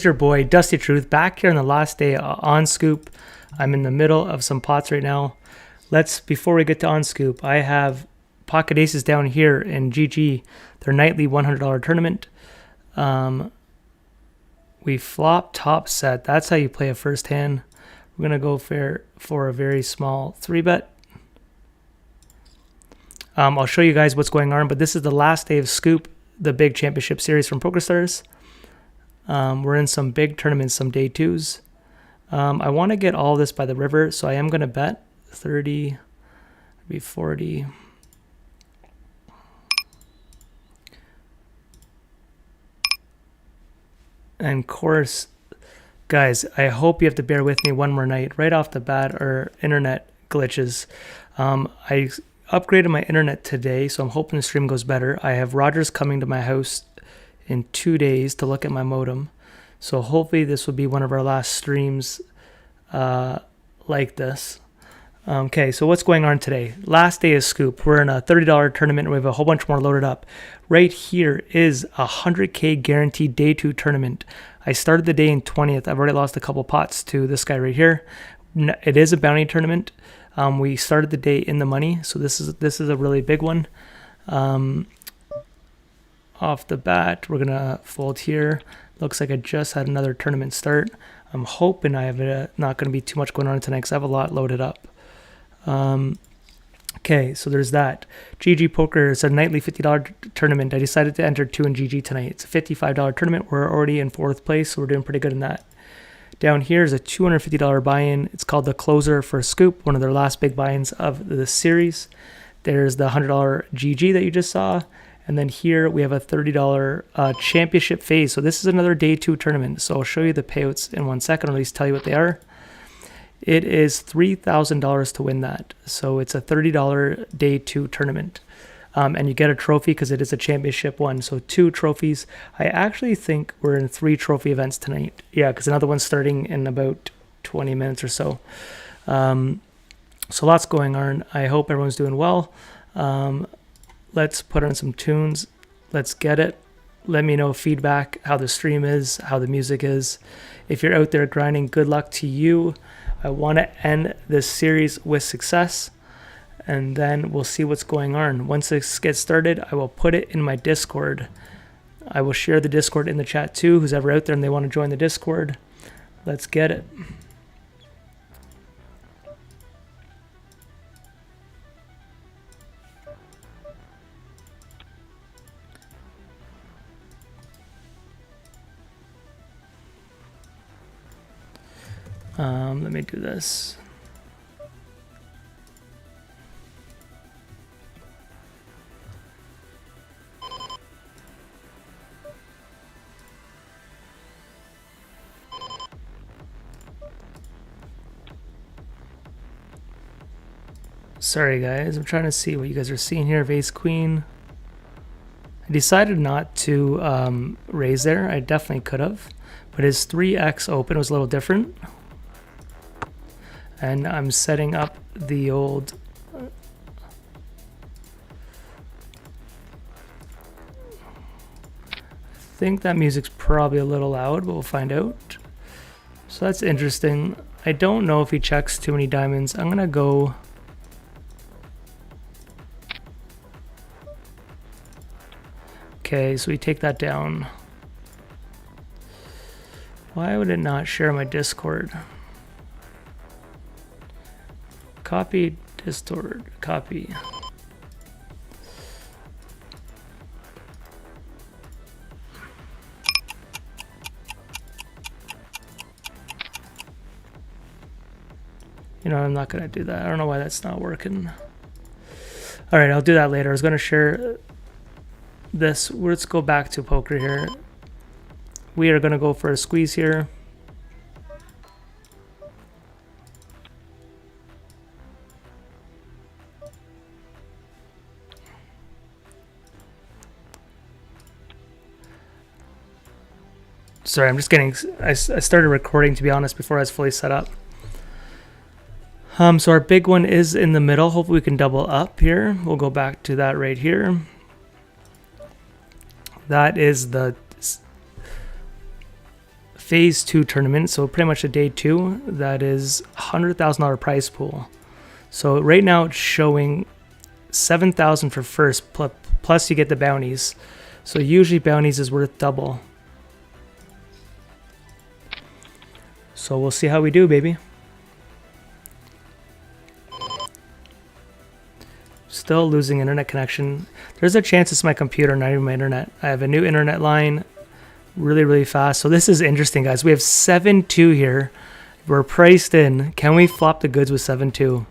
Your boy Dusty Truth back here on the last day on Onscoop. I'm in the middle of some pots right now. Before we get to Onscoop, I have pocket aces down here in GG, their nightly $100 tournament. We flop top set. That's how you play a first hand. We're gonna go for a very small 3-bet. I'll show you guys what's going on, but this is the last day of Scoop, the big championship series from PokerStars. We're in some big tournaments, some day twos. I want to get all this by the river, so I am going to bet 30, maybe 40. And of course, guys, I hope you have to bear with me one more night. Right off the bat, our internet glitches. I upgraded my internet today, so I'm hoping the stream goes better. I have Rogers coming to my house in 2 days to look at my modem, so hopefully this will be one of our last streams like this. Okay, so what's going on today? Last day of Scoop. We're in a $30 tournament and we have a whole bunch more loaded up. Right here is a 100K guaranteed day 2 tournament. I started the day in 20th. I've already lost a couple pots to this guy right here. It is a bounty tournament. We started the day in the money, so this is a really big one. Off the bat, we're gonna fold here. Looks like I just had another tournament start. I'm hoping I have not gonna be too much going on tonight because I have a lot loaded up. Okay, so there's that. GG Poker is a nightly $50 tournament. I decided to enter 2 in GG tonight. It's a $55 tournament. We're already in 4th place, so we're doing pretty good in that. Down here is a $250 buy-in. It's called the closer for Scoop, one of their last big buy-ins of the series. There's the $100 GG that you just saw. And then here we have a $30 championship phase. So this is another day 2 tournament. So I'll show you the payouts in 1 second, or at least tell you what they are. It is $3,000 to win that. So it's a $30 day 2 tournament. And you get a trophy because it is a championship one. So 2 trophies. I actually think we're in 3 trophy events tonight. Yeah, because another one's starting in about 20 minutes or so. So lots going on. I hope everyone's doing well. Let's put on some tunes. Let's get it. Let me know feedback, how the stream is, how the music is. If you're out there grinding, good luck to you. I want to end this series with success, and then we'll see what's going on. Once this gets started, I will put it in my Discord. I will share the Discord in the chat too, who's ever out there and they want to join the Discord. Let's get it. Let me do this. Sorry guys, I'm trying to see what you guys are seeing here of Ace Queen. I decided not to raise there. I definitely could have, but his 3x open was a little different. And I'm setting up the old I think that music's probably a little loud, but we'll find out. So that's interesting. I don't know if he checks too many diamonds. I'm gonna go okay, so we take that down. Why would it not share my Discord? Copy, distort, copy. You know, I'm not gonna do that. I don't know why that's not working. All right, I'll do that later. I was gonna share this. Let's go back to poker here. We are gonna go for a squeeze here. Sorry, I'm just getting, I started recording, to be honest, before I was fully set up. So our big one is in the middle. Hopefully we can double up here. We'll go back to that right here. That is the phase 2 tournament, so pretty much a day 2. That is $100,000 prize pool. So right now it's showing 7,000 for first, plus you get the bounties. So usually bounties is worth double. So we'll see how we do, baby. Still losing internet connection. There's a chance it's my computer, not even my internet. I have a new internet line, really fast. So this is interesting, guys. We have 7-2 here. We're priced in. Can we flop the goods with 7-2?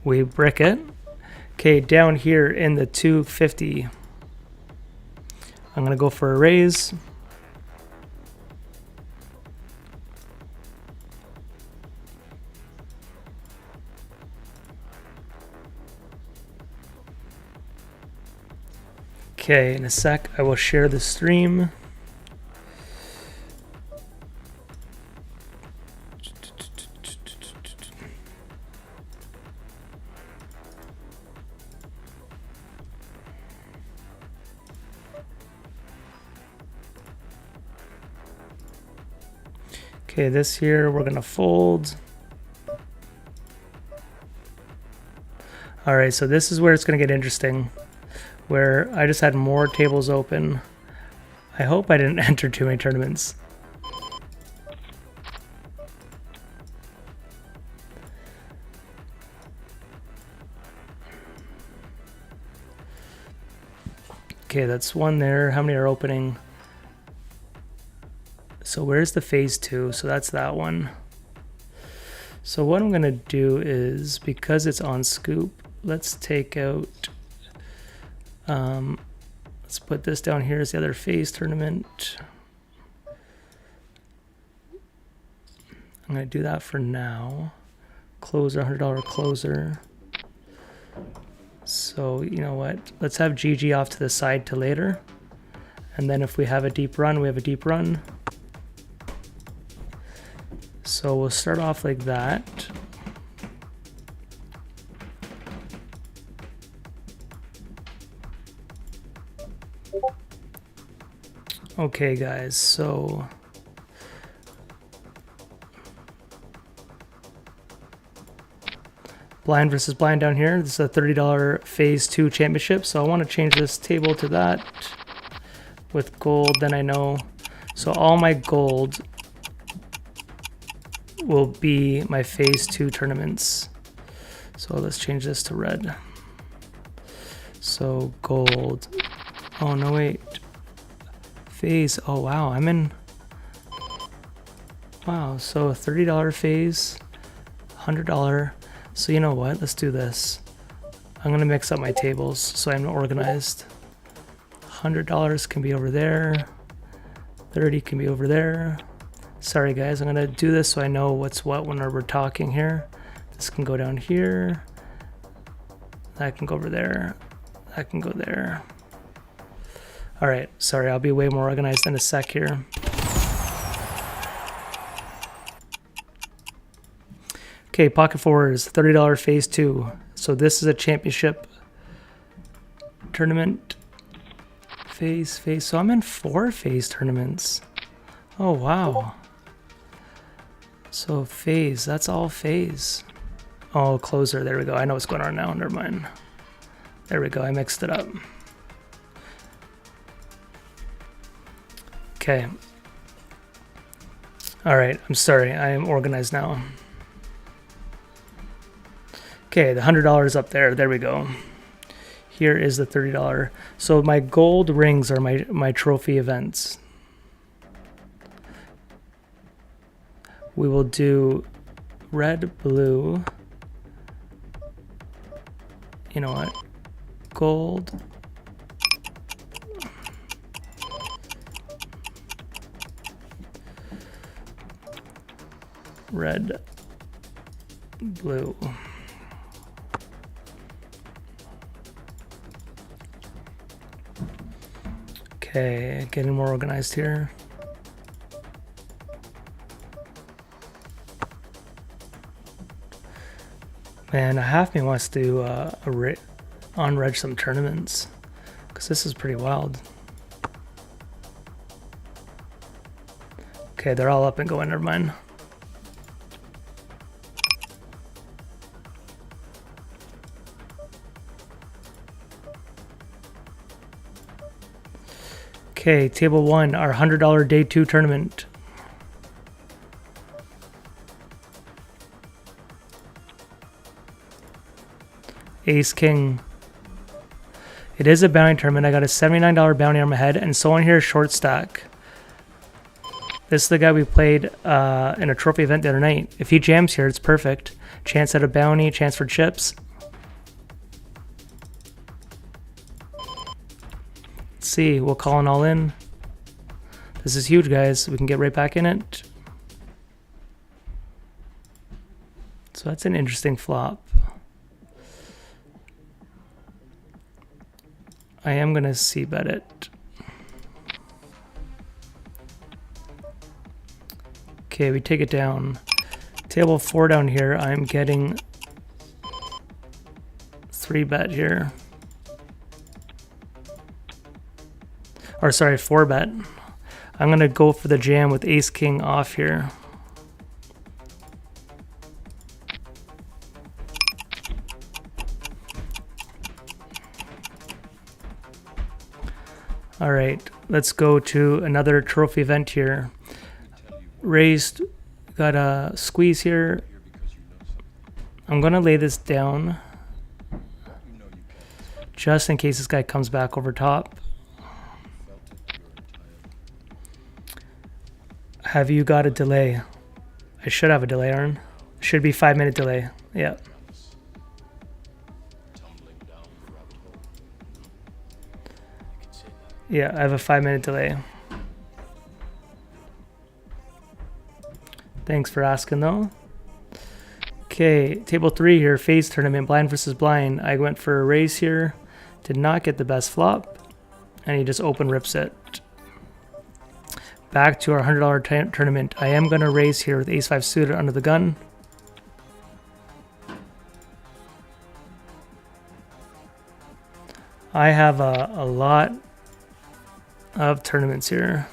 We brick it. Okay, down here in the 250, I'm gonna go for a raise. Okay, in a sec, I will share the stream. Okay, this here we're gonna fold. All right, so this is where it's gonna get interesting, where I just had more tables open. I hope I didn't enter too many tournaments. Okay, that's one there. How many are opening? So where's the phase 2? So that's that one. So what I'm gonna do is, because it's Onscoop, let's take out, let's put this down here as the other phase tournament. I'm gonna do that for now. Closer, $100 closer. So you know what? Let's have GG off to the side to later. And then if we have a deep run, we have a deep run. So we'll start off like that. Okay, guys, so blind versus blind down here. This is a $30 phase 2 championship. So I want to change this table to that with gold. Then I know, so all my gold will be my phase 2 tournaments. So let's change this to red. So gold. Oh no, wait. Phase. Oh wow, I'm in. Wow, so a $30 phase, $100. So you know what? Let's do this. I'm gonna mix up my tables so I'm organized. $100 can be over there. 30 can be over there. Sorry guys, I'm gonna do this so I know what's what when we're talking here. This can go down here. That can go over there. That can go there. All right, sorry, I'll be way more organized in a sec here. Okay, pocket fours, $30 phase 2. So this is a championship tournament. Phase. So I'm in 4 phase tournaments. Oh, wow. So phase, that's all phase. Oh, closer, there we go. I know what's going on now, never mind. There we go, I mixed it up. Okay. All right, I'm sorry, I am organized now. Okay, the $100 up there, there we go. Here is the $30. So my gold rings are my trophy events. We will do red, blue. You know what? Gold. Red, blue. Okay, getting more organized here. Man, half me wants to do on-reg some tournaments, because this is pretty wild. Okay, they're all up and going, never mind. Okay, table 1, our $100 day 2 tournament. Ace King. It is a bounty tournament. I got a $79 bounty on my head, and someone here is short stack. This is the guy we played in a trophy event the other night. If he jams here, it's perfect. Chance at a bounty, chance for chips. Let's see, we'll call an all in. This is huge, guys. We can get right back in it. So that's an interesting flop. I am going to c-bet it. Okay, we take it down. Table 4 down here, I'm getting 3-bet here. Or sorry, 4-bet. I'm going to go for the jam with Ace King off here. All right, let's go to another trophy event here. Raised, got a squeeze here. I'm gonna lay this down just in case this guy comes back over top. Have you got a delay? I should have a delay, Aaron. Should be 5-minute delay. Yeah. Yeah, I have a 5-minute delay. Thanks for asking though. Okay, table 3 here, phase tournament, blind versus blind. I went for a raise here, did not get the best flop, and he just open rips it. Back to our $100 tournament. I am gonna raise here with ace-5 suited under the gun. I have a lot of tournaments here.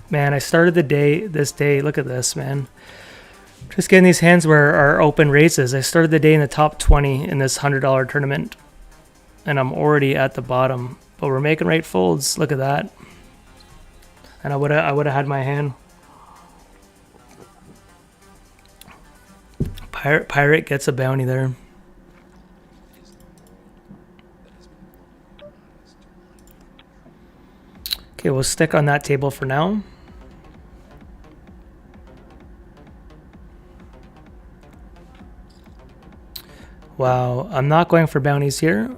Man, I started this day, look at this, man. Just getting these hands where are open raises. I started the day in the top 20 in this $100 tournament, and I'm already at the bottom. But we're making right folds. Look at that. And I would have had my hand. Pirate gets a bounty there. Okay, we'll stick on that table for now. Wow, I'm not going for bounties here.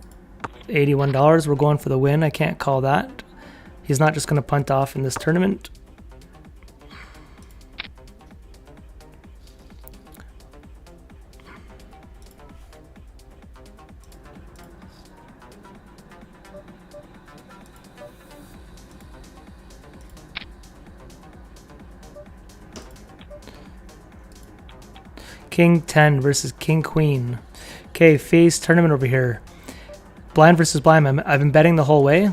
$81, we're going for the win. I can't call that. He's not just going to punt off in this tournament. King 10 versus King Queen. Okay, phase tournament over here. Blind versus blind. I've been betting the whole way.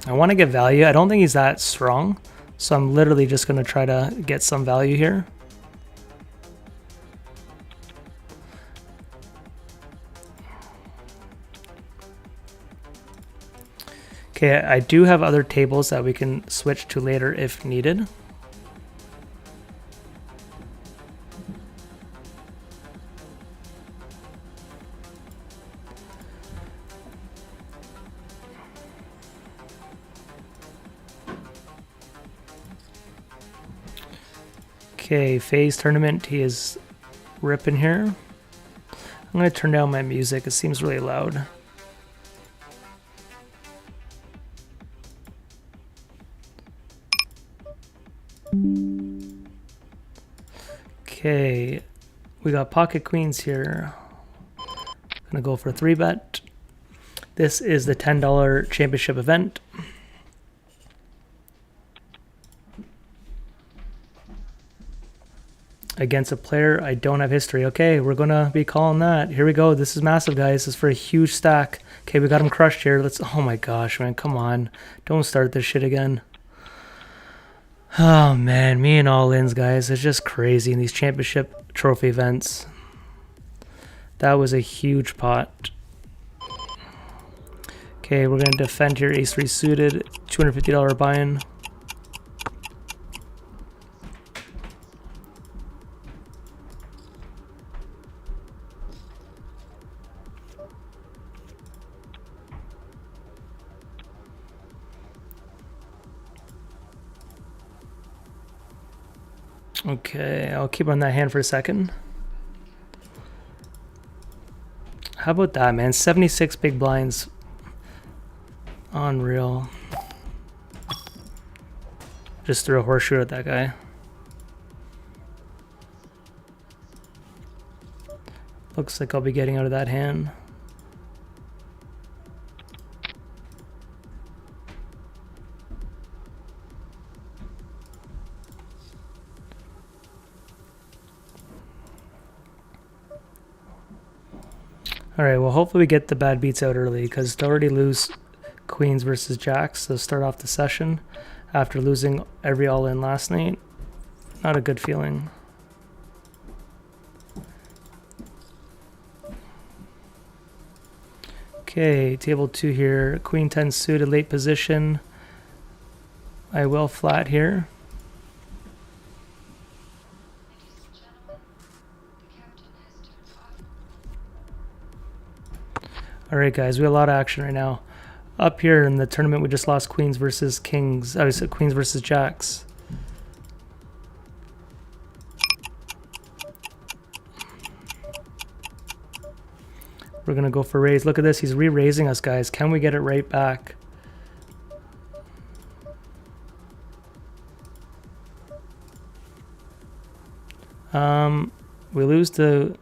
I want to get value. I don't think he's that strong, so I'm literally just going to try to get some value here. Okay, I do have other tables that we can switch to later if needed. Okay, phase tournament, he is ripping here. I'm going to turn down my music, it seems really loud. Okay, we got pocket queens here. I'm going to go for a 3-bet. This is the $10 championship event. against a player I don't have history. Okay, we're going to be calling that. Here we go. This is massive, guys. This is for a huge stack. Okay, we got him crushed here. Let's... Oh my gosh, man. Come on. Don't start this shit again. Oh, man. Me and all-ins, guys. It's just crazy in these championship trophy events. That was a huge pot. Okay, we're going to defend here. Ace-3 suited. $250 buy-in. Okay, I'll keep on that hand for a second. How about that, man? 76 big blinds. Unreal. Just threw a horseshoe at that guy. Looks like I'll be getting out of that hand. Alright, well hopefully we get the bad beats out early, because to already lose queens versus jacks to start off the session after losing every all-in last night, not a good feeling. Okay, table 2 here, queen 10 suited, late position. I will flat here. Alright guys, we have a lot of action right now. Up here in the tournament we just lost queens versus kings, obviously queens versus jacks. We're gonna go for raise. Look at this, he's re-raising us, guys. Can we get it right back? We lose the...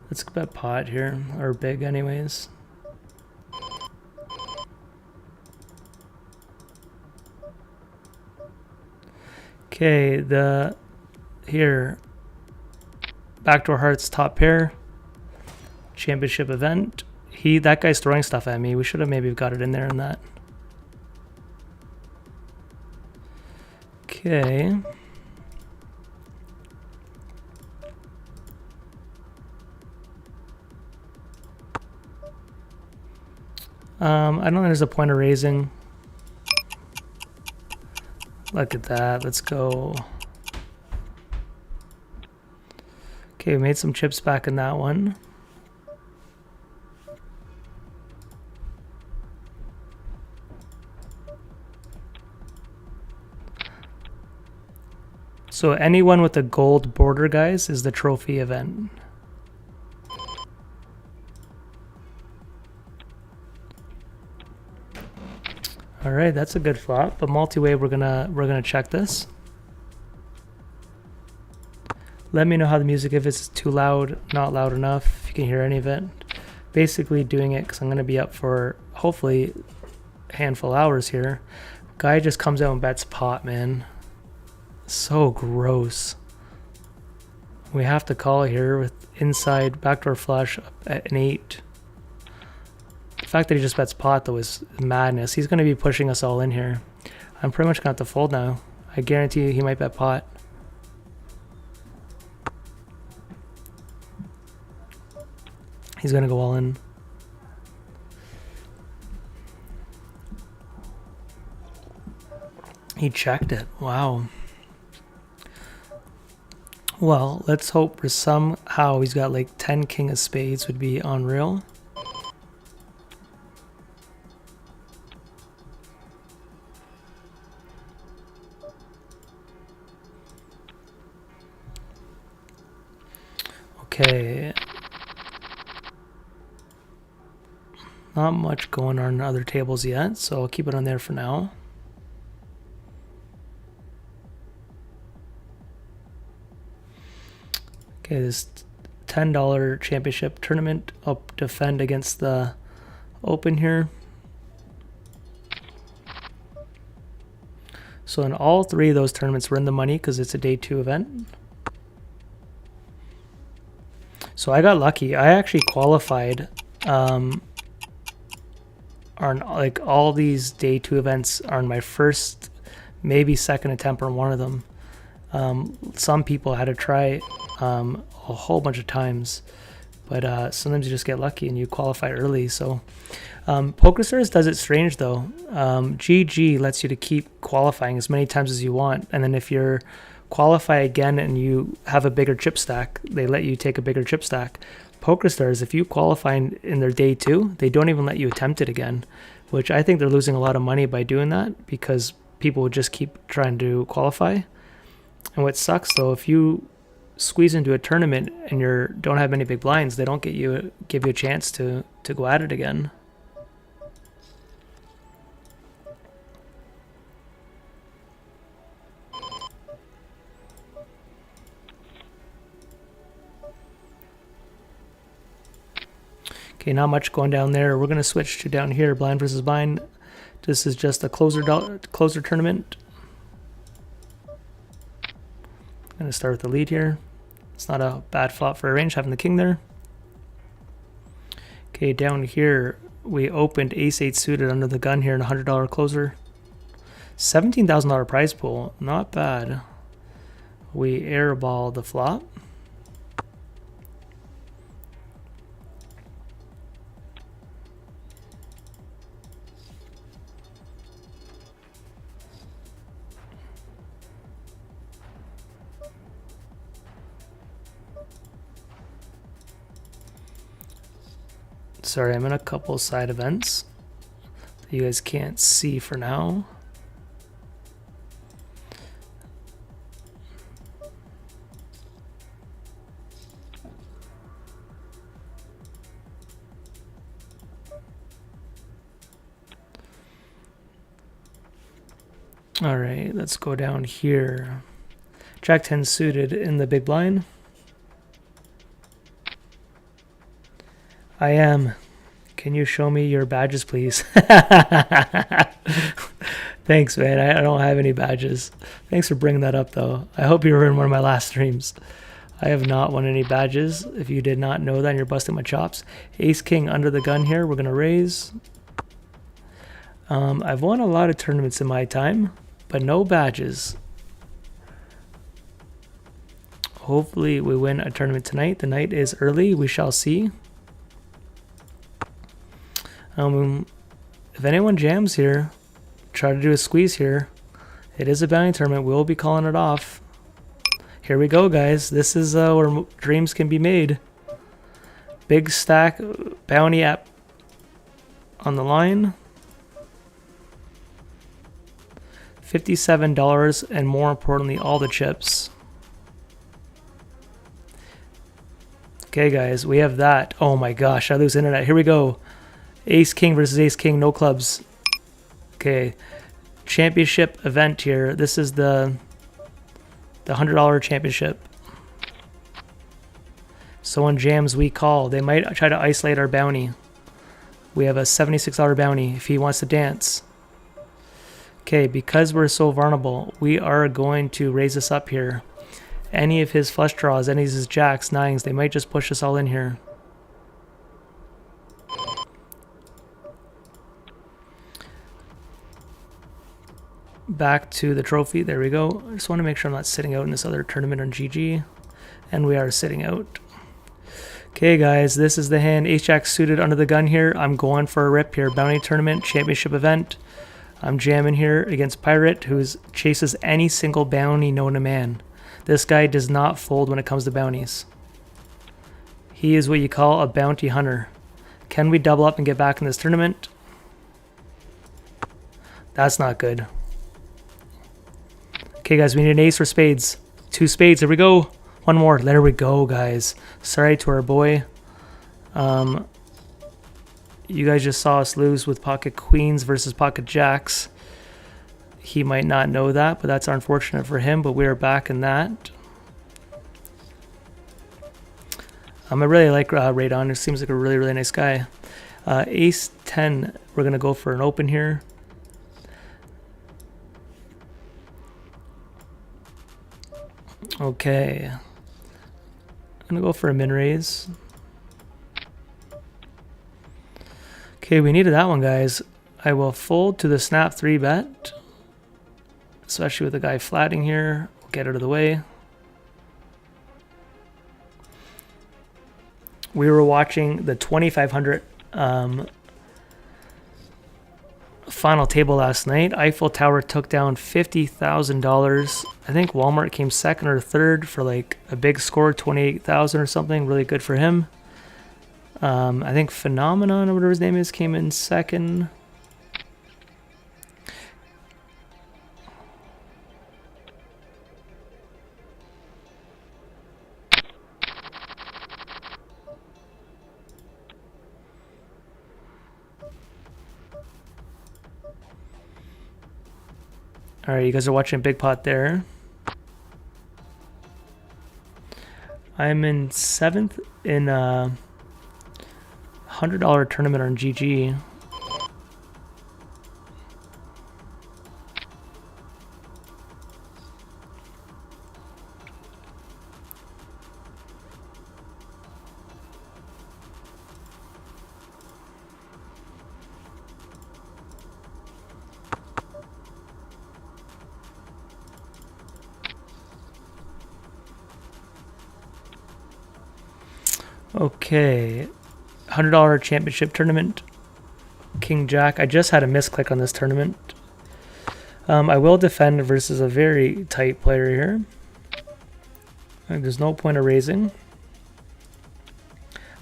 Let's bet pot here, or big anyways. Okay, here, backdoor hearts top pair, championship event. That guy's throwing stuff at me. We should have maybe got it in there in that. Okay. I don't think there's a point of raising. Look at that. Let's go. Okay, we made some chips back in that one. So anyone with a gold border, guys, is the trophy event. All right, that's a good flop. But multi-way, we're gonna check this. Let me know how the music, if it's too loud, not loud enough, if you can hear any of it. Basically doing it because I'm gonna be up for hopefully a handful of hours here. Guy just comes out and bets pot, man. So gross. We have to call here with inside backdoor flush at an 8. The fact that he just bets pot though is madness. He's going to be pushing us all in here. I'm pretty much going to have to fold now. I guarantee you he might bet pot. He's going to go all in. He checked it. Wow. Well, let's hope for somehow he's got like 10 king of spades would be unreal. Okay. Not much going on other tables yet, so I'll keep it on there for now. Okay, this $10 championship tournament. I'll defend against the open here. So in all 3 of those tournaments, we're in the money because it's a day 2 event. So I got lucky. I actually qualified. Like all these day 2 events are in my first, maybe second attempt on one of them. Some people had to try a whole bunch of times, but sometimes you just get lucky and you qualify early. So PokerStars does it strange though. GG lets you to keep qualifying as many times as you want, and then if you're qualify again and you have a bigger chip stack, they let you take a bigger chip stack. PokerStars, if you qualify in their day 2, they don't even let you attempt it again, which I think they're losing a lot of money by doing that because people would just keep trying to qualify. And what sucks though, if you squeeze into a tournament and you don't have many big blinds, they don't give you a chance to go at it again. Okay, not much going down there. We're going to switch to down here, blind versus blind. This is just a closer tournament. I'm going to start with the lead here. It's not a bad flop for a range, having the king there. Okay, down here, we opened ace-8 suited under the gun here in a $100 closer. $17,000 prize pool, not bad. We airball the flop. Sorry, I'm in a couple side events that you guys can't see for now. All right, let's go down here. Jack 10 suited in the big blind. I am. Can you show me your badges, please? Thanks, man. I don't have any badges. Thanks for bringing that up, though. I hope you were in one of my last streams. I have not won any badges. If you did not know that and you're busting my chops. Ace King under the gun here. We're going to raise. I've won a lot of tournaments in my time, but no badges. Hopefully we win a tournament tonight. The night is early. We shall see. If anyone jams here, try to do a squeeze here. It is a bounty tournament. We'll be calling it off. Here we go, guys. This is where dreams can be made. Big stack bounty app on the line. $57, and more importantly, all the chips. Okay, guys, we have that. Oh my gosh, I lose internet. Here we go. Ace King versus Ace King, no clubs. Okay, championship event here. This is the $100 championship. Someone jams, we call. They might try to isolate our bounty. We have a $76 bounty if he wants to dance. Okay, because we're so vulnerable, we are going to raise this up here. Any of his flush draws, any of his jacks, nines, they might just push us all in here. Back to the trophy. There we go. I just want to make sure I'm not sitting out in this other tournament on GG. And we are sitting out. Okay, guys, this is the hand. Ace-Jack suited under the gun here. I'm going for a rip here. Bounty tournament, championship event. I'm jamming here against Pirate, who chases any single bounty known to man. This guy does not fold when it comes to bounties. He is what you call a bounty hunter. Can we double up and get back in this tournament? That's not good. Okay, guys, we need an ace for spades. 2 spades. There we go. One more. There we go, guys. Sorry to our boy. You guys just saw us lose with pocket queens versus pocket jacks. He might not know that, but that's unfortunate for him, but we are back in that. I really like Radon. He seems like a really, really nice guy. Ace 10. We're going to go for an open here. Okay. I'm gonna go for a min raise. Okay, we needed that one, guys. I will fold to the snap 3-bet, especially with the guy flatting here. We'll get out of the way. We were watching the 2,500 final table last night. Eiffel Tower took down $50,000. I think Walmart came second or third for like a big score, 28,000 or something. Really good for him. I think Phenomenon or whatever his name is came in second. All right, you guys are watching Big Pot there. I'm in 7th in a $100 tournament on GG. Okay, $100 championship tournament. King Jack. I just had a misclick on this tournament. I will defend versus a very tight player here. There's no point of raising.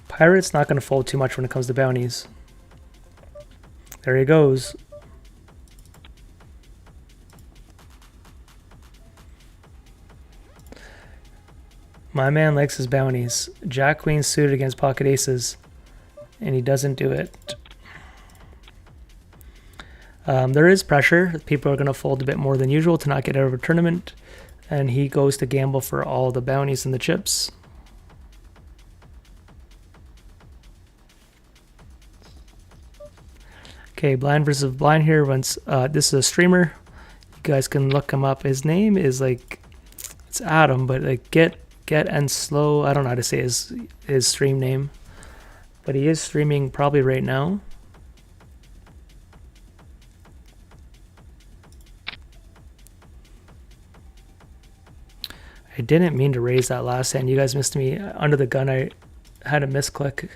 Pirate's not going to fold too much when it comes to bounties. There he goes. My man likes his bounties. Jack Queen suited against pocket aces, and he doesn't do it. There is pressure. People are going to fold a bit more than usual to not get out of a tournament, and he goes to gamble for all the bounties and the chips. Okay, blind versus blind here. Once this is a streamer, you guys can look him up. His name is like, it's Adam, but like get and slow. I don't know how to say his stream name, but he is streaming probably right now. I didn't mean to raise that last hand. You guys missed me under the gun. I had a misclick.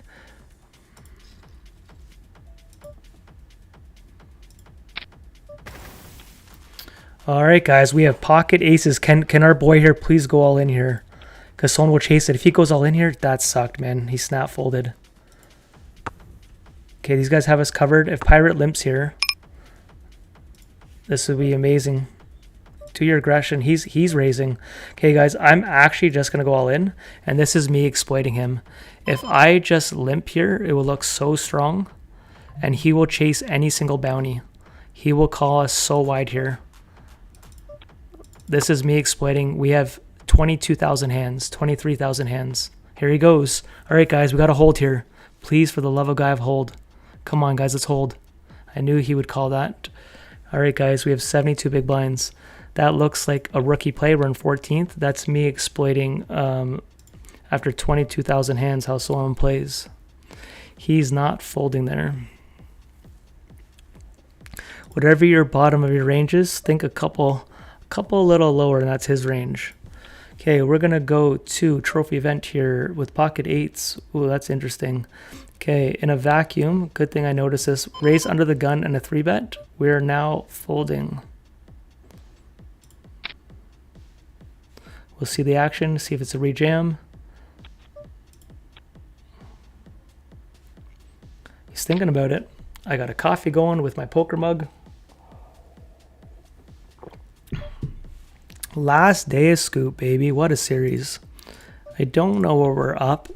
All right, guys, we have pocket aces. Can our boy here please go all in here? Because someone will chase it. If he goes all in here, that sucked, man. He snap folded. Okay, these guys have us covered. If Pirate limps here, this would be amazing. 2-year aggression. He's raising. Okay, guys, I'm actually just going to go all in, and this is me exploiting him. If I just limp here, it will look so strong, and he will chase any single bounty. He will call us so wide here. This is me exploiting. We have 22,000 hands, 23,000 hands. Here he goes. All right, guys, we got to hold here. Please, for the love of God, hold. Come on, guys, let's hold. I knew he would call that. All right, guys, we have 72 big blinds. That looks like a rookie play. We're in 14th. That's me exploiting after 22,000 hands how someone plays. He's not folding there. Whatever your bottom of your range is, think a couple a little lower, and that's his range. Okay, we're going to go to trophy event here with pocket eights. Ooh, that's interesting. Okay, in a vacuum, good thing I noticed this. Raise under the gun and a 3-bet. We're now folding. We'll see the action, see if it's a rejam. He's thinking about it. I got a coffee going with my poker mug. Last day of Scoop, baby. What a series. I don't know where we're up,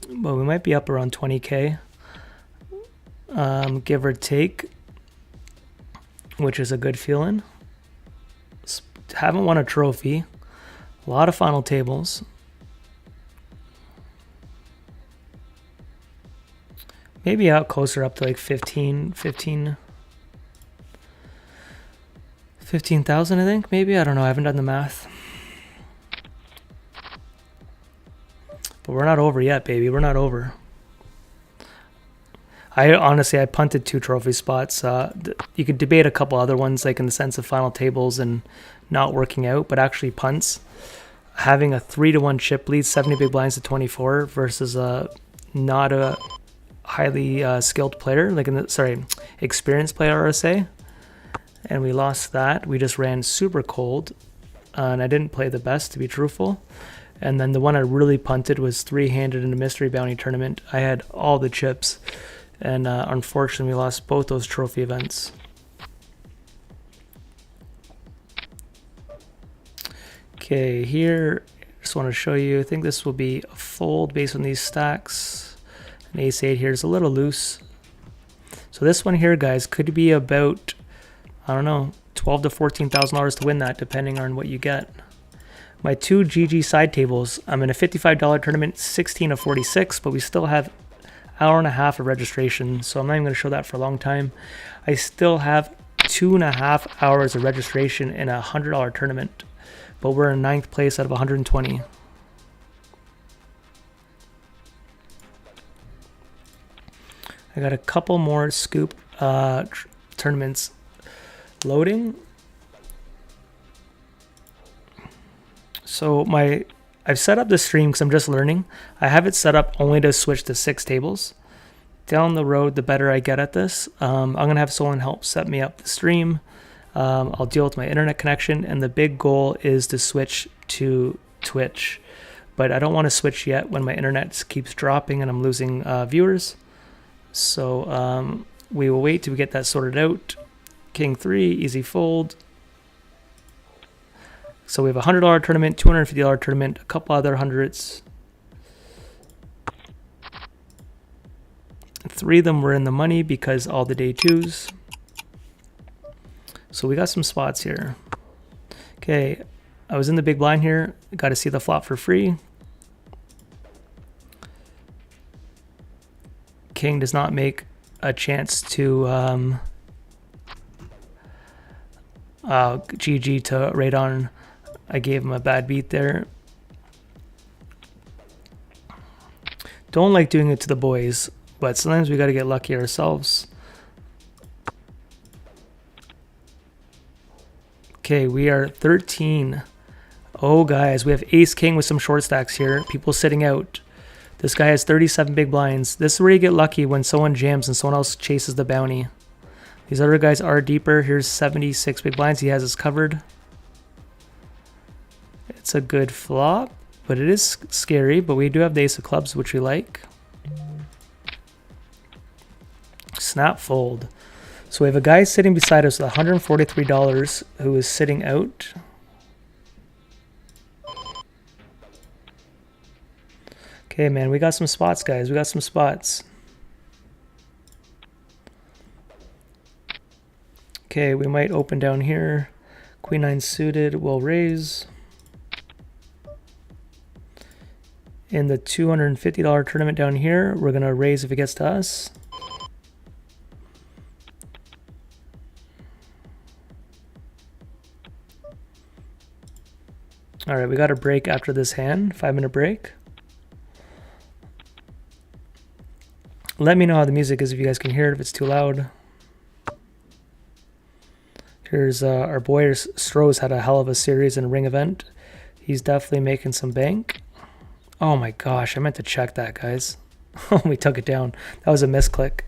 but we might be up around 20K, give or take, which is a good feeling. Haven't won a trophy. A lot of final tables. Maybe out closer up to like 15,000, I think, maybe. I don't know. I haven't done the math. But we're not over yet, baby. We're not over. I punted 2 trophy spots. You could debate a couple other ones, like in the sense of final tables and not working out, but actually punts. Having a 3-1 chip lead, 70 big blinds to 24 versus not a highly skilled player, like experienced player, RSA. And we lost that. We just ran super cold, and I didn't play the best, to be truthful. And then the one I really punted was 3-handed in a mystery bounty tournament. I had all the chips. And unfortunately, we lost both those trophy events. Okay, here, just want to show you. I think this will be a fold based on these stacks. An ace-8 here is a little loose. So this one here, guys, could be about, I don't know, $12,000 to $14,000 to win that, depending on what you get. My 2 GG side tables, I'm in a $55 tournament, 16 of 46, but we still have hour and a half of registration, so I'm not even going to show that for a long time. I still have 2.5 hours of registration in a $100 tournament, but we're in 9th place out of 120. I got a couple more scoop tournaments loading. So I've set up the stream because I'm just learning. I have it set up only to switch to 6 tables. Down the road, the better I get at this. I'm going to have someone help set me up the stream. I'll deal with my internet connection, and the big goal is to switch to Twitch. But I don't want to switch yet when my internet keeps dropping and I'm losing viewers. So we will wait till we get that sorted out. King 3, easy fold. So we have a $100 tournament, $250 tournament, a couple other hundreds. 3 of them were in the money because all the day 2s. So we got some spots here. Okay, I was in the big blind here. Got to see the flop for free. King does not make a chance to GG to Radon. I gave him a bad beat there. Don't like doing it to the boys, but sometimes we got to get lucky ourselves. Okay, we are 13. Oh, guys, we have ace king with some short stacks here. People sitting out. This guy has 37 big blinds. This is where you get lucky when someone jams and someone else chases the bounty. These other guys are deeper. Here's 76 big blinds. He has us covered. It's a good flop, but it is scary. But we do have the ace of clubs, which we like. Snap fold. So we have a guy sitting beside us with $143 who is sitting out. Okay, man, we got some spots, guys. We got some spots. Okay, we might open down here. Queen 9 suited, we'll raise. In the $250 tournament down here, we're going to raise if it gets to us. All right, we got a break after this hand, 5-minute break. Let me know how the music is if you guys can hear it, if it's too loud. Here's our boy Stroh's had a hell of a series in a ring event. He's definitely making some bank. Oh my gosh, I meant to check that, guys. We took it down. That was a misclick.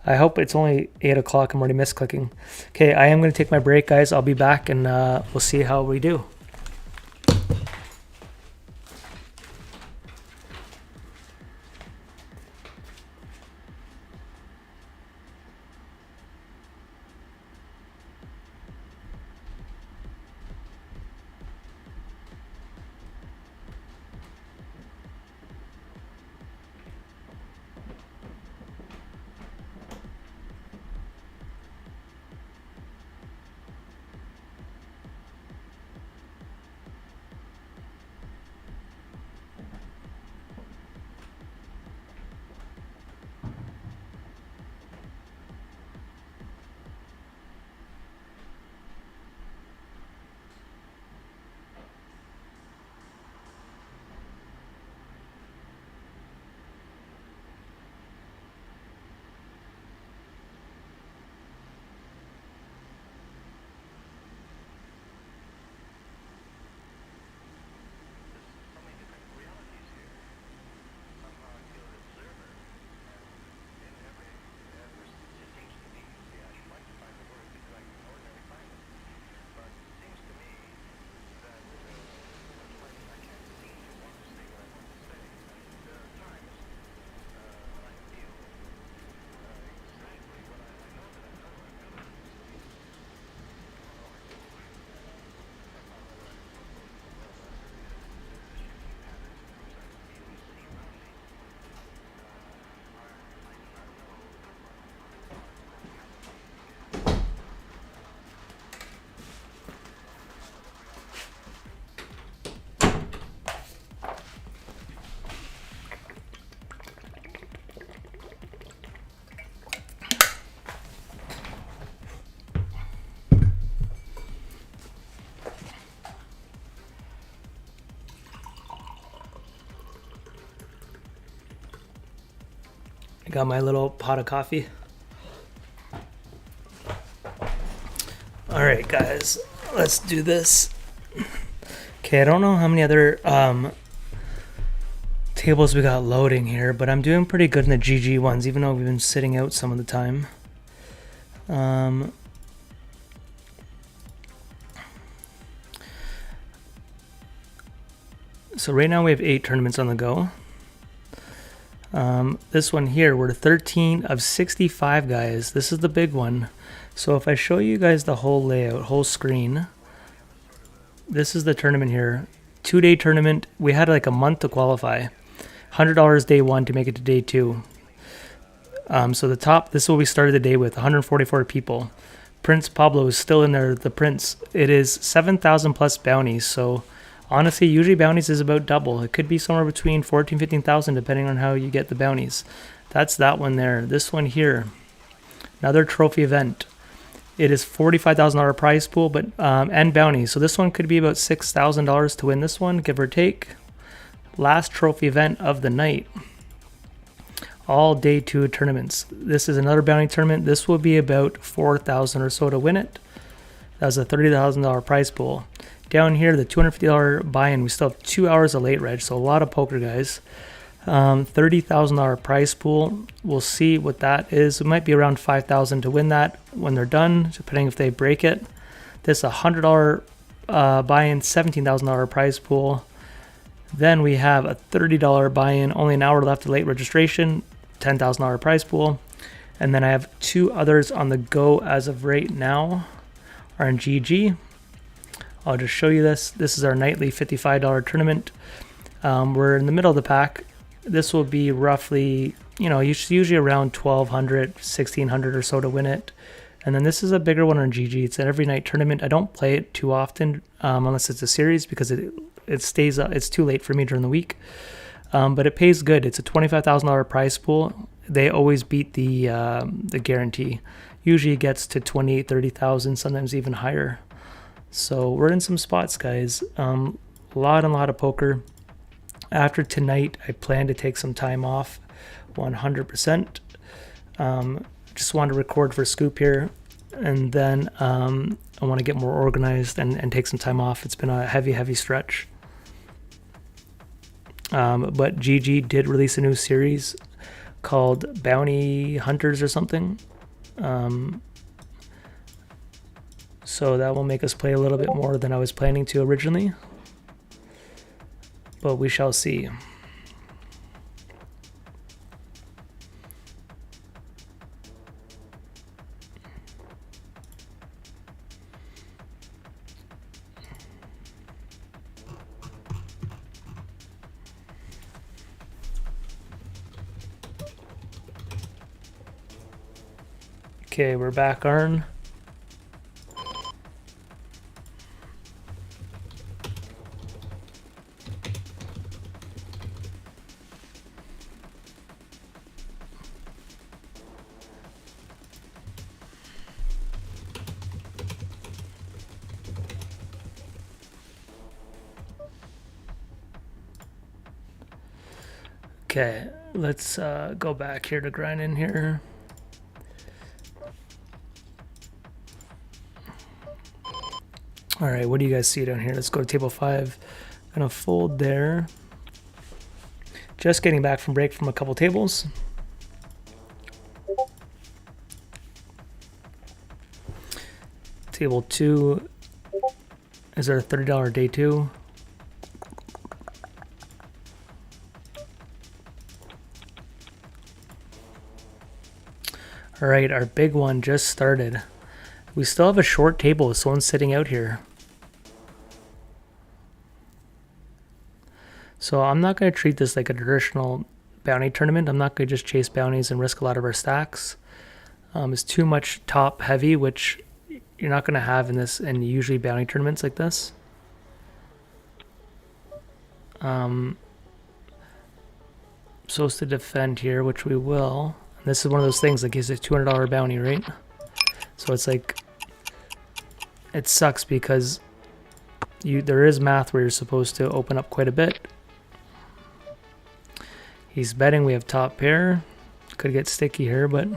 I hope it's only 8 o'clock. I'm already misclicking. Okay, I am going to take my break, guys. I'll be back and we'll see how we do. I got my little pot of coffee. All right, guys, let's do this. Okay, I don't know how many other tables we got loading here, but I'm doing pretty good in the GG ones, even though we've been sitting out some of the time. So right now we have 8 tournaments on the go. This one here, we're 13 of 65, guys. This is the big one. So if I show you guys the whole layout, whole screen, this is the tournament here. 2-day tournament. We had like a month to qualify. $100 day 1 to make it to day 2. So the top, this is what we started the day with, 144 people. Prince Pablo is still in there, the Prince. It is 7,000 plus bounties. So honestly, usually bounties is about double. It could be somewhere between 14,000, 15,000 depending on how you get the bounties. That's that one there. This one here, another trophy event. It is $45,000 prize pool, but and bounties. So this one could be about $6,000 to win this one, give or take. Last trophy event of the night. All day 2 tournaments. This is another bounty tournament. This will be about $4,000 or so to win it. That's a $30,000 prize pool. Down here, the $250 buy-in. We still have 2 hours of late reg, so a lot of poker, guys. $30,000 prize pool. We'll see what that is. It might be around $5,000 to win that when they're done, depending if they break it. This $100 buy-in, $17,000 prize pool. Then we have a $30 buy-in, only an hour left of late registration, $10,000 prize pool. And then I have 2 others on the go as of right now, are in GG. I'll just show you this. This is our nightly $55 tournament. We're in the middle of the pack. This will be roughly, usually around $1,200, $1,600 or so to win it. And then this is a bigger one on GG. It's an every night tournament. I don't play it too often unless it's a series because it stays up. It's too late for me during the week. But it pays good. It's a $25,000 prize pool. They always beat the guarantee. Usually it gets to 28, 30,000, sometimes even higher. So we're in some spots, guys. A lot of poker. After tonight, I plan to take some time off, 100%. Just wanted to record for Scoop here, and then I want to get more organized and take some time off. It's been a heavy stretch. But GG did release a new series called Bounty Hunters or something. So that will make us play a little bit more than I was planning to originally. But we shall see. Okay, we're back, Arn. Okay, let's go back here to grind in here. All right, what do you guys see down here? Let's go to table 5. Gonna fold there. Just getting back from break from a couple tables. Table 2 is our $30 day 2. All right, our big one just started. We still have a short table with someone sitting out here. So I'm not going to treat this like a traditional bounty tournament. I'm not going to just chase bounties and risk a lot of our stacks. It's too much top heavy, which you're not going to have in usually bounty tournaments like this. Supposed to defend here, which we will. And this is one of those things that gives a $200 bounty, right? So it's like, it sucks because there is math where you're supposed to open up quite a bit. He's betting. We have top pair. Could get sticky here, but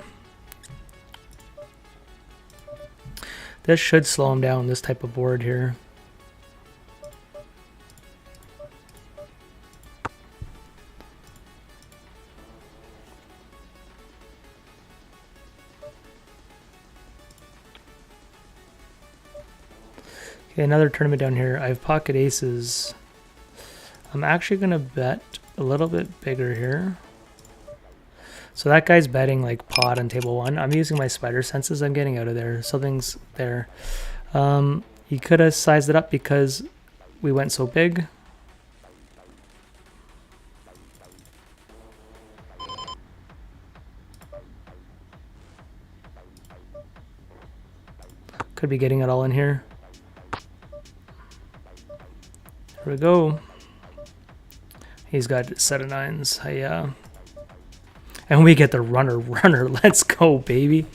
this should slow him down, this type of board here. Okay, another tournament down here. I have pocket aces. I'm actually going to bet a little bit bigger here. So that guy's betting like pot on table 1. I'm using my spider senses. I'm getting out of there. Something's there. He could have sized it up because we went so big. Could be getting it all in here. Here we go. He's got a set of 9s. And we get the runner. Let's go, baby.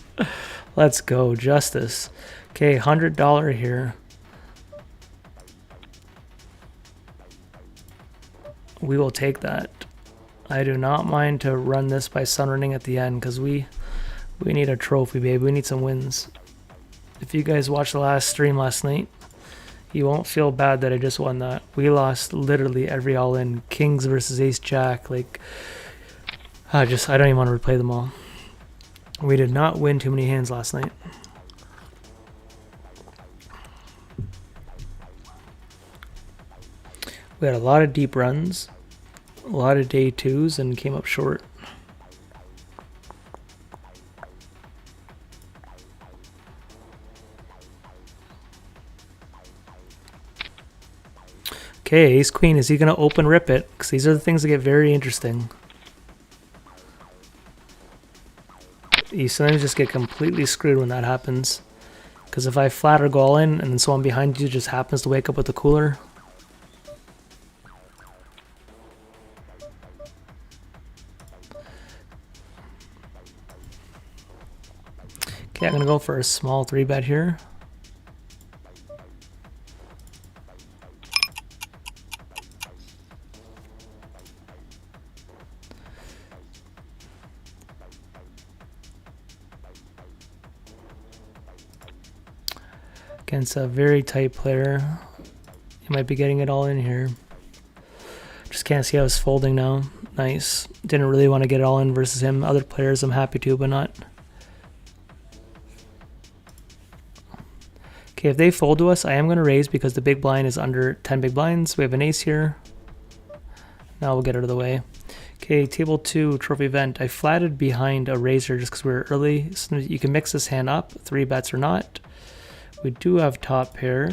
Let's go. Justice. Okay, $100 here. We will take that. I do not mind to run this by sunrunning at the end because we need a trophy, baby. We need some wins. If you guys watched the last stream last night, you won't feel bad that I just won that. We lost literally every all-in. Kings versus Ace-Jack. Like, I don't even want to replay them all. We did not win too many hands last night. We had a lot of deep runs, a lot of day 2s, and came up short. Okay, Ace Queen, is he going to open rip it? Because these are the things that get very interesting. You sometimes just get completely screwed when that happens. Because if I flat or go all in, and then someone behind you just happens to wake up with the cooler. Okay, I'm going to go for a small 3-bet here. Against a very tight player. You might be getting it all in here. Just can't see how it's folding now. Nice. Didn't really want to get it all in versus him. Other players I'm happy to, but not. Okay, if they fold to us, I am going to raise because the big blind is under 10 big blinds. We have an ace here. Now we'll get out of the way. Okay, table 2, trophy event. I flatted behind a raiser just because we were early. So you can mix this hand up, 3 bets or not. We do have top pair.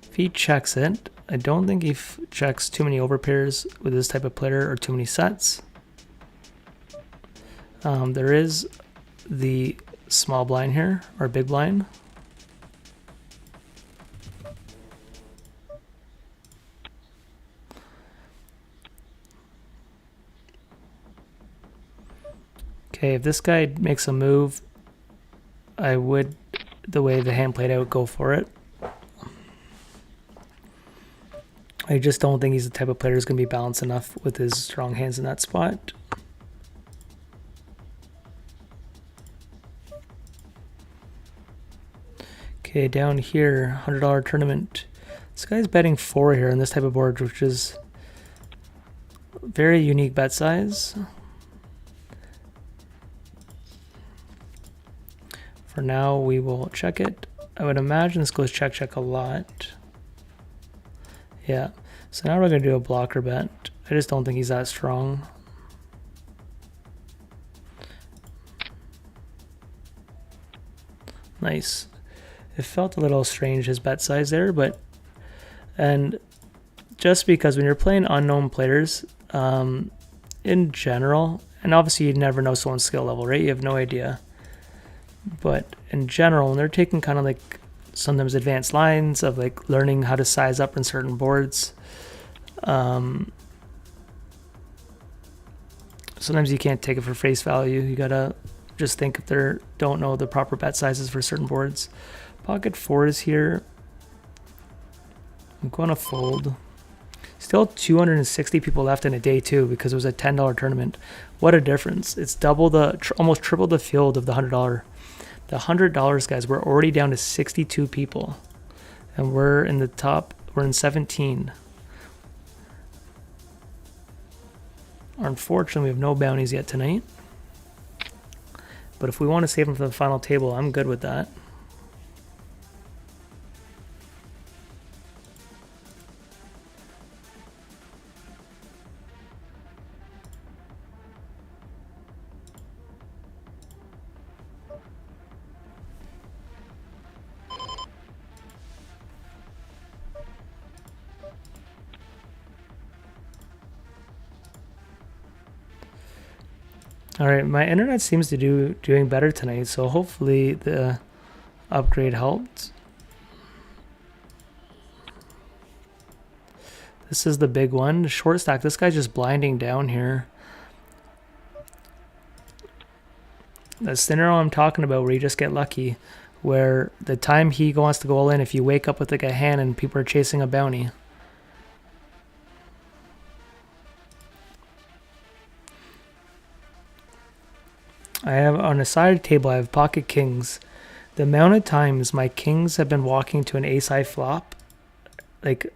If he checks it, I don't think he checks too many overpairs with this type of player or too many sets. There is the small blind here, or big blind. Okay, if this guy makes a move, I would, the way the hand played out, go for it. I just don't think he's the type of player who's going to be balanced enough with his strong hands in that spot. Okay, down here, $100 tournament. This guy's betting 4 here on this type of board, which is very unique bet size. For now, we will check it. I would imagine this goes check, check a lot. Yeah, so now we're going to do a blocker bet. I just don't think he's that strong. Nice. It felt a little strange, his bet size there, but... And just because when you're playing unknown players, in general, and obviously you never know someone's skill level, right? You have no idea. But in general, when they're taking kind of like sometimes advanced lines of like learning how to size up in certain boards, sometimes you can't take it for face value. You gotta just think if they don't know the proper bet sizes for certain boards. Pocket 4 is here. I'm going to fold. Still 260 people left in a day too, because it was a $10 tournament. What a difference. It's double almost triple the field of the $100. The $100, guys, we're already down to 62 people. And we're in the top, we're in 17. Unfortunately, we have no bounties yet tonight. But if we want to save them for the final table, I'm good with that. All right, my internet seems to doing better tonight, so hopefully the upgrade helped. This is the big one, the short stack. This guy's just blinding down here. The scenario I'm talking about where you just get lucky, where the time he wants to go all in, if you wake up with like a hand and people are chasing a bounty. I have on a side table, I have pocket kings. The amount of times my kings have been walking to an ace-high flop, like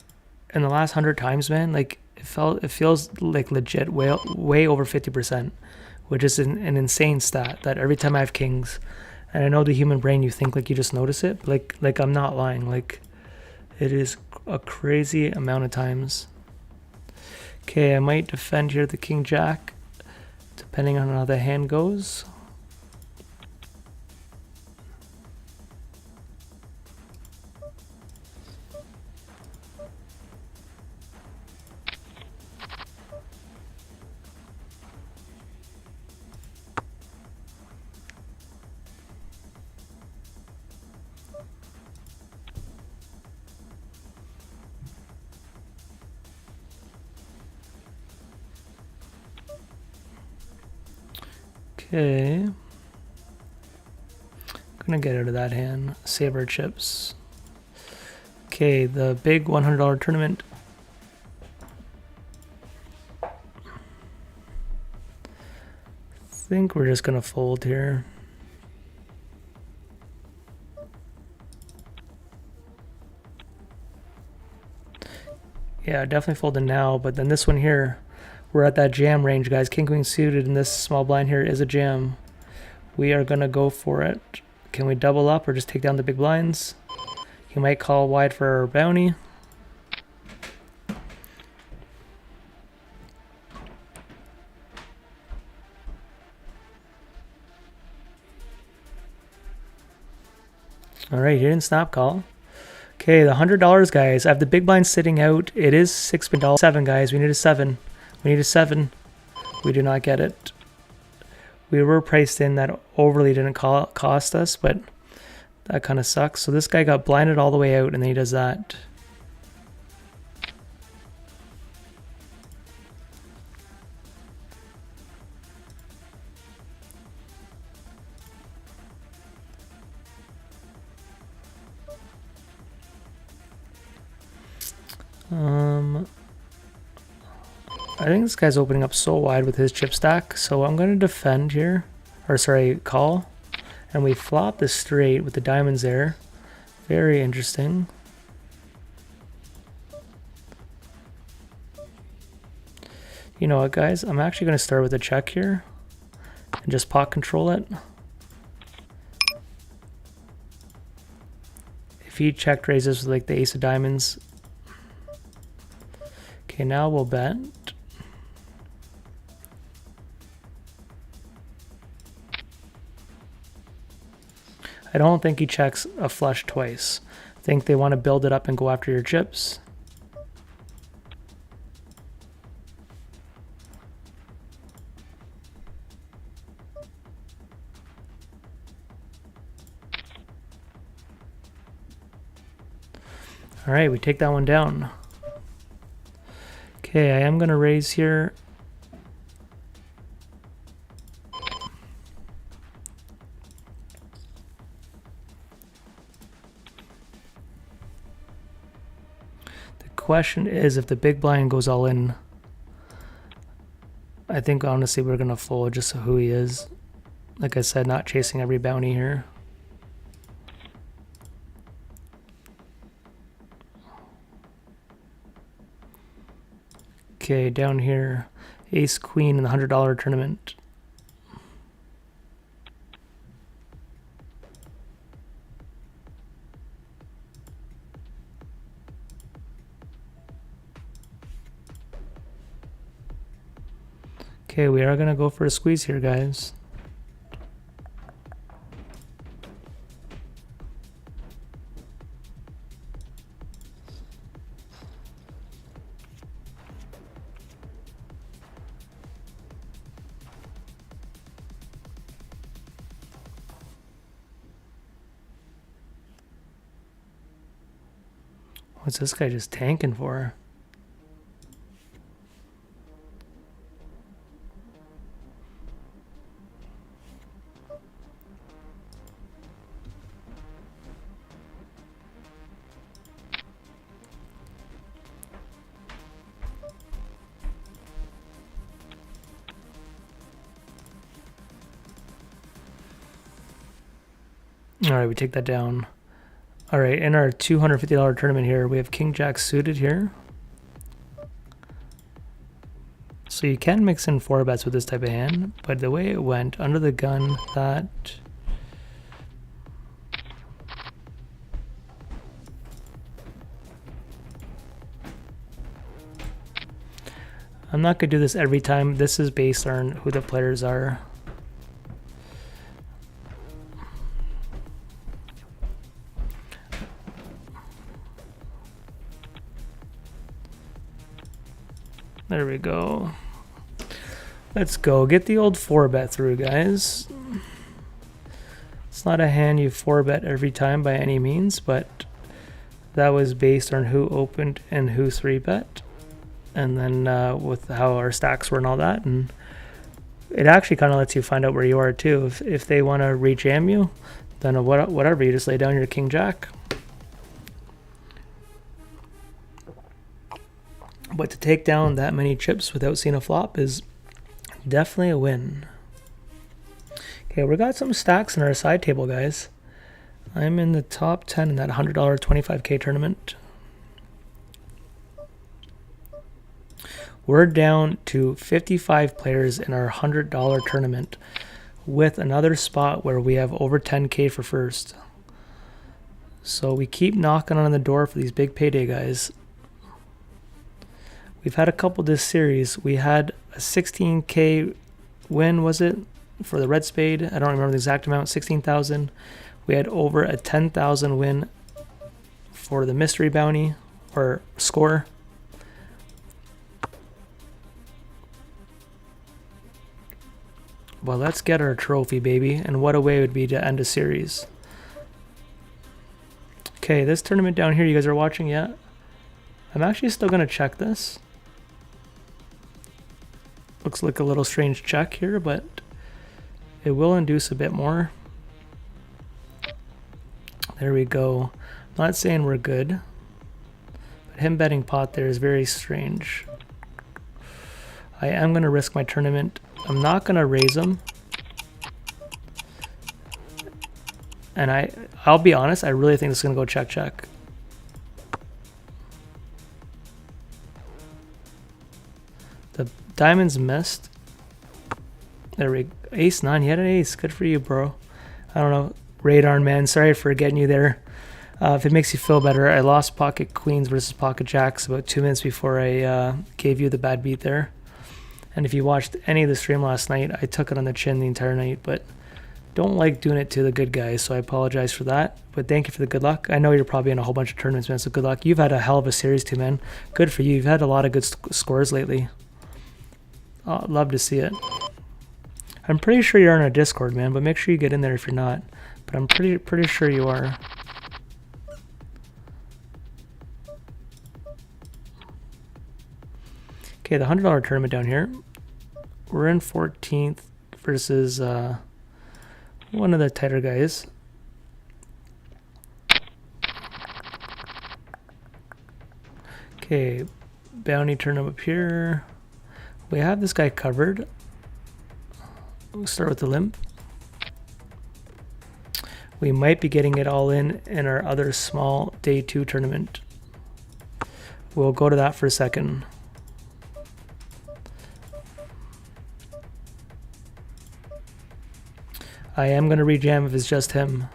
in the last 100 times, man, like it feels like legit way over 50%, which is an insane stat. That every time I have kings, and I know the human brain, you think like you just notice it, but like I'm not lying. Like it is a crazy amount of times. Okay, I might defend here the king jack, depending on how the hand goes. Okay. I'm gonna get out of that hand. Save our chips. Okay, the big $100 tournament. I think we're just gonna fold here. Yeah, definitely folding now, but then this one here, we're at that jam range, guys. King queen suited, and this small blind here is a jam. We are gonna go for it. Can we double up or just take down the big blinds? You might call wide for our bounty. All right, he didn't snap call. Okay, the $100, guys. I have the big blind sitting out. It is $6, 7, guys. We need a 7. We need a 7. We do not get it. We were priced in that overly didn't cost us, but that kind of sucks. So this guy got blinded all the way out, and then he does that. I think this guy's opening up so wide with his chip stack, so I'm going to defend here, or sorry, call, and we flop the straight with the diamonds there. Very interesting. You know what, guys? I'm actually going to start with a check here and just pot control it. If he check raises with like the ace of diamonds. Okay, now we'll bet. I don't think he checks a flush twice. I think they want to build it up and go after your chips. All right, we take that one down. Okay, I am going to raise here. The question is, if the big blind goes all in, I think honestly we're gonna fold just who he is. Like I said, not chasing every bounty here. Okay, down here, ace queen in the $100 tournament. Okay, we are gonna go for a squeeze here, guys. What's this guy just tanking for? All right, we take that down. All right, in our $250 tournament here, we have King Jack suited here. So you can mix in 4-bets with this type of hand, but the way it went, under the gun, that... I'm not going to do this every time. This is based on who the players are. There we go. Let's go. Get the old 4-bet through, guys. It's not a hand you 4-bet every time by any means, but that was based on who opened and who 3-bet. And then with how our stacks were and all that. And it actually kind of lets you find out where you are too. If they want to rejam you, then whatever, you just lay down your King Jack. But to take down that many chips without seeing a flop is definitely a win. Okay, we got some stacks in our side table, guys. I'm in the top 10 in that $100 25K tournament. We're down to 55 players in our $100 tournament with another spot where we have over 10K for first. So we keep knocking on the door for these big payday guys. We've had a couple this series. We had a 16K win, was it? For the red spade. I don't remember the exact amount, 16,000. We had over a 10,000 win for the mystery bounty or score. Well, let's get our trophy, baby. And what a way it would be to end a series. Okay, this tournament down here, you guys are watching yet? I'm actually still going to check this. Looks like a little strange check here, but it will induce a bit more. There we go. I'm not saying we're good, but him betting pot there is very strange. I am going to risk my tournament. I'm not going to raise him. And I'll be honest, I really think this is going to go check, check. The diamonds missed. There we go. Ace 9, you had an ace. Good for you, bro. I don't know. Radar man, sorry for getting you there. If it makes you feel better, I lost pocket queens versus pocket jacks about 2 minutes before I gave you the bad beat there. And if you watched any of the stream last night, I took it on the chin the entire night, but don't like doing it to the good guys, so I apologize for that. But thank you for the good luck. I know you're probably in a whole bunch of tournaments, man, so good luck. You've had a hell of a series too, man. Good for you. You've had a lot of good scores lately. Oh, love to see it. I'm pretty sure you're on a Discord, man, but make sure you get in there if you're not. But I'm pretty sure you are. Okay, the $100 tournament down here. We're in 14th versus one of the tighter guys. Okay, bounty turnip up here. We have this guy covered. We'll start with the limp. We might be getting it all in our other small day 2 tournament. We'll go to that for a second. I am going to rejam if it's just him.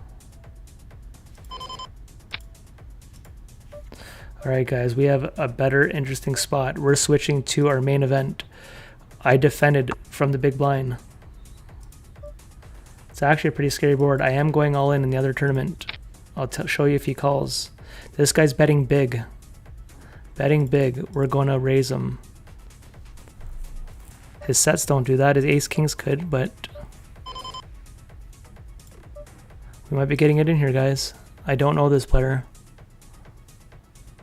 Alright guys, we have a better interesting spot. We're switching to our main event. I defended from the big blind. It's actually a pretty scary board. I am going all in the other tournament. I'll show you if he calls. This guy's betting big. Betting big. We're going to raise him. His sets don't do that. His ace kings could, but we might be getting it in here, guys. I don't know this player.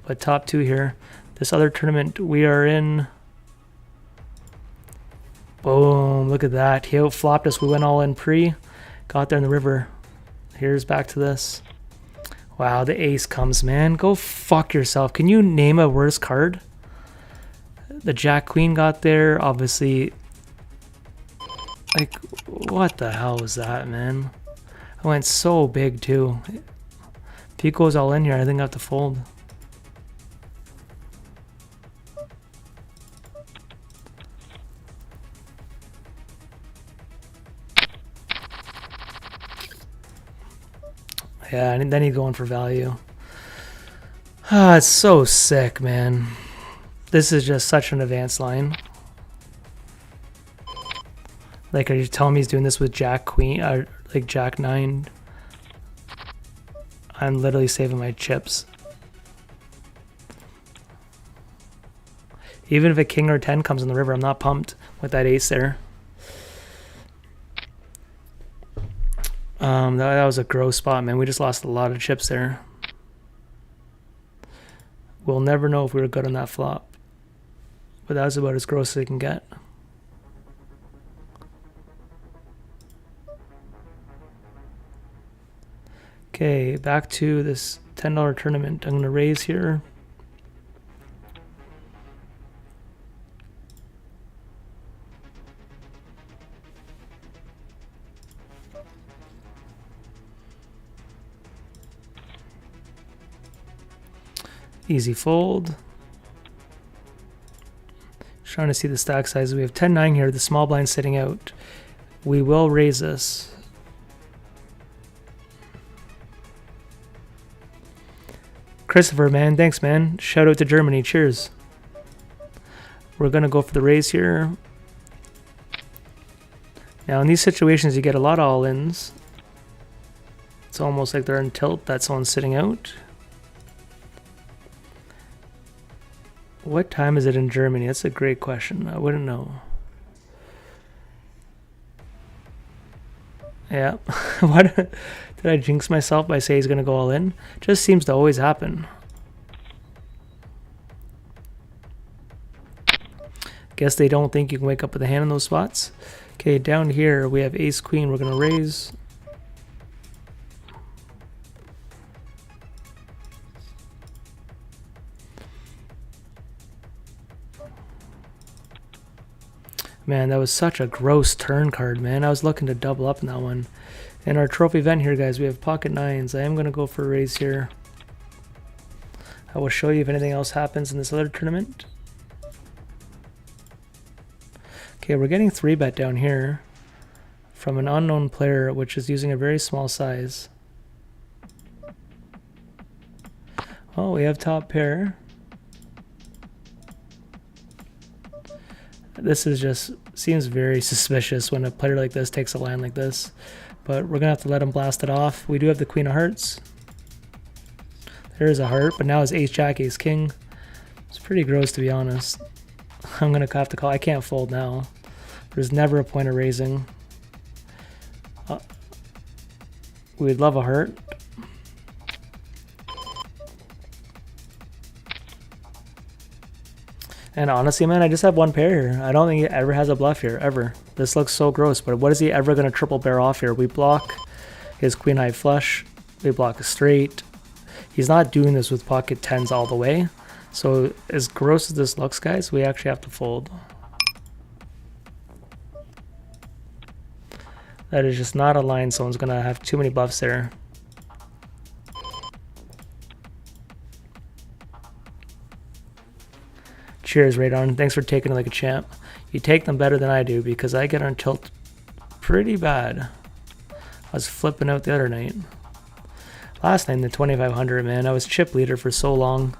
But top 2 here. This other tournament we are in. Boom, look at that. He outflopped us. We went all in pre. Got there in the river. Here's back to this. Wow, the ace comes, man. Go fuck yourself. Can you name a worse card? The jack queen got there. Obviously. Like, what the hell was that, man? I went so big, too. If he goes all in here, I think I have to fold. Yeah, and then he's going for value. Ah, it's so sick, man. This is just such an advanced line. Like, are you telling me he's doing this with Jack Queen, or like Jack 9? I'm literally saving my chips. Even if a king or 10 comes in the river, I'm not pumped with that ace there. That was a gross spot, man. We just lost a lot of chips there. We'll never know if we were good on that flop. But that was about as gross as it can get. Okay, back to this $10 tournament. I'm going to raise here. Easy fold. Trying to see the stack size. We have 10-9 here. The small blind sitting out. We will raise this. Christopher, man. Thanks, man. Shout out to Germany. Cheers. We're going to go for the raise here. Now, in these situations, you get a lot of all-ins. It's almost like they're in tilt. That someone's sitting out. What time is it in Germany? That's a great question. I wouldn't know. Yeah. What did I jinx myself by saying he's going to go all in? Just seems to always happen. Guess they don't think you can wake up with a hand in those spots. Okay, down here we have ace queen. We're going to raise. Man, that was such a gross turn card, man. I was looking to double up in that one. In our trophy event here, guys, we have pocket nines. I am going to go for a raise here. I will show you if anything else happens in this other tournament. Okay, we're getting 3-bet down here from an unknown player, which is using a very small size. Oh, we have top pair. This is just seems very suspicious when a player like this takes a line like this, but we're gonna have to let him blast it off. We do have the queen of hearts. There is a heart, but now it's ace jack, ace king. It's pretty gross, to be honest. I'm gonna have to call. I can't fold now. There's never a point of raising. We'd love a heart. And honestly, man, I just have one pair here. I don't think he ever has a bluff here, ever. This looks so gross, but what is he ever going to triple bear off here? We block his queen high flush. We block a straight. He's not doing this with pocket tens all the way. So as gross as this looks, guys, we actually have to fold. That is just not a line. Someone's gonna have too many bluffs there. Cheers, Radon. Thanks for taking it like a champ. You take them better than I do because I get on tilt pretty bad. I was flipping out the other night. Last night in the 2500, man, I was chip leader for so long.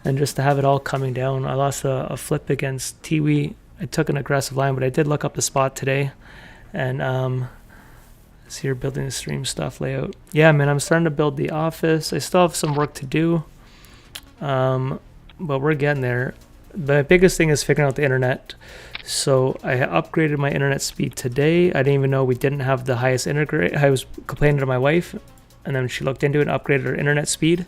And just to have it all coming down, I lost a flip against Tiwi. I took an aggressive line, but I did look up the spot today. And so you're building the stream stuff layout. Yeah, man, I'm starting to build the office. I still have some work to do, but we're getting there. The biggest thing is figuring out the internet. So I upgraded my internet speed today. I didn't even know we didn't have the highest internet. I was complaining to my wife, and then she looked into it and upgraded her internet speed.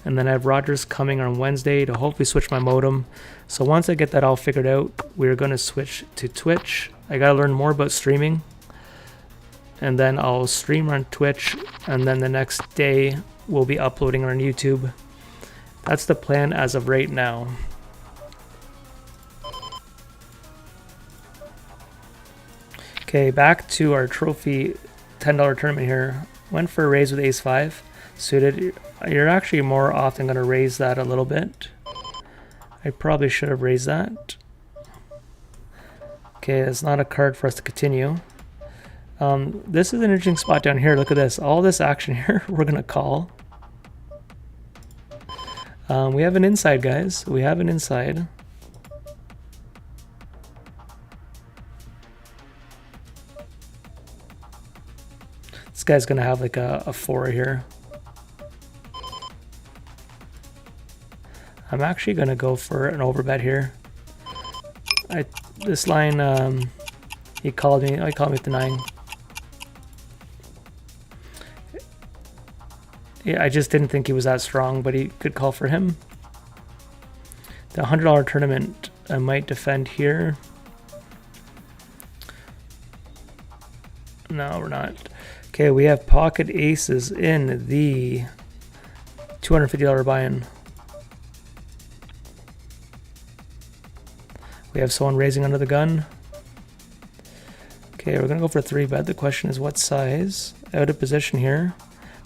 And then I have Rogers coming on Wednesday to hopefully switch my modem. So once I get that all figured out, we're going to switch to Twitch. I got to learn more about streaming. And then I'll stream on Twitch. And then the next day, we'll be uploading on YouTube. That's the plan as of right now. Okay, back to our trophy $10 tournament here. Went for a raise with ace-5. Suited. You're actually more often going to raise that a little bit. I probably should have raised that. Okay, it's not a card for us to continue. This is an interesting spot down here. Look at this. All this action here, we're going to call. We have an inside, guys. We have an inside. This guy's going to have like a 4 here. I'm actually going to go for an overbet here. This line, he called me with the 9. Yeah, I just didn't think he was that strong, but he could call for him. The $100 tournament, I might defend here. No, we're not. Okay, we have pocket aces in the $250 buy-in. We have someone raising under the gun. Okay, we're going to go for a 3-bet. The question is what size? Out of position here.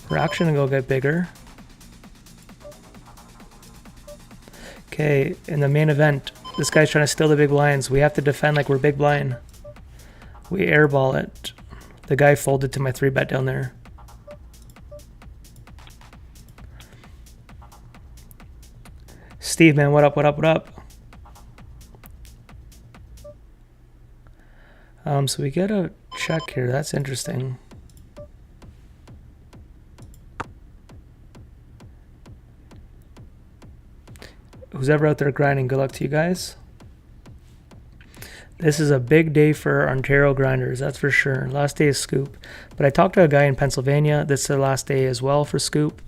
We're actually going to go get bigger. Okay, in the main event, this guy's trying to steal the big blinds. We have to defend like we're big blind. We airball it. The guy folded to my 3-bet down there. Steve, man, what up, what up, what up? So we get a check here. That's interesting. Who's ever out there grinding, good luck to you guys. This is a big day for Ontario grinders, that's for sure. Last day is Scoop. But I talked to a guy in Pennsylvania. This is the last day as well for Scoop.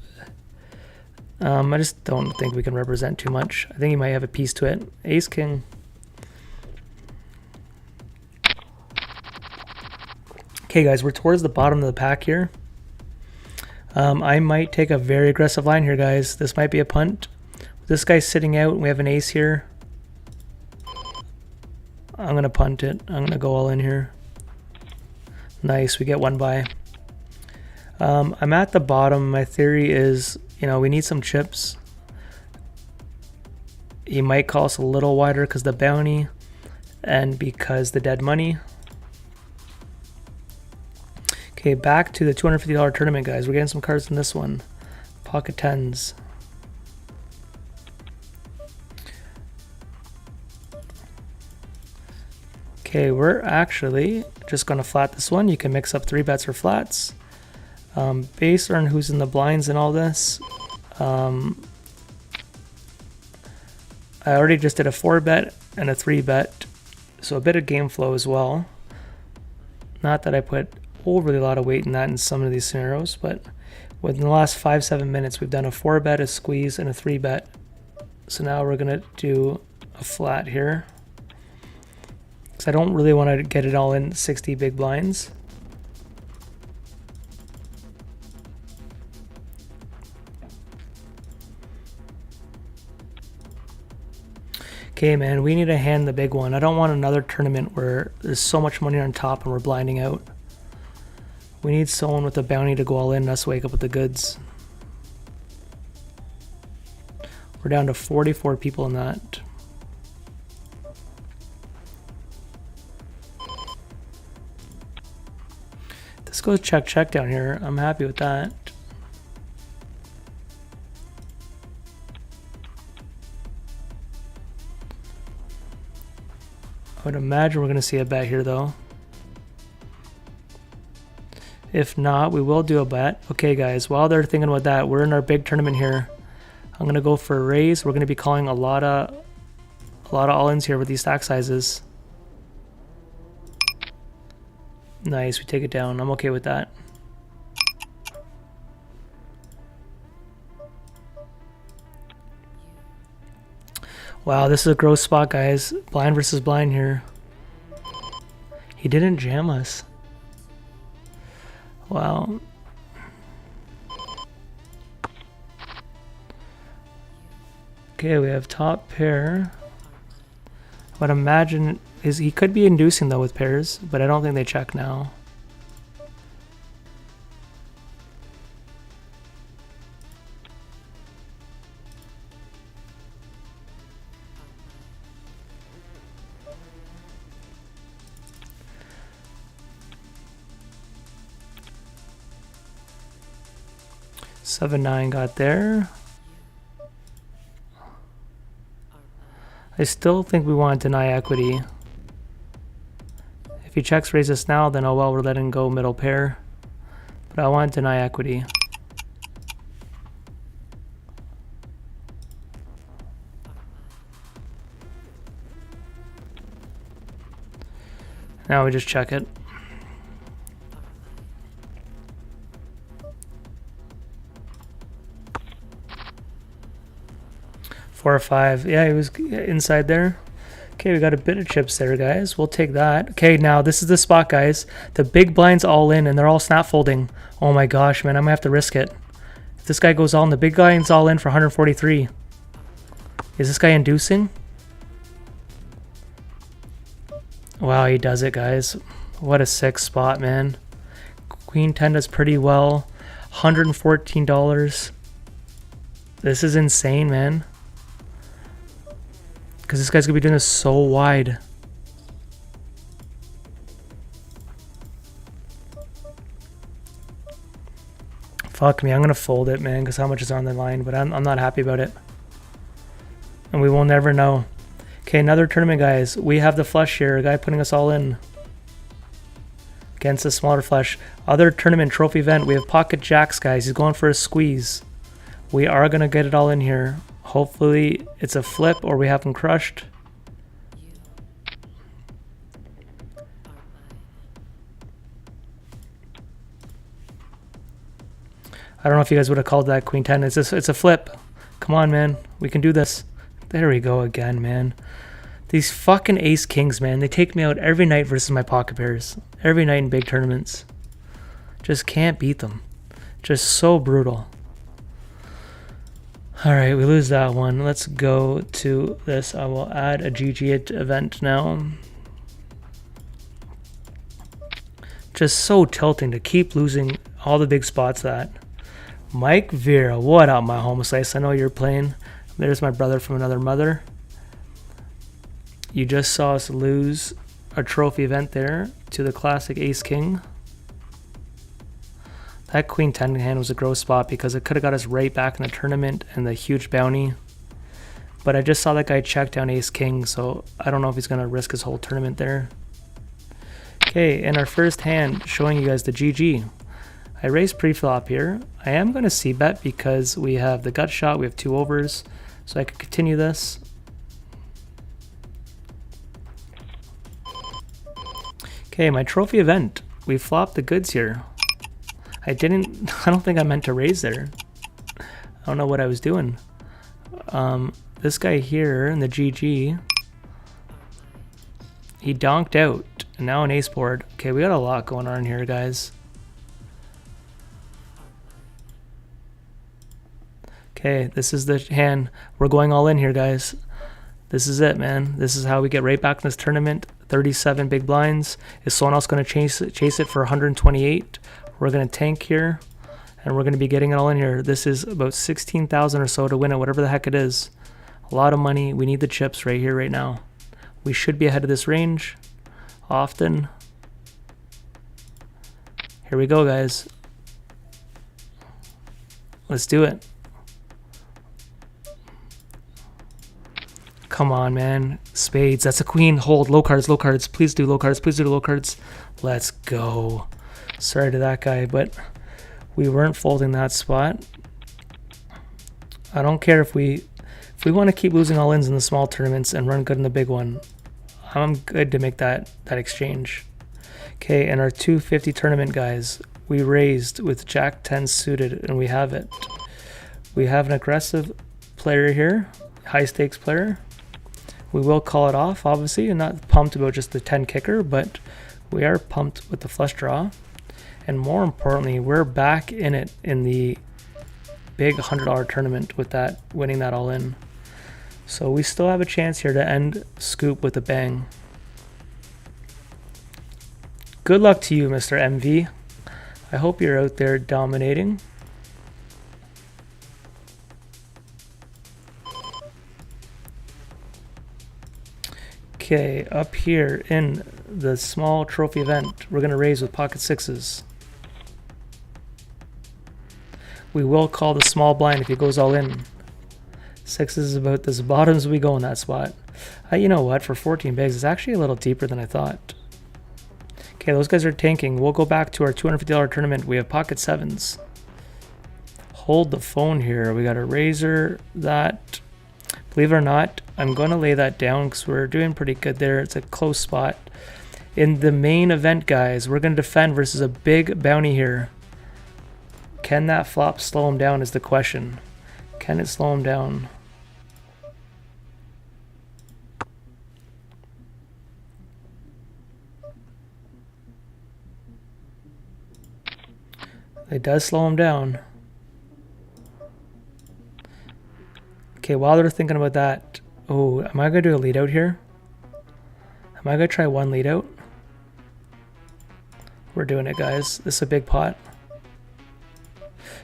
I just don't think we can represent too much. I think he might have a piece to it. Ace King. Okay, guys, we're towards the bottom of the pack here. I might take a very aggressive line here, guys. This might be a punt. This guy's sitting out, and we have an ace here. I'm going to punt it. I'm going to go all in here. Nice, we get one buy. I'm at the bottom. My theory is, you know, we need some chips. He might call us a little wider because the bounty and because the dead money. Okay, back to the $250 tournament, guys. We're getting some cards in this one. Pocket 10s. Okay, we're actually just going to flat this one. You can mix up 3 bets or flats. Based on who's in the blinds and all this, I already just did a 4-bet and a 3-bet, so a bit of game flow as well. Not that I put overly a lot of weight in that in some of these scenarios, but within the last 5-7 minutes, we've done a 4-bet, a squeeze, and a 3-bet. So now we're going to do a flat here. I don't really want to get it all in 60 big blinds. Okay, man, we need to hand the big one. I don't want another tournament where there's so much money on top and we're blinding out. We need someone with a bounty to go all in and us wake up with the goods. We're down to 44 people in that. This goes check down here. I'm happy with that. I would imagine we're going to see a bet here though. If not, we will do a bet. Okay guys, while they're thinking about that, we're in our big tournament here. I'm going to go for a raise. We're going to be calling a lot of all-ins here with these stack sizes. Nice, we take it down. I'm okay with that. Wow, this is a gross spot, guys. Blind versus blind here. He didn't jam us. Wow. Okay, we have top pair. I would imagine he could be inducing though with pairs, but I don't think they check now. Seven, 9 got there. I still think we want to deny equity. If he checks raise us now, then oh well, we're letting go middle pair. But I want to deny equity. Now we just check it. Four or five. Yeah, he was inside there. Okay, we got a bit of chips there, guys. We'll take that. Okay, now this is the spot, guys. The big blind's all in, and they're all snap folding. Oh my gosh, man, I'm gonna have to risk it. If this guy goes all in, the big blind's all in for 143. Is this guy inducing? Wow, he does it, guys. What a sick spot, man. Queen 10 does pretty well. $114. This is insane, man. Because this guy's going to be doing this so wide. Fuck me, I'm going to fold it, man, because how much is on the line, but I'm not happy about it. And we will never know. Okay, another tournament, guys. We have the flush here, a guy putting us all in. Against a smaller flush. Other tournament trophy event, we have pocket jacks, guys. He's going for a squeeze. We are going to get it all in here. Hopefully it's a flip or we have him crushed. I don't know if you guys would have called that Queen 10. It's a flip. Come on, man. We can do this. There we go again, man. These fucking ace kings, man. They take me out every night versus my pocket pairs. Every night in big tournaments. Just can't beat them. Just so brutal. Alright, we lose that one. Let's go to this. I will add a GG event now. Just so tilting to keep losing all the big spots that. Mike Vera, what up, my home slice? I know you're playing. There's my brother from another mother. You just saw us lose a trophy event there to the classic Ace King. That Queen 10 hand was a gross spot because it could have got us right back in the tournament and the huge bounty. But I just saw that guy check down Ace King, so I don't know if he's going to risk his whole tournament there. Okay, and our first hand showing you guys the GG. I raised pre-flop here. I am going to c-bet because we have the gut shot, we have 2 overs, so I could continue this. Okay, my trophy event. We flopped the goods here. I don't think I meant to raise there. I don't know what I was doing. This guy here in the GG, he donked out, and now an ace board. Okay, we got a lot going on here, guys. Okay, this is the hand. We're going all in here, guys. This is it, man. This is how we get right back in this tournament. 37 big blinds. Is someone else going to chase it for 128? We're going to tank here, and we're going to be getting it all in here. This is about 16,000 or so to win it, whatever the heck it is. A lot of money. We need the chips right here, right now. We should be ahead of this range often. Here we go, guys. Let's do it. Come on, man. Spades. That's a queen. Hold. Low cards, low cards. Please do low cards. Please do low cards. Let's go. Sorry to that guy, but we weren't folding that spot. I don't care if we want to keep losing all ins in the small tournaments and run good in the big one. I'm good to make that exchange. Okay, and our 250 tournament, guys, we raised with Jack 10 suited, and we have it. We have an aggressive player here, high stakes player. We will call it off, obviously, and not pumped about just the 10 kicker, but we are pumped with the flush draw. And more importantly, we're back in it in the big $100 tournament with that, winning that all in. So we still have a chance here to end Scoop with a bang. Good luck to you, Mr. MV. I hope you're out there dominating. Okay, up here in the small trophy event, we're going to raise with pocket sixes. We will call the small blind if he goes all in. Sixes is about as bottom as we go in that spot. You know what? For 14 bigs, it's actually a little deeper than I thought. Okay, those guys are tanking. We'll go back to our $250 tournament. We have pocket sevens. Hold the phone here. We got a razor that. Believe it or not, I'm going to lay that down because we're doing pretty good there. It's a close spot. In the main event, guys, we're going to defend versus a big bounty here. Can that flop slow him down is the question. Can it slow him down? It does slow him down. Okay, while they're thinking about that, oh, am I going to do a lead out here? Am I going to try one lead out? We're doing it, guys. This is a big pot.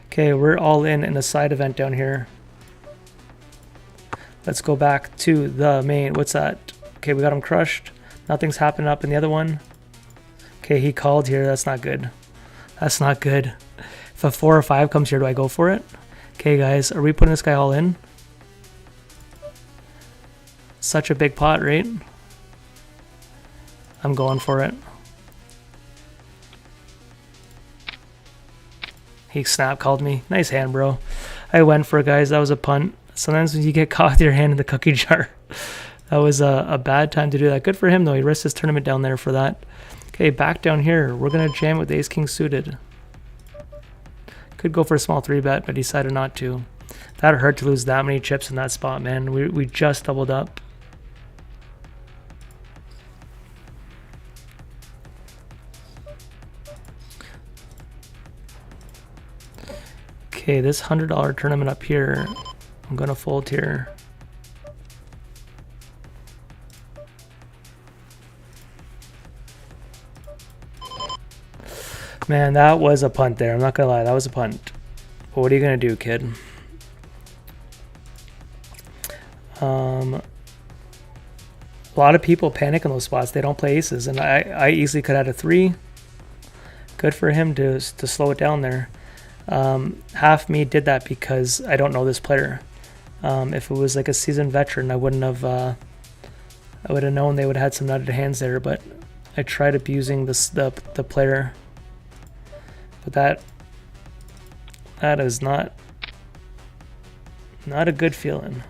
Okay, we're all in a side event down here. Let's go back to the main. What's that? Okay, we got him crushed. Nothing's happening up in the other one. Okay, he called here. That's not good. That's not good. If a 4 or 5 comes here, do I go for it? Okay, guys, are we putting this guy all in? Such a big pot, right? I'm going for it. He snap called me. Nice hand, bro. I went for it, guys. That was a punt. Sometimes when you get caught with your hand in the cookie jar, that was a bad time to do that. Good for him, though. He risked his tournament down there for that. Okay, back down here. We're going to jam with ace-king suited. Could go for a small 3-bet, but decided not to. That hurt to lose that many chips in that spot, man. We just doubled up. Okay, this $100 tournament up here, I'm going to fold here. Man, that was a punt there. I'm not going to lie, that was a punt. But what are you going to do, kid? A lot of people panic in those spots. They don't play aces, and I easily could add a 3. Good for him to slow it down there. Half me did that because I don't know this player. If it was like a seasoned veteran, I wouldn't have. I would have known they would have had some nutted hands there. But I tried abusing the player. But that is not a good feeling.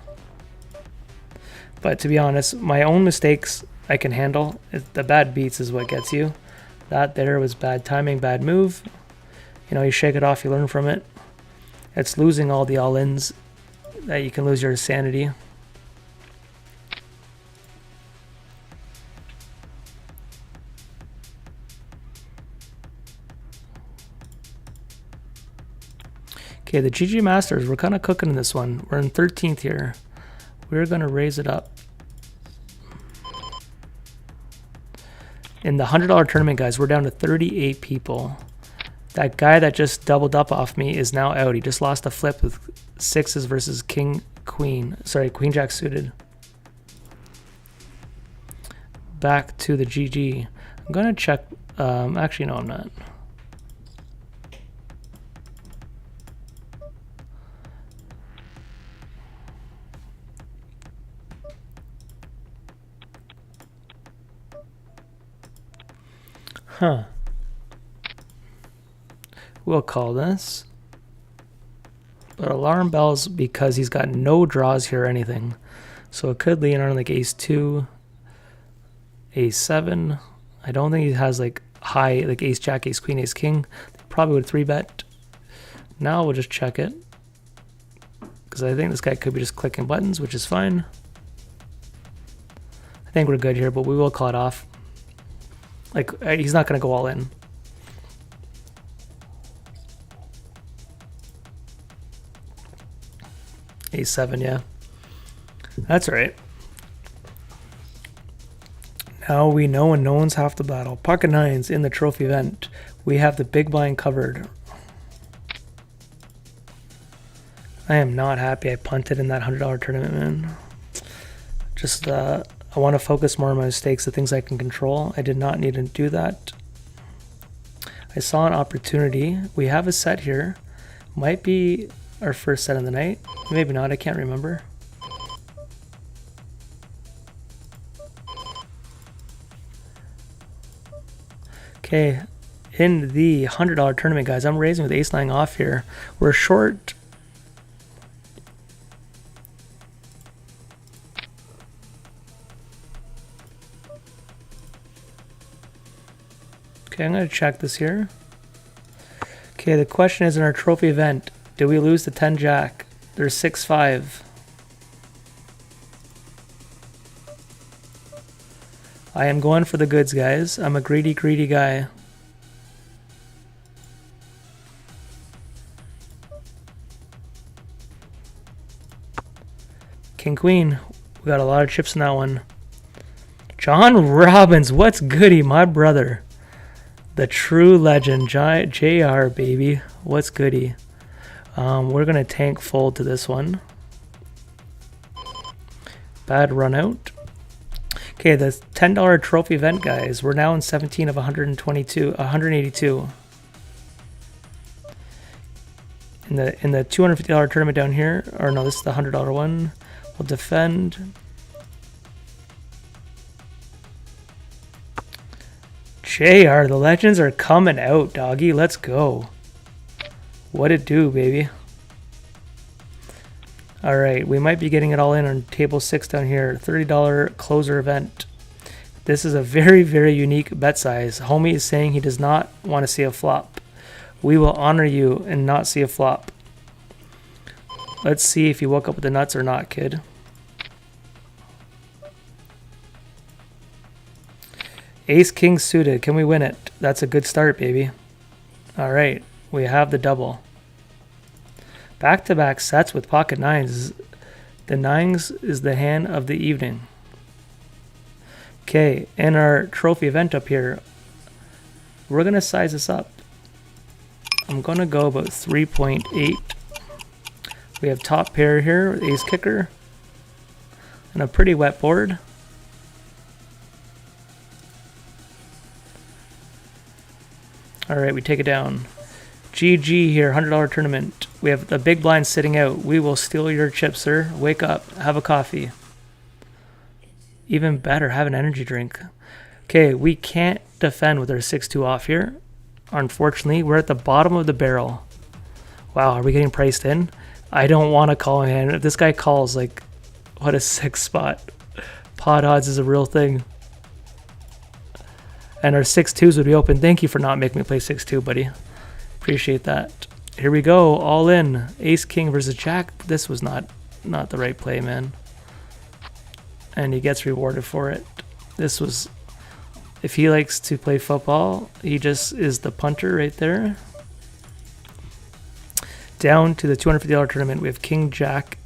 But to be honest, my own mistakes I can handle. The bad beats is what gets you. That there was bad timing, bad move. You know, you shake it off, you learn from it. It's losing all the all-ins that you can lose your sanity. Okay, the GG Masters, we're kind of cooking in this one. We're in 13th here. We're going to raise it up In the $100 tournament, guys, we're down to 38 people. That guy that just doubled up off me is now out. He just lost a flip with sixes versus king, queen. Sorry, queen jack suited. Back to the GG. I'm gonna check. Actually, no, I'm not. Huh. We'll call this. But alarm bells because he's got no draws here or anything. So it could lean on like ace 2, ace 7. I don't think he has like high, like ace jack, ace queen, ace king. Probably would 3-bet. Now we'll just check it. Because I think this guy could be just clicking buttons, which is fine. I think we're good here, but we will call it off. Like, he's not going to go all in. Ace 7, yeah. That's all right. Now we know and no one's half the battle. Pocket nines in the trophy event. We have the big blind covered. I am not happy I punted in that $100 tournament, man. Just, I want to focus more on my mistakes, the things I can control. I did not need to do that. I saw an opportunity. We have a set here. Might be our first set of the night. Maybe not, I can't remember. Okay, in the $100 tournament, guys, I'm raising with ace-9 off here. We're short. Okay, I'm going to check this here. Okay, the question is, in our trophy event, did we lose the 10 jack? There's 6-5. I am going for the goods, guys. I'm a greedy, greedy guy. King, queen. We got a lot of chips in that one. John Robbins, what's goody, my brother? The true legend, JR, baby. What's goody? We're going to tank fold to this one. Bad run out. Okay, the $10 trophy event, guys. We're now in 17 of 182. In the $250 tournament down here, or no, this is the $100 one. We'll defend. JR, the legends are coming out, doggy. Let's go. What it do, baby? All right, we might be getting it all in on table 6 down here. $30 closer event. This is a very, very unique bet size. Homie is saying he does not want to see a flop. We will honor you and not see a flop. Let's see if you woke up with the nuts or not, kid. Ace king suited. Can we win it? That's a good start, baby. All right, we have the double. Back-to-back sets with pocket nines. The nines is the hand of the evening. Okay, in our trophy event up here, we're going to size this up. I'm going to go about 3.8. We have top pair here with ace kicker and a pretty wet board. All right, we take it down. GG here, $100 tournament. We have the big blind sitting out. We will steal your chips, sir. Wake up, have a coffee. Even better, have an energy drink. Okay, we can't defend with our 6-2 off here. Unfortunately, we're at the bottom of the barrel. Wow, are we getting priced in? I don't want to call him. If this guy calls, like, what a sick spot. Pot odds is a real thing. And our 6-2s would be open. Thank you for not making me play 6-2, buddy. Appreciate that. Here we go, all in. Ace king versus jack. This was not the right play, man. And he gets rewarded for it. This was, if he likes to play football, he just is the punter right there. Down to the $250 tournament, we have king jack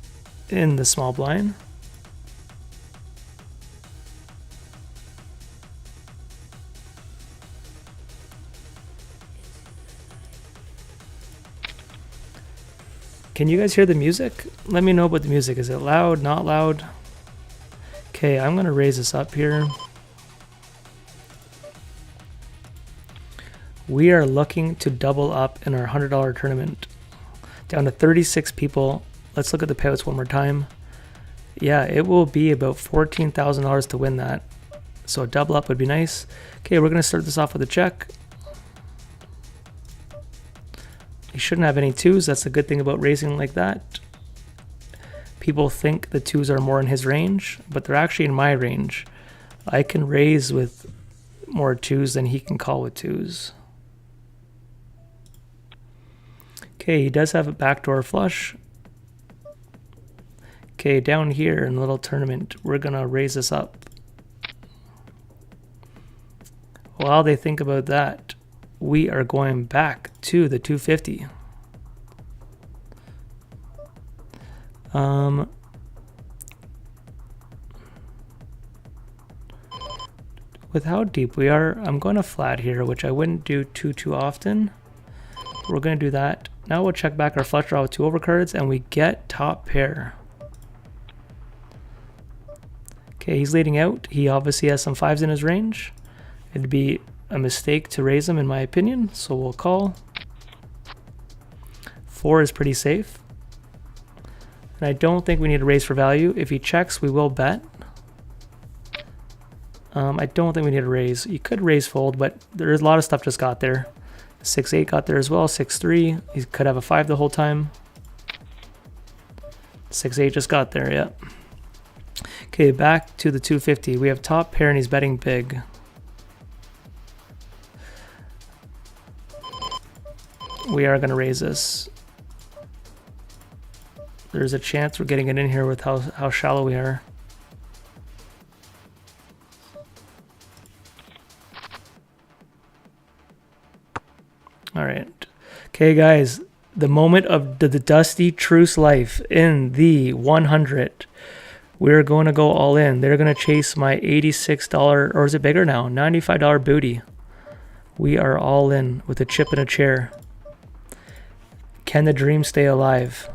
in the small blind. Can you guys hear the music? Let me know about the music. Is it loud, not loud? Okay, I'm gonna raise this up here. We are looking to double up in our $100 tournament. Down to 36 people. Let's look at the payouts one more time. Yeah, it will be about $14,000 to win that. So a double up would be nice. Okay, we're gonna start this off with a check. He shouldn't have any twos. That's the good thing about raising like that. People think the twos are more in his range, but they're actually in my range. I can raise with more twos than he can call with twos. Okay, he does have a backdoor flush. Okay, down here in the little tournament, we're gonna raise this up. While they think about that, we are going back to the 250. With how deep we are, I'm going to flat here, which I wouldn't do too often. We're going to do that. Now we'll check back our flush draw with 2 overcards, and we get top pair. Okay, he's leading out. He obviously has some 5s in his range. It'd be a mistake to raise him in my opinion, so we'll call. 4 is pretty safe. And I don't think we need to raise for value. If he checks, we will bet. I don't think we need to raise. You could raise fold, but there's a lot of stuff just got there. 6-8 got there as well, 6-3. He could have a 5 the whole time. 6-8 just got there, yeah. Okay, back to the 250. We have top pair and he's betting big. We are going to raise this. There's a chance we're getting it in here with how shallow we are. All right. Okay, guys. The moment of the Dusty Truce life in the 100. We're going to go all in. They're going to chase my $86, or is it bigger now? $95 booty. We are all in with a chip and a chair. Can the dream stay alive?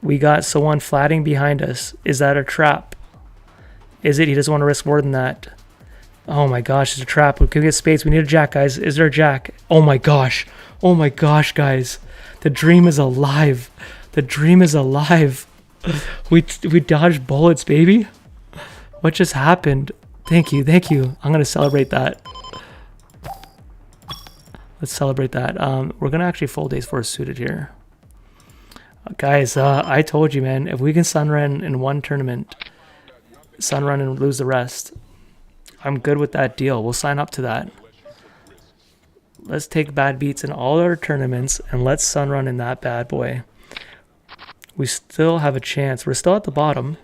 We got someone flatting behind us. Is that a trap? Is it? He doesn't want to risk more than that. Oh my gosh, it's a trap. Can we get spades? We need a jack, guys. Is there a jack? Oh my gosh. Oh my gosh, guys. The dream is alive. The dream is alive. We dodged bullets, baby. What just happened? Thank you, thank you. I'm gonna celebrate that. Let's celebrate that. We're gonna actually fold ace-4 suited here. Guys, I told you, man, if we can sunrun in one tournament, sunrun and lose the rest, I'm good with that deal. We'll sign up to that. Let's take bad beats in all our tournaments and let's sunrun in that bad boy. We still have a chance. We're still at the bottom.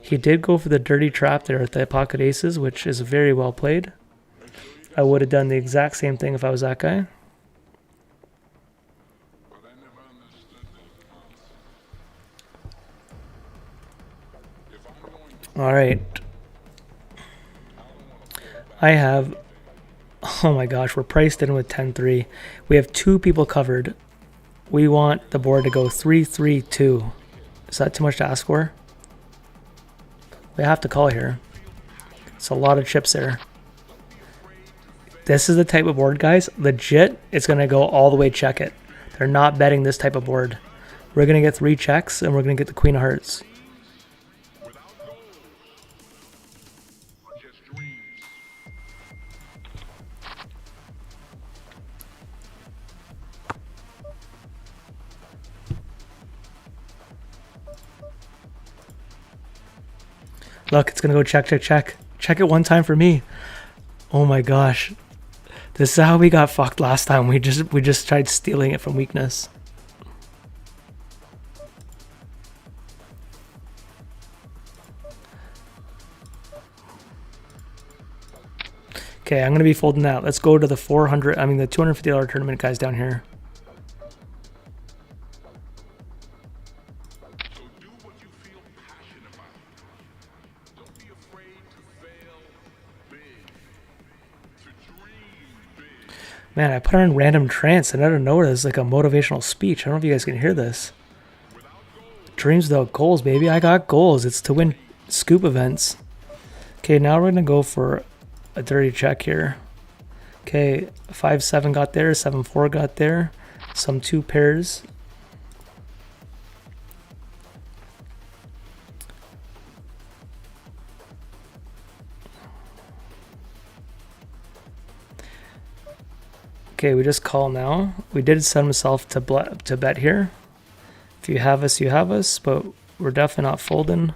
He did go for the dirty trap there at the pocket aces, which is very well played. I would have done the exact same thing if I was that guy. All right. I have, oh my gosh, we're priced in with 10-3. We have 2 people covered. We want the board to go 3-3-2. Is that too much to ask for? We have to call here. It's a lot of chips there. This is the type of board, guys. Legit, it's going to go all the way check it. They're not betting this type of board. We're going to get 3 checks, and we're going to get the queen of hearts. Look, it's gonna go check, check, check. Check it one time for me. Oh my gosh. This is how we got fucked last time. We just tried stealing it from weakness. Okay, I'm gonna be folding that. Let's go to the the $250 tournament guys down here. Man, I put on random trance and out of nowhere there's like a motivational speech. I don't know if you guys can hear this. Dreams without goals, baby. I got goals. It's to win scoop events. Okay, now we're going to go for a dirty check here. Okay, 5-7 got there, 7-4 got there. Some 2 pairs. Okay, we just call now. We did send himself to bet here. If you have us, you have us, but we're definitely not folding.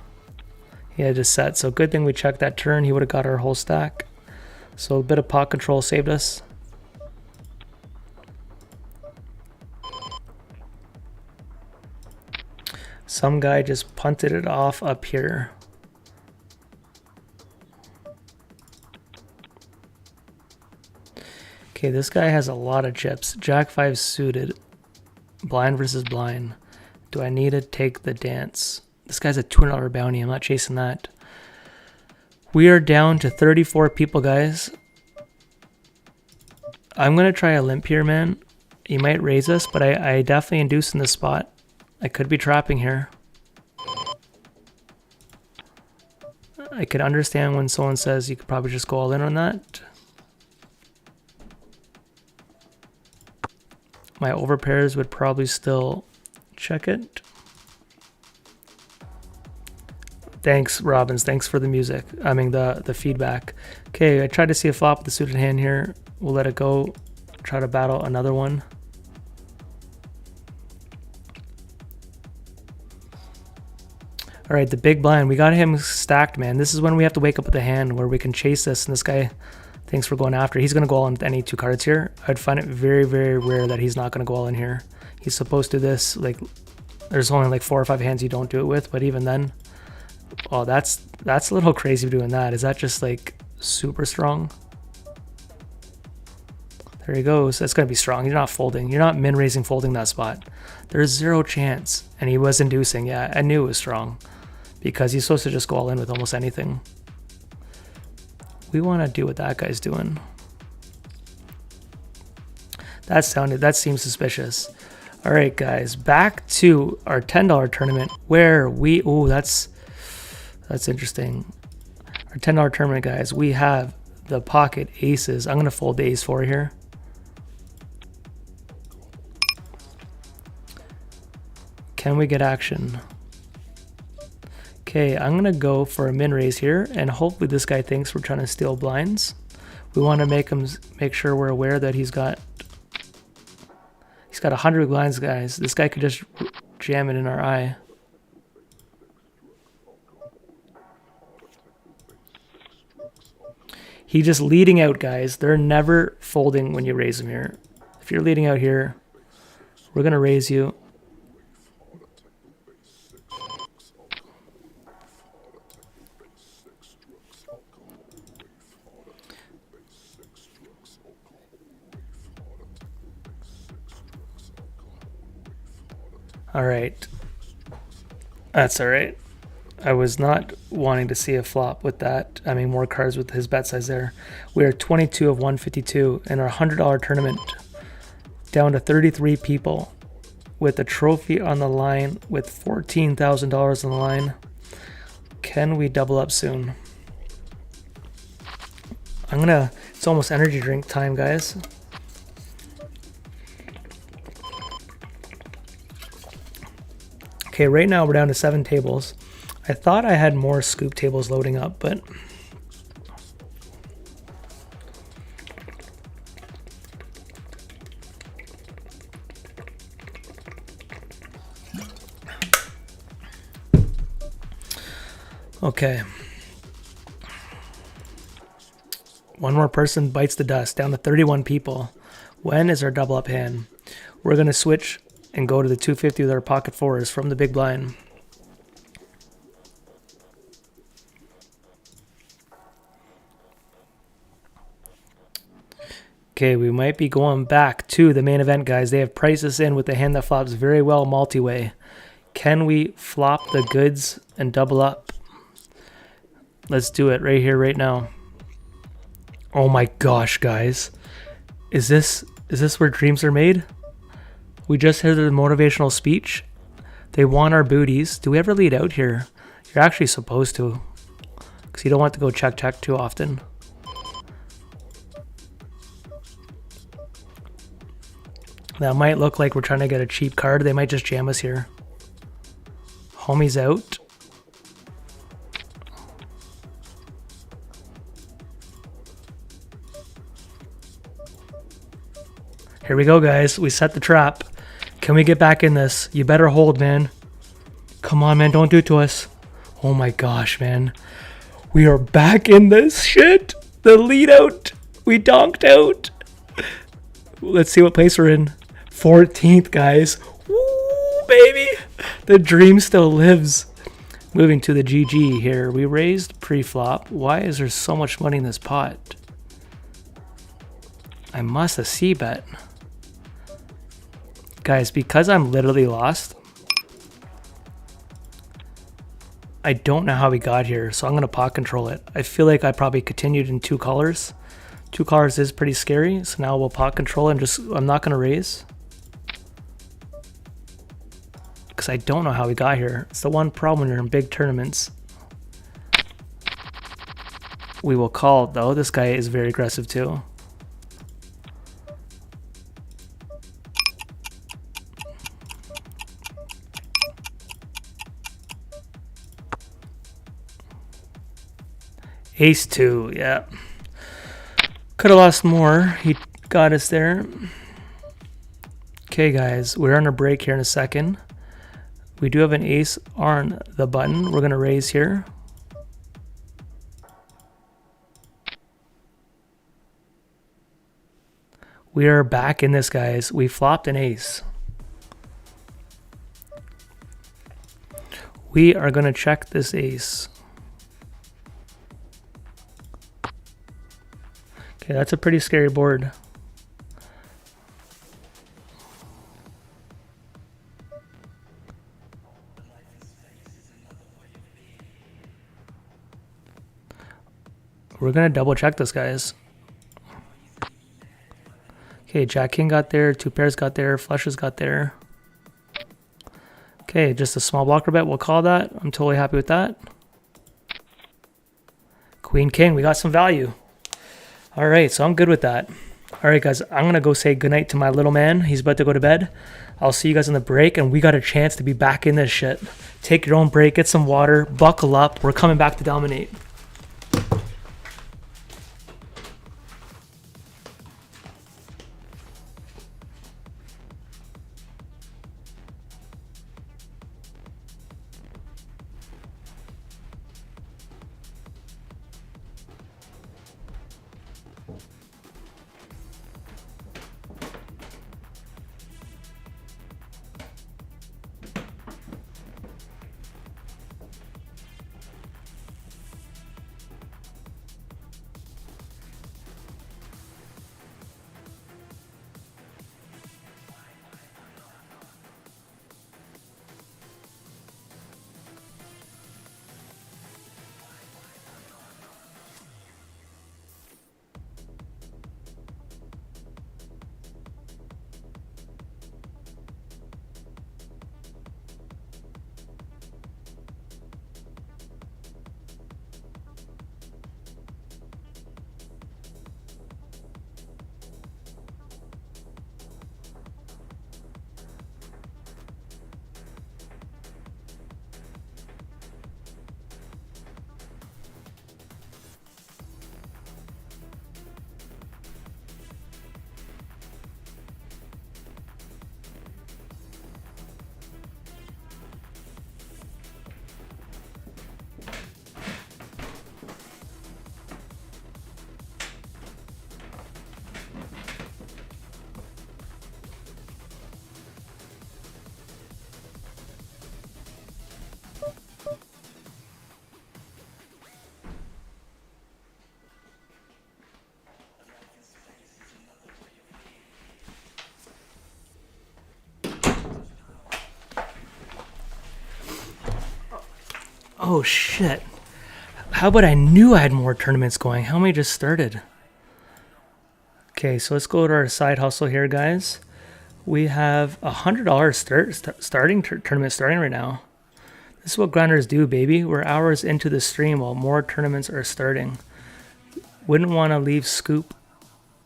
He had just set, so good thing we checked that turn. He would have got our whole stack. So a bit of pot control saved us. Some guy just punted it off up here. Okay, this guy has a lot of chips. Jack 5 suited. Blind versus blind. Do I need to take the dance? This guy's a $200 bounty. I'm not chasing that. We are down to 34 people, guys. I'm going to try a limp here, man. He might raise us, but I definitely induce in this spot. I could be trapping here. I could understand when someone says you could probably just go all in on that. My overpairs would probably still check it. Thanks, Robbins. Thanks for the music. I mean, the feedback. Okay, I tried to see a flop with the suited hand here. We'll let it go. Try to battle another one. All right, the big blind. We got him stacked, man. This is when we have to wake up with a hand where we can chase this, and this guy thinks we're going after. He's going to go all in any 2 cards here. I'd find it very, very rare that he's not going to go all in here. He's supposed to do this. Like, there's only like 4 or 5 hands you don't do it with, but even then, oh, that's a little crazy doing that. Is that just like super strong? There he goes. That's going to be strong. You're not folding. You're not min-raising folding that spot. There's 0 chance. And he was inducing. Yeah, I knew it was strong because he's supposed to just go all in with almost anything. We want to do what that guy's doing. That seems suspicious. All right, guys, back to our $10 tournament where we, oh, that's interesting. Our $10 tournament, guys, we have the pocket aces. I'm going to fold the ace 4 here. Can we get action? Okay, I'm going to go for a min raise here, and hopefully this guy thinks we're trying to steal blinds. We want to make sure we're aware that he's got 100 blinds, guys. This guy could just jam it in our eye. He's just leading out, guys. They're never folding when you raise them here. If you're leading out here, we're going to raise you. All right. That's all right. I was not wanting to see a flop with that. I mean, more cards with his bet size there. We are 22 of 152 in our $100 tournament, down to 33 people with a trophy on the line with $14,000 on the line. Can we double up soon? It's almost energy drink time, guys. Okay, right now we're down to 7 tables. I thought I had more scoop tables loading up, but okay. One more person bites the dust, down to 31 people. When is our double up hand? We're going to switch and go to the 250 with our pocket 4s from the big blind. Okay, we might be going back to the main event, guys. They have priced us in with a hand that flops very well multi-way. Can we flop the goods and double up? Let's do it right here, right now. Oh my gosh, guys. Is this where dreams are made? We just heard the motivational speech. They want our booties. Do we ever lead out here? You're actually supposed to, because you don't want to go check too often. That might look like we're trying to get a cheap card. They might just jam us here. Homie's out. Here we go, guys. We set the trap. Can we get back in this? You better hold, man. Come on, man. Don't do it to us. Oh my gosh, man. We are back in this shit. The lead out. We donked out. Let's see what place we're in. 14th, guys. Woo, baby. The dream still lives. Moving to the GG here. We raised pre-flop. Why is there so much money in this pot? I must have C-bet. Guys, because I'm literally lost, I don't know how we got here, so I'm going to pot control it. I feel like I probably continued in 2 colors. 2 colors is pretty scary, so now we'll pot control and I'm not going to raise. Because I don't know how we got here. It's the one problem when you're in big tournaments. We will call, though. This guy is very aggressive, too. Ace 2, yeah. Could have lost more. He got us there. Okay, guys, we're on a break here in a second. We do have an ace on the button. We're going to raise here. We are back in this, guys. We flopped an ace. We are going to check this ace. Okay, that's a pretty scary board. We're gonna double check this, guys. Okay, Jack King got there, 2 pairs got there, flushes got there. Okay, just a small blocker bet, we'll call that. I'm totally happy with that. Queen King, we got some value. All right, so I'm good with that. All right, guys, I'm going to go say goodnight to my little man. He's about to go to bed. I'll see you guys on the break, and we got a chance to be back in this shit. Take your own break, get some water, buckle up. We're coming back to dominate. Oh shit. How about I knew I had more tournaments going? How many just started? Okay, so let's go to our side hustle here, guys. We have $100 starting tournament starting right now. This is what grinders do, baby. We're hours into the stream while more tournaments are starting. Wouldn't want to leave Scoop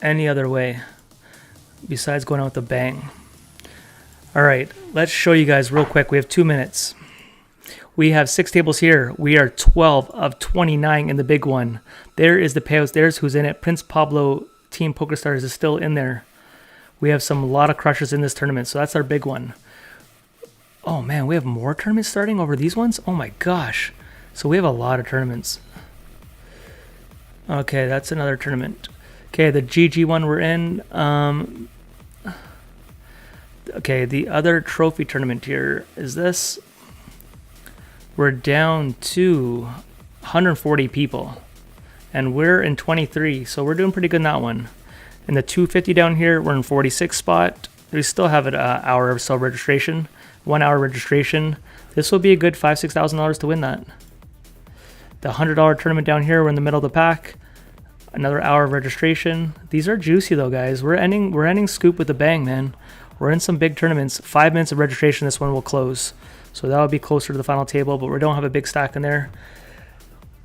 any other way besides going out with a bang. All right, let's show you guys real quick. We have 2 minutes. We have 6 tables here. We are 12 of 29 in the big one. There is the payouts. There's who's in it. Prince Pablo Team PokerStars is still in there. We have a lot of crushers in this tournament, so that's our big one. Oh man, we have more tournaments starting over these ones? Oh my gosh. So we have a lot of tournaments. Okay, that's another tournament. Okay, the GG one we're in. Okay, the other trophy tournament here is this. We're down to 140 people. And we're in 23, so we're doing pretty good in that one. In the 250 down here, we're in 46 spot. We still have an hour of self-registration, 1 hour registration. This will be a good $5,000 to $6,000 to win that. The $100 tournament down here, we're in the middle of the pack. Another hour of registration. These are juicy though, guys. We're ending Scoop with a bang, man. We're in some big tournaments. 5 minutes of registration, this one will close. So that'll be closer to the final table, but we don't have a big stack in there.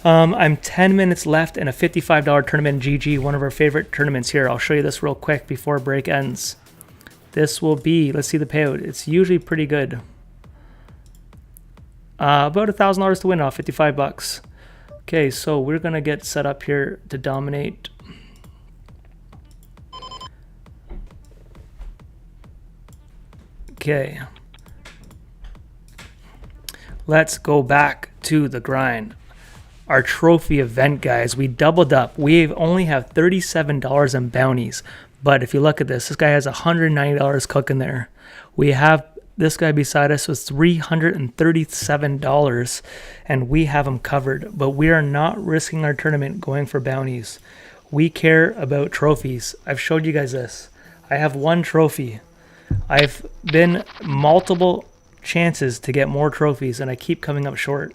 I'm 10 minutes left in a $55 tournament in GG, one of our favorite tournaments here. I'll show you this real quick before break ends. This will be, let's see the payout. It's usually pretty good. About $1,000 to win off 55 bucks. Okay, so we're gonna get set up here to dominate. Okay. Let's go back to the grind. Our trophy event, guys, we doubled up. We only have $37 in bounties, but if you look at this guy has $190 cooking there. We have this guy beside us with $337, and we have him covered, but we are not risking our tournament going for bounties. We care about trophies. I've showed you guys this. I have 1 trophy. I've been multiple chances to get more trophies, and I keep coming up short.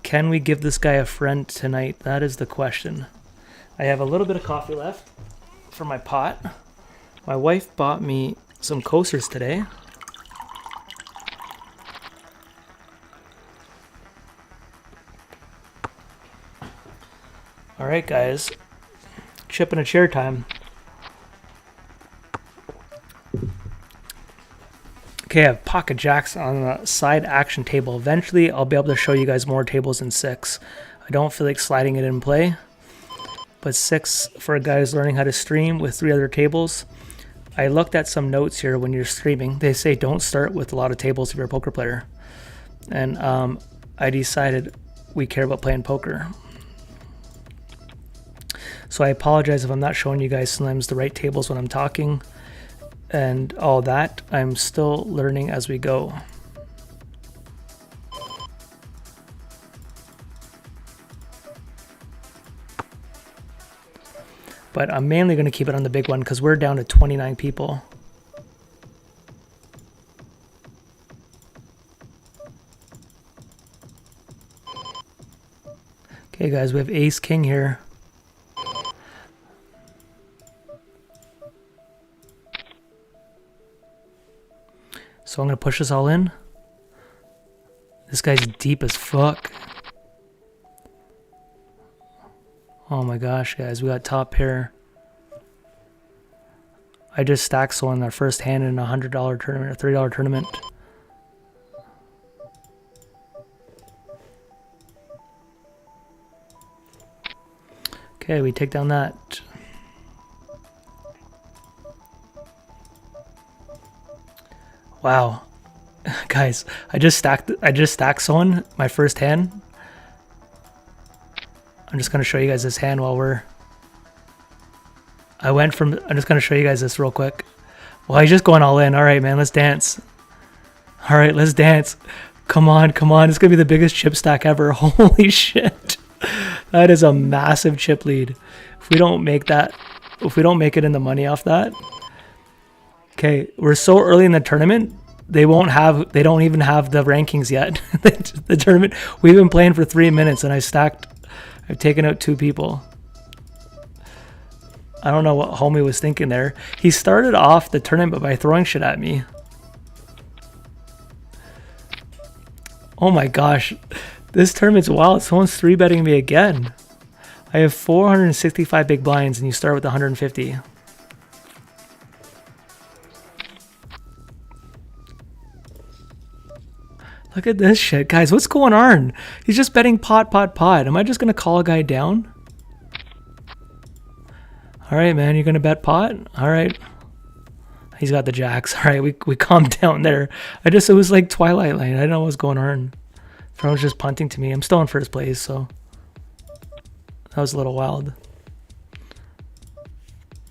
Can we give this guy a friend tonight? That is the question. I have a little bit of coffee left for my pot. My wife bought me some coasters today. All right, guys. Chip in a chair time. Okay, I have pocket jacks on the side action table. Eventually, I'll be able to show you guys more tables in 6. I don't feel like sliding it in play, but 6 for a guy who's learning how to stream with 3 other tables. I looked at some notes here when you're streaming. They say don't start with a lot of tables if you're a poker player. And I decided we care about playing poker. So I apologize if I'm not showing you guys sometimes the right tables when I'm talking. And all that, I'm still learning as we go. But I'm mainly going to keep it on the big one because we're down to 29 people. Okay guys, we have Ace King here. So I'm going to push this all in. This guy's deep as fuck. Oh my gosh, guys. We got top pair. I just stacked so on our first hand in a $100 tournament, a $30 tournament. Okay, we take down that. Wow, guys, I just stacked someone my first hand. I'm just gonna show you guys this hand while I'm just gonna show you guys this real quick. Well, he's just going all in. All right, man, let's dance. All right, let's dance. Come on, come on. It's gonna be the biggest chip stack ever. Holy shit, that is a massive chip lead. If we don't make it in the money off that. Okay, we're so early in the tournament, they don't even have the rankings yet. The tournament, we've been playing for 3 minutes and I've taken out 2 people. I don't know what homie was thinking there. He started off the tournament by throwing shit at me. Oh my gosh. This tournament's wild. Someone's 3-betting me again. I have 465 big blinds and you start with 150. Look at this shit. Guys, what's going on? He's just betting pot. Am I just going to call a guy down? All right, man. You're going to bet pot? All right. He's got the jacks. All right, we calmed down there. It was like Twilight Lane. I didn't know what was going on. Everyone's just punting to me. I'm still in first place, so that was a little wild.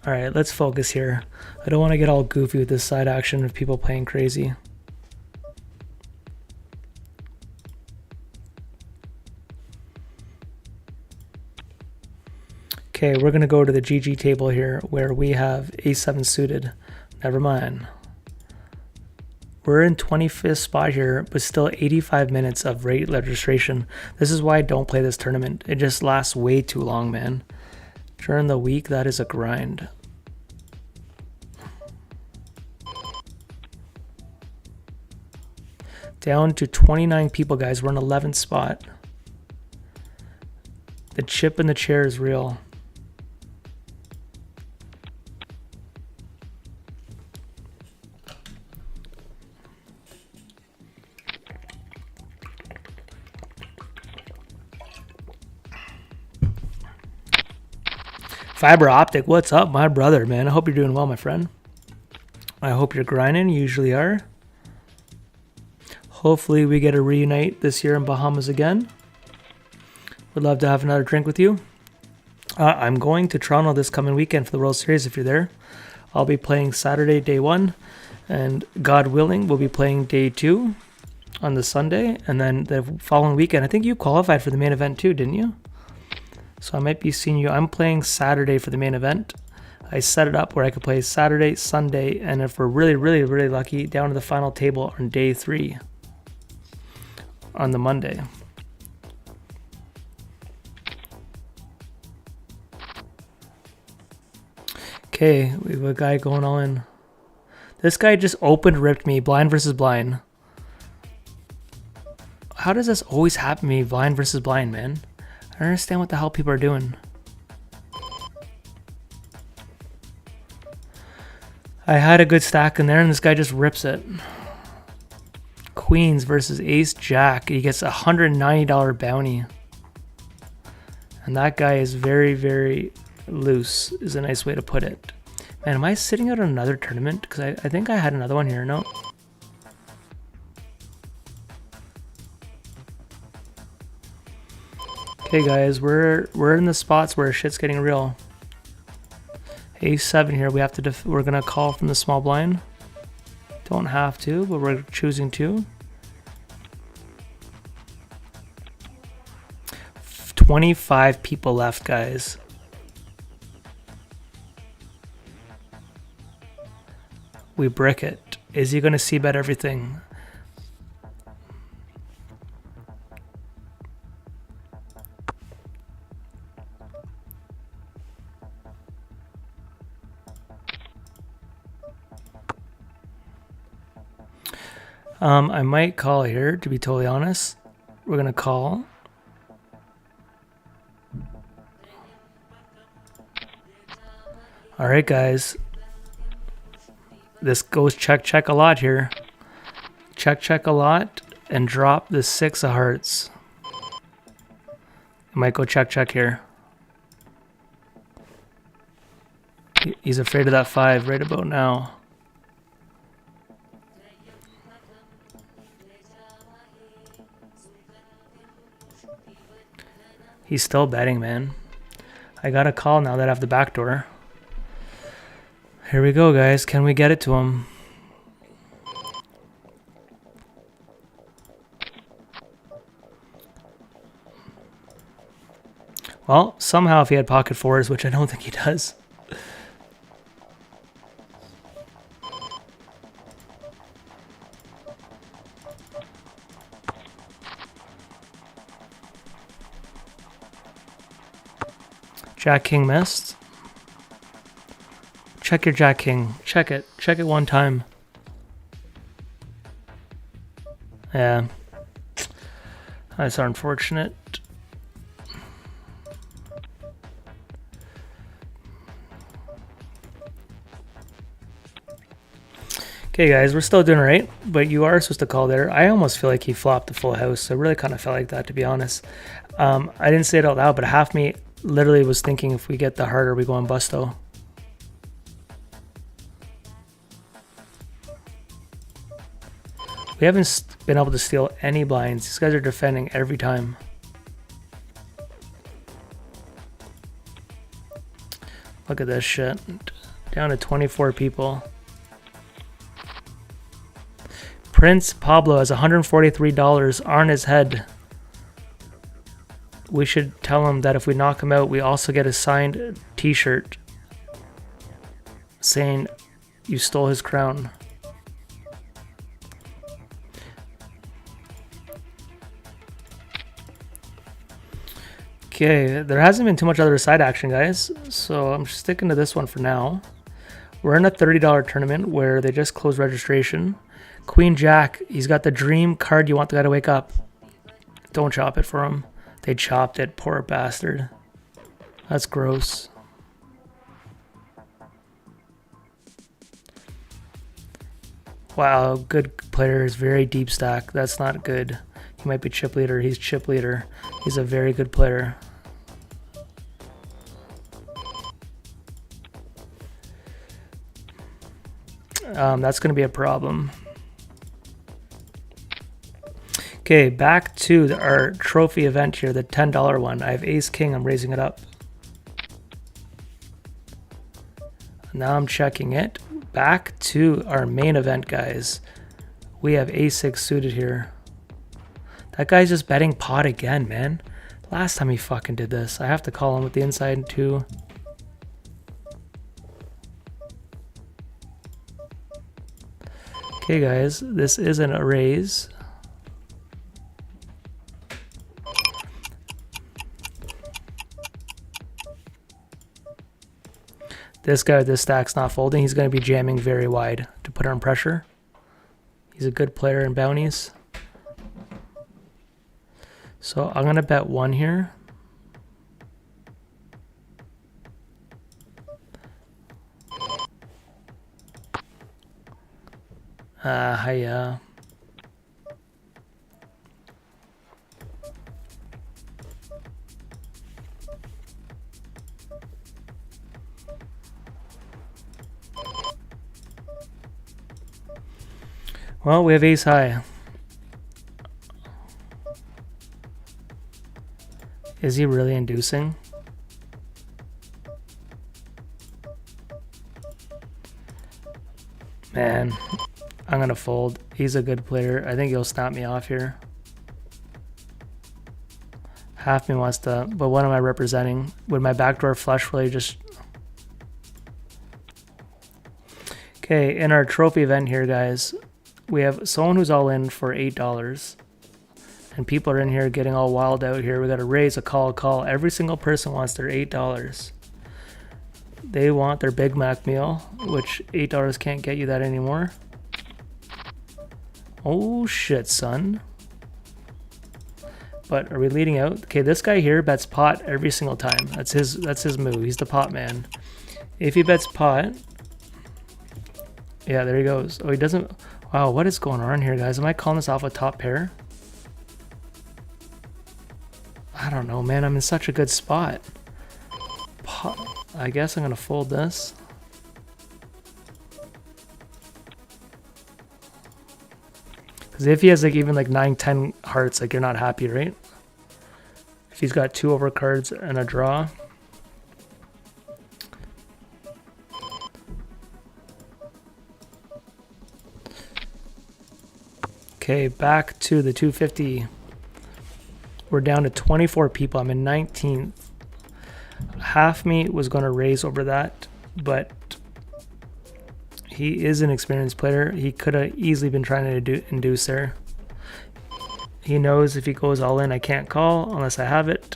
All right, let's focus here. I don't want to get all goofy with this side action of people playing crazy. Okay, we're going to go to the GG table here where we have A7 suited. Never mind. We're in 25th spot here, but still 85 minutes of rate registration. This is why I don't play this tournament. It just lasts way too long, man. During the week, that is a grind. Down to 29 people, guys. We're in 11th spot. The chip in the chair is real. Fiber Optic, what's up, my brother, man? I hope you're doing well, my friend. I hope you're grinding. You usually are. Hopefully we get to reunite this year in Bahamas again. Would love to have another drink with you. I'm going to Toronto this coming weekend for the World Series if you're there. I'll be playing Saturday, day 1. And God willing, we'll be playing day 2 on the Sunday. And then the following weekend, I think you qualified for the main event too, didn't you? So I might be seeing you. I'm playing Saturday for the main event. I set it up where I could play Saturday, Sunday, and if we're really lucky, down to the final table on day 3 on the Monday. Okay, we have a guy going all in. This guy just opened ripped me, blind versus blind. How does this always happen to me, blind versus blind, man? I don't understand what the hell people are doing. I had a good stack in there and this guy just rips it. Queens versus Ace Jack. He gets a $190 bounty. And that guy is very loose, is a nice way to put it. Man, am I sitting out another tournament? Because I think I had another one here. No. Okay, guys, we're in the spots where shit's getting real. A7 here. We have to. We're gonna call from the small blind. Don't have to, but we're choosing to. 25 people left, guys. We brick it. Is he gonna see bet everything? I might call here, to be totally honest. We're going to call. All right, guys. This goes check a lot here. Check a lot and drop the 6 of hearts. I might go check here. He's afraid of that 5 right about now. He's still betting, man. I got a call now that I have the back door. Here we go, guys. Can we get it to him? Well, somehow if he had pocket 4s, which I don't think he does. Jack King missed. Check your Jack King. Check it. Check it one time. Yeah. That's unfortunate. Okay, guys, we're still doing right, but you are supposed to call there. I almost feel like he flopped the full house. I really kind of felt like that, to be honest. I didn't say it out loud, but half me literally was thinking if we get the heart, are we going busto? We haven't been able to steal any blinds. These guys are defending every time. Look at this shit. Down to 24 people. Prince Pablo has $143 on his head. We should tell him that if we knock him out, we also get a signed t-shirt saying you stole his crown. Okay, there hasn't been too much other side action, guys, so I'm sticking to this one for now. We're in a $30 tournament where they just closed registration. Queen Jack, he's got the dream card. You want the guy to wake up. Don't chop it for him. They chopped it, poor bastard. That's gross. Wow, good player is very deep stack. That's not good. He might be chip leader. He's chip leader. He's a very good player. That's going to be a problem. Okay, back to our trophy event here, the $10 one. I have Ace King. I'm raising it up. Now I'm checking it. Back to our main event, guys. We have Ace-6 suited here. That guy's just betting pot again, man. Last time he fucking did this. I have to call him with the inside too. Okay, guys, this isn't a raise. This guy with this stack's not folding. He's going to be jamming very wide to put on pressure. He's a good player in bounties. So I'm going to bet one here. Hiya. Well, we have ace high. Is he really inducing? Man, I'm gonna fold. He's a good player. I think he'll snap me off here. Half me wants to, but what am I representing? Would my backdoor flush really just... Okay, in our trophy event here, guys, we have someone who's all in for $8. And people are in here getting all wild out here. We got to raise a call. Every single person wants their $8. They want their Big Mac meal, which $8 can't get you that anymore. Oh shit, son. But are we leading out? Okay, this guy here bets pot every single time. That's his move. He's the pot man. If he bets pot, yeah, there he goes. Oh, he doesn't. Wow, what is going on here, guys? Am I calling this off a top pair? I don't know, man. I'm in such a good spot. I guess I'm gonna fold this. Because if he has like even like 9, 10 hearts, like you're not happy, right? If he's got 2 overcards and a draw. Okay, back to the 250. We're down to 24 people. I'm in 19th. Half me was going to raise over that, but he is an experienced player. He could have easily been trying to induce there. He knows if he goes all in, I can't call unless I have it.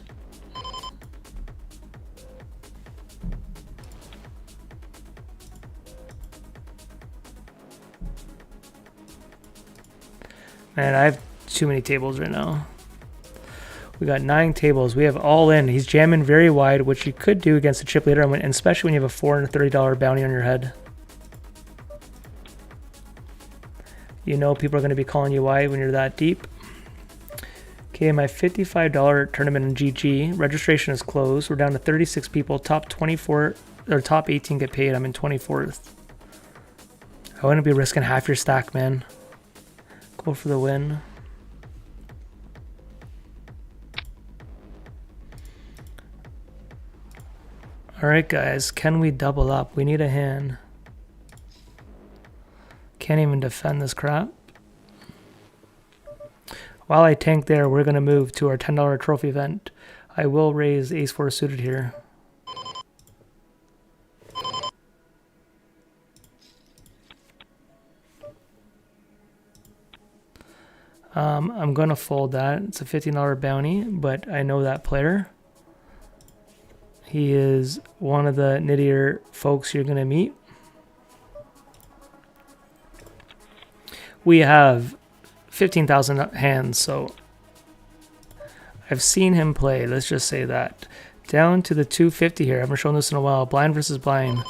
Man, I have too many tables right now. We got 9 tables. We have all in. He's jamming very wide, which you could do against a chip leader, and especially when you have a $430 bounty on your head. You know people are going to be calling you wide when you're that deep. Okay, my $55 tournament in GG. Registration is closed. We're down to 36 people. Top 24 or top 18 get paid. I'm in 24th. I wouldn't be risking half your stack, man. Go for the win. Alright guys, can we double up? We need a hand. Can't even defend this crap. While I tank there, we're going to move to our $10 trophy event. I will raise Ace-4 suited here. I'm going to fold that. It's a $15 bounty, but I know that player. He is one of the nittier folks you're going to meet. We have 15,000 hands, so I've seen him play. Let's just say that. Down to the 250 here. I haven't shown this in a while. Blind versus blind.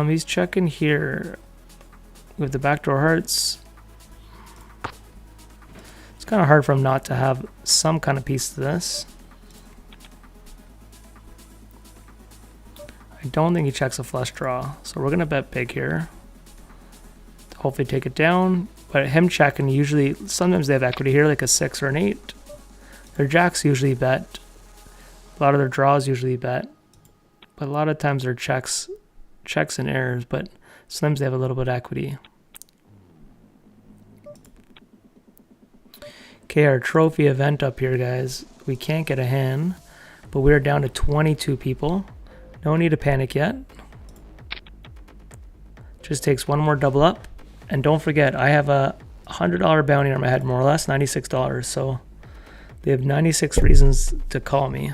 He's checking here with the backdoor hearts. It's kind of hard for him not to have some kind of piece to this. I don't think he checks a flush draw, so we're going to bet big here. Hopefully take it down, but him checking, usually, sometimes they have equity here, like a 6 or an 8. Their jacks usually bet. A lot of their draws usually bet. But a lot of times their checks and errors, but sometimes they have a little bit of equity. Okay, our trophy event up here, guys. We can't get a hand, but we're down to 22 people. No need to panic yet. Just takes one more double up. And don't forget, I have a $100 bounty on my head, more or less, $96. So they have 96 reasons to call me.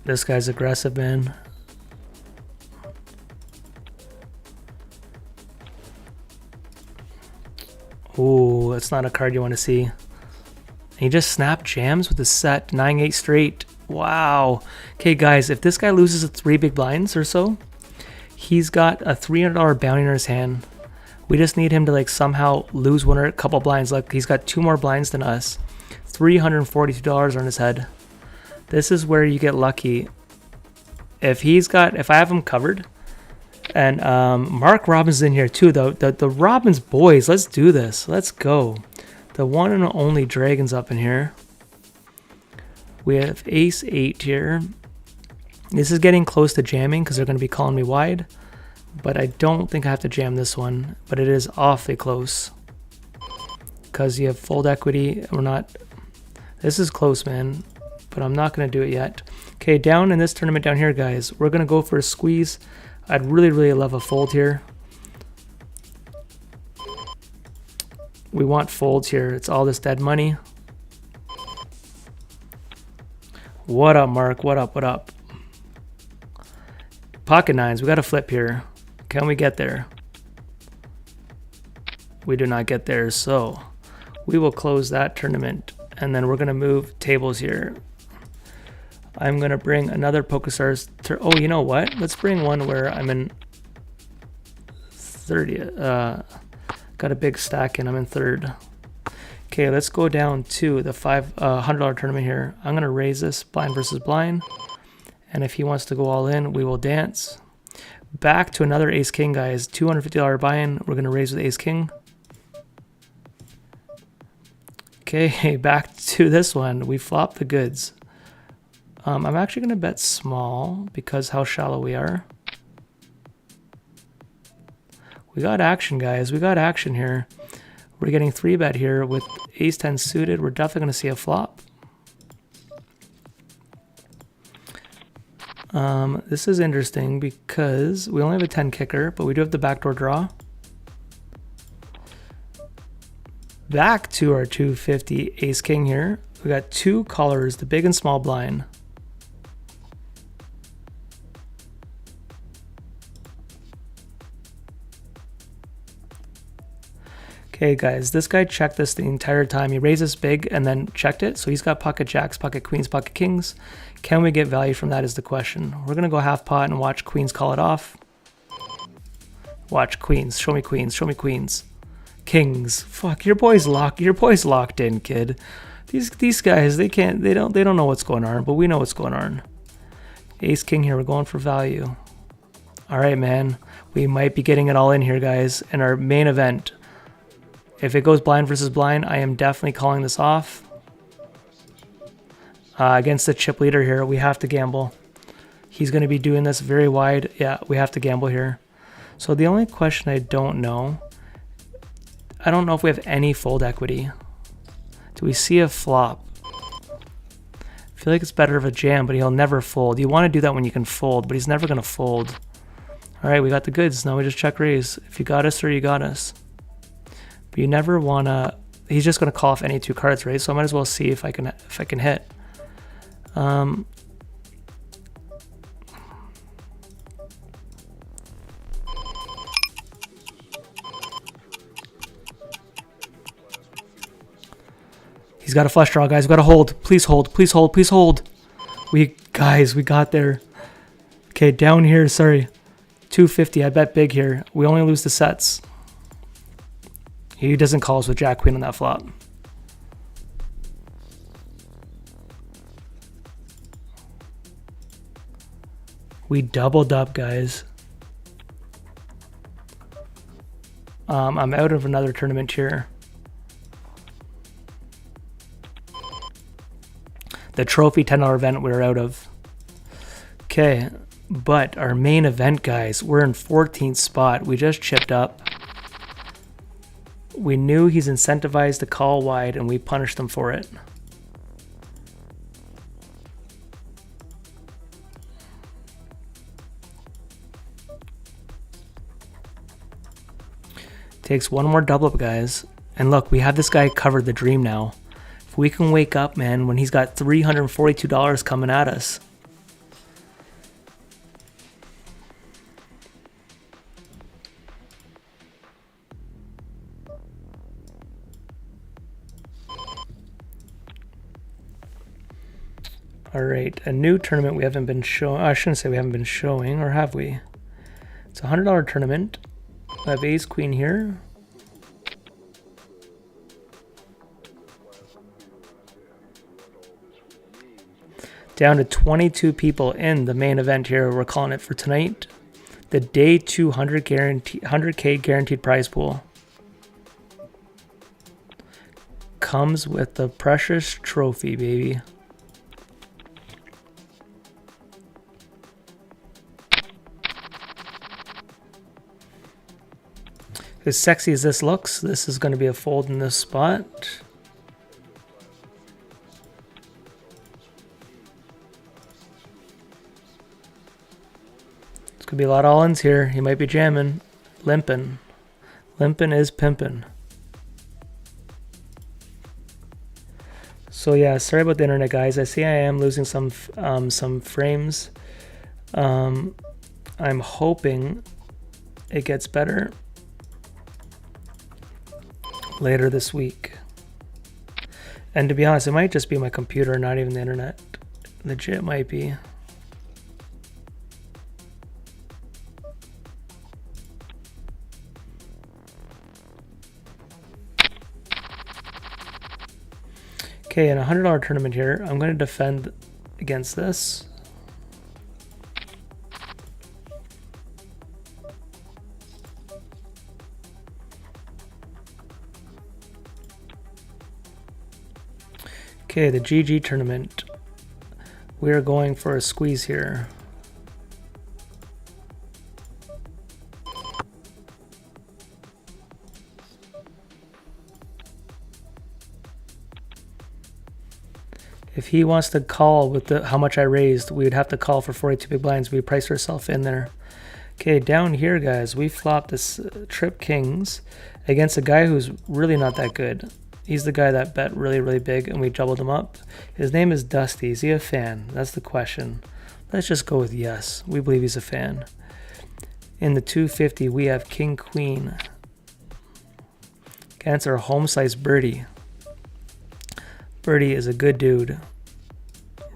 This guy's aggressive, man. Ooh, that's not a card you want to see. He just snap jams with the set 9-8 straight. Wow. Okay, guys, if this guy loses 3 big blinds or so, he's got a $300 bounty in his hand. We just need him to like somehow lose one or a couple blinds. Like he's got 2 more blinds than us. $342 on his head. This is where you get lucky. If I have him covered, and Mark Robbins in here too, though. The Robbins boys, let's do this. Let's go. The one and only Dragons up in here. We have Ace 8 here. This is getting close to jamming because they're going to be calling me wide. But I don't think I have to jam this one. But it is awfully close. Because you have fold equity. We're not... This is close, man. But I'm not going to do it yet. Okay, down in this tournament down here, guys, we're going to go for a squeeze. I'd really, really love a fold here. We want folds here. It's all this dead money. What up, Mark? What up? What up? Pocket nines. We got to flip here. Can we get there? We do not get there, so we will close that tournament. And then we're going to move tables here. I'm going to bring another PokerStars. Oh, you know what? Let's bring one where I'm in 30th. Got a big stack and I'm in 3rd. Okay, let's go down to the $100 tournament here. I'm going to raise this blind versus blind. And if he wants to go all in, we will dance. Back to another Ace King, guys. $250 buy-in. We're going to raise with Ace King. Okay, back to this one. We flop the goods. I'm actually going to bet small because how shallow we are. We got action, guys. We got action here. We're getting 3-bet here with Ace 10 suited. We're definitely going to see a flop. This is interesting because we only have a 10 kicker, but we do have the backdoor draw. Back to our 250 ace king here. We got two callers, the big and small blind. Okay, guys, this guy checked this the entire time. He raised this big and then checked it. So he's got pocket jacks, pocket queens, pocket kings. Can we get value from that is the question. We're going to go half pot and watch queens call it off. Watch queens. Show me queens. Show me queens. Kings. Fuck, your boy's locked in, kid. These guys, they don't know what's going on, but we know what's going on. Ace king here, we're going for value. All right, man. We might be getting it all in here, guys, in our main event. If it goes blind versus blind, I am definitely calling this off. Against the chip leader here, we have to gamble. He's going to be doing this very wide. Yeah, we have to gamble here. So the only question I don't know if we have any fold equity. Do we see a flop? I feel like it's better of a jam, but he'll never fold. You want to do that when you can fold, but he's never going to fold. All right, we got the goods. Now we just check raise. If you got us or you got us. But you never want to... He's just going to call off any two cards, right? So I might as well see if I can hit. He's got a flush draw, guys. We got to hold. Please hold. Please hold. Please hold. Guys, we got there. Okay, down here. Sorry. 250. I bet big here. We only lose the sets. He doesn't call us with jack queen on that flop. We doubled up, guys. I'm out of another tournament here. The trophy $10 event we're out of. Okay, but our main event, guys, we're in 14th spot. We just chipped up. We knew he's incentivized to call wide, and we punished him for it. Takes one more double up, guys. And look, we have this guy covered the dream now. If we can wake up, man, when he's got $342 coming at us. All right, a new tournament we haven't been showing. I shouldn't say we haven't been showing, or have we? It's a $100 tournament. I have ace queen here. Down to 22 people in the main event here. We're calling it for tonight. The day 200 guarantee, 100K guaranteed prize pool. Comes with the precious trophy, baby. As sexy as this looks, this is going to be a fold in this spot. It's going to be a lot of all-ins here. He might be jamming. Limping. Limping is pimping. So yeah, sorry about the internet, guys. I see I am losing some frames. I'm hoping it gets better later this week. And to be honest, it might just be my computer, not even the internet. Legit might be. Okay, in a $100 tournament here, I'm going to defend against this. Okay, the GG tournament. We are going for a squeeze here. If he wants to call with how much I raised, we would have to call for 42 big blinds. We priced ourselves in there. Okay, down here, guys, we flopped this trip kings against a guy who's really not that good. He's the guy that bet really, really big, and we doubled him up. His name is Dusty. Is he a fan? That's the question. Let's just go with yes. We believe he's a fan. In the 250, we have king, queen against our home slice birdie. Birdie is a good dude.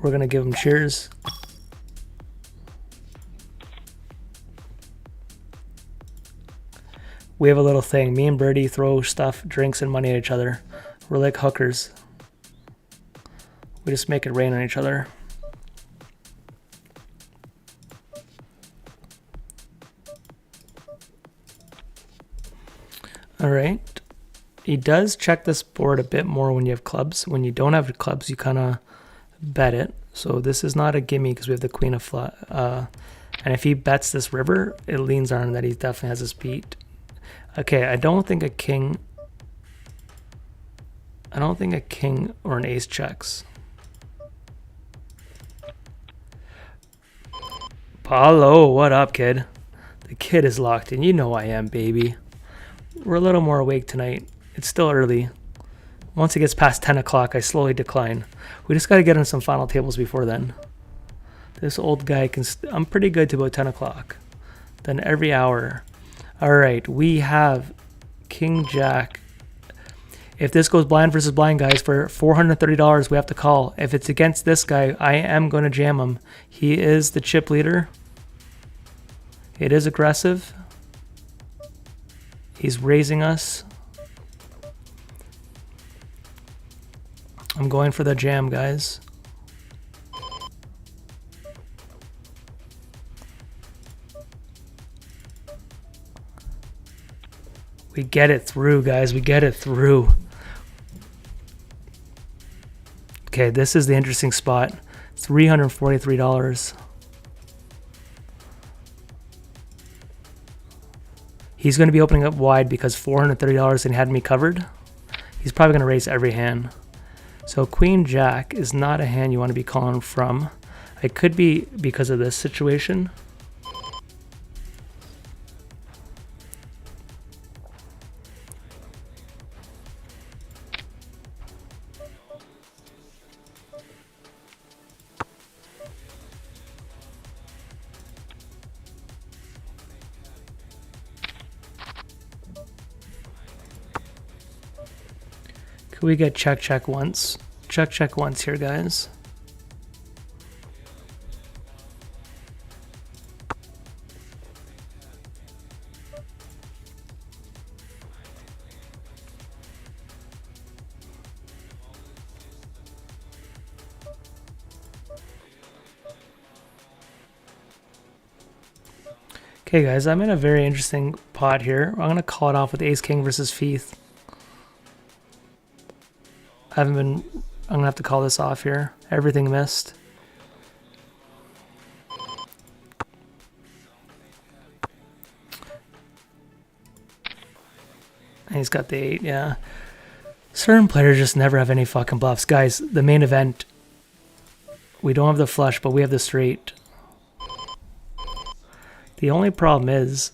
We're going to give him cheers. We have a little thing. Me and Birdie throw stuff, drinks, and money at each other. We're like hookers. We just make it rain on each other. All right. He does check this board a bit more when you have clubs. When you don't have clubs, you kind of bet it. So this is not a gimme because we have the queen of and if he bets this river, it leans on that he definitely has his beat. Okay, I don't think a king or an ace checks. Paulo, what up, kid? The kid is locked in. You know I am, baby. We're a little more awake tonight. It's still early. Once it gets past 10 o'clock, I slowly decline. We just got to get on some final tables before then. This old guy can... I'm pretty good to about 10 o'clock. Then every hour... All right, we have King Jack. If this goes blind versus blind, guys, for $430, we have to call. If it's against this guy, I am going to jam him. He is the chip leader. It is aggressive. He's raising us. I'm going for the jam, guys. We get it through, guys. We get it through. Okay, this is the interesting spot. $343. He's going to be opening up wide because $430 and had me covered. He's probably going to raise every hand. So Queen Jack is not a hand you want to be calling from. It could be because of this situation. Could we get check once? Check once here, guys. Okay, guys, I'm in a very interesting pot here. I'm going to call it off with Ace King versus Feith. I'm going to have to call this off here. Everything missed. And he's got the 8, yeah. Certain players just never have any fucking bluffs. Guys, the main event, we don't have the flush, but we have the straight. The only problem is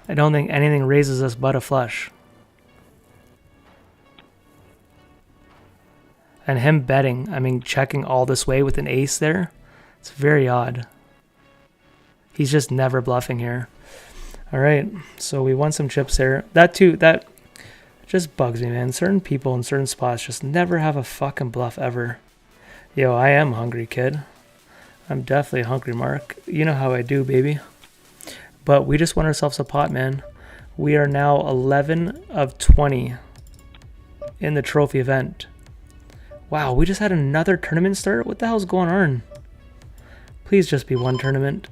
I don't think anything raises us but a flush. And him betting, I mean, checking all this way with an ace there, it's very odd. He's just never bluffing here. All right, so we won some chips there. That just bugs me, man. Certain people in certain spots just never have a fucking bluff ever. Yo, I am hungry, kid. I'm definitely hungry, Mark. You know how I do, baby. But we just won ourselves a pot, man. We are now 11 of 20 in the trophy event. Wow, we just had another tournament start? What the hell's going on? Please just be one tournament.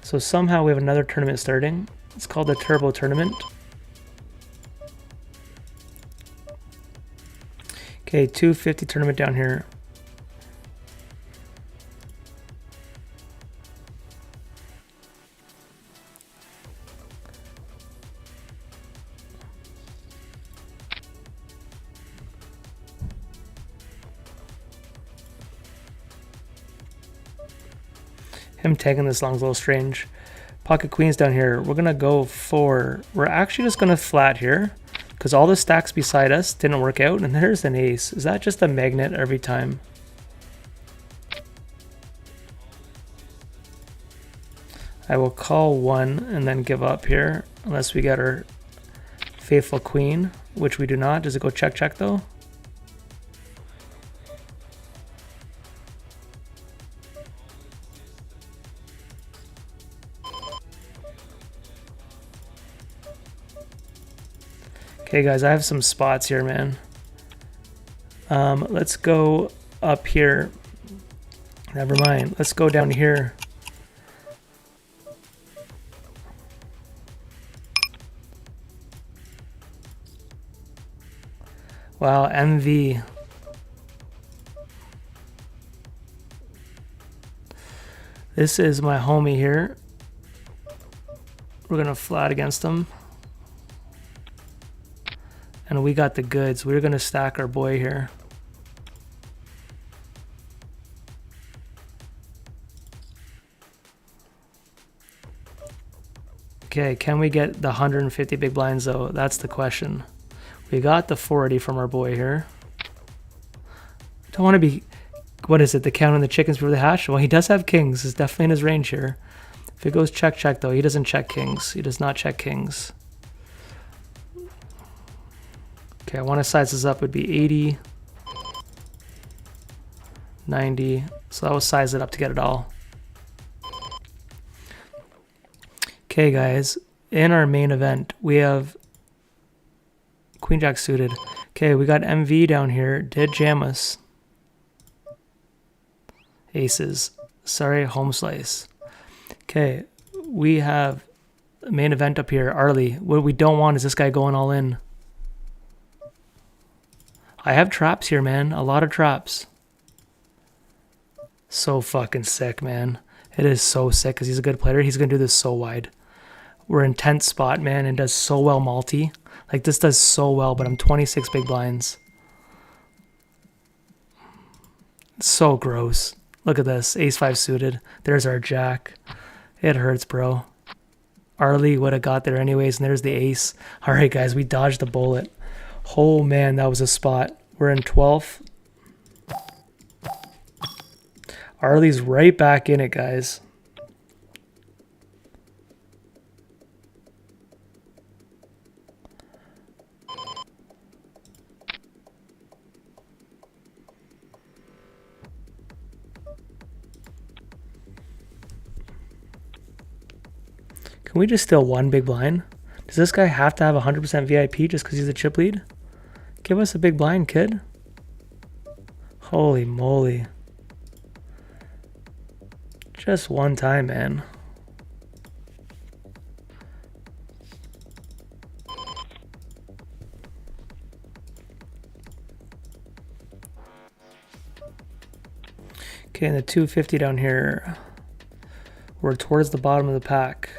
So somehow we have another tournament starting. It's called the Turbo Tournament. Okay, 250 tournament down here. Him tagging this long is a little strange. Pocket queens down here. We're going to go for... We're actually just going to flat here because all the stacks beside us didn't work out. And there's an ace. Is that just a magnet every time? I will call one and then give up here unless we get our faithful queen, which we do not. Does it go check, check though? Okay guys, I have some spots here, man. Let's go up here. Never mind. Let's go down here. Wow, MV. This is my homie here. We're gonna flat against him. And we got the goods. We're gonna stack our boy here. Okay, can we get the 150 big blinds though? That's the question. We got the 40 from our boy here. Don't want to be, what is it, the count on the chickens before the hash? Well, he does have kings. It's definitely in his range here. If it goes check, check though, he doesn't check kings. He does not check kings. Okay, I want to size this up. It would be 80, 90. So I will size it up to get it all. Okay, guys. In our main event, we have Queen Jack suited. Okay, we got MV down here. Did jam us. Aces. Sorry, home slice. Okay, we have main event up here. Arlie. What we don't want is this guy going all in. I have traps here, man. A lot of traps. So fucking sick, man. It is so sick because he's a good player. He's going to do this so wide. We're in 10th spot, man, and does so well multi. Like, this does so well, but I'm 26 big blinds. It's so gross. Look at this. Ace-5 suited. There's our jack. It hurts, bro. Arlie would have got there anyways, and there's the ace. All right, guys, we dodged the bullet. Oh, man, that was a spot. We're in 12th. Arlie's right back in it, guys. Can we just steal one big blind? Does this guy have to have 100% VIP just because he's a chip lead? Give us a big blind, kid. Holy moly. Just one time, man. Okay, and the 250 down here. We're towards the bottom of the pack.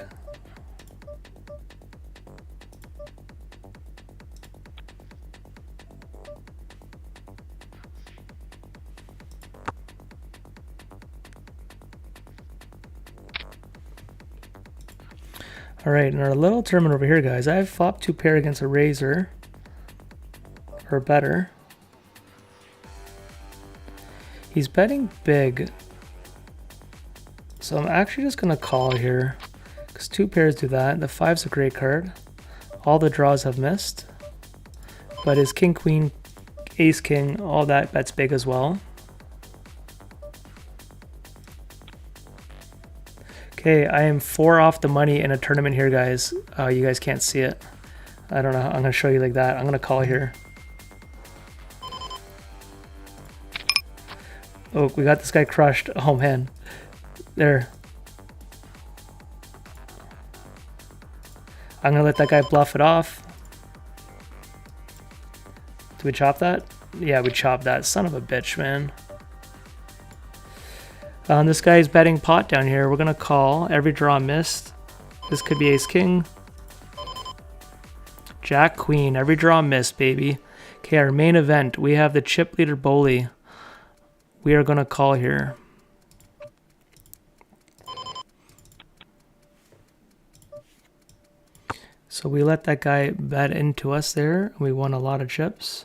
All right, in our little tournament over here, guys, I have flopped 2 pair against a razor, or better. He's betting big, so I'm actually just gonna call here, because 2 pairs do that. The 5's a great card. All the draws have missed, but his king, queen, ace, king, all that bets big as well. Okay, I am 4 off the money in a tournament here, guys. You guys can't see it. I don't know. I'm going to show you like that. I'm going to call here. Oh, we got this guy crushed. Oh, man. There. I'm going to let that guy bluff it off. Do we chop that? Yeah, we chopped that. Son of a bitch, man. This guy's betting pot down here. We're going to call. Every draw missed. This could be ace king. Jack queen. Every draw missed, baby. Okay, our main event. We have the chip leader Boley. We are going to call here. So we let that guy bet into us there. We won a lot of chips.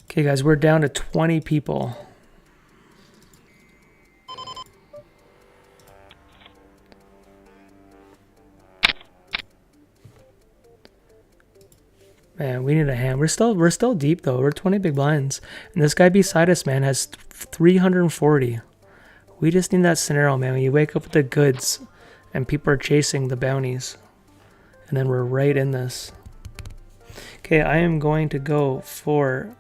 Okay, guys, we're down to 20 people. Man, we need a hand. We're still deep though. We're 20 big blinds, and this guy beside us, man, has 340. We just need that scenario, man. When you wake up with the goods, and people are chasing the bounties, and then we're right in this. Okay, I am going to go for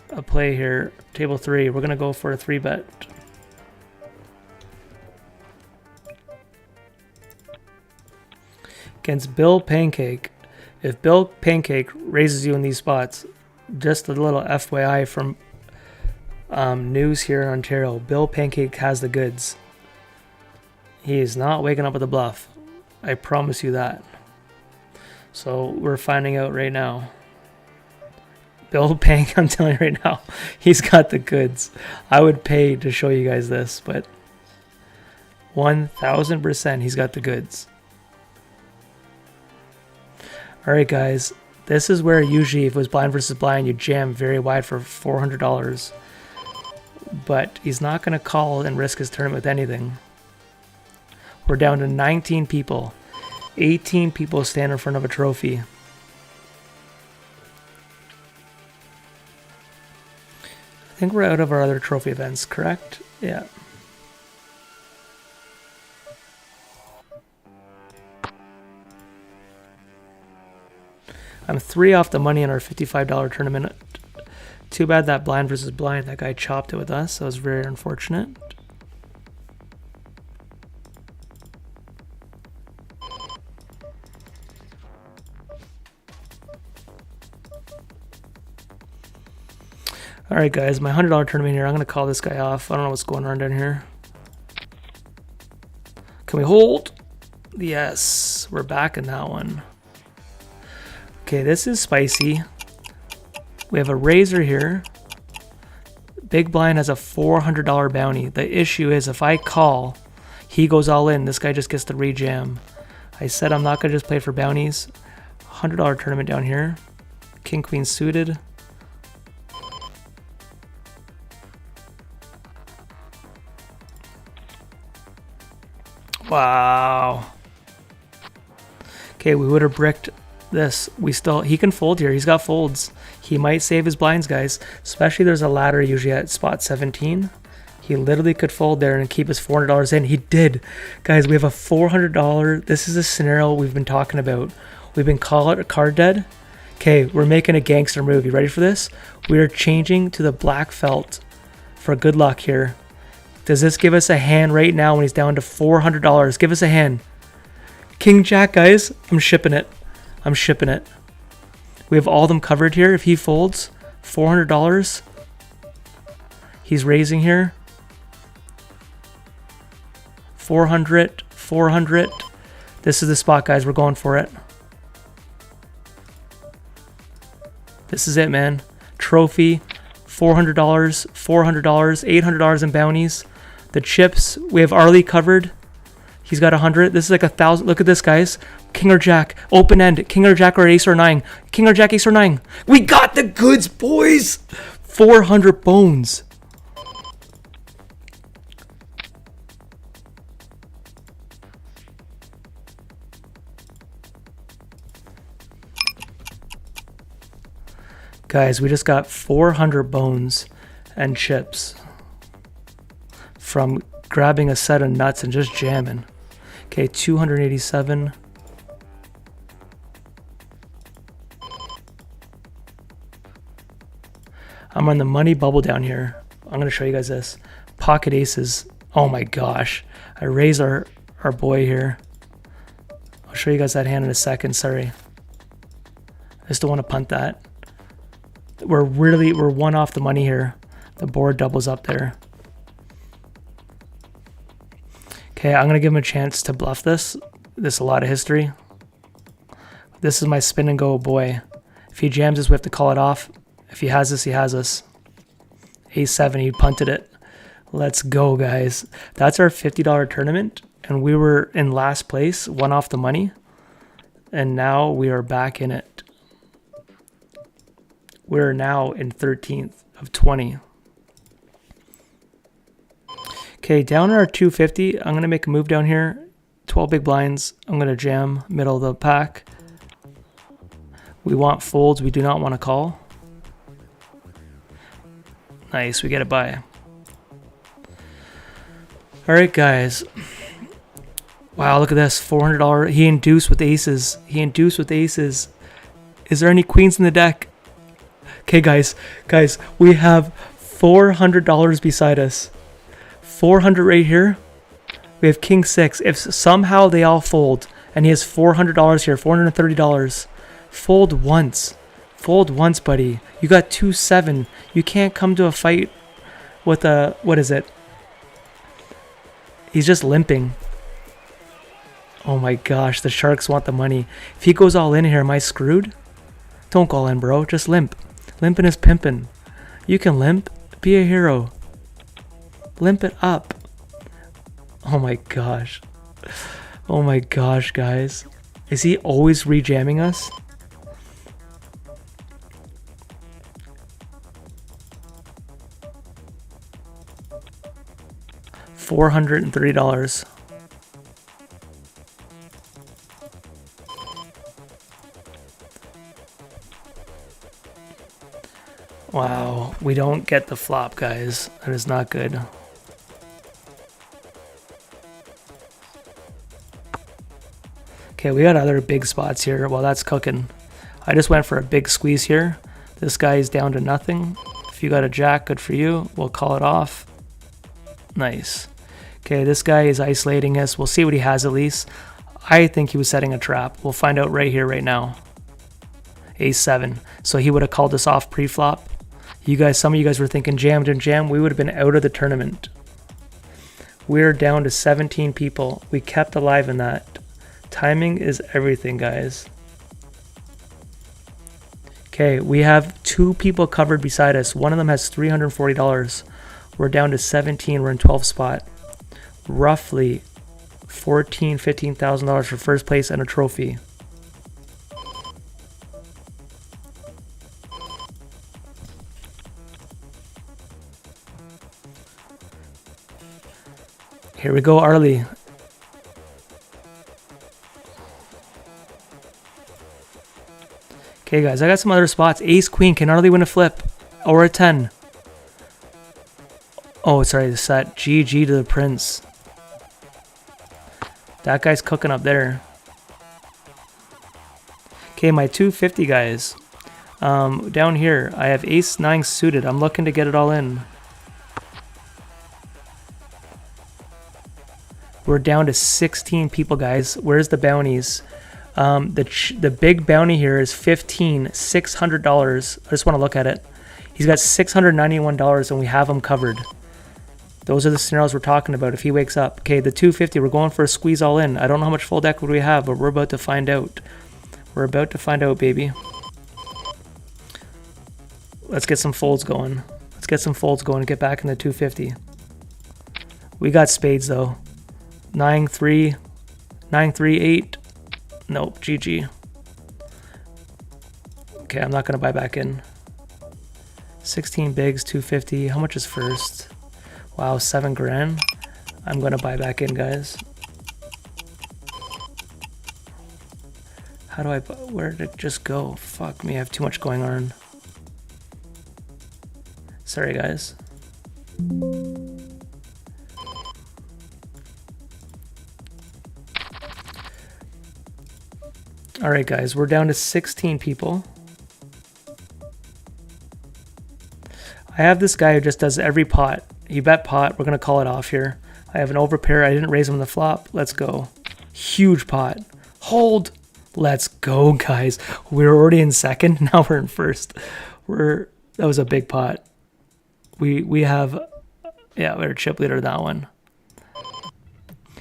a play here. Table 3. We're gonna go for a 3-bet. Against Bill Pancake. If Bill Pancake raises you in these spots, just a little FYI from news here in Ontario, Bill Pancake has the goods. He is not waking up with a bluff. I promise you that. So we're finding out right now. Bill Pancake, I'm telling you right now, he's got the goods. I would pay to show you guys this, but 1000% he's got the goods. Alright guys, this is where usually if it was blind versus blind, you jam very wide for $400. But he's not going to call and risk his tournament with anything. We're down to 19 people. 18 people stand in front of a trophy. I think we're out of our other trophy events, correct? Yeah. I'm 3 off the money in our $55 tournament. Too bad that blind versus blind, that guy chopped it with us. That was very unfortunate. Alright guys, my $100 tournament here. I'm going to call this guy off. I don't know what's going on down here. Can we hold? Yes, we're back in that one. Okay, this is spicy. We have a razor here. Big blind has a $400 bounty. The issue is if I call, he goes all in. This guy just gets to rejam. I said I'm not going to just play for bounties. $100 tournament down here. King, queen suited. Wow. Okay, we would have bricked this. He can fold here. He's got folds. He might save his blinds, guys. Especially there's a ladder usually at spot 17. He literally could fold there and keep his $400 in. He did. Guys, we have a $400. This is a scenario we've been talking about. We've been card dead. Okay, we're making a gangster move. You ready for this? We are changing to the black felt for good luck here. Does this give us a hand right now when he's down to $400? Give us a hand. King Jack, guys. I'm shipping it. I'm shipping it. We have all of them covered here. If he folds, $400. He's raising here. 400, 400. This is the spot, guys. We're going for it. This is it, man. Trophy, $400, $400, $800 in bounties. The chips, we have Arlie covered. He's got 100. This is like 1,000. Look at this, guys. King or Jack. Open end. King or Jack or Ace or 9. King or Jack, Ace or 9. We got the goods, boys. 400 bones. Guys, we just got 400 bones and chips from grabbing a set of nuts and just jamming. Okay, 287. I'm on the money bubble down here. I'm going to show you guys this. Pocket aces. Oh my gosh. I raise our boy here. I'll show you guys that hand in a second. Sorry. I just don't want to punt that. We're 1 off the money here. The board doubles up there. Okay, I'm going to give him a chance to bluff this. This is a lot of history. This is my spin and go boy. If he jams us, we have to call it off. If he has this, he has us. A7, he punted it. Let's go, guys. That's our $50 tournament, and we were in last place, one off the money, and now we are back in it. We're now in 13th of 20. Okay, down our 250, I'm going to make a move down here. 12 big blinds. I'm going to jam middle of the pack. We want folds. We do not want to call. Nice, we get it by. All right, guys. Wow, look at this. $400. He induced with aces. He induced with aces. Is there any queens in the deck? Okay, guys. Guys, we have $400 beside us. 400 right here. We have king 6. If somehow they all fold, and he has $400 here, $430. Fold once. Fold once, buddy. You got 2-7. You can't come to a fight with a, what is it? He's just limping. Oh my gosh, the Sharks want the money. If he goes all in here, am I screwed? Don't go all in, bro. Just limp. Limping is pimping. You can limp. Be a hero. Limp it up. Oh my gosh. Oh my gosh, guys. Is he always rejamming us? $430. Wow, we don't get the flop, guys. That is not good. Okay, we got other big spots here. Well, that's cooking. I just went for a big squeeze here. This guy is down to nothing. If you got a jack, good for you. We'll call it off. Nice. Okay, this guy is isolating us. We'll see what he has at least. I think he was setting a trap. We'll find out right here, right now. A7. So he would have called us off pre-flop. You guys, some of you guys were thinking jammed and jam. We would have been out of the tournament. We're down to 17 people. We kept alive in that. Timing is everything, guys. Okay, we have 2 people covered beside us. One of them has $340. We're down to 17. We're in 12th spot. Roughly $14,000, $15,000 for first place and a trophy. Here we go, Arlie. Okay, guys, I got some other spots. Ace, queen. Can Arlie win a flip? Or a 10? Oh, sorry, the set. GG to the prince. That guy's cooking up there. Okay, my 250, guys. Down here, I have ace 9 suited. I'm looking to get it all in. We're down to 16 people, guys. Where's the bounties? The big bounty here is $600. I just want to look at it. He's got $691 and we have him covered. Those are the scenarios we're talking about if he wakes up. Okay, the 250, we're going for a squeeze all in. I don't know how much fold equity we have, but we're about to find out. We're about to find out, baby. Let's get some folds going. Let's get some folds going and get back in the 250. We got spades, though. 9-3, 9-3, 8. Nope, GG. Okay, I'm not going to buy back in. 16 bigs, 250. How much is first? Wow, 7 grand. I'm going to buy back in, guys. How do I... Where did it just go? Fuck me, I have too much going on. Sorry, guys. Alright, guys, we're down to 16 people. I have this guy who just does every pot. He bet pot. We're going to call it off here. I have an overpair. I didn't raise him on the flop. Let's go. Huge pot. Hold. Let's go, guys. We're already in second. Now we're in first. That was a big pot. We have... Yeah, we're chip leader that one.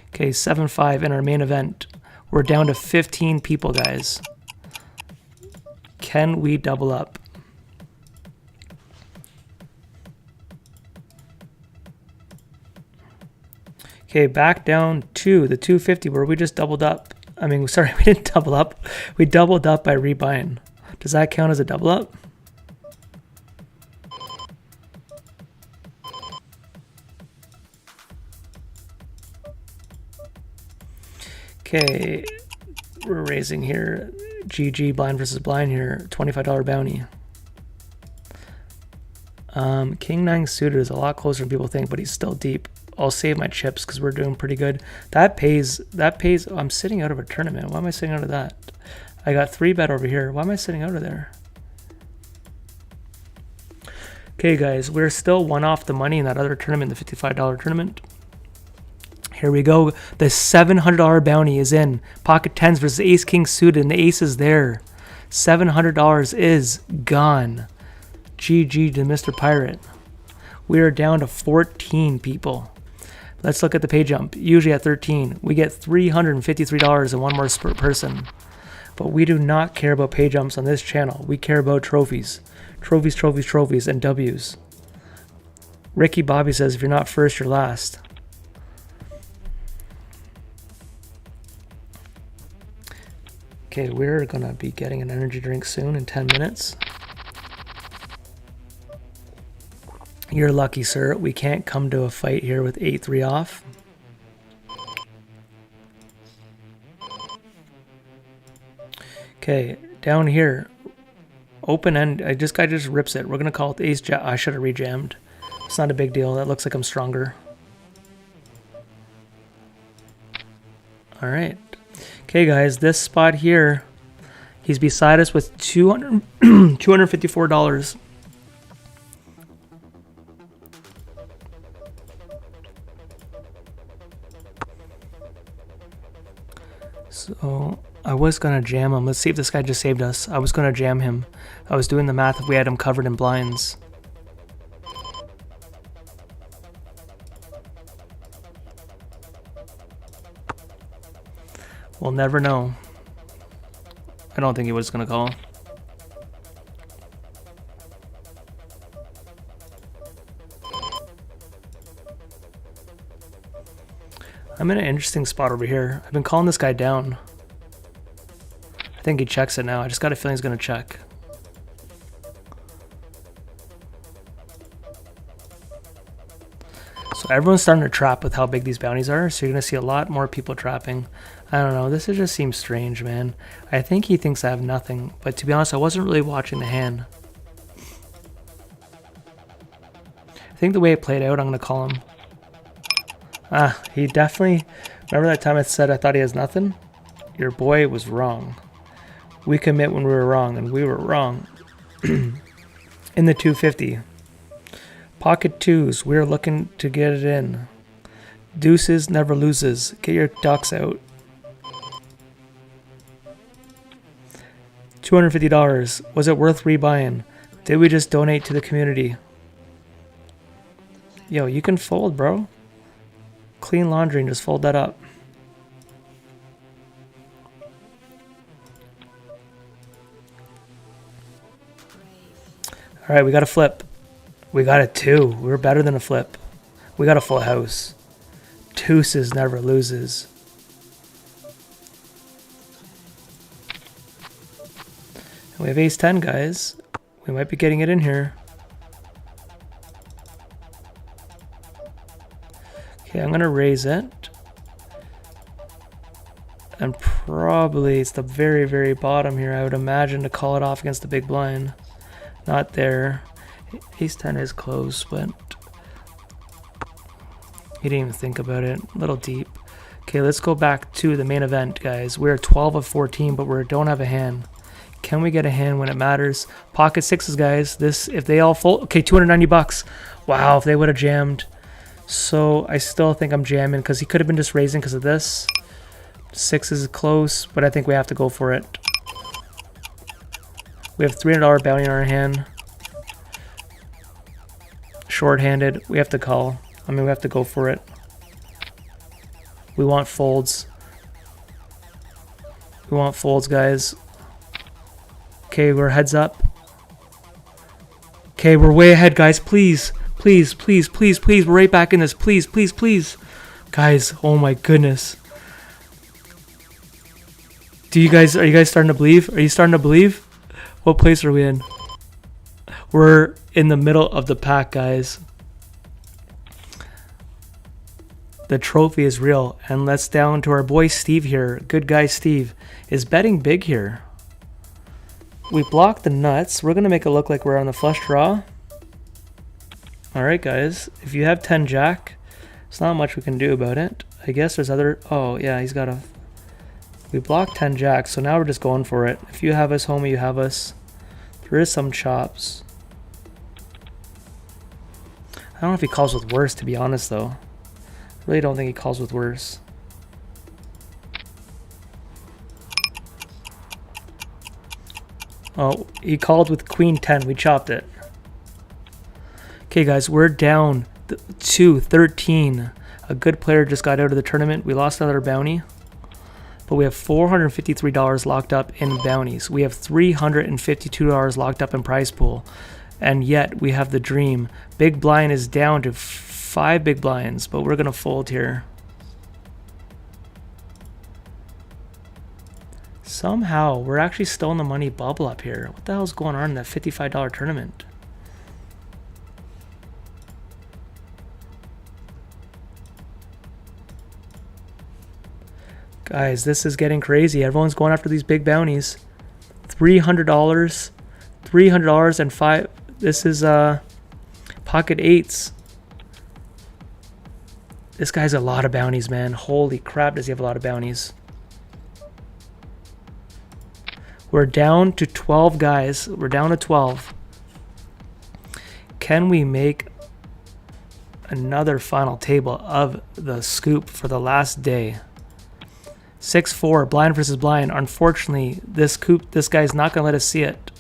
Okay, 7-5 in our main event. We're down to 15 people, guys. Can we double up? Okay, back down to the 250 where we just doubled up. I mean, sorry, we didn't double up. We doubled up by rebuying. Does that count as a double up? Okay, we're raising here. GG, blind versus blind here. $25 bounty. King 9 suited is a lot closer than people think, but he's still deep. I'll save my chips because we're doing pretty good. That pays. I'm sitting out of a tournament. Why am I sitting out of that? I got 3-bet over here. Why am I sitting out of there? Okay, guys, we're still one off the money in that other tournament, the $55 tournament. Here we go. The $700 bounty is in. Pocket 10s versus Ace King suited, and the ace is there. $700 is gone. GG to Mr. Pirate. We are down to 14 people. Let's look at the pay jump. Usually at 13, we get $353 and one more per person. But we do not care about pay jumps on this channel. We care about trophies. Trophies, trophies, trophies, and W's. Ricky Bobby says, if you're not first, you're last. Okay, we're going to be getting an energy drink soon in 10 minutes. You're lucky, sir. We can't come to a fight here with 8-3 off. Okay, down here. Open end. This guy just rips it. We're going to call it ace jack. I should have rejammed. It's not a big deal. That looks like I'm stronger. All right. Okay, guys. This spot here, he's beside us with $254. So I was going to jam him. Let's see if this guy just saved us. I was going to jam him. I was doing the math if we had him covered in blinds. We'll never know. I don't think he was going to call. I'm in an interesting spot over here. I've been calling this guy down. I think he checks it now. I just got a feeling he's going to check. So everyone's starting to trap with how big these bounties are. So you're going to see a lot more people trapping. I don't know. This just seems strange, man. I think he thinks I have nothing. But to be honest, I wasn't really watching the hand. I think the way it played out, I'm going to call him. Ah, he definitely... Remember that time I said I thought he has nothing? Your boy was wrong. We commit when we were wrong, and we were wrong. In the 250. Pocket 2s, we're looking to get it in. Deuces never loses. Get your ducks out. $250. Was it worth rebuying? Did we just donate to the community? Yo, you can fold, bro. Clean laundry and just fold that up. All right, we got a flip. We got a 2. We're better than a flip. We got a full house. Deuces never loses. And we have ace 10, guys. We might be getting it in here. Okay, I'm going to raise it. And probably it's the very, very bottom here, I would imagine, to call it off against the big blind. Not there. Ace 10 is close, but he didn't even think about it. A little deep. Okay, let's go back to the main event, guys. We're 12 of 14, but we don't have a hand. Can we get a hand when it matters? Pocket 6s, guys. This, if they all fold, okay, $290. Wow, if they would have jammed. So I still think I'm jamming because he could have been just raising because of this. 6 is close, but I think we have to go for it. We have $300 bounty in our hand. Short-handed. We have to call. I mean, we have to go for it. We want folds. We want folds, guys. Okay, we're heads up. Okay, we're way ahead, guys. Please. Please, please, please, please. We're right back in this. Please, please, please. Guys, oh my goodness. Are you guys starting to believe? Are you starting to believe? What place are we in? We're in the middle of the pack, guys. The trophy is real. And let's down to our boy Steve here. Good guy Steve is betting big here. We blocked the nuts. We're going to make it look like we're on the flush draw. Alright, guys. If you have 10 jack, there's not much we can do about it. I guess there's other... Oh, yeah, he's got a... We blocked 10 jacks, so now we're just going for it. If you have us, homie, you have us. There is some chops. I don't know if he calls with worse, to be honest, though. I really don't think he calls with worse. Oh, he called with queen 10. We chopped it. Okay, guys, we're down to 13. A good player just got out of the tournament. We lost another bounty. But we have $453 locked up in bounties. We have $352 locked up in prize pool. And yet we have the dream. Big blind is down to 5 big blinds, but we're going to fold here. Somehow we're actually still in the money bubble up here. What the hell's going on in that $55 tournament? Guys, this is getting crazy. Everyone's going after these big bounties. $300, $300 and 5. This is pocket 8s. This guy's a lot of bounties, man. Holy crap, does he have a lot of bounties. We're down to 12, guys. We're down to 12. Can we make another final table of the scoop for the last day? 6-4, blind versus blind. Unfortunately, this guy's not going to let us see it.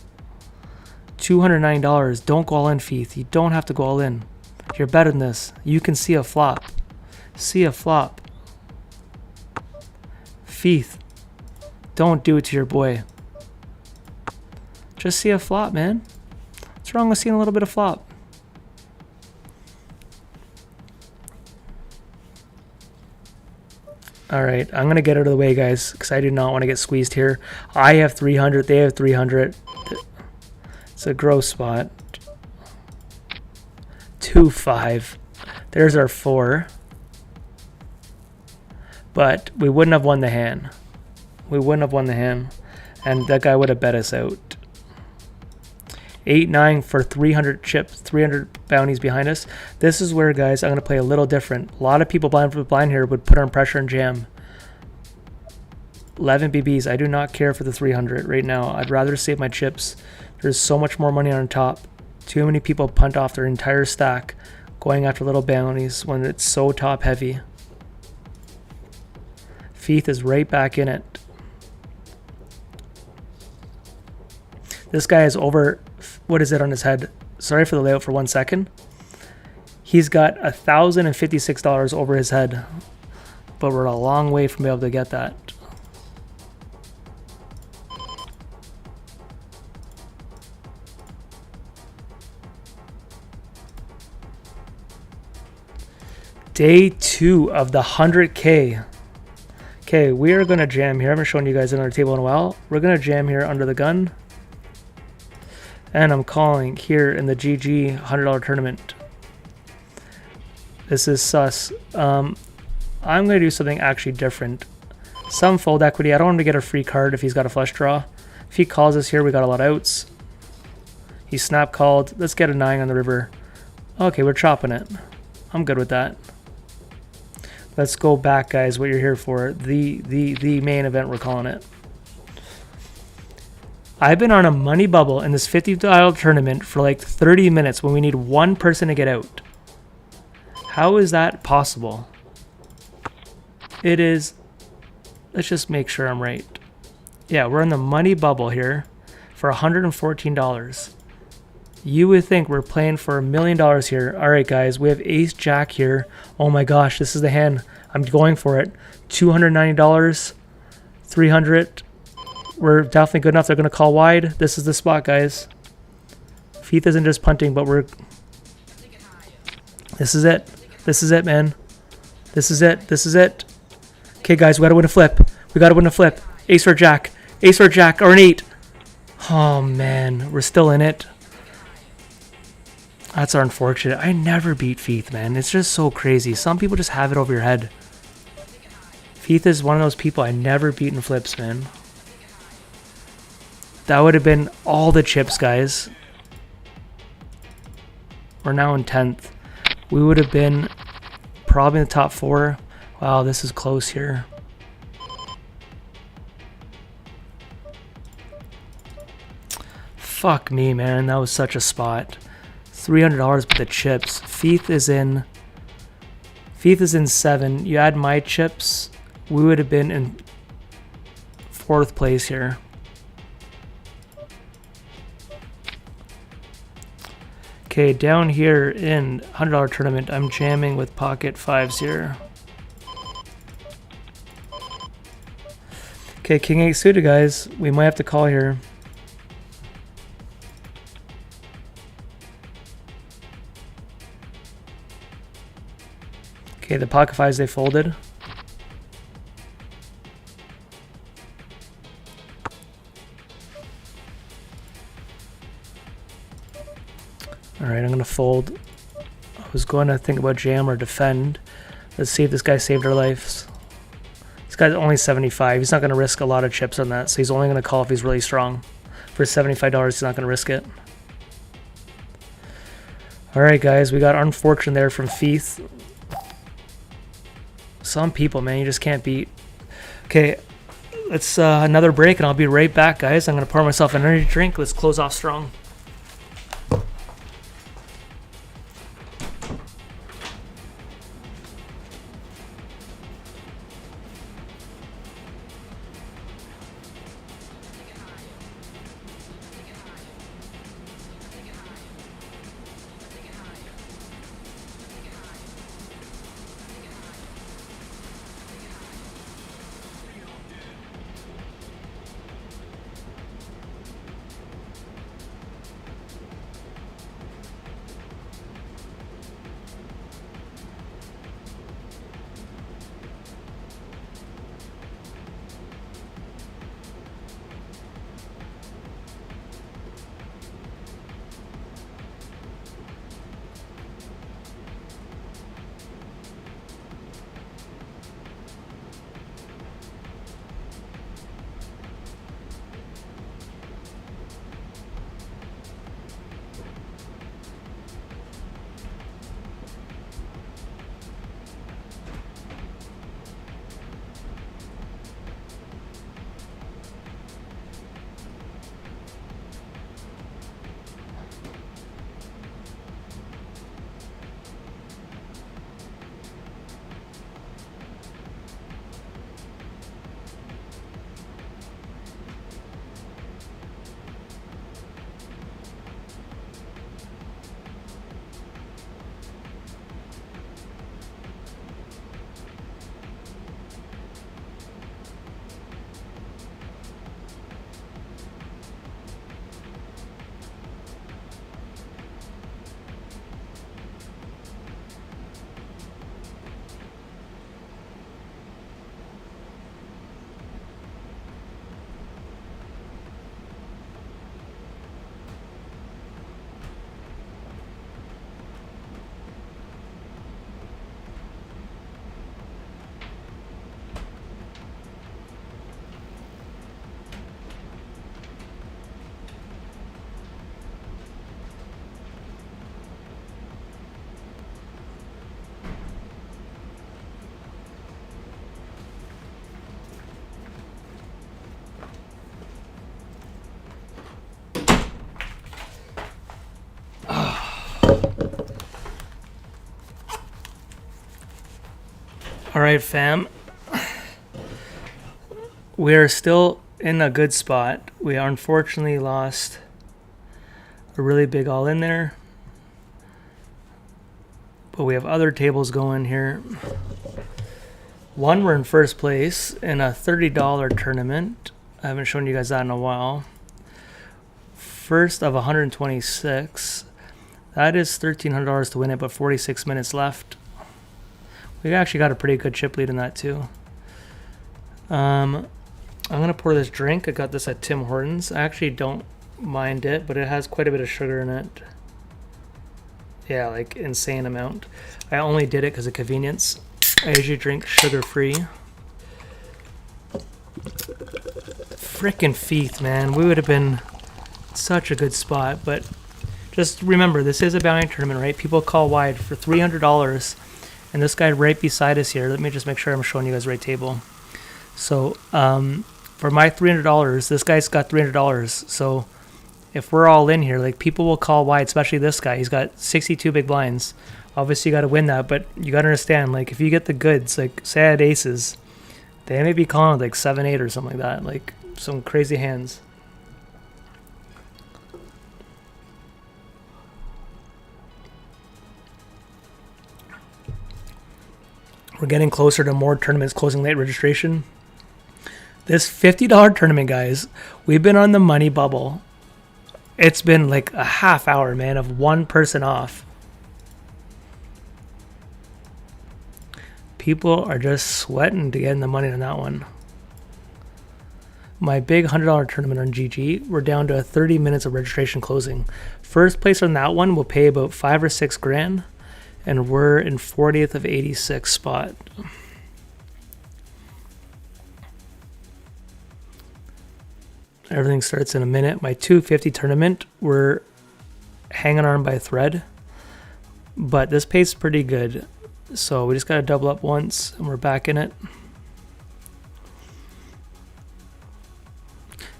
$209. Don't go all in, Feith. You don't have to go all in. You're better than this. You can see a flop. See a flop. Feith, don't do it to your boy. Just see a flop, man. What's wrong with seeing a little bit of flop? All right, I'm going to get out of the way, guys, because I do not want to get squeezed here. I have 300. They have 300. It's a gross spot. 2-5. There's our 4. But we wouldn't have won the hand. We wouldn't have won the hand. And that guy would have bet us out. 8-9 for 300 chips, 300 bounties behind us. This is where, guys, I'm going to play a little different. A lot of people blind here would put on pressure and jam. 11 BBs. I do not care for the 300 right now. I'd rather save my chips. There's so much more money on top. Too many people punt off their entire stack going after little bounties when it's so top heavy. Feith is right back in it. This guy is over, what is it on his head? Sorry for the layout for 1 second. He's got $1,056 over his head, but we're a long way from being able to get that. Day 2 of the 100K. Okay, we are going to jam here. I haven't shown you guys another table in a while. We're going to jam here under the gun. And I'm calling here in the GG $100 tournament. This is sus. I'm going to do something actually different. Some fold equity. I don't want him to get a free card if he's got a flush draw. If he calls us here, we got a lot of outs. He snap called. Let's get a 9 on the river. Okay, we're chopping it. I'm good with that. Let's go back, guys. What you're here for. The main event, we're calling it. I've been on a money bubble in this $50 tournament for like 30 minutes when we need one person to get out. How is that possible? It is. Let's just make sure I'm right. Yeah, we're in the money bubble here for $114. You would think we're playing for $1 million here. All right, guys, we have ace jack here. Oh my gosh, this is the hand. I'm going for it. $290, 300. We're definitely good enough. They're going to call wide. This is the spot, guys. Feith isn't just punting, but we're... This is it. This is it, man. This is it. This is it. Okay, guys, we gotta win a flip. We gotta win a flip. Ace or jack. Ace or jack or an 8. Oh, man. We're still in it. That's unfortunate. I never beat Feith, man. It's just so crazy. Some people just have it over your head. Feith is one of those people I never beat in flips, man. That would have been all the chips, guys. We're now in 10th. We would have been probably in the top 4. Wow, this is close here. Fuck me, man. That was such a spot. $300 with the chips. Feith is in 7. You add my chips, we would have been in 4th place here. Okay, down here in $100 tournament, I'm jamming with pocket 5s here. Okay, King 8 suited, guys. We might have to call here. Okay, the pocket 5s, they folded. Alright, I'm going to fold. I was going to think about jam or defend. Let's see if this guy saved our lives. This guy's only 75. He's not going to risk a lot of chips on that, so he's only going to call if he's really strong. For $75, he's not going to risk it. Alright, guys, we got unfortunate there from Feith. Some people, man, you just can't beat. Okay, let's another break, and I'll be right back, guys. I'm going to pour myself an energy drink. Let's close off strong. All right, fam. We're still in a good spot. We unfortunately lost a really big all in there, but we have other tables going here. One, we're in first place in a $30 tournament. I haven't shown you guys that in a while. First of 126. That is $1,300 to win it, but 46 minutes left. We actually got a pretty good chip lead in that too. I'm gonna pour this drink. I got this at Tim Hortons. I actually don't mind it, but it has quite a bit of sugar in it. Yeah, like insane amount. I only did it because of convenience. I usually drink sugar-free. Frickin' Feith, man. We would have been such a good spot, but just remember, this is a bounty tournament, right? People call wide for $300, and this guy right beside us here, let me just make sure I'm showing you guys the right table. So, for my $300, this guy's got $300, so if we're all in here, like, people will call wide, especially this guy. He's got 62 big blinds. Obviously, you got to win that, but you got to understand, like, if you get the goods, like, say I had aces, they may be calling like 7-8 or something like that, like, some crazy hands. We're getting closer to more tournaments closing late registration. This $50 tournament, guys, we've been on the money bubble. It's been like a half hour, man, of one person off. People are just sweating to get in the money on that one. My big $100 tournament on GG, we're down to 30 minutes of registration closing. First place on that one will pay about 5 or 6 grand, and we're in 40th of 86 spot. Everything starts in a minute. My 250 tournament, we're hanging on by a thread, but this pays pretty good. So we just got to double up once and we're back in it.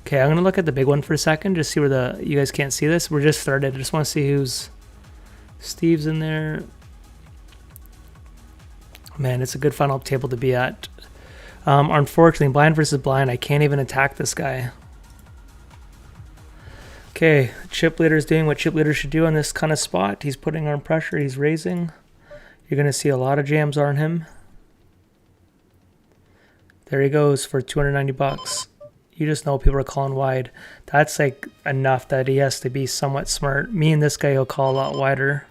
Okay, I'm going to look at the big one for a second, just see where you guys can't see this. We're just started. I just want to see who's, Steve's in there. Man, it's a good final table to be at. Unfortunately, blind versus blind, I can't even attack this guy. Okay, chip leader is doing what chip leader should do on this kind of spot. He's putting on pressure. He's raising. You're going to see a lot of jams on him. There he goes for 290 bucks. You just know people are calling wide. That's like enough that he has to be somewhat smart. Me and this guy will call a lot wider.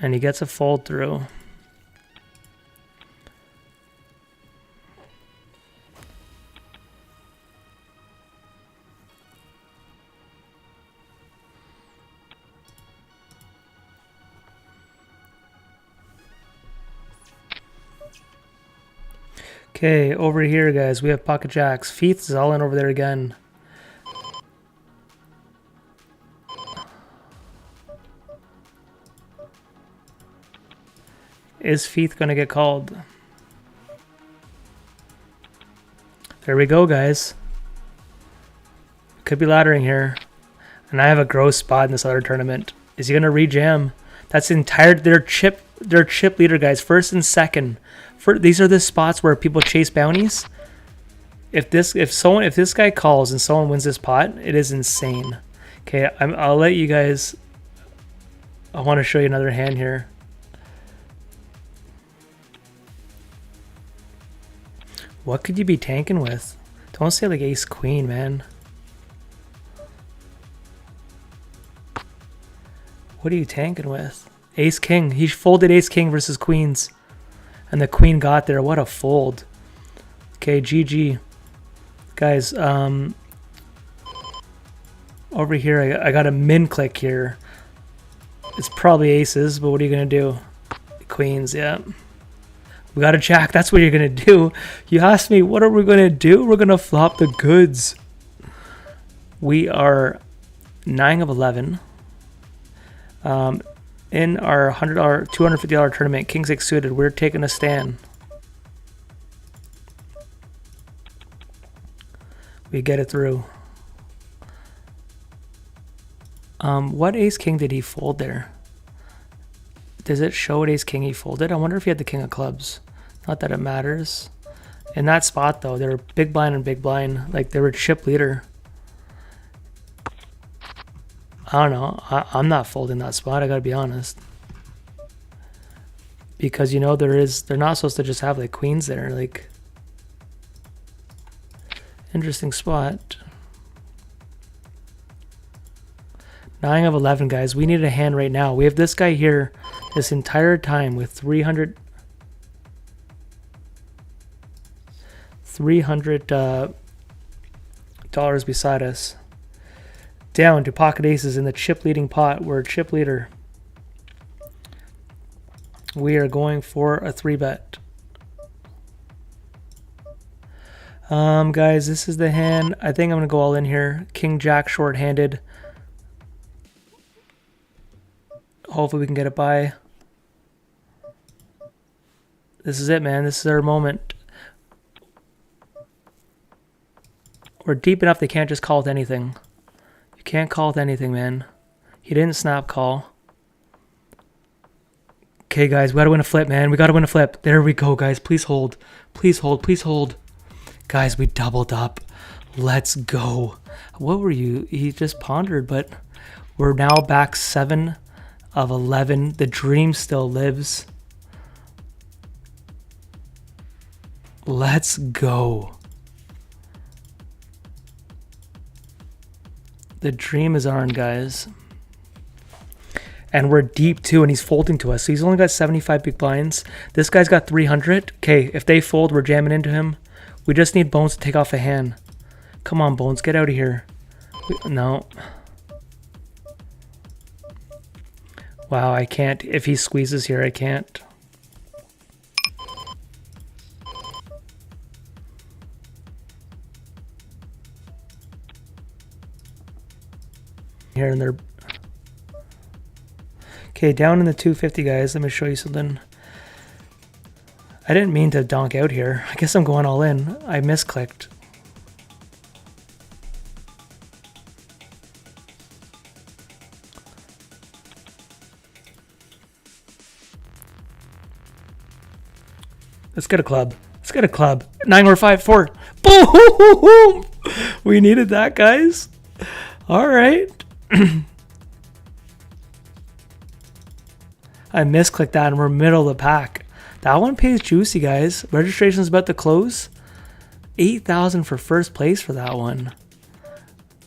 And he gets a fold through. Okay, over here, guys, we have pocket jacks. Feith is all in over there again. Is Feith going to get called? There we go, guys. Could be laddering here. And I have a gross spot in this other tournament. Is he going to rejam? That's entire their chip leader, guys. First and second. These are the spots where people chase bounties. If this guy calls and someone wins this pot, it is insane. Okay, I'll let you guys. I want to show you another hand here. What could you be tanking with? Don't say like ace queen, man. What are you tanking with? Ace king. He folded ace king versus queens. And the queen got there. What a fold. Okay, GG. Guys, over here, I got a min click here. It's probably aces, but what are you going to do? Queens, yeah. We got a jack. That's what you're going to do. You asked me, what are we going to do? We're going to flop the goods. We are 9 of 11. In our $100, $250 tournament, King 6 suited, we're taking a stand. We get it through. What ace king did he fold there? Does it show what ace king he folded? I wonder if he had the king of clubs. Not that it matters. In that spot, though, they were big blind and big blind. Like, they were chip leader. I don't know. I'm not folding that spot. I gotta be honest, because you know they're not supposed to just have like queens there. Like, interesting spot. 9 of 11, guys. We need a hand right now. We have this guy here this entire time with $300 dollars beside us. Down to pocket aces in the chip leading pot. We're a chip leader. We are going for a 3-bet. Guys, this is the hand. I think I'm going to go all in here. King Jack short-handed. Hopefully we can get it by. This is it, man. This is our moment. We're deep enough they can't just call with anything. You can't call with anything, man. He didn't snap call. Okay, guys, we gotta win a flip, man. We gotta win a flip. There we go, guys. Please hold. Please hold. Please hold. Guys, we doubled up. Let's go. What were you? He just pondered, but we're now back 7 of 11. The dream still lives. Let's go. The dream is on, guys. And we're deep too, and he's folding to us. So he's only got 75 big blinds. This guy's got 300. Okay, if they fold, we're jamming into him. We just need Bones to take off a hand. Come on, Bones, get out of here. No. Wow, I can't. If he squeezes here, I can't. Here and there. Okay, down in the 250, guys. Let me show you something. I didn't mean to donk out here. I guess I'm going all in. I misclicked. Let's get a club. Let's get a club. 9 or 5, 4. Boom! We needed that, guys. All right. I misclicked that and we're middle of the pack. That one pays juicy, guys. Registration's about to close. 8,000 for first place for that one.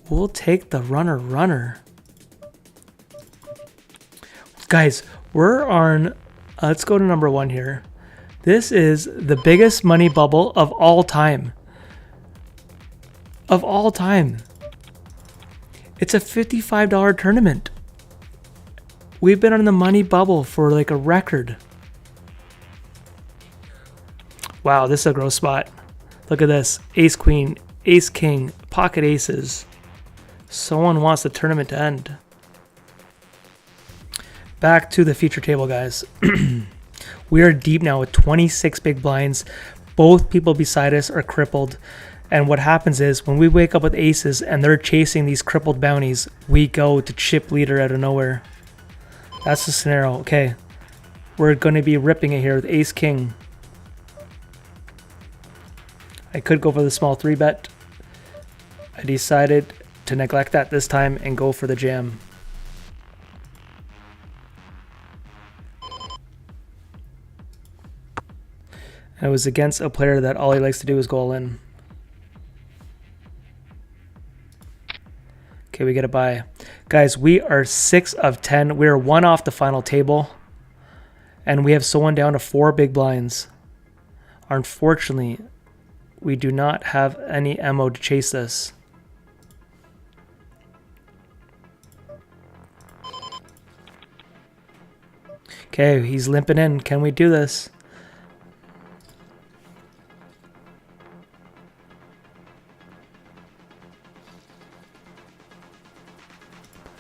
We'll take the runner. Guys, we're on... let's go to number 1 here. This is the biggest money bubble of all time. Of all time. It's a $55 tournament. We've been on the money bubble for like a record. Wow, this is a gross spot. Look at this. Ace queen, ace king, pocket aces. Someone wants the tournament to end. Back to the feature table, guys. We are deep now with 26 big blinds. Both people beside us are crippled. And what happens is when we wake up with aces and they're chasing these crippled bounties, we go to chip leader out of nowhere. That's the scenario. Okay. We're going to be ripping it here with ace king. I could go for the small 3-bet. I decided to neglect that this time and go for the jam. I was against a player that all he likes to do is go all in. Okay, we get a buy. Guys, we are 6 of 10. We are 1 off the final table. And we have someone down to 4 big blinds. Unfortunately, we do not have any ammo to chase this. Okay, he's limping in. Can we do this?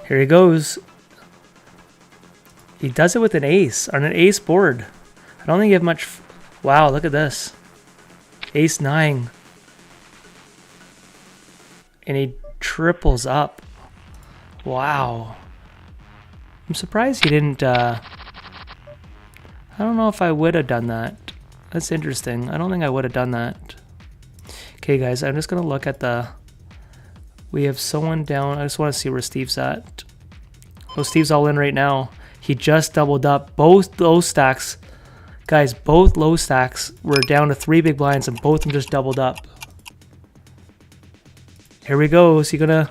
Here he goes. He does it with an ace on an ace board. I don't think you have much. Wow, look at this. Ace 9. And he triples up. Wow. I'm surprised he didn't. I don't know if I would have done that. That's interesting. I don't think I would have done that. Okay, guys, I'm just going to look at the... We have someone down. I just want to see where Steve's at. Oh, Steve's all in right now. He just doubled up. Both low stacks. Guys, both low stacks were down to 3 big blinds and both of them just doubled up. Here we go. Is he gonna...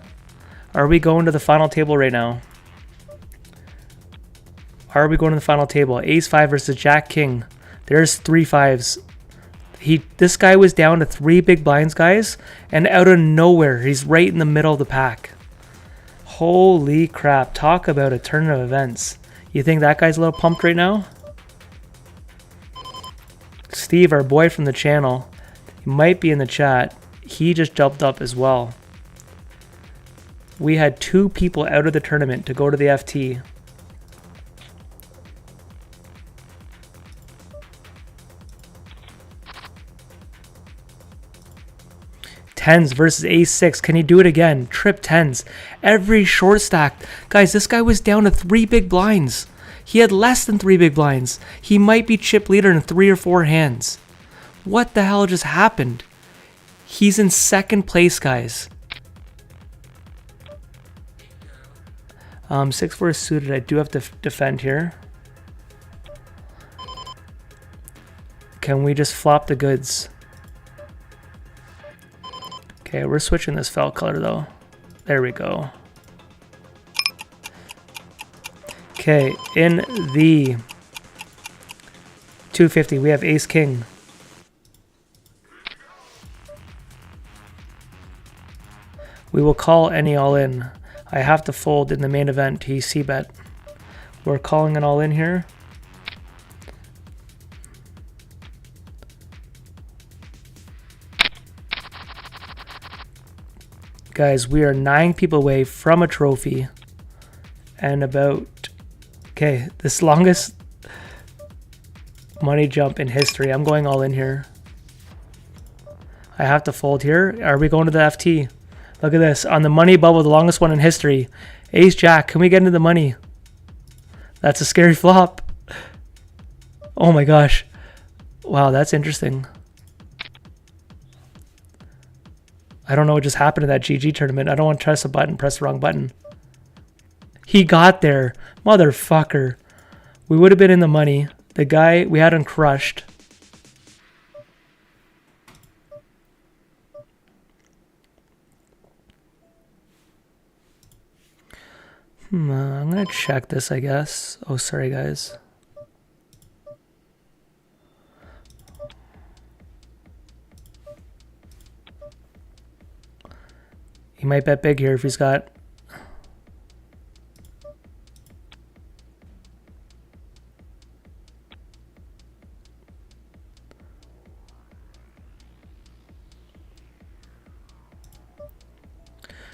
Are we going to the final table right now? Are we going to the final table? Ace 5 versus Jack King. There's 3 5s. This guy was down to 3 big blinds, guys, and out of nowhere, he's right in the middle of the pack. Holy crap. Talk about a turn of events. You think that guy's a little pumped right now? Steve, our boy from the channel, he might be in the chat. He just jumped up as well. We had 2 people out of the tournament to go to the FT. Tens versus ace 6. Can he do it again? Trip tens. Every short stack. Guys, this guy was down to 3 big blinds. He had less than 3 big blinds. He might be chip leader in 3 or 4 hands. What the hell just happened? He's in second place, guys. 6-4 suited. I do have to defend here. Can we just flop the goods? Okay, we're switching this felt color though. There we go. Okay, in the 250 we have ace king. We will call any all in. I have to fold in the main event. He c-bet. We're calling an all in here. Guys, we are 9 people away from a trophy and about, okay, this longest money jump in history. I'm going all in here. I have to fold here. Are we going to the FT? Look at this. On the money bubble, the longest one in history. Ace Jack. Can we get into the money? That's a scary flop. Oh my gosh. Wow, that's interesting. I don't know what just happened to that GG tournament. I don't want to press a button, press the wrong button. He got there. Motherfucker. We would have been in the money. The guy, we had him crushed. I'm going to check this, I guess. Oh, sorry, guys. He might bet big here if he's got...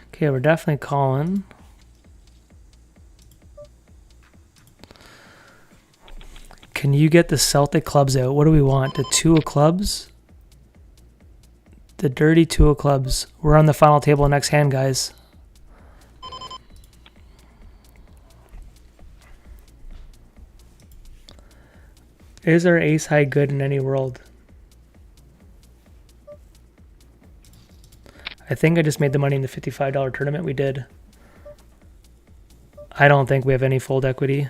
Okay, we're definitely calling. Can you get the Celtic clubs out? What do we want? The 2 of clubs? The dirty 2 of clubs. We're on the final table next hand, guys. Is our ace high good in any world? I think I just made the money in the $55 tournament we did. I don't think we have any fold equity.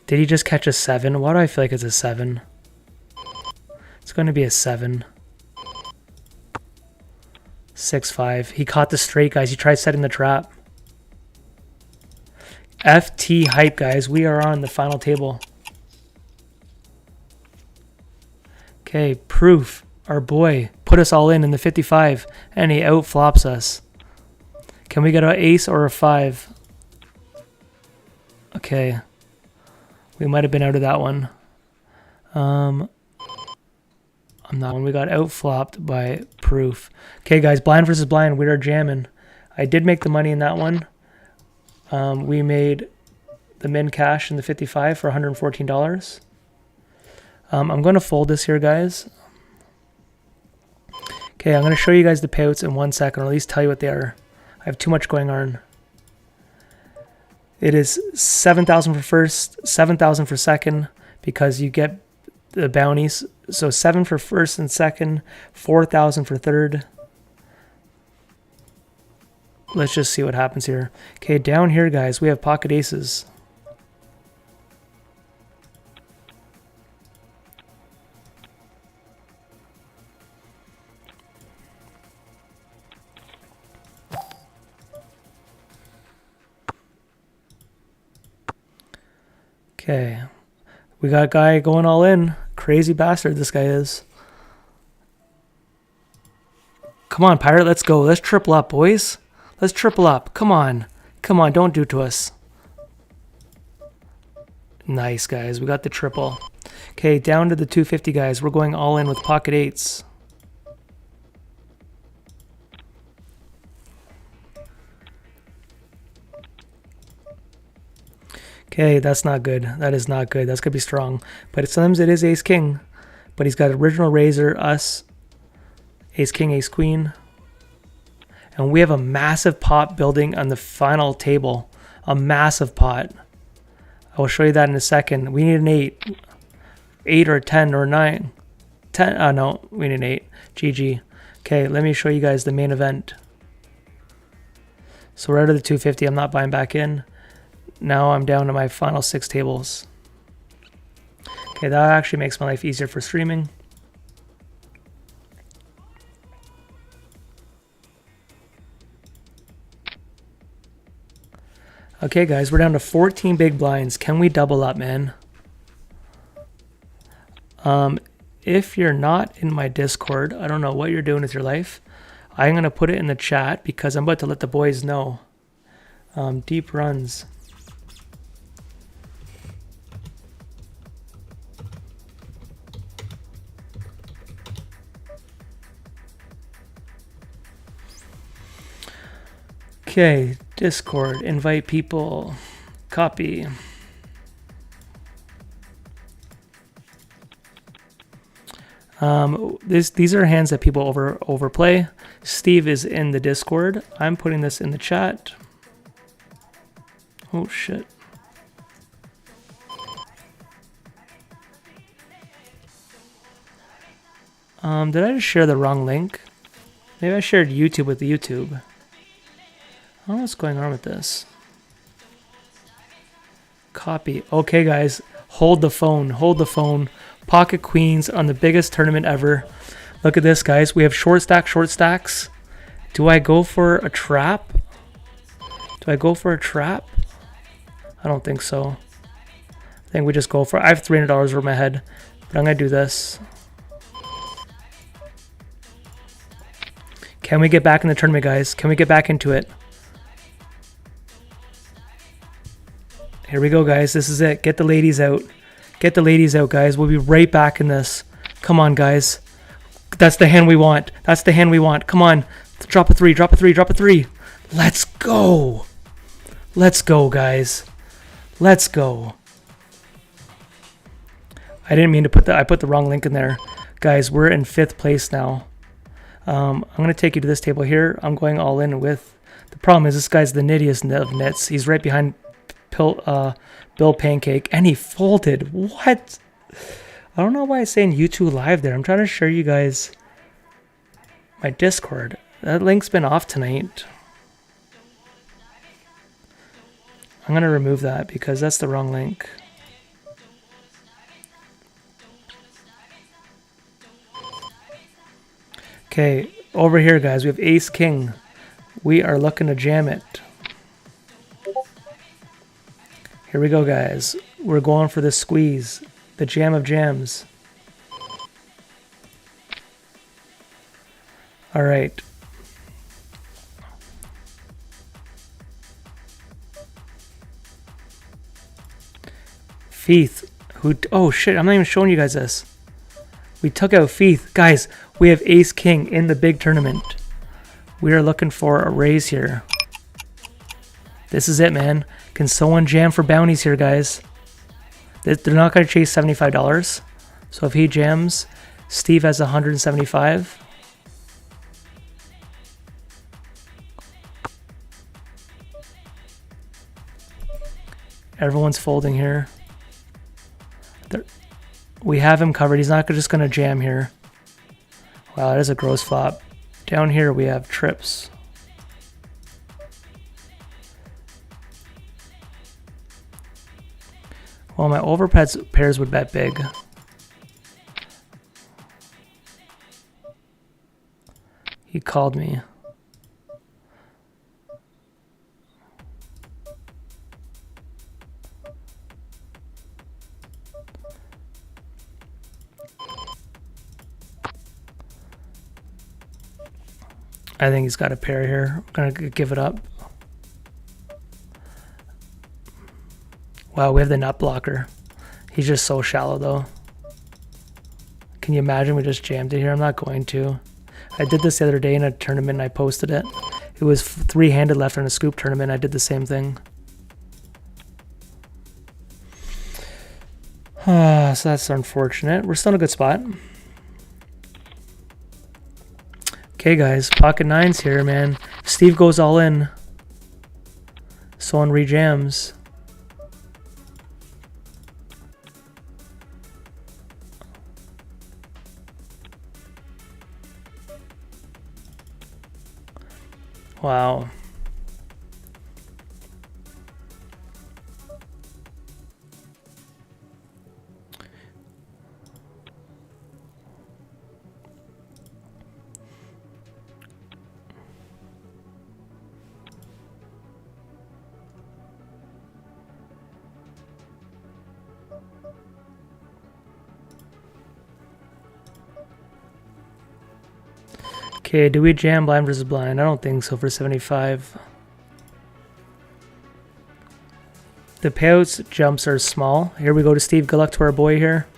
Did he just catch a 7? Why do I feel like it's a 7? It's going to be a 7. 6-5. He caught the straight, guys. He tried setting the trap. FT hype, guys. We are on the final table. Okay, proof. Our boy put us all in the 55, and he outflops us. Can we get an ace or a 5? Okay. We might have been out of that one. On that one, we got outflopped by proof. Okay, guys, blind versus blind. We are jamming. I did make the money in that one. We made the min cash in the 55 for $114. I'm going to fold this here, guys. Okay, I'm going to show you guys the payouts in 1 second, or at least tell you what they are. I have too much going on. It is 7,000 for first, 7,000 for second, because you get the bounties. So 7 for first and second, 4,000 for third. Let's just see what happens here. Okay, down here, guys, we have pocket aces. Okay. We got a guy going all in. Crazy bastard this guy is. Come on, Pirate. Let's go. Let's triple up, boys. Let's triple up. Come on. Come on. Don't do it to us. Nice, guys. We got the triple. Okay, down to the 250, guys. We're going all in with pocket eights. Okay, that's not good. That is not good. That's going to be strong. But sometimes it is ace-king. But he's got original razor, us, ace-king, ace-queen. And we have a massive pot building on the final table. A massive pot. I will show you that in a second. We need an 8. 8 or a 10 or a 9. 10, no, we need an 8. GG. Okay, let me show you guys the main event. So we're out of the 250. I'm not buying back in. Now I'm down to my final 6 tables. Okay, that actually makes my life easier for streaming. Okay, guys, we're down to 14 big blinds. Can we double up, man? If you're not in my Discord, I don't know what you're doing with your life. I'm going to put it in the chat because I'm about to let the boys know. Deep runs. Okay, Discord, invite people, copy. These are hands that people overplay. Steve is in the Discord. I'm putting this in the chat. Oh shit. Did I just share the wrong link? Maybe I shared YouTube with the YouTube. I don't know what's going on with this. Copy. Okay, guys, hold the phone. Hold the phone. Pocket queens on the biggest tournament ever. Look at this, guys. We have short stacks. Do I go for a trap? Do I go for a trap? I don't think so. I think we just go for it. I have $300 over my head, but I'm going to do this. Can we get back in the tournament, guys? Can we get back into it? Here we go, guys. This is it. Get the ladies out. Get the ladies out, guys. We'll be right back in this. Come on, guys. That's the hand we want. That's the hand we want. Come on. Drop a 3. Drop a 3. Drop a 3. Let's go. Let's go, guys. Let's go. I didn't mean to put I put the wrong link in there. Guys, we're in 5th place now. I'm going to take you to this table here. I'm going all in with... The problem is this guy's the nittiest of nits. He's right behind Bill Pancake, and he folded. What? I don't know why I'm saying YouTube live there. I'm trying to show you guys my Discord. That link's been off tonight. I'm going to remove that because that's the wrong link. Okay, over here, guys, we have Ace King. We are looking to jam it. Here we go, guys. We're going for the squeeze. The jam of jams. All right. Feith. Oh, shit. I'm not even showing you guys this. We took out Feith. Guys, we have Ace King in the big tournament. We are looking for a raise here. This is it, man. Can someone jam for bounties here, guys? They're not going to chase $75. So if he jams, Steve has 175. Everyone's folding here. We have him covered. He's not just going to jam here. Wow, that is a gross flop. Down here we have trips. Well, my pairs would bet big. He called me. I think he's got a pair here. I'm going to give it up. Wow, we have the nut blocker. He's just so shallow though. Can you imagine we just jammed it here? I'm not going to. I did this the other day in a tournament and I posted it. It was three-handed left in a scoop tournament. I did the same thing. So that's unfortunate. We're still in a good spot. Okay, guys. Pocket nines here, man. Steve goes all in. Someone rejams. Wow. Okay, do we jam blind versus blind? I don't think so for 75. The payouts jumps are small. Here we go to Steve. Good luck to our boy here.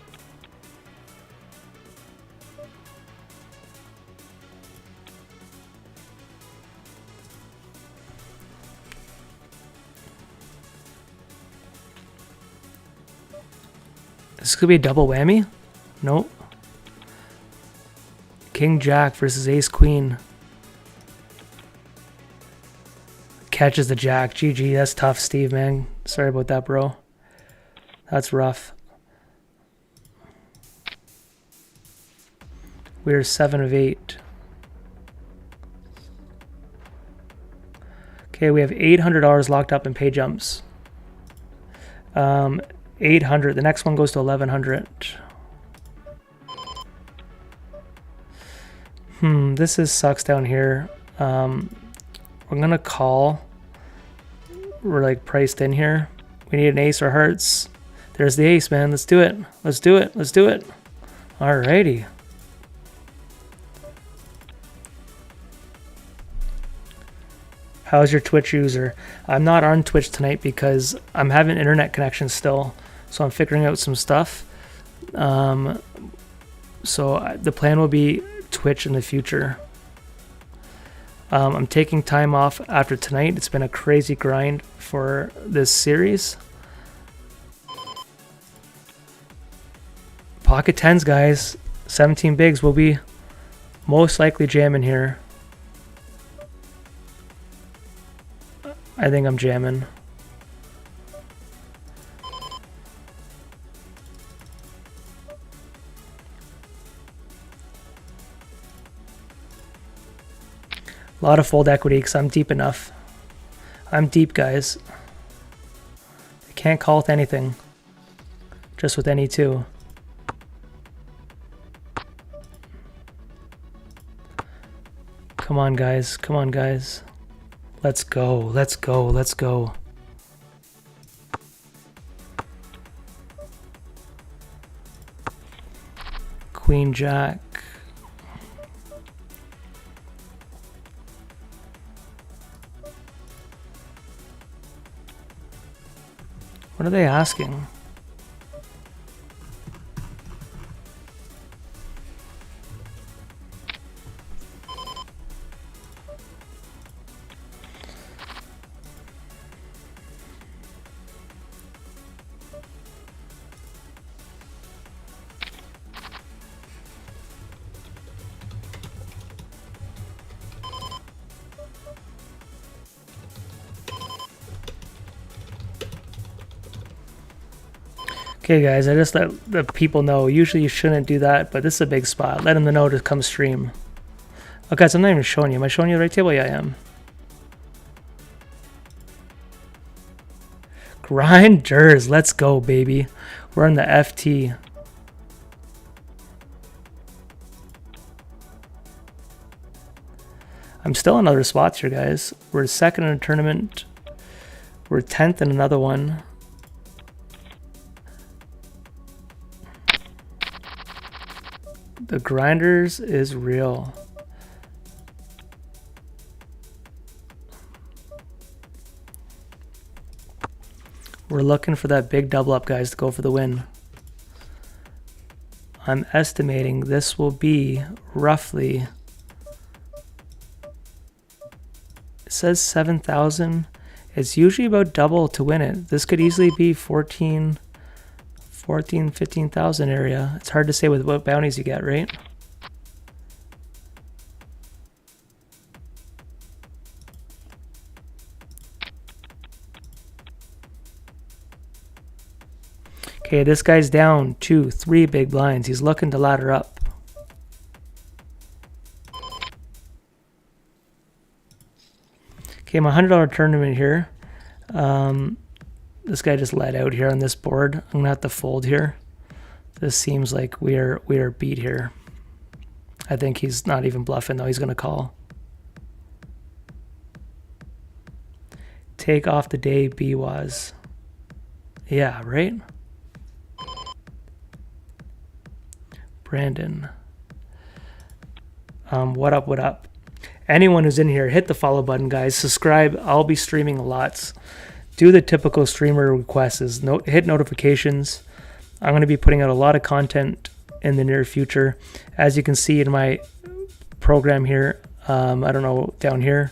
This could be a double whammy. Nope. King Jack versus Ace Queen. Catches the Jack. GG. That's tough, Steve, man. Sorry about that, bro. That's rough. We're 7 of 8. Okay, we have $800 locked up in pay jumps. 800. The next one goes to 1100. This sucks down here. We're gonna call. We're like priced in here. We need an ace or hearts. There's the ace, man. Let's do it. Let's do it. Let's do it. Alrighty. How's your Twitch user? I'm not on Twitch tonight because I'm having internet connection still, so I'm figuring out some stuff. So the plan will be Twitch in the future. I'm taking time off after tonight. It's been a crazy grind for this series. Pocket 10s, guys. 17 bigs will be most likely jamming here. I think I'm jamming. A lot of fold equity because I'm deep enough. I'm deep, guys. I can't call with anything. Just with any two. Come on, guys. Come on, guys. Let's go. Let's go. Let's go. Queen Jack. What are they asking? Okay, guys, I just let the people know. Usually you shouldn't do that, but this is a big spot. Let them know to come stream. Oh, guys, I'm not even showing you. Am I showing you the right table? Yeah, I am. Grinders. Let's go, baby. We're in the FT. I'm still in other spots here, guys. We're second in a tournament. We're 10th in another one. The grinders is real. We're looking for that big double up, guys, to go for the win. I'm estimating this will be roughly, it says 7,000. It's usually about double to win it. This could easily be 15,000 area. It's hard to say with what bounties you get, right? Okay, this guy's down 2, 3 big blinds. He's looking to ladder up. Okay, my $100 tournament here. This guy just let out here on this board. I'm gonna have to fold here. This seems like we are beat here. I think he's not even bluffing though. He's gonna call. Take off the day B was. Yeah, right? Brandon. What up, what up? Anyone who's in here, hit the follow button, guys. Subscribe. I'll be streaming lots. Do the typical streamer requests. Hit notifications. I'm going to be putting out a lot of content in the near future. As you can see in my program here, I don't know, down here,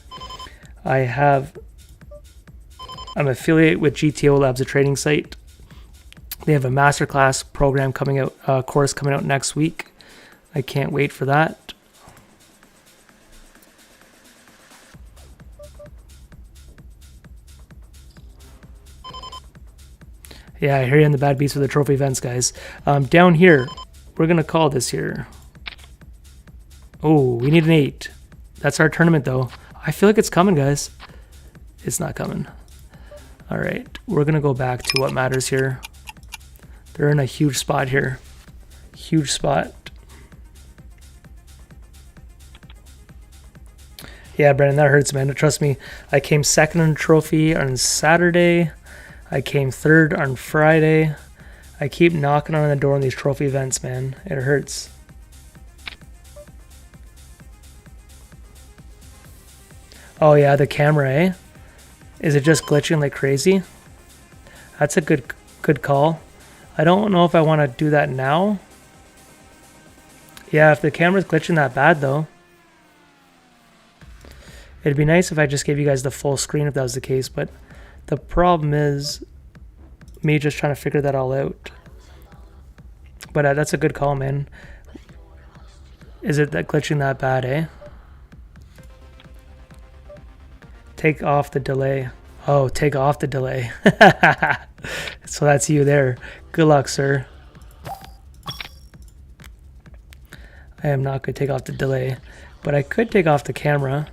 I'm affiliate with GTO Labs, a trading site. They have a masterclass program coming out, course coming out next week. I can't wait for that. Yeah, I hear you in the bad beats for the trophy events, guys. Down here, we're going to call this here. Oh, we need an 8. That's our tournament, though. I feel like it's coming, guys. It's not coming. All right, we're going to go back to what matters here. They're in a huge spot here. Huge spot. Yeah, Brandon, that hurts, man. Trust me. I came second in the trophy on Saturday. I came third on Friday. I keep knocking on the door in these trophy events, man. It hurts. Oh yeah, the camera, eh? Is it just glitching like crazy? That's a good call. I don't know if I want to do that now. Yeah, if the camera's glitching that bad though. It'd be nice if I just gave you guys the full screen if that was the case, but the problem is me just trying to figure that all out. But that's a good call, man. Is it that glitching that bad, eh? Take off the delay. Oh, take off the delay. So that's you there. Good luck, sir. I am not going to take off the delay, but I could take off the camera.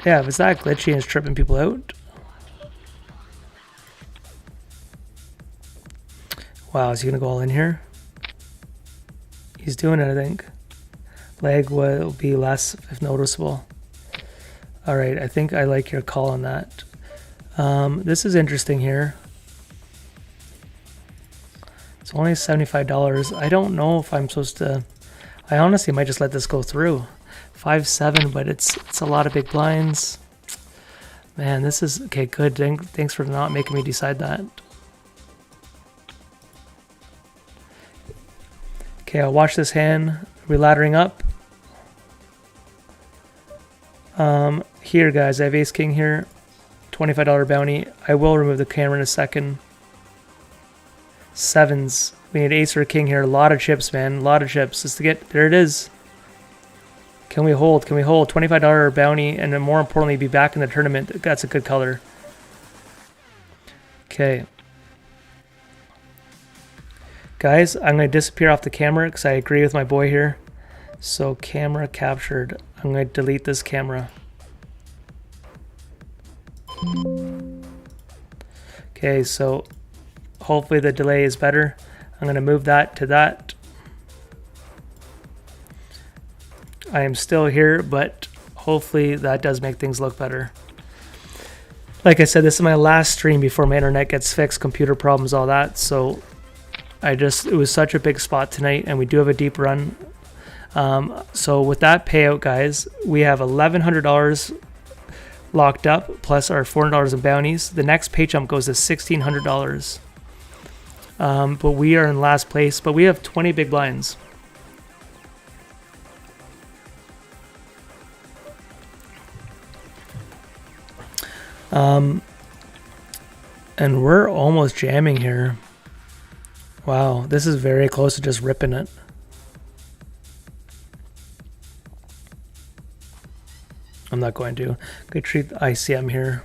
Yeah, if it's that glitchy and it's tripping people out. Wow, is he gonna go all in here? He's doing it, I think. Leg will be less if noticeable. All right, I think I like your call on that. This is interesting here. It's only $75. I don't know if I'm supposed to. I honestly might just let this go through. 5-7, but it's a lot of big blinds. Man, this is okay. Good. Thanks for not making me decide that. Okay, I'll watch this hand. We're laddering up. Here, guys, I have ace king here. $25 bounty. I will remove the camera in a second. Sevens. We need ace or king here. A lot of chips, man. A lot of chips. Just to get there. It is. Can we hold? Can we hold? $25 bounty, and then more importantly, be back in the tournament. That's a good color. Okay. Guys, I'm going to disappear off the camera because I agree with my boy here. So camera captured. I'm going to delete this camera. Okay, so hopefully the delay is better. I'm going to move that to that. I am still here, but hopefully that does make things look better. Like I said, this is my last stream before my internet gets fixed, computer problems, all that. So it was such a big spot tonight, and we do have a deep run. So with that payout, guys, we have $1,100 locked up plus our $400 in bounties. The next pay jump goes to $1,600. But we are in last place, but we have 20 big blinds. And we're almost jamming here. Wow, this is very close to just ripping it. I'm not going to. I'm going to treat the ICM here.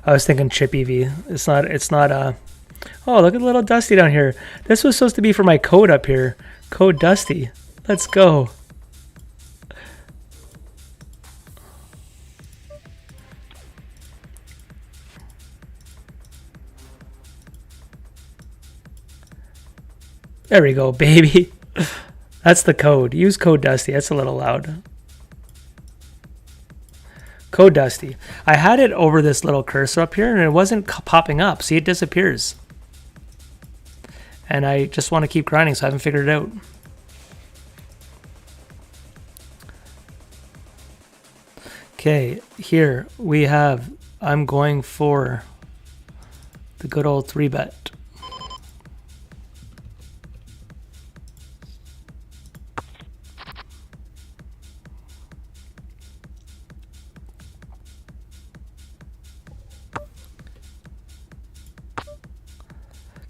I was thinking chip EV. It's not oh, look at the little Dusty down here. This was supposed to be for my code up here. Code Dusty. Let's go. There we go, baby. That's the code. Use code Dusty. That's a little loud. Code Dusty. I had it over this little cursor up here and it wasn't popping up. See, it disappears. And I just want to keep grinding, so I haven't figured it out. Okay, here we have, I'm going for the good old 3-bet.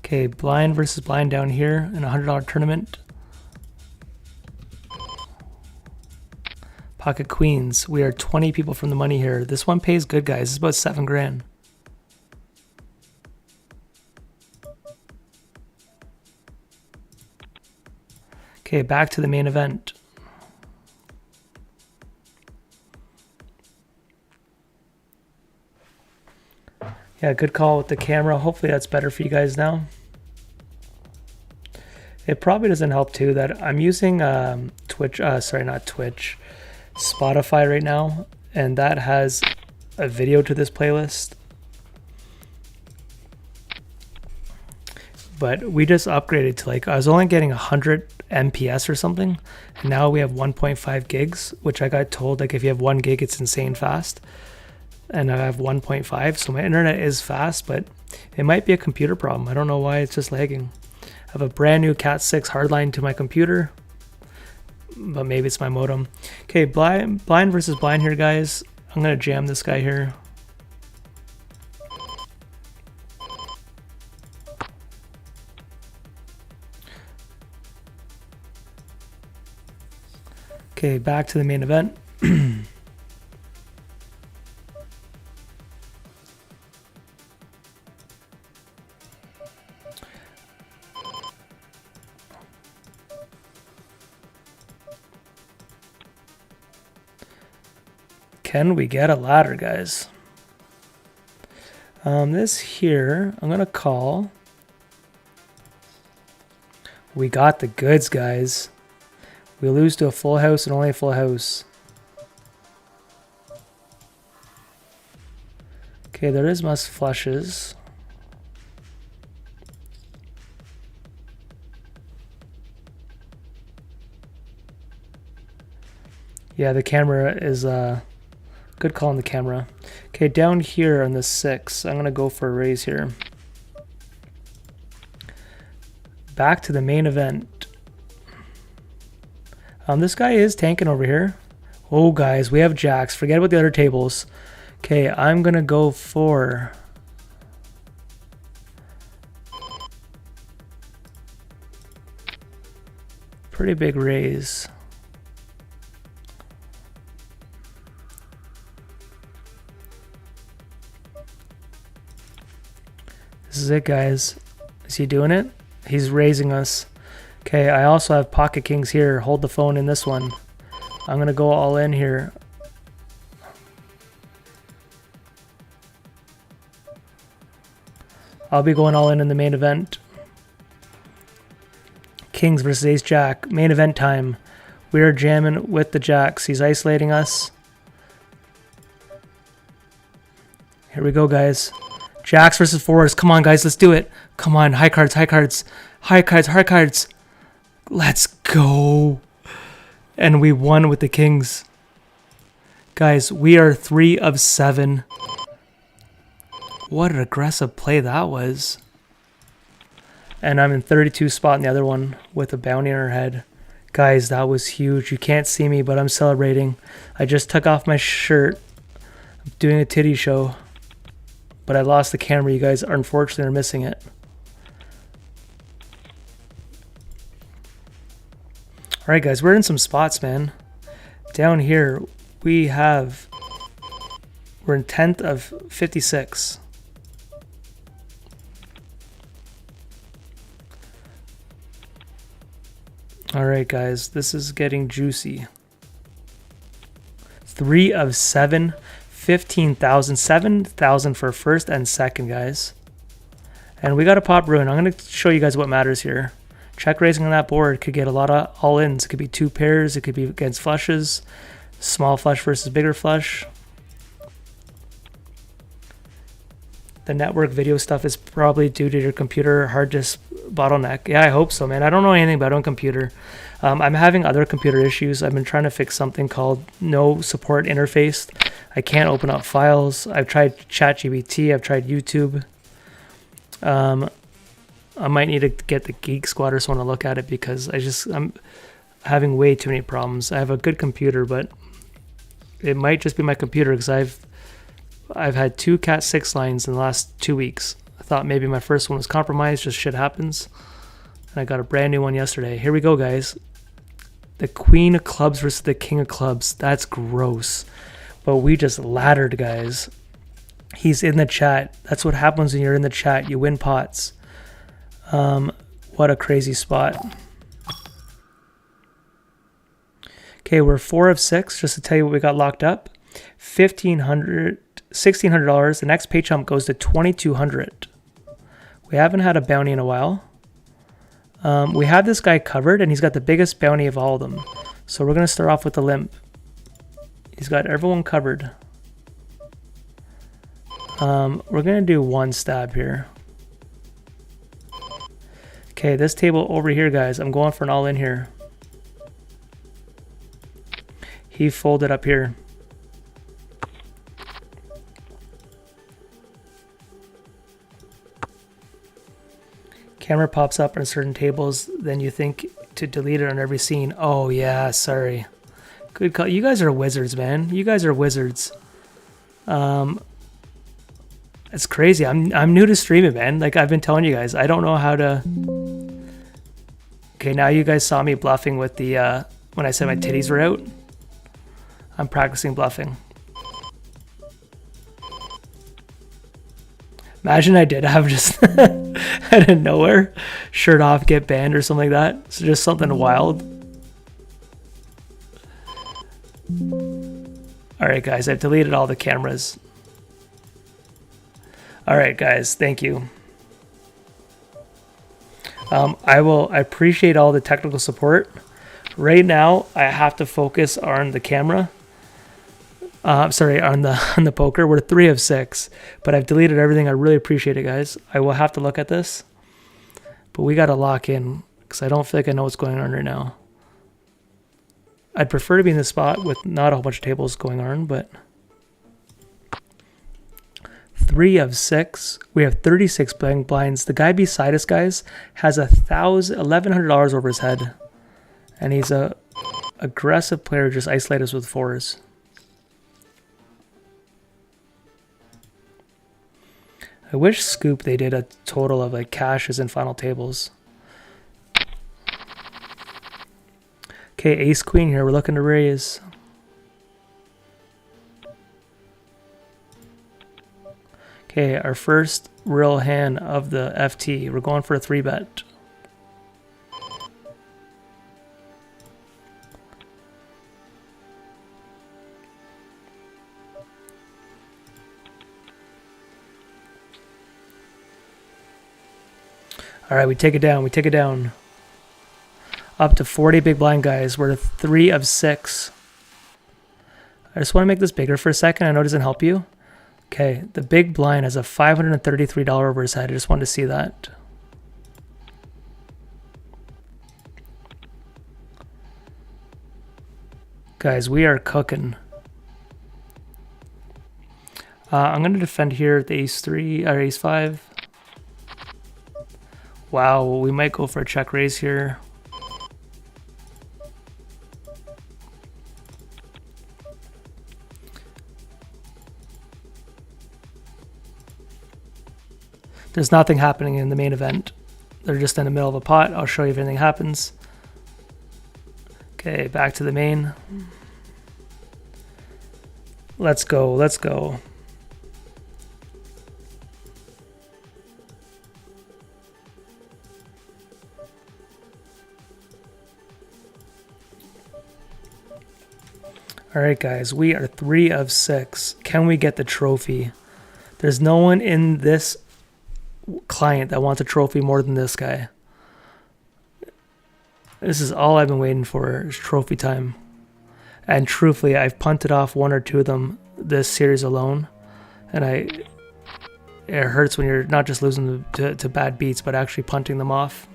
Okay, blind versus blind down here in a $100 tournament. Pocket queens. We are 20 people from the money here. This one pays good, guys. It's about 7 grand. Okay, back to the main event. Yeah, good call with the camera. Hopefully that's better for you guys now. It probably doesn't help too that I'm using Spotify right now, and that has a video to this playlist. But we just upgraded to, like, I was only getting 100 MPS or something, and now we have 1.5 gigs, which I got told, like, if you have 1 gig, it's insane fast. And I have 1.5, so my internet is fast, but it might be a computer problem. I don't know why it's just lagging. I have a brand new Cat 6 hardline to my computer, but maybe it's my modem. Okay, blind versus blind here, guys. I'm gonna jam this guy here. Okay, back to the main event. Can we get a ladder, guys? This here, I'm gonna call. We got the goods, guys. We lose to a full house and only a full house. Okay, there is must flushes. Yeah, the camera is good call on the camera. Okay, down here on the 6, I'm gonna go for a raise here. Back to the main event. This guy is tanking over here. Oh, guys, we have jacks. Forget about the other tables. Okay, I'm gonna go for pretty big raise. This is it, guys. Is he doing it? He's raising us. Okay, I also have pocket kings here. Hold the phone in this one. I'm gonna go all in here. I'll be going all in the main event. Kings versus ace jack. Main event time. We are jamming with the jacks. He's isolating us. Here we go, guys. Jacks versus fours. Come on, guys. Let's do it. Come on. High cards, high cards. High cards, high cards. Let's go. And we won with the kings. Guys, we are 3 of 7. What an aggressive play that was. And I'm in 32 spot in the other one with a bounty on our head. Guys, that was huge. You can't see me, but I'm celebrating. I just took off my shirt. I'm doing a titty show. But I lost the camera. You guys are unfortunately are missing it. Alright guys, we're in some spots, man. Down here, we're in 10th of 56. Alright guys, this is getting juicy. 3 of 7, 15,000, 7,000 for first and second, guys. And we got a pop ruin. I'm going to show you guys what matters here. Check raising on that board could get a lot of all-ins. It could be 2 pairs. It could be against flushes. Small flush versus bigger flush. The network video stuff is probably due to your computer hard disk bottleneck. Yeah, I hope so, man. I don't know anything about on computer. I'm having other computer issues. I've been trying to fix something called no support interface. I can't open up files. I've tried ChatGPT. I've tried YouTube. I might need to get the Geek Squad or someone to look at it because I'm having way too many problems. I have a good computer, but it might just be my computer because I've had 2 Cat 6 lines in the last 2 weeks. I thought maybe my first one was compromised, just shit happens. And I got a brand new one yesterday. Here we go, guys. The Queen of Clubs versus the King of Clubs. That's gross. But we just laddered, guys. He's in the chat. That's what happens when you're in the chat. You win pots. What a crazy spot. Okay, we're 4 of 6. Just to tell you what we got locked up. $1,600. The next pay chump goes to $2,200. We haven't had a bounty in a while. We have this guy covered, and he's got the biggest bounty of all of them. So we're going to start off with the limp. He's got everyone covered. We're going to do 1 stab here. Okay, this table over here, guys. I'm going for an all-in here. He folded up here. Camera pops up on certain tables, then you think to delete it on every scene. Oh yeah, sorry. Good call. You guys are wizards, man. You guys are wizards. It's crazy. I'm new to streaming, man. Like I've been telling you guys, I don't know how to. Okay, now you guys saw me bluffing with the when I said my titties were out. I'm practicing bluffing. Imagine I did have just out of nowhere, shirt off, get banned or something like that. So just something wild. Alright guys, I've deleted all the cameras. Alright guys, thank you. I appreciate all the technical support. Right now, I have to focus on the camera. Sorry, on the poker. We're 3 of 6, but I've deleted everything. I really appreciate it, guys. I will have to look at this, but we got to lock in because I don't feel like I know what's going on right now. I'd prefer to be in the spot with not a whole bunch of tables going on, but 3 of 6. We have 36 blinds. The guy beside us, guys, has $1,100 over his head, and he's a aggressive player. Just isolate us with 4s. I wish Scoop they did a total of like cashes and final tables. Okay, ace queen here. We're looking to raise. Okay, our first real hand of the FT. We're going for a 3-bet. All right, we take it down. We take it down. Up to 40 big blind, guys. We're 3 of 6. I just want to make this bigger for a second. I know it doesn't help you. Okay, the big blind has a $533 over his head. I just wanted to see that. Guys, we are cooking. I'm going to defend here at the ace-3 or ace-5. Wow, we might go for a check raise here. There's nothing happening in the main event. They're just in the middle of a pot. I'll show you if anything happens. Okay, back to the main. Let's go, let's go. All right, guys, we are 3 of 6. Can we get the trophy? There's no one in this client that wants a trophy more than this guy. This is all I've been waiting for, is trophy time. And truthfully, I've punted off 1 or 2 of them this series alone. And it hurts when you're not just losing to bad beats, but actually punting them off.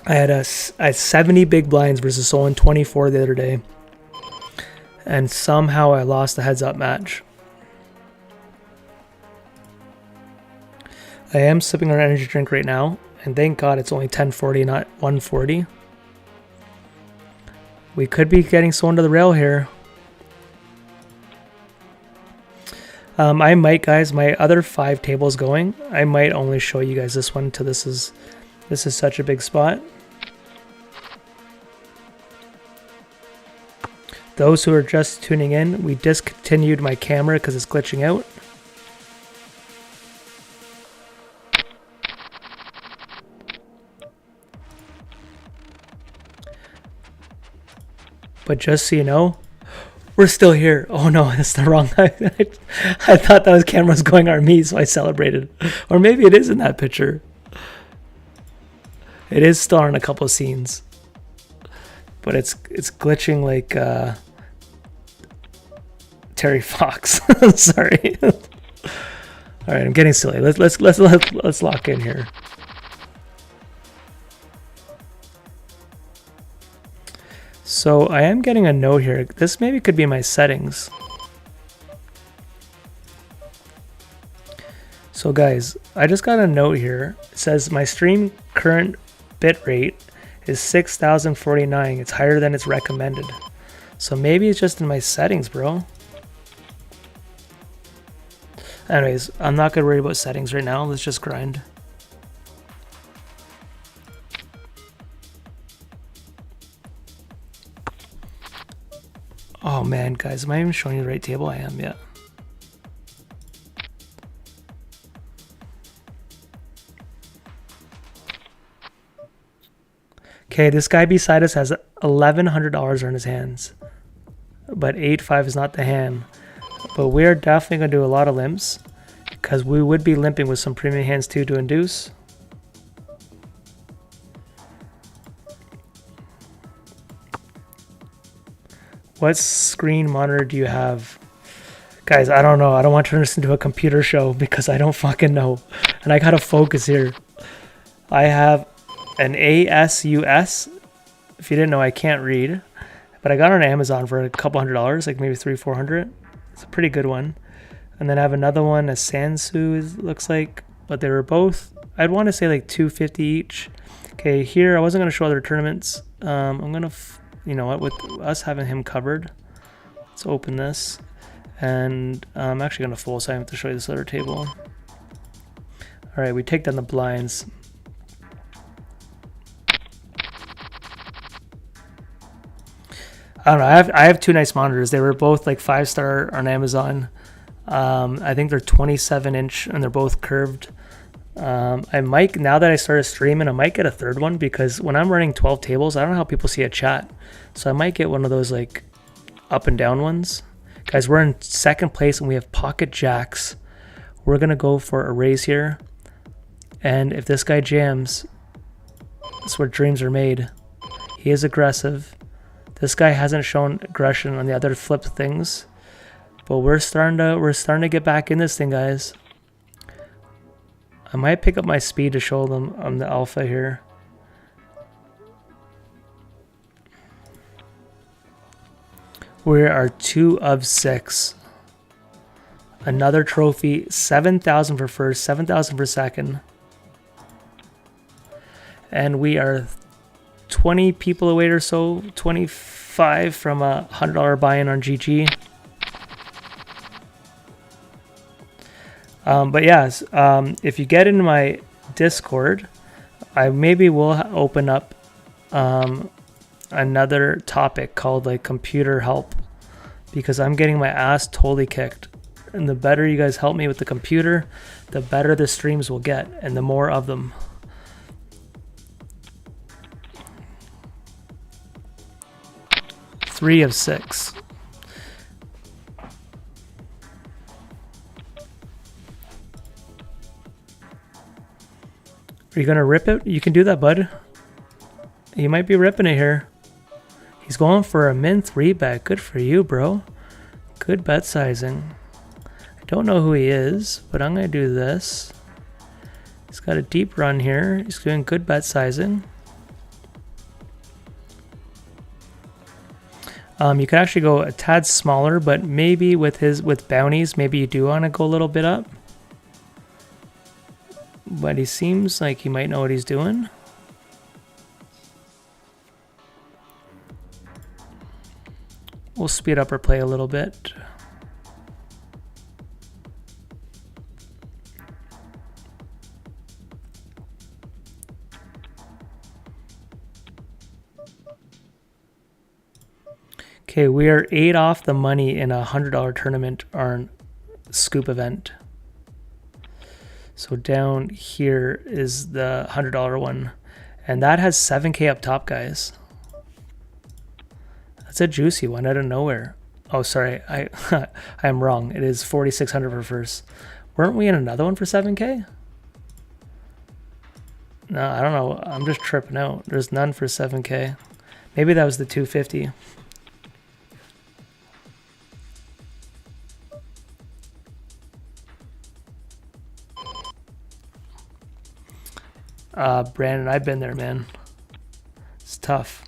I had 70 big blinds versus Solon 24 the other day. And somehow I lost the heads-up match. I am sipping on an energy drink right now, and thank God it's only 10:40, not 1:40. We could be getting Solon to the rail here. I might, guys, my other 5 tables going, I might only show you guys this one until this is such a big spot. Those who are just tuning in, we discontinued my camera because it's glitching out. But just so you know, we're still here. Oh no, that's the wrong. I thought that was cameras going on me, so I celebrated. Or maybe it is in that picture. It is still on a couple of scenes. But it's glitching like Terry Fox. Sorry. All right, I'm getting silly. Let's lock in here. So I am getting a note here. This maybe could be my settings. So guys, I just got a note here. It says my stream current bit rate is 6,049. It's higher than it's recommended. So maybe it's just in my settings, bro. Anyways, I'm not gonna worry about settings right now. Let's just grind. Oh man, guys, am I even showing you the right table? I am, yeah. Okay, this guy beside us has $1,100 in his hands, but 8-5 is not the hand. But we're definitely gonna do a lot of limps because we would be limping with some premium hands too to induce. What screen monitor do you have? Guys, I don't know. I don't want to turn this into a computer show because I don't fucking know. And I gotta focus here. I have an ASUS. If you didn't know, I can't read. But I got it on Amazon for a couple $100, like maybe $300-400. It's a pretty good one. And then I have another one, a Sansu, it looks like. But they were both, I'd want to say like $250 each. Okay, here, I wasn't going to show other tournaments. I'm going to, you know what, with us having him covered, let's open this. And I'm actually going to fold, so I have to show you this other table. All right, we take down the blinds. I don't know. I have 2 nice monitors. They were both like 5-star on Amazon. I think they're 27-inch and they're both curved. I might, now that I started streaming, I might get a 3rd one because when I'm running 12 tables, I don't know how people see a chat. So I might get one of those like up and down ones. Guys, we're in 2nd place and we have pocket jacks. We're gonna go for a raise here. And if this guy jams, that's where dreams are made. He is aggressive. This guy hasn't shown aggression on the other flip things, but we're starting to get back in this thing, guys. I might pick up my speed to show them I'm the alpha here. We are 2 of 6. Another trophy, 7,000 for first, 7,000 for second. And we are 20 people away or so, 25 from a $100 buy-in on GG. But yes, if you get into my Discord, I maybe will open up another topic called like computer help, because I'm getting my ass totally kicked. And the better you guys help me with the computer, the better the streams will get and the more of them. Three of 6. Are you gonna rip it? You can do that, bud. You might be ripping it here. He's going for a min 3 bet. Good for you, bro. Good bet sizing. I don't know who he is, but I'm gonna do this. He's got a deep run here. He's doing good bet sizing. You can actually go a tad smaller, but maybe with bounties, maybe you do want to go a little bit up. But he seems like he might know what he's doing. We'll speed up our play a little bit. Okay, we are 8 off the money in a $100 tournament or scoop event. So down here is the $100 one, and that has 7K up top, guys. That's a juicy one out of nowhere. Oh, sorry, I I'm wrong. It is 4,600 for first. Weren't we in another one for 7K? No, I don't know. I'm just tripping out. There's none for 7K. Maybe that was the 250. Brandon, I've been there, man. It's tough.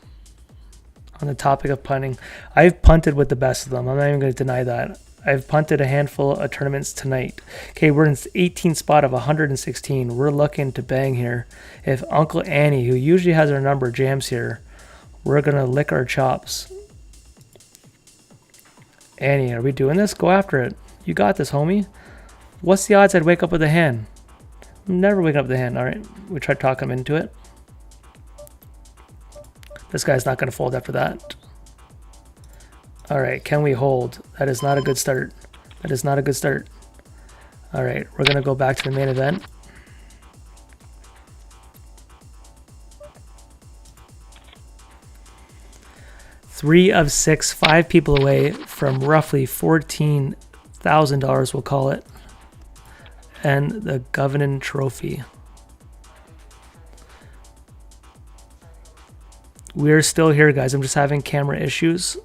On the topic of punting, I've punted with the best of them. I'm not even going to deny that. I've punted a handful of tournaments tonight. Okay, we're in 18th spot of 116. We're looking to bang here. If Uncle Annie, who usually has our number, jams here, we're going to lick our chops. Annie, are we doing this? Go after it. You got this, homie. What's the odds I'd wake up with a hand? Never wake up with a hand. All right, we tried to talk him into it. This guy's not going to fold after that. All right, can we hold? That is not a good start. That is not a good start. All right, we're going to go back to the main event. Three of 6, 5 people away from roughly $14,000, we'll call it. And the Governance Trophy. We're still here, guys. I'm just having camera issues.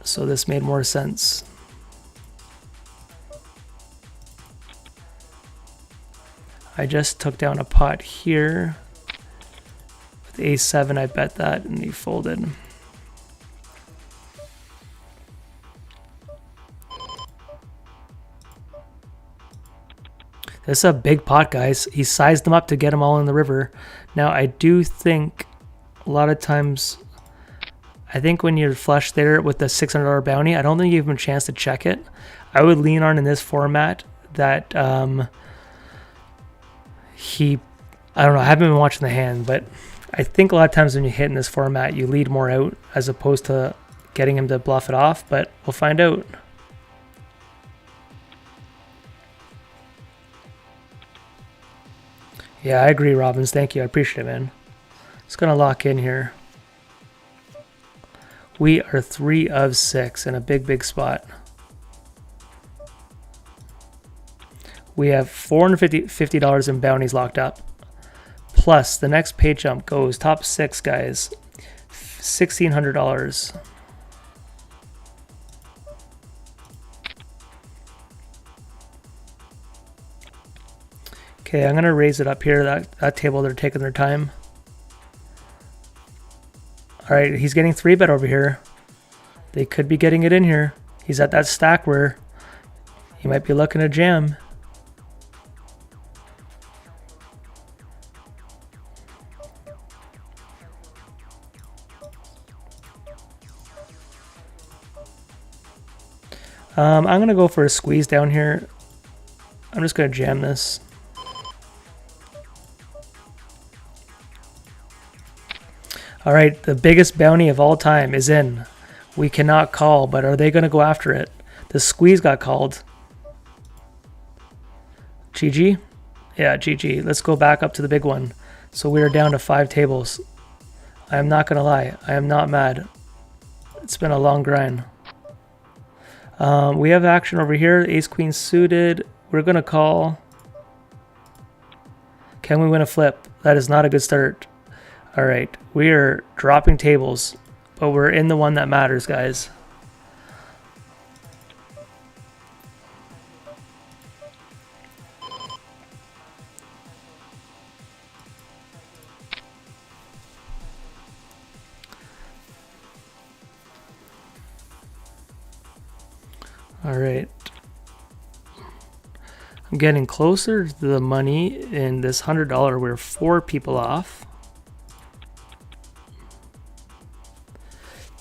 So this made more sense. I just took down a pot here. With A7, I bet that, and he folded. This is a big pot, guys. He sized them up to get them all in the river. Now, I do think a lot of times, I think when you're flush there with the $600 bounty, I don't think you have a chance to check it. I would lean on in this format that I don't know, I haven't been watching the hand, but I think a lot of times when you hit in this format, you lead more out as opposed to getting him to bluff it off, but we'll find out. Yeah, I agree, Robbins. Thank you. I appreciate it, man. Just going to lock in here. We are 3 of 6 in a big, big spot. We have $450 in bounties locked up. Plus, the next pay jump goes top 6, guys. $1,600. Okay, I'm gonna raise it up here. That table, they're taking their time. All right, he's getting 3-bet over here. They could be getting it in here. He's at that stack where he might be looking to jam. I'm gonna go for a squeeze down here. I'm just gonna jam this. All right, the biggest bounty of all time is in. We cannot call, but are they gonna go after it? The squeeze got called. GG? Yeah, GG. Let's go back up to the big one. So we are down to 5 tables. I am not gonna lie, I am not mad. It's been a long grind. We have action over here. Ace queen suited. We're gonna call. Can we win a flip? That is not a good start. All right, we are dropping tables, but we're in the one that matters, guys. All right. I'm getting closer to the money in this $100. We're 4 people off.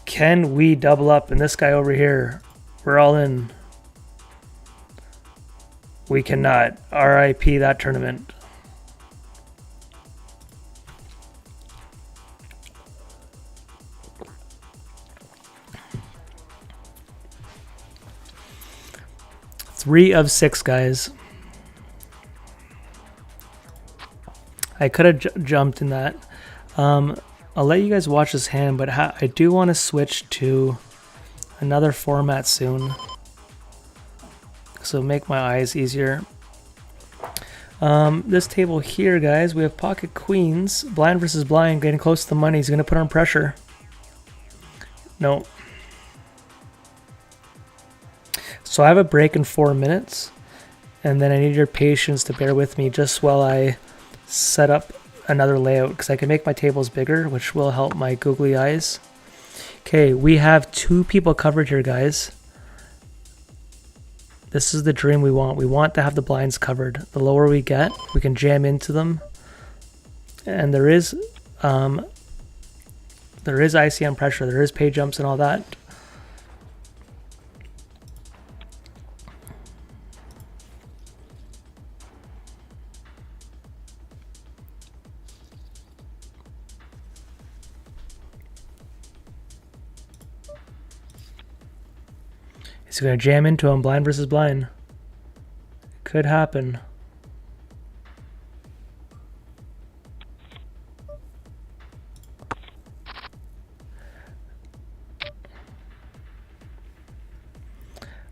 Can we double up? And this guy over here, we're all in. We cannot. RIP that tournament. Three of 6, guys. I could have jumped in that. I'll let you guys watch this hand, but I do want to switch to another format soon. So make my eyes easier. This table here, guys, we have pocket queens. Blind versus blind, getting close to the money. He's going to put on pressure. No. So I have a break in 4 minutes, and then I need your patience to bear with me just while I set up another layout, because I can make my tables bigger, which will help my googly eyes. Okay, we have 2 people covered here, guys. This is the dream we want. We want to have the blinds covered. The lower we get, we can jam into them. And there is ICM pressure. There is pay jumps and all that. He's going to jam into him, blind versus blind. Could happen.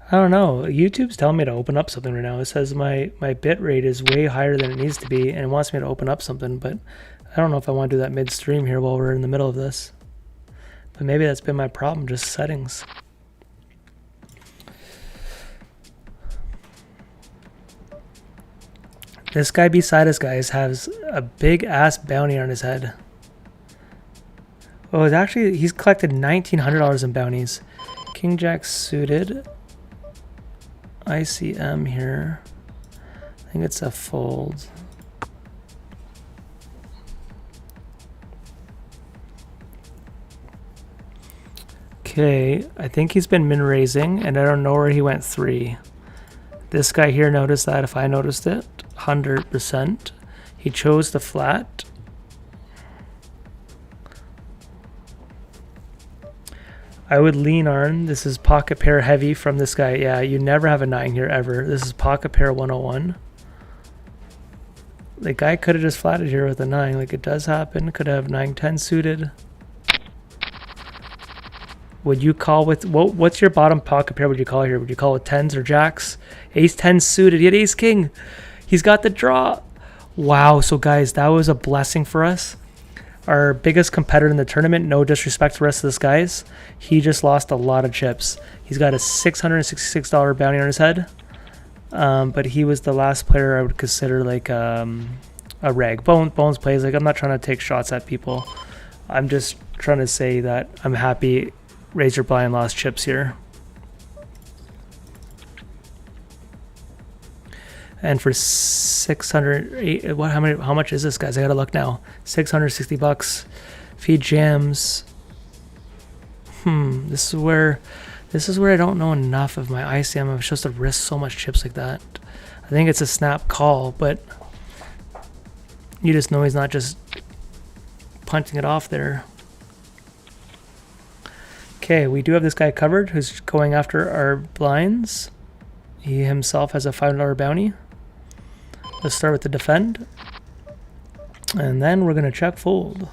I don't know. YouTube's telling me to open up something right now. It says my bit rate is way higher than it needs to be, and it wants me to open up something, but I don't know if I want to do that midstream here while we're in the middle of this. But maybe that's been my problem, just settings. This guy beside us, guys, has a big ass bounty on his head. Oh, it's actually, he's collected $1,900 in bounties. King Jack suited. ICM here. I think it's a fold. Okay, I think he's been min raising, and I don't know where he went 3. This guy here noticed that if I noticed it. 100%. He chose the flat. I would lean on. This is pocket pair heavy from this guy. Yeah, you never have a 9 here ever. This is pocket pair 101. The guy could have just flatted here with a 9. Like, it does happen. Could have 9-10 suited. Would you call with what's your bottom pocket pair? Would you call here? Would you call with 10s or jacks? Ace 10 suited. He had ace king. He's got the draw. Wow. So guys, that was a blessing for us. Our biggest competitor in the tournament, no disrespect to the rest of this guys, he just lost a lot of chips. He's got a $666 bounty on his head, but he was the last player I would consider like a reg. Bones plays like, I'm not trying to take shots at people. I'm just trying to say that I'm happy Razor Blind lost chips here. And for 600, how much is this, guys? I gotta look now. 660 bucks. Feed jams. This is where I don't know enough of my ICM. I'm supposed to risk so much chips like that. I think it's a snap call, but you just know he's not just punting it off there. Okay, we do have this guy covered who's going after our blinds. He himself has a $5 bounty. Let's start with the defend. And then we're going to check fold.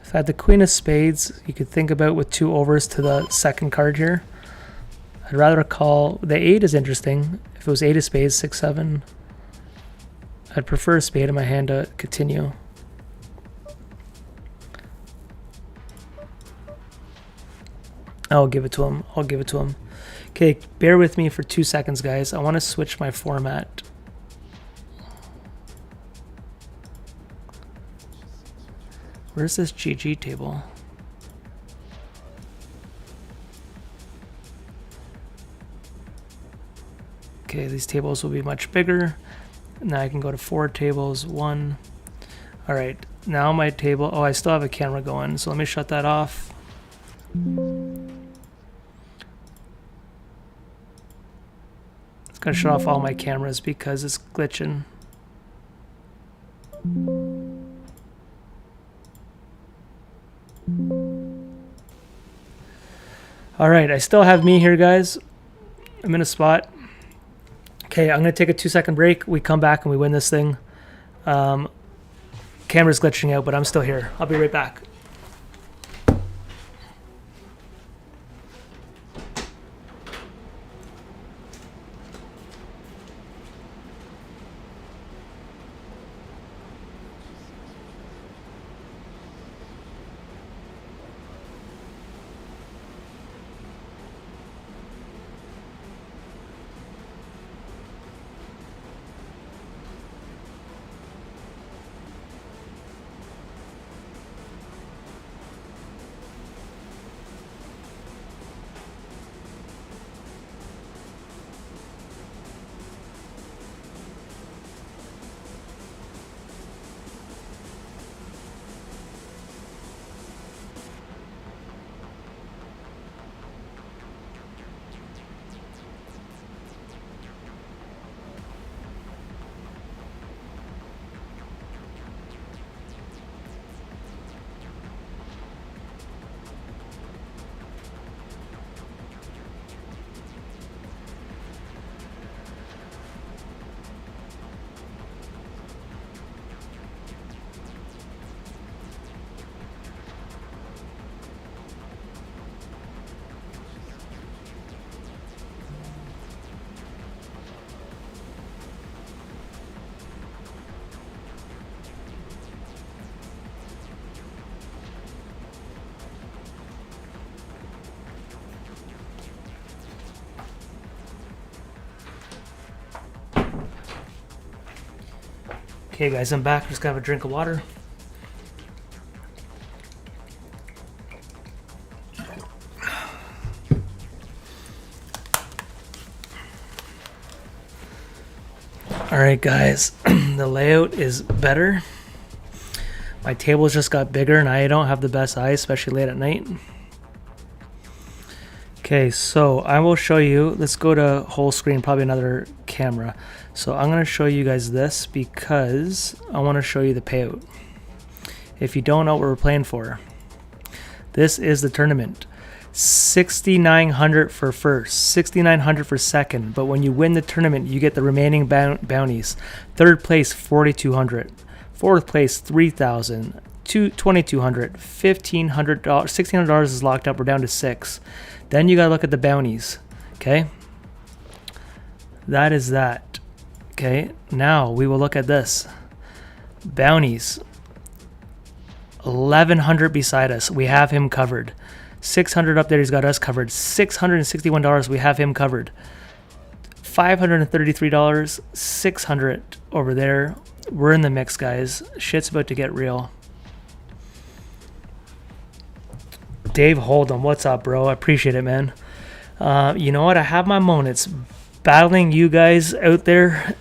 If I had the queen of spades, you could think about with 2 overs to the second card here. I'd rather call. The 8 is interesting. If it was 8 of spades, 6, 7. I'd prefer a spade in my hand to continue. I'll give it to him. I'll give it to him. Okay, bear with me for 2 seconds, guys. I want to switch my format. Where's this GG table? Okay, these tables will be much bigger. Now I can go to 4 tables, 1. All right, now my table, oh, I still have a camera going, so let me shut that off. It's gonna shut off all my cameras because it's glitching. All right, I still have me here, guys. I'm in a spot. Okay, I'm gonna take a 2-second break. We come back and we win this thing. Camera's glitching out, but I'm still here. I'll be right back. Okay, guys, I'm back. Just gonna have a drink of water. All right, guys, the layout is better. My tables just got bigger and I don't have the best eyes, especially late at night. Okay, so I will show you. Let's go to whole screen, probably another camera. So I'm going to show you guys this because I want to show you the payout. If you don't know what we're playing for, this is the tournament. 6,900 for first, 6,900 for second, but when you win the tournament, you get the remaining bounties. Third place, 4,200. Fourth place, 3,000. 2,200. $1,500. $1,600 is locked up. We're down to 6. Then you gotta look at the bounties. Okay, that is that. Okay, now we will look at this. Bounties. $1,100 beside us. We have him covered. 600 up there. He's got us covered. $661. We have him covered. $533. 600 over there. We're in the mix, guys. Shit's about to get real. Dave Hold'em, what's up, bro? I appreciate it, man. You know what? I have my moments. Battling you guys out there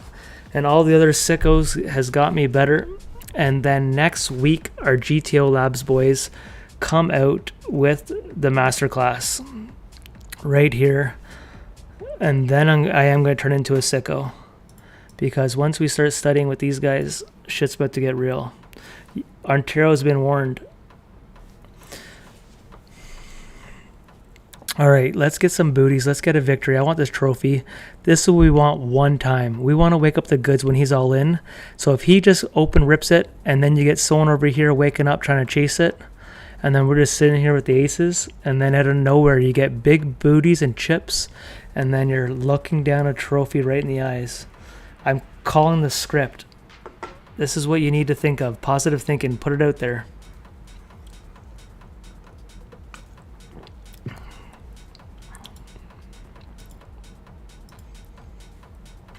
and all the other sickos has got me better. And then next week, our GTO Labs boys come out with the masterclass right here. And then I am going to turn into a sicko. Because once we start studying with these guys, shit's about to get real. Ontario's been warned. All right, let's get some booties. Let's get a victory. I want this trophy. This is what we want one time. We want to wake up the goods when he's all in. So if he just open rips it, and then you get someone over here waking up trying to chase it, and then we're just sitting here with the aces, and then out of nowhere you get big booties and chips, and then you're looking down a trophy right in the eyes. I'm calling the script. This is what you need to think of. Positive thinking. Put it out there.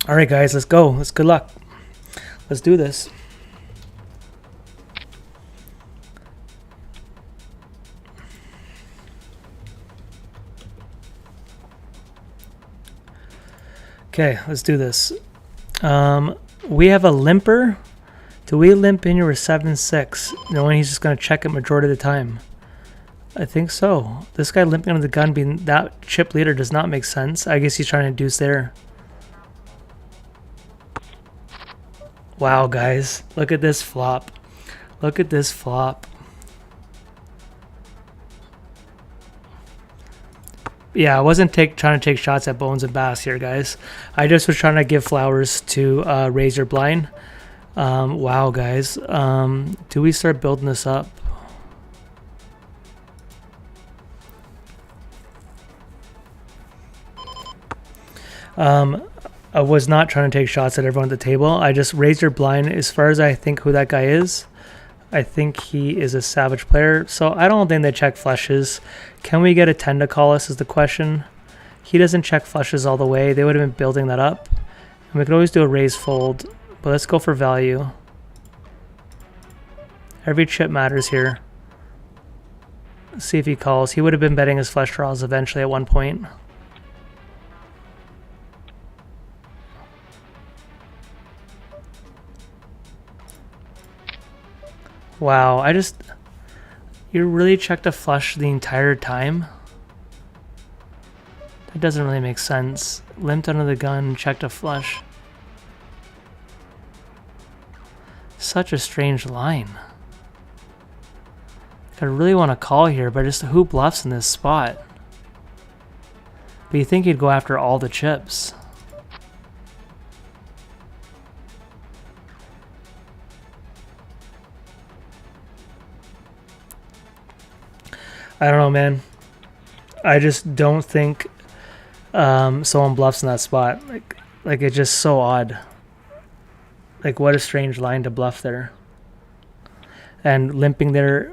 All right, guys, let's go. Let's good luck. Let's do this. Okay, let's do this. We have a limper. Do we limp in here with 7-6? Knowing he's just going to check it majority of the time. I think so. This guy limping under the gun being that chip leader does not make sense. I guess he's trying to deuce there. Wow, guys. Look at this flop. Look at this flop. Yeah, I wasn't trying to take shots at Bones and Bass here, guys. I just was trying to give flowers to raise your blind. Wow, guys. Do we start building this up? I was not trying to take shots at everyone at the table. I just raised your blind as far as I think who that guy is. I think he is a savage player. So I don't think they check flushes. Can we get a 10 to call us is the question. He doesn't check flushes all the way. They would have been building that up. And we could always do a raise fold. But let's go for value. Every chip matters here. Let's see if he calls. He would have been betting his flush draws eventually at one point. Wow, you really checked a flush the entire time? That doesn't really make sense. Limped under the gun, checked a flush. Such a strange line. I really want to call here, but just who bluffs in this spot? But you think he'd go after all the chips. I don't know, man. I just don't think someone bluffs in that spot. Like it's just so odd. Like what a strange line to bluff there. And limping there,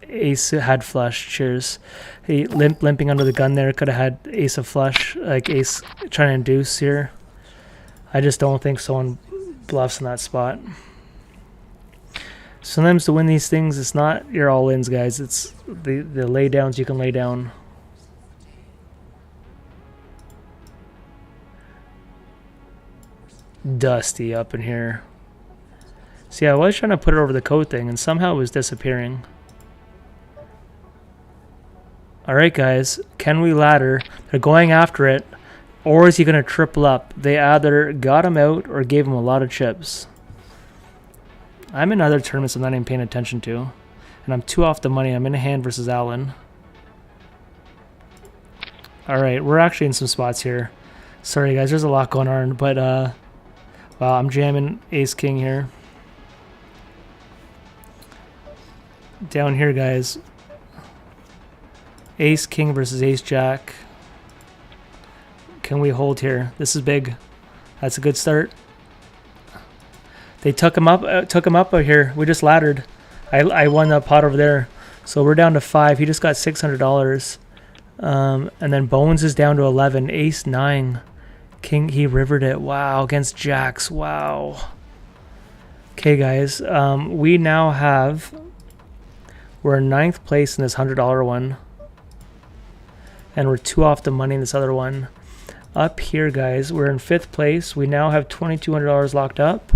ace had flush. Cheers. He limping under the gun there. Could have had ace of flush. Like ace trying to induce here. I just don't think someone bluffs in that spot. Sometimes to win these things, it's not your all-ins, guys. It's the lay-downs you can lay down. Dusty up in here. See, I was trying to put it over the code thing, and somehow it was disappearing. Alright, guys. Can we ladder? They're going after it. Or is he going to triple up? They either got him out or gave him a lot of chips. I'm in other tournaments I'm not even paying attention to. And I'm 2 off the money. I'm in a hand versus Allen. Alright, we're actually in some spots here. Sorry guys, there's a lot going on. But, wow, I'm jamming ace-king here. Down here, guys. Ace-king versus ace-jack. Can we hold here? This is big. That's a good start. They took him up out here. We just laddered. I won that pot over there. So we're down to 5. He just got $600. And then Bones is down to 11. Ace 9. King, he rivered it. Wow, against jacks. Wow. Okay, guys. We now have... We're in 9th place in this $100 one. And we're 2 off the money in this other one. Up here, guys, we're in 5th place. We now have $2,200 locked up.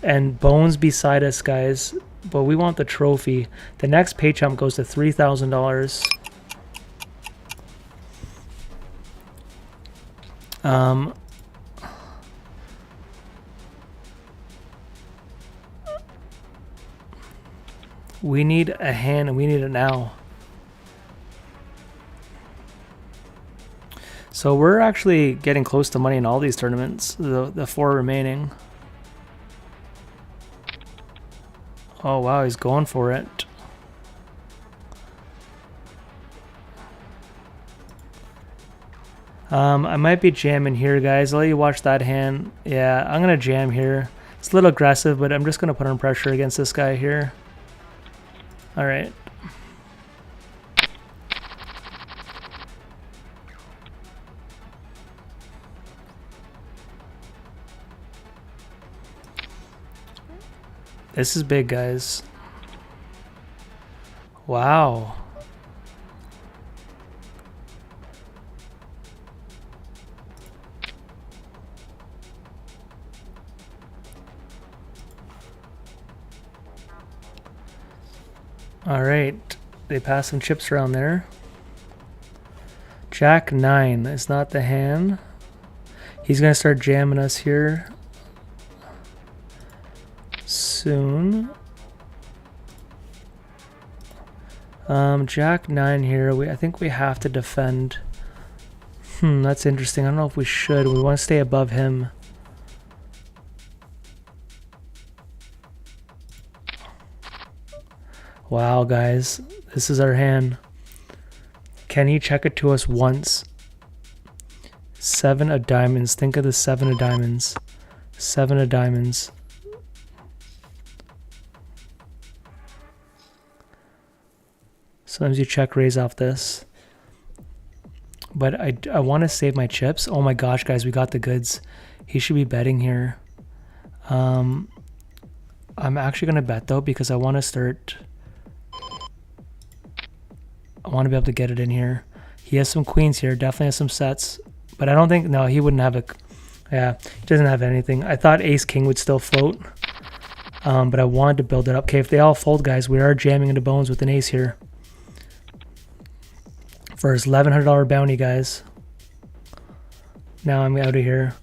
And Bones beside us, guys. But we want the trophy. The next pay chump goes to $3,000. We need a hand, and we need it now. So we're actually getting close to money in all these tournaments, the 4 remaining. Oh wow, he's going for it. I might be jamming here, guys. I'll let you watch that hand. Yeah, I'm gonna jam here. It's a little aggressive, but I'm just gonna put on pressure against this guy here. All right. This is big, guys. Wow. All right. They pass some chips around there. Jack 9 is not the hand. He's going to start jamming us here soon. Jack 9 here. I think we have to defend. That's interesting. I don't know if we should. We want to stay above him. Wow, guys. This is our hand. Can he check it to us once? 7 of diamonds. Think of the 7 of diamonds. 7 of diamonds. Sometimes you check raise off this. But I want to save my chips. Oh my gosh, guys, we got the goods. He should be betting here. I'm actually going to bet, though, because I want to start... I want to be able to get it in here. He has some queens here. Definitely has some sets. But I don't think... No, he wouldn't have a... Yeah, he doesn't have anything. I thought ace-king would still float. But I wanted to build it up. Okay, if they all fold, guys, we are jamming into bones with an ace here. For his $1,100 bounty, guys. Now I'm out of here.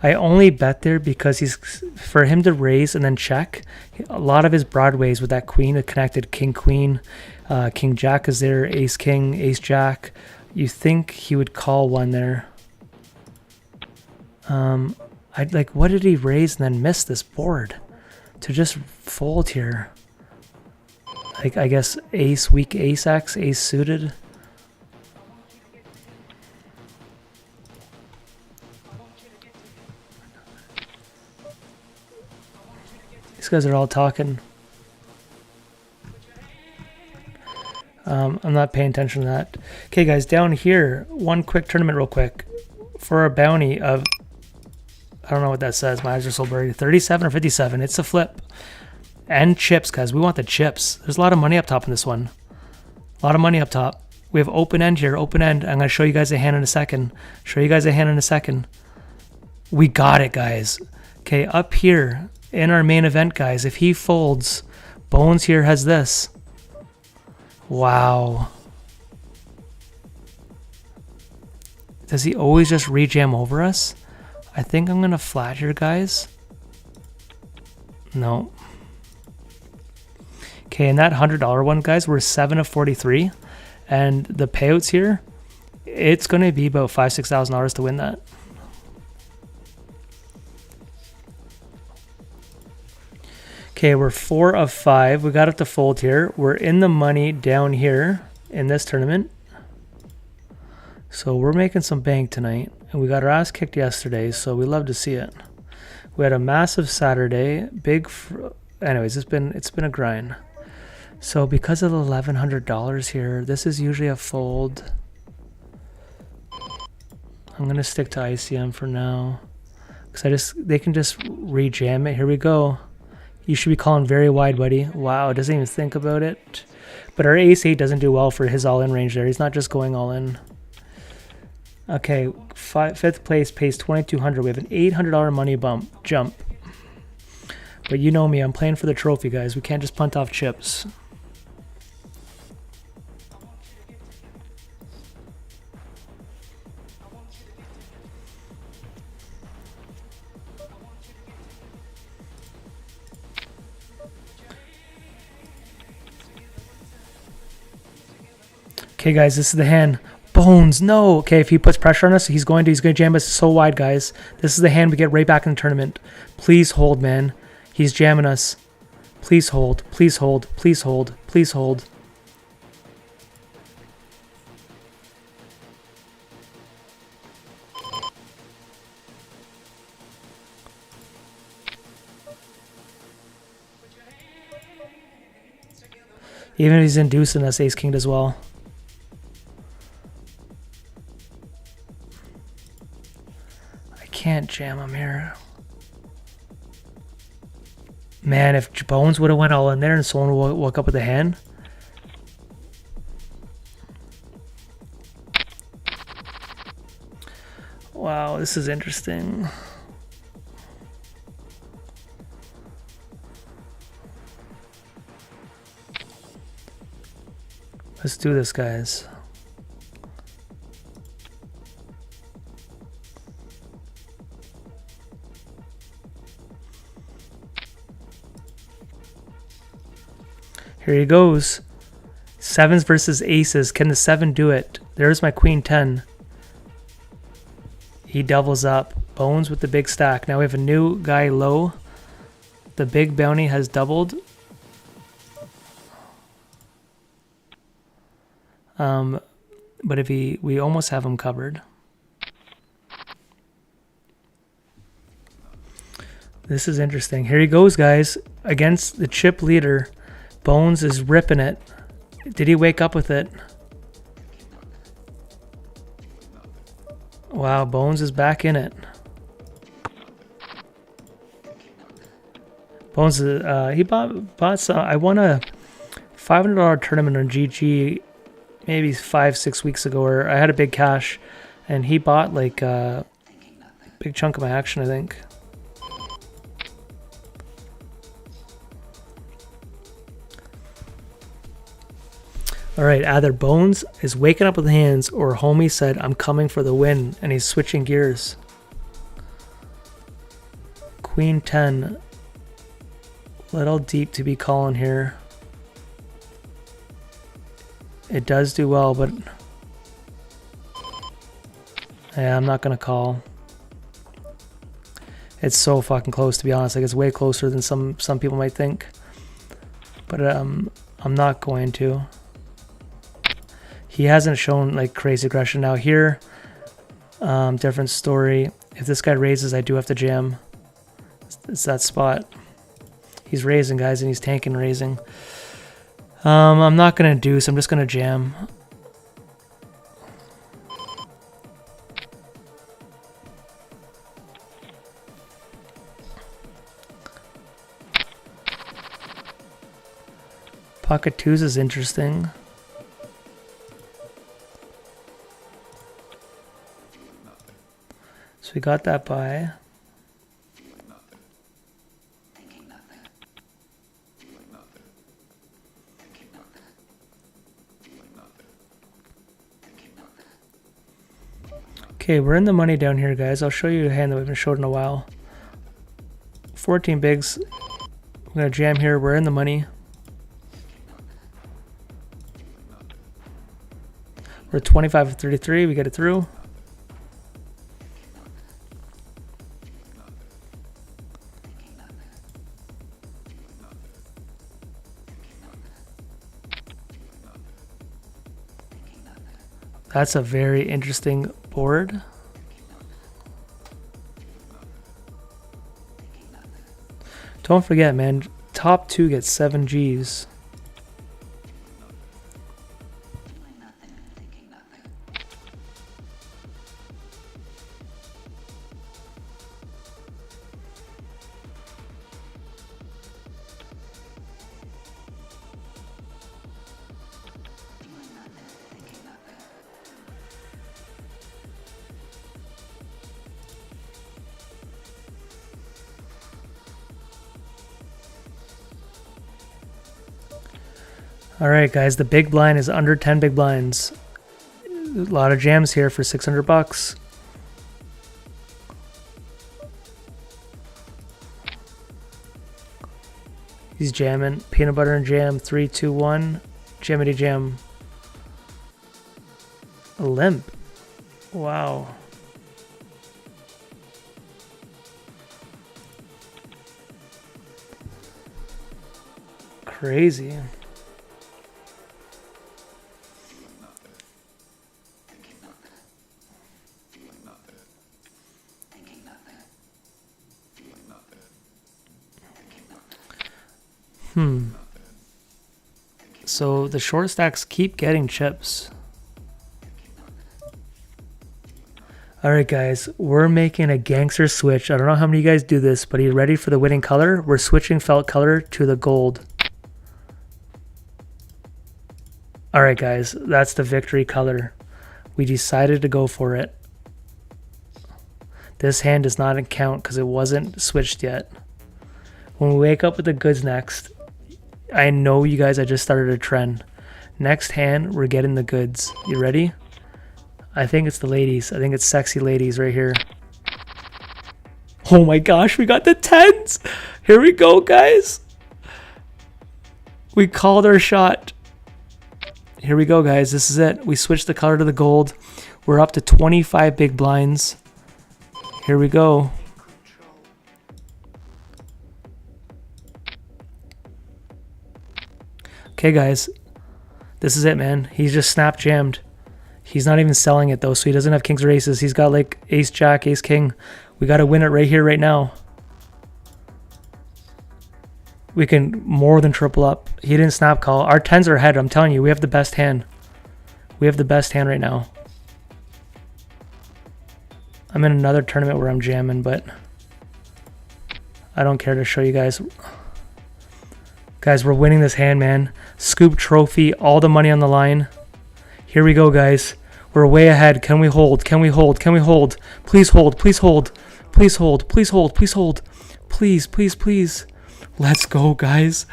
I only bet there because he's... For him to raise and then check, a lot of his broadways with that queen, it connected king-queen. King Jack is there, Ace King, Ace Jack. You think he would call one there. I'd like, what did he raise and then miss this board? To just fold here. Like, I guess Ace, weak Ace X, Ace suited. These guys are all talking. I'm not paying attention to that. Okay, guys, down here, one quick tournament real quick. For a bounty of, I don't know what that says. My eyes are so blurry. 37 or 57. It's a flip. And chips, guys. We want the chips. There's a lot of money up top in this one. A lot of money up top. We have open end here. Open end. I'm going to show you guys a hand in a second. Show you guys a hand in a second. We got it, guys. Okay, up here in our main event, guys, if he folds, Bones here has this. Wow. Does he always just rejam over us? I think I'm going to flat here, guys. No. Okay, and that $100 one, guys, we're 7 of 43. And the payouts here, it's going to be about $5,000, $6,000 to win that. Okay, we're 4 of 5. We got it to fold here. We're in the money down here in this tournament. So we're making some bank tonight. And we got our ass kicked yesterday, so we love to see it. We had a massive Saturday. Big anyways, it's been a grind. So because of the $1,100 here, this is usually a fold. I'm gonna stick to ICM for now, because they can just rejam it. Here we go. You should be calling very wide, buddy. Wow, doesn't even think about it. But our ace-8 doesn't do well for his all-in range there. He's not just going all in. Okay, fifth place pays $2,200. We have an $800 money jump. But you know me, I'm playing for the trophy, guys. We can't just punt off chips. Okay, guys, this is the hand. Bones, no. Okay, if he puts pressure on us, he's going to jam us so wide, guys. This is the hand we get right back in the tournament. Please hold, man. He's jamming us. Please hold. Please hold. Please hold. Please hold. Even if he's inducing us, ace king as well. I can't jam him here. Man, if Bones would have went all in there and someone woke up with a hand. Wow, this is interesting. Let's do this, guys. Here he goes. Sevens versus aces. Can the 7 do it? There's my queen 10. He doubles up. Bones with the big stack. Now we have a new guy low. The big bounty has doubled. But if we almost have him covered. This is interesting. Here he goes, guys. Against the chip leader. Bones is ripping it. Did he wake up with it? Wow, Bones is back in it. Bones, he bought some. I won a $500 tournament on GG maybe 5-6 weeks ago, where I had a big cash, and he bought like a big chunk of my action, I think. All right, either Bones is waking up with hands, or homie said, I'm coming for the win, and he's switching gears. Queen 10. Little deep to be calling here. It does do well, but yeah, I'm not going to call. It's so fucking close, to be honest. Like, it's way closer than some people might think. But I'm not going to. He hasn't shown like crazy aggression. Now here, different story. If this guy raises, I do have to jam. It's that spot. He's raising, guys, and he's tanking raising. I'm not gonna deuce. I'm just gonna jam. Pocket twos is interesting. So we got that buy. Okay, we're in the money down here, guys. I'll show you a hand that we haven't showed in a while. 14 bigs. I'm gonna jam here. We're in the money. We're 25 of 33. We get it through. That's a very interesting board. Don't forget, man, top 2 gets 7 Gs. All right, guys, the big blind is under 10 big blinds. A lot of jams here for 600 bucks. He's jamming. Peanut butter and jam. 3, 2, 1. Jammity jam. A limp. Wow. Crazy. So the short stacks keep getting chips. Alright guys, we're making a gangster switch. I don't know how many of you guys do this, but are you ready for the winning color? We're switching felt color to the gold. Alright guys, that's the victory color. We decided to go for it. This hand does not count because it wasn't switched yet. When we wake up with the goods next, I know you guys, I just started a trend. Next hand, we're getting the goods. You ready? I think it's the ladies. I think it's sexy ladies right here. Oh my gosh, we got the 10s. Here we go, guys. We called our shot. Here we go, guys. This is it. We switched the color to the gold. We're up to 25 big blinds. Here we go. Okay, guys, this is it, man. He's just snap jammed. He's not even selling it, though, so he doesn't have kings or aces. He's got, like, ace, jack, ace, king. We got to win it right here, right now. We can more than triple up. He didn't snap call. Our 10s are ahead. I'm telling you, we have the best hand. We have the best hand right now. I'm in another tournament where I'm jamming, but I don't care to show you guys. Guys, we're winning this hand, man. Scoop trophy, all the money on the line. Here we go, guys. We're way ahead. Can we hold? Can we hold? Can we hold? Please hold. Please hold. Please hold. Please hold. Please hold. Please, please, please. Let's go, guys.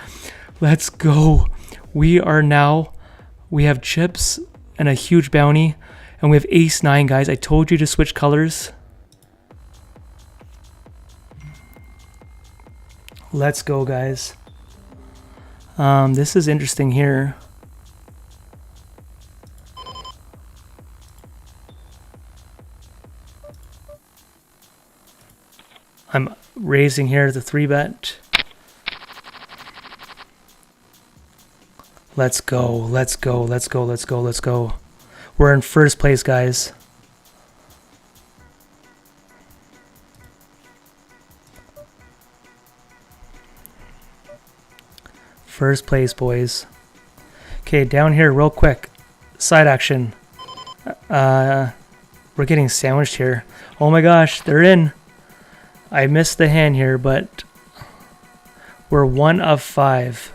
Let's go. We have chips and a huge bounty. And we have ace 9, guys. I told you to switch colors. Let's go, guys. This is interesting here. I'm raising here the 3-bet. Let's go, let's go, let's go, let's go, let's go. We're in first place, guys. First place, boys. Okay, down here real quick. Side action. We're getting sandwiched here. Oh my gosh, they're in. I missed the hand here, but we're 1 of 5.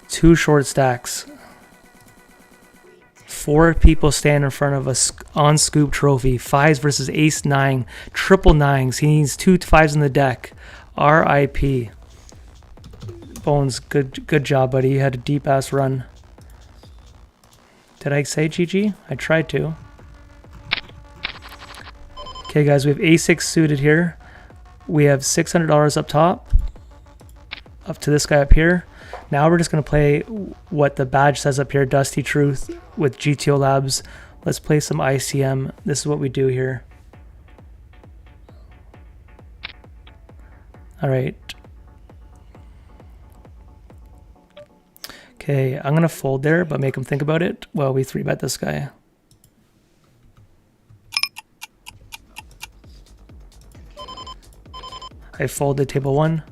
2 short stacks. 4 people stand in front of us on Scoop trophy. 5s versus ace 9. Triple 9s. He needs 2 5s in the deck. RIP. Bones, good job, buddy. You had a deep ass run. Did I say GG? I tried to. Okay, guys, we have a6 suited here. We have $600 up top, up to this guy up here. Now we're just going to play what the badge says up here, Dusty Truth with GTO Labs. Let's play some ICM. This is what we do here. All right. Okay, I'm going to fold there, but make him think about it while we 3-bet this guy. I folded table 1.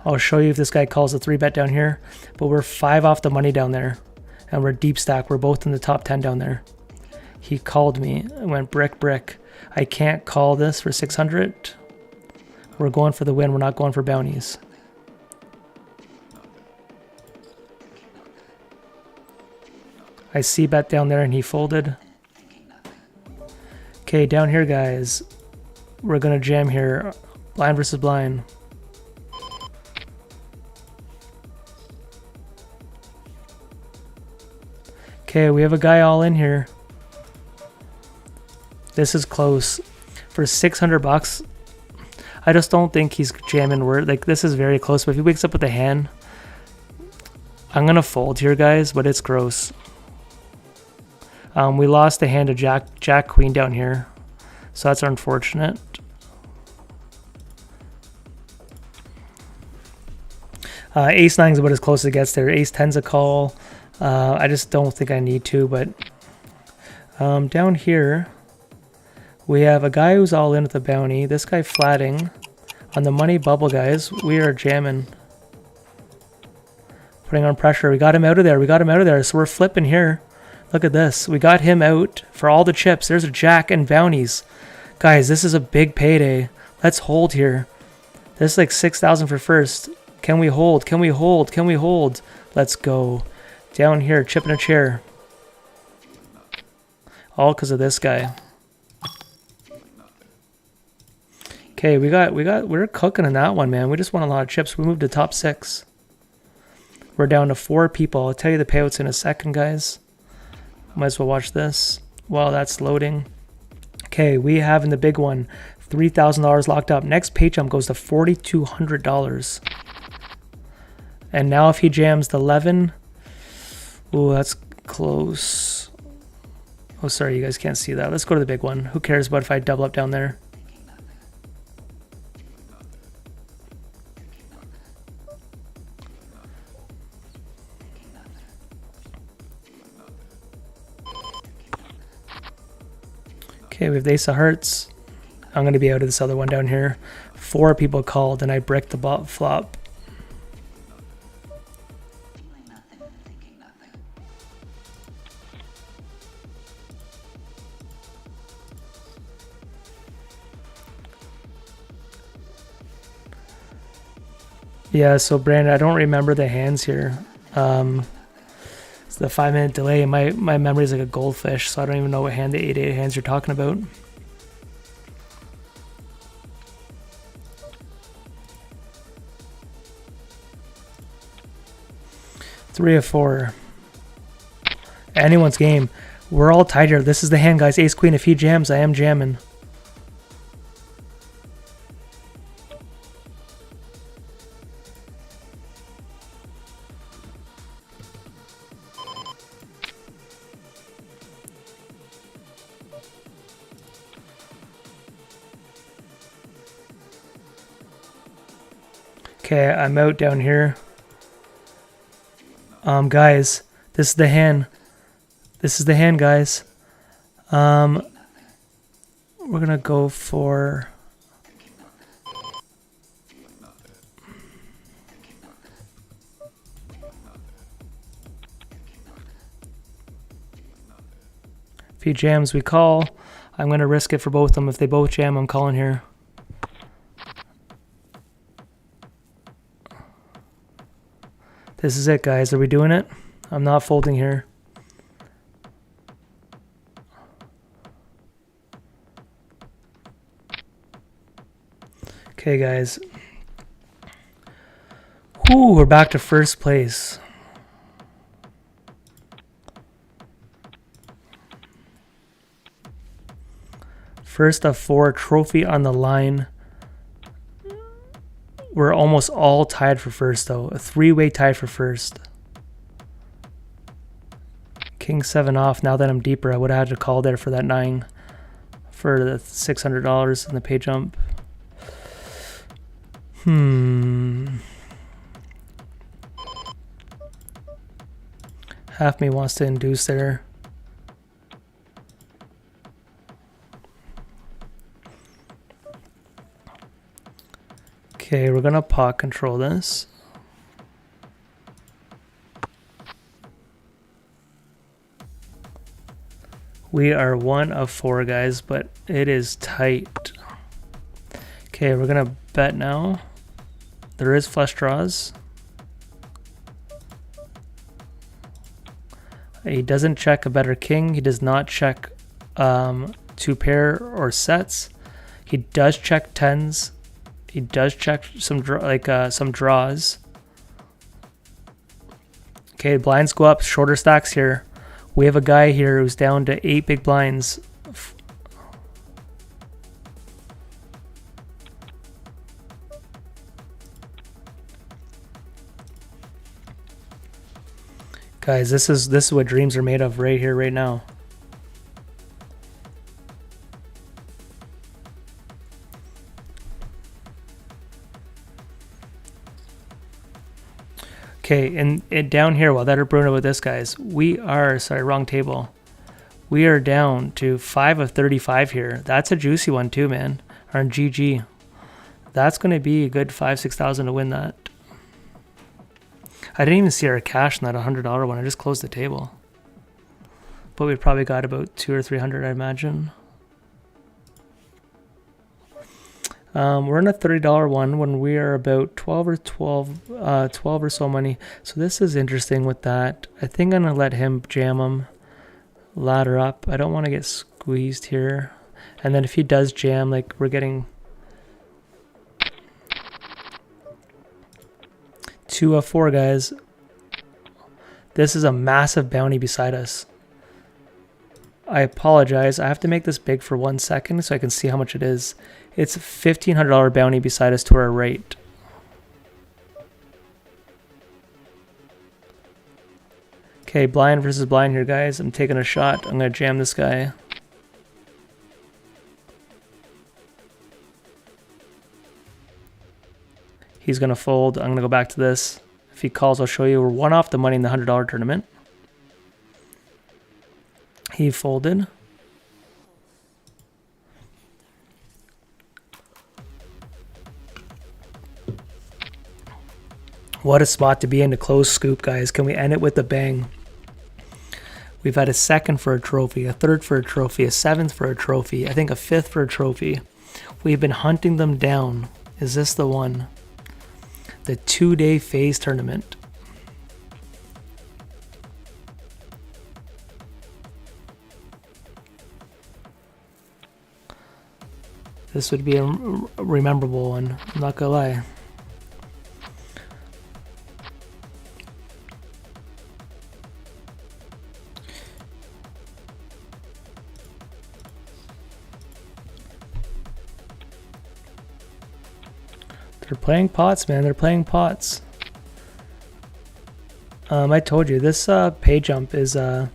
I'll show you if this guy calls a 3-bet down here. But we're 5 off the money down there. And we're deep stack. We're both in the top 10 down there. He called me. I went brick, brick. I can't call this for 600. We're going for the win. We're not going for bounties. I see bet down there and he folded. Okay, down here, guys. We're going to jam here. Blind versus blind. Okay, we have a guy all in here. This is close. For 600 bucks, I just don't think he's jamming word. Like, this is very close, but if he wakes up with a hand, I'm going to fold here, guys, but it's gross. We lost the hand of Jack Queen down here, so that's unfortunate. Ace 9 is about as close as it gets there. Ace 10's a call. I just don't think I need to, but down here, we have a guy who's all in with the bounty. This guy flatting. On the money bubble, guys, we are jamming. Putting on pressure. We got him out of there. We got him out of there, so we're flipping here. Look at this. We got him out for all the chips. There's a jack and bounties. Guys, this is a big payday. Let's hold here. This is like 6,000 for first. Can we hold? Can we hold? Can we hold? Let's go. Down here, chip in a chair. All because of this guy. Okay, we're cooking in that one, man. We just won a lot of chips. We moved to top 6. We're down to 4 people. I'll tell you the payouts in a second, guys. Might as well watch this while that's loading. Okay, we have in the big one $3,000 locked up. Next pay jump goes to $4,200. And now if he jams the 11, ooh, that's close. Oh, sorry, you guys can't see that. Let's go to the big one. Who cares about if I double up down there? Okay, we have the ace of hearts. I'm going to be out of this other one down here. 4 people called and I bricked the bot flop. Yeah, so Brandon, I don't remember the hands here. It's the 5-minute delay. My memory is like a goldfish, so I don't even know what hand the 8-8 hands you're talking about. Three of 4. Anyone's game. We're all tied here. This is the hand, guys. Ace Queen. If he jams, I am jamming. Okay, I'm out down here. Guys, this is the hand. This is the hand, guys. We're gonna go for... If he jams, we call. I'm gonna risk it for both of them. If they both jam, I'm calling here. This is it, guys. Are we doing it? I'm not folding here. Okay, guys. Whew, we're back to first place. First of 4, trophy on the line. We're almost all tied for first, though. A 3-way tie for first. King 7 off. Now that I'm deeper, I would have had to call there for that 9 for the $600 in the pay jump. Half me wants to induce there. Okay, we're gonna pot control this. We are 1 of 4, guys, but it is tight. Okay, we're gonna bet now. There is flush draws. He doesn't check a better king. He does not check 2 pair or sets. He does check tens. He does check some some draws. Okay, blinds go up, shorter stacks here. We have a guy here who's down to 8 big blinds. Guys, this is what dreams are made of right here, right now. Okay, and down here, while that are Bruno with this, guys, we are, sorry, wrong table. We are down to 5 of 35 here. That's a juicy one too, man. On GG. That's going to be a good 5,000-6,000 to win that. I didn't even see our cash in that $100 one. I just closed the table. But we probably got about 200 or 300, I imagine. We're in a $30 one when we are about 12 or so money. So this is interesting with that. I think I'm gonna let him jam him, ladder up. I don't want to get squeezed here. And then if he does jam, like we're getting 2 of 4, guys. This is a massive bounty beside us. I apologize. I have to make this big for 1 second so I can see how much it is. It's a $1,500 bounty beside us to our right. Okay, blind versus blind here, guys. I'm taking a shot. I'm going to jam this guy. He's going to fold. I'm going to go back to this. If he calls, I'll show you. We're 1 off the money in the $100 tournament. He folded. What a spot to be in to close Scoop, guys. Can we end it with a bang? We've had a 2nd for a trophy, a 3rd for a trophy, a 7th for a trophy, I think a 5th for a trophy. We've been hunting them down. Is this the one? The 2-day phase tournament. This would be a rememberable one, I'm not gonna lie. They're playing pots, man. They're playing pots. I told you this pay jump is it's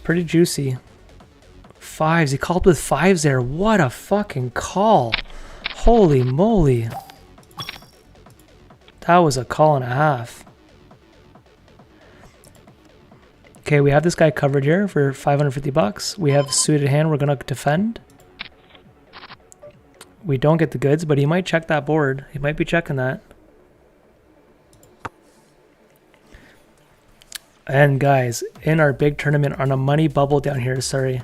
pretty juicy. 5s. He called with 5s there. What a fucking call! Holy moly! That was a call and a half. Okay, we have this guy covered here for 550 bucks. We have suited hand. We're gonna defend. We don't get the goods, but he might check that board. He might be checking that. And guys, in our big tournament on a money bubble down here, sorry.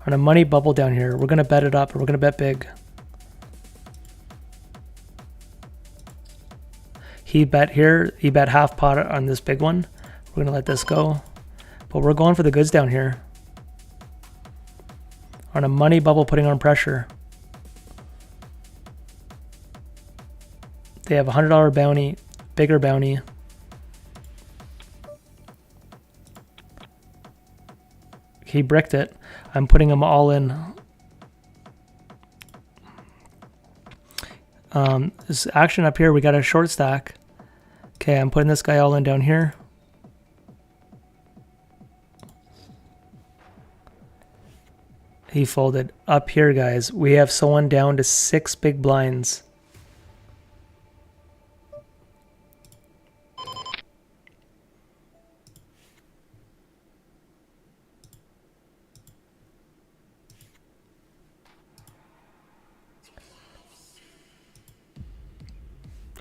On a money bubble down here, we're going to bet it up and we're going to bet big. He bet here. He bet half pot on this big one. We're going to let this go. But we're going for the goods down here. On a money bubble putting on pressure. They have a $100 bounty, bigger bounty. He bricked it. I'm putting them all in. This action up here, we got a short stack. Okay, I'm putting this guy all in down here. He folded. Up here, guys, we have someone down to 6 big blinds.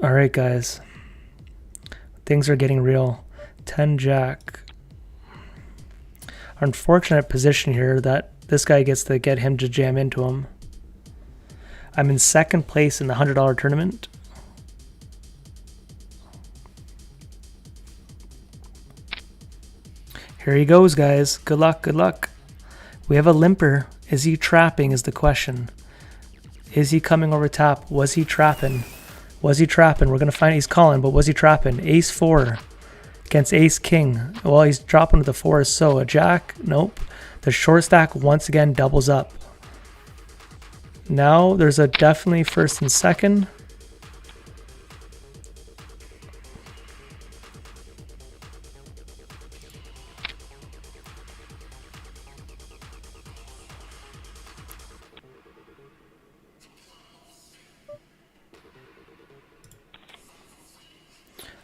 All right, guys. Things are getting real. 10 jack. Unfortunate position here that this guy gets to get him to jam into him. I'm in second place in the $100 tournament. Here he goes, guys. Good luck, good luck. We have a limper. Is he trapping is the question. Is he coming over top? Was he trapping? Was he trapping? We're going to find he's calling, but was he trapping? Ace 4 against Ace King. Well, he's dropping to the 4, so a jack. Nope. The short stack once again doubles up. Now there's a definitely first and second.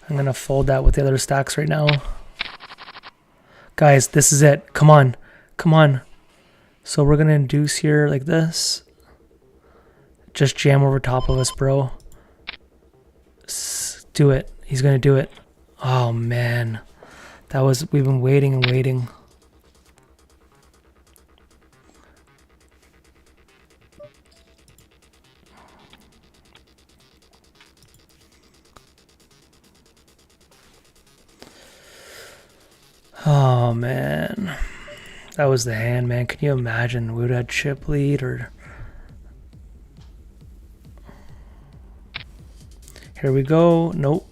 I'm going to fold that with the other stacks right now. Guys, this is it. Come on. Come on. So we're going to induce here like this. Just jam over top of us, bro. Do it. He's going to do it. Oh, man. We've been waiting and waiting. Oh, man. That was the hand, man. Can you imagine? We would have had chip lead or... Here we go. Nope.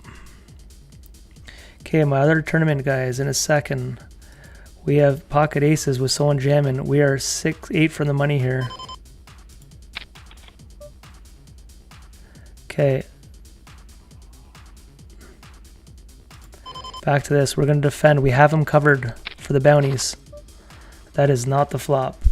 Okay, my other tournament, guys, in a second. We have pocket aces with someone jamming. We are 6-8 for the money here. Okay. Back to this. We're going to defend. We have him covered for the bounties. That is not the flop.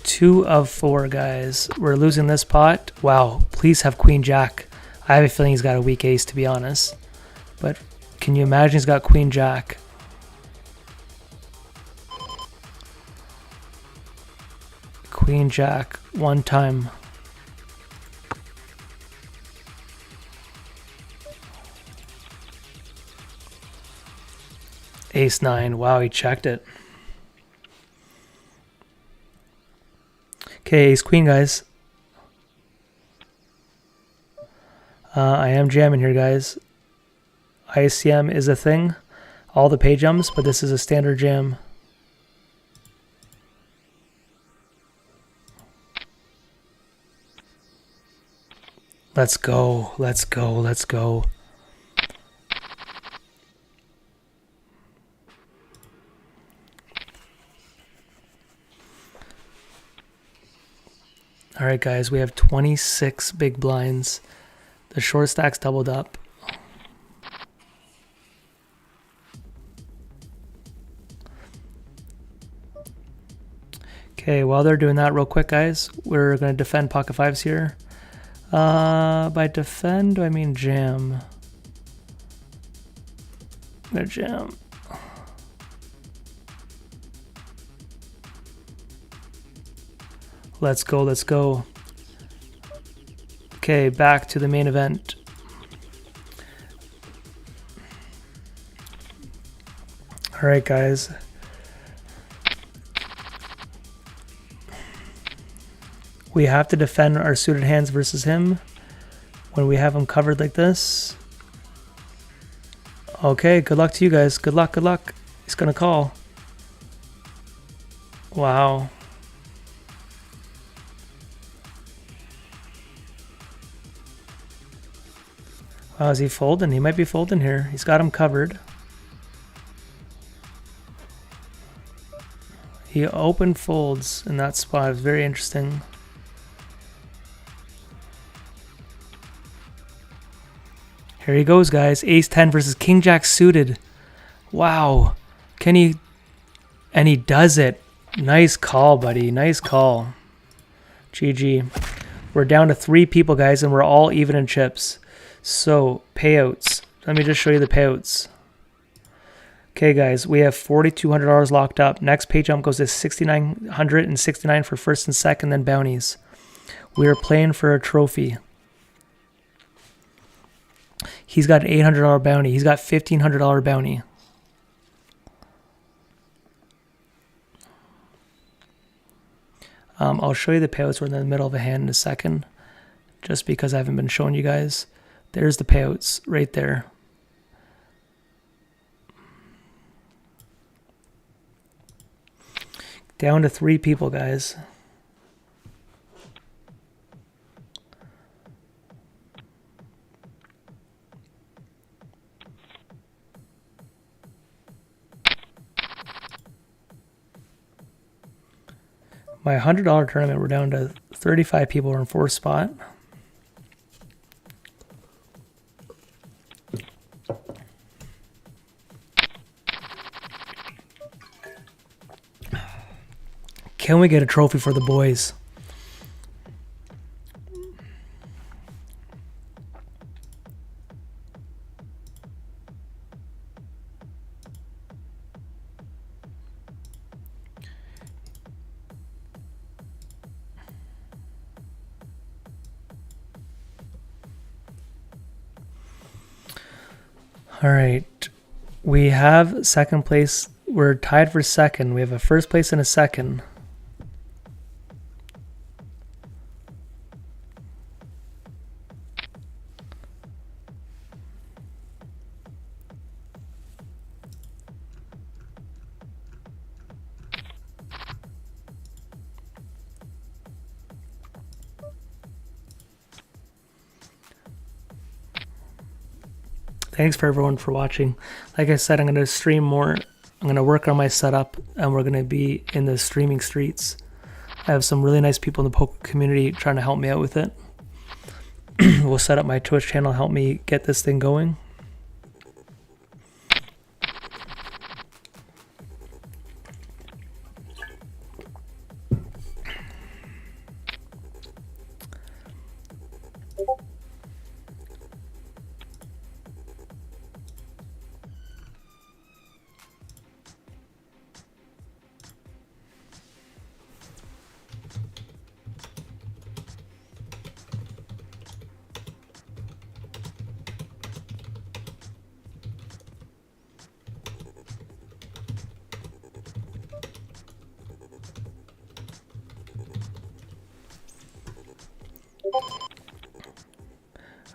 Two of 4, guys. We're losing this pot. Wow. Please have Queen Jack. I have a feeling he's got a weak ace, to be honest. But can you imagine he's got Queen Jack? Queen Jack one time. Ace 9. Wow, he checked it. Okay, Ace Queen, guys. I am jamming here, guys. ICM is a thing. All the pay jumps, but this is a standard jam. Let's go. Let's go. Let's go. All right, guys, we have 26 big blinds. The short stack's doubled up. Okay, while they're doing that real quick, guys, we're going to defend pocket 5s here. By defend, do I mean jam? I'm going to jam. Let's go, let's go. Okay, back to the main event. All right, guys. We have to defend our suited hands versus him when we have him covered like this. Okay, good luck to you guys. Good luck, good luck. He's gonna call. Wow. Wow, is he folding? He might be folding here. He's got him covered. He open folds in that spot. It's very interesting. Here he goes, guys. Ace 10 versus King Jack suited. Wow. Can he... And he does it. Nice call, buddy. Nice call. GG. We're down to 3 people, guys, and we're all even in chips. So, payouts. Let me just show you the payouts. Okay, guys, we have $4,200 locked up. Next pay jump goes to $6,969 for first and second, then bounties. We are playing for a trophy. He's got an $800 bounty. He's got $1,500 bounty. I'll show you the payouts. We're in the middle of a hand in a second, just because I haven't been showing you guys. There's the payouts right there. Down to 3 people, guys. My $100 tournament, we're down to 35 people. We're in 4th spot. Can we get a trophy for the boys? All right, we have second place. We're tied for second. We have a first place and a second. Thanks for everyone for watching. Like I said, I'm going to stream more. I'm going to work on my setup, and we're going to be in the streaming streets. I have some really nice people in the poker community trying to help me out with it. We'll set up my Twitch channel, help me get this thing going.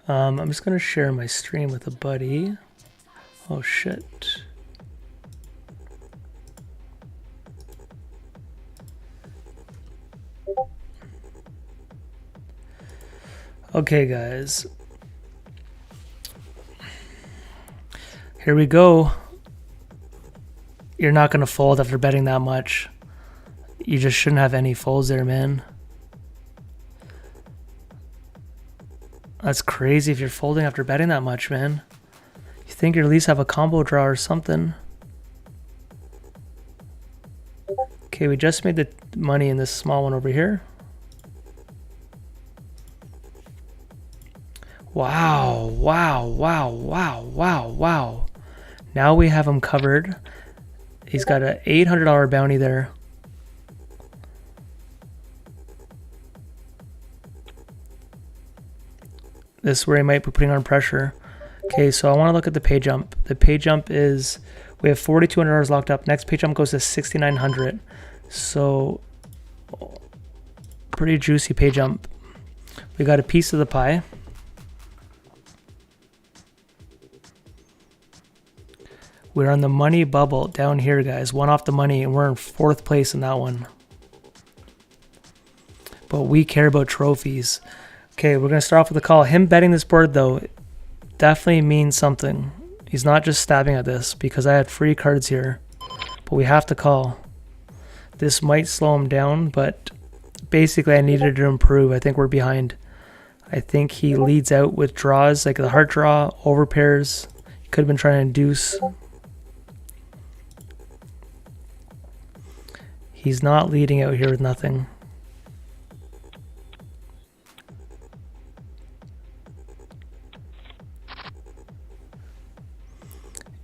I'm just going to share my stream with a buddy. Oh, shit. Okay, guys. Here we go. You're not going to fold after betting that much. You just shouldn't have any folds there, man. That's crazy if you're folding after betting that much, man. You think you at least have a combo draw or something. Okay, we just made the money in this small one over here. Wow, wow, wow, wow, wow, wow. Now we have him covered. He's got an $800 bounty there. This is where he might be putting on pressure. Okay, so I want to look at the pay jump. The pay jump is, we have $4,200 locked up. Next pay jump goes to $6,900. So, pretty juicy pay jump. We got a piece of the pie. We're on the money bubble down here, guys. One off the money, and we're in 4th place in that one. But we care about trophies. Okay, we're going to start off with a call. Him betting this board, though, definitely means something. He's not just stabbing at this, because I had free cards here. But we have to call. This might slow him down, but basically I needed to improve. I think we're behind. I think he leads out with draws, like the heart draw, over pairs. He could have been trying to induce. He's not leading out here with nothing.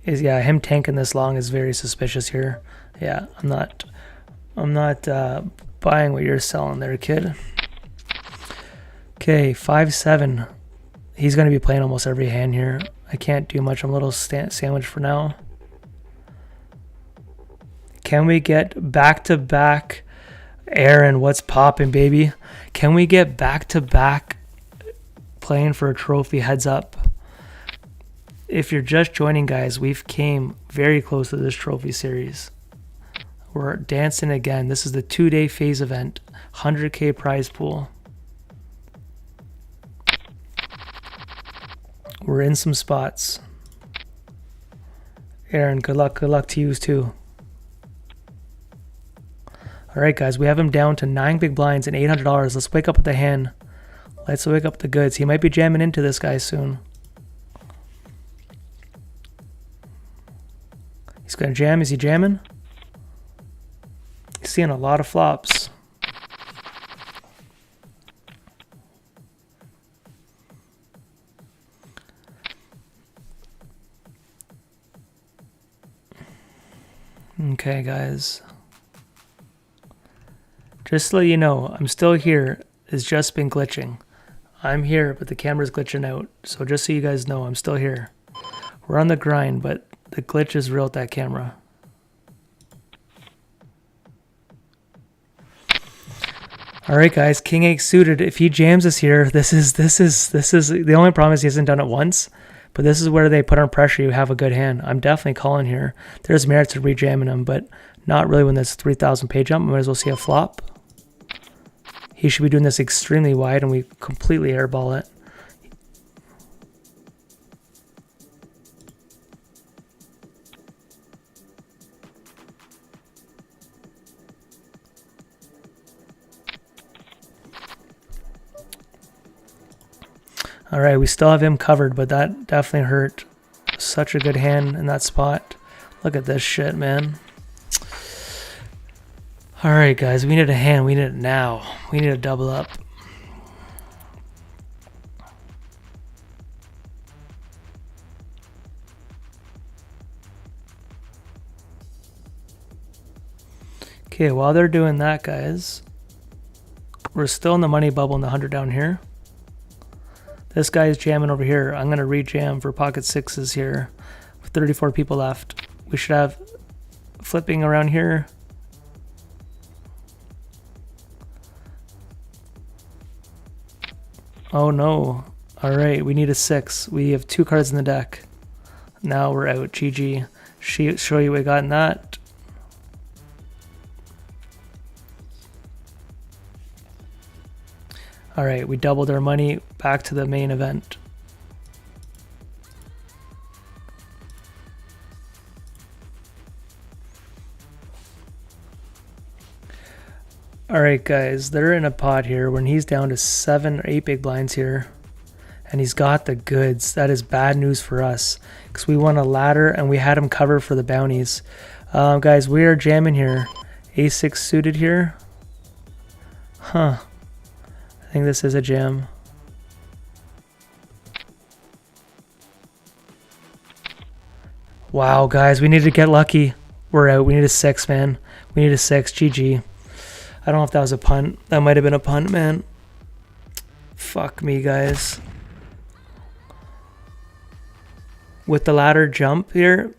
is, yeah, him tanking this long is very suspicious here. Yeah, I'm not buying what you're selling there, kid. Okay, 5-7. He's going to be playing almost every hand here. I can't do much. I'm a little sandwiched for now. Can we get back-to-back? Aaron, what's popping, baby? Can we get back-to-back playing for a trophy? Heads up. If you're just joining, guys, we've came very close to this trophy series. We're dancing again. This is the 2-day phase event. 100K prize pool. We're in some spots. Aaron, good luck. Good luck to you too. All right, guys, we have him down to 9 big blinds and $800. Let's wake up with the hand. Let's wake up the goods. He might be jamming into this guy soon. He's going to jam. Is he jamming? He's seeing a lot of flops. Okay, guys. Just to let you know, I'm still here. It's just been glitching. I'm here, but the camera's glitching out. So just so you guys know, I'm still here. We're on the grind, but the glitch is real with that camera. All right, guys. King 8 suited. If he jams us here, this is the only problem is he hasn't done it once. But this is where they put on pressure. You have a good hand. I'm definitely calling here. There's merit to rejamming him, but not really when there's 3,000 pay jump. We might as well see a flop. He should be doing this extremely wide, and we completely airball it. All right, we still have him covered, but that definitely hurt. Such a good hand in that spot. Look at this shit, man. All right, guys, we need a hand. We need it now. We need to double up. Okay, while they're doing that, guys, we're still in the money bubble in the 100 down here. This guy's jamming over here. I'm going to re-jam for pocket sixes here with 34 people left. We should have flipping around here. Oh no. All right, we need a 6. We have 2 cards in the deck. Now we're out. GG. Show you what we got in that. All right, we doubled our money. Back to the main event. All right, guys, they're in a pot here when he's down to 7 or 8 big blinds here, and he's got the goods. That is bad news for us because we won a ladder and we had him cover for the bounties. Guys, we are jamming here. A6 suited here. Huh. I think this is a jam. Wow, guys, we need to get lucky. We're out. We need a 6, man. We need a 6. GG. I don't know if that was a punt. That might have been a punt, man. Fuck me, guys. With the ladder jump here.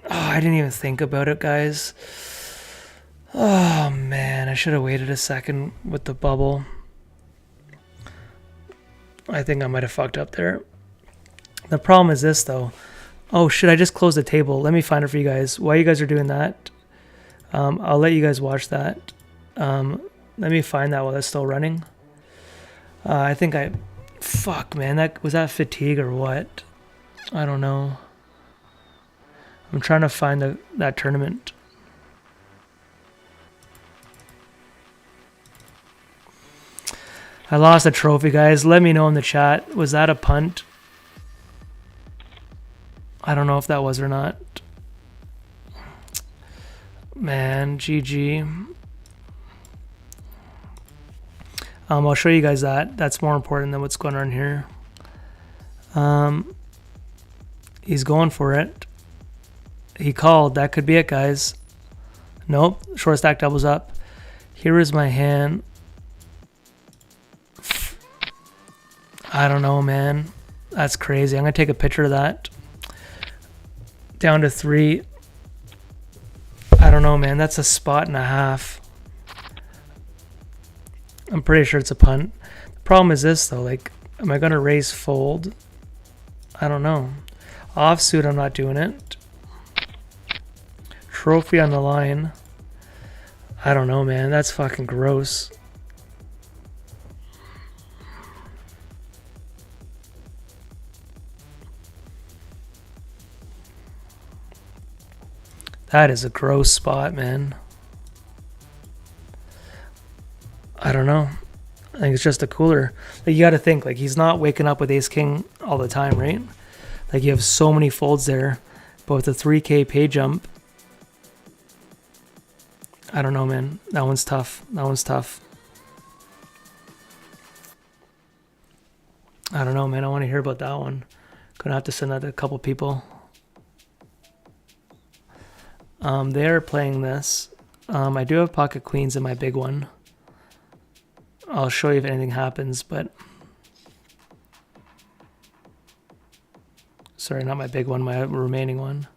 Oh, I didn't even think about it, guys. Oh, man. I should have waited a second with the bubble. I think I might have fucked up there. The problem is this, though. Oh, shit, I just closed the table. Let me find it for you guys. While you guys are doing that, I'll let you guys watch that. Let me find that while it's still running. I think fuck, man, was that fatigue or what? I don't know. I'm trying to find that tournament. I lost a trophy, guys. Let me know in the chat. Was that a punt? I don't know if that was or not. Man, GG. I'll show you guys that. That's more important than what's going on here. He's going for it. He called. That could be it, guys. Nope. Short stack doubles up. Here is my hand. I don't know, man. That's crazy. I'm going to take a picture of that. Down to 3. I don't know, man. That's a spot and a half. I'm pretty sure it's a punt. The problem is this, though. Like, am I going to raise fold? I don't know. Offsuit, I'm not doing it. Trophy on the line. I don't know, man. That's fucking gross. That is a gross spot, man. I don't know. I think it's just a cooler. Like, you got to think, like, he's not waking up with ace king all the time, right? Like, you have so many folds there, but with a 3K pay jump, I don't know, man. That one's tough. That one's tough. I don't know, man. I want to hear about that one. Gonna have to send that to a couple people. They're playing this. I do have pocket queens in my big one. I'll show you if anything happens, but sorry, not my big one, my remaining one.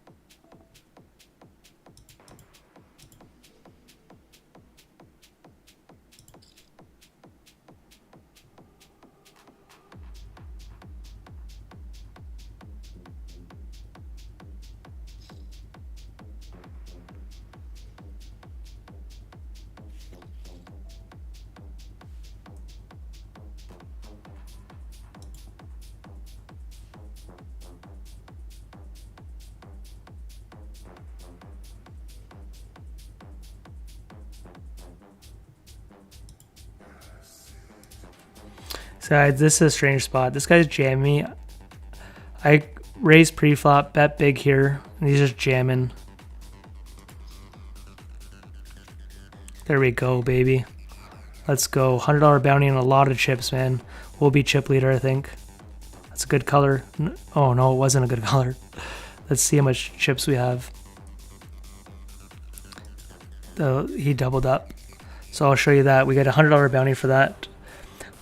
So this is a strange spot. This guy's jamming me. I raise pre-flop, bet big here, and he's just jamming. There we go, baby. Let's go. $100 bounty and a lot of chips, man. We'll be chip leader, I think. That's a good color. Oh, no, it wasn't a good color. Let's see how much chips we have. He doubled up. So I'll show you that. We got a $100 bounty for that.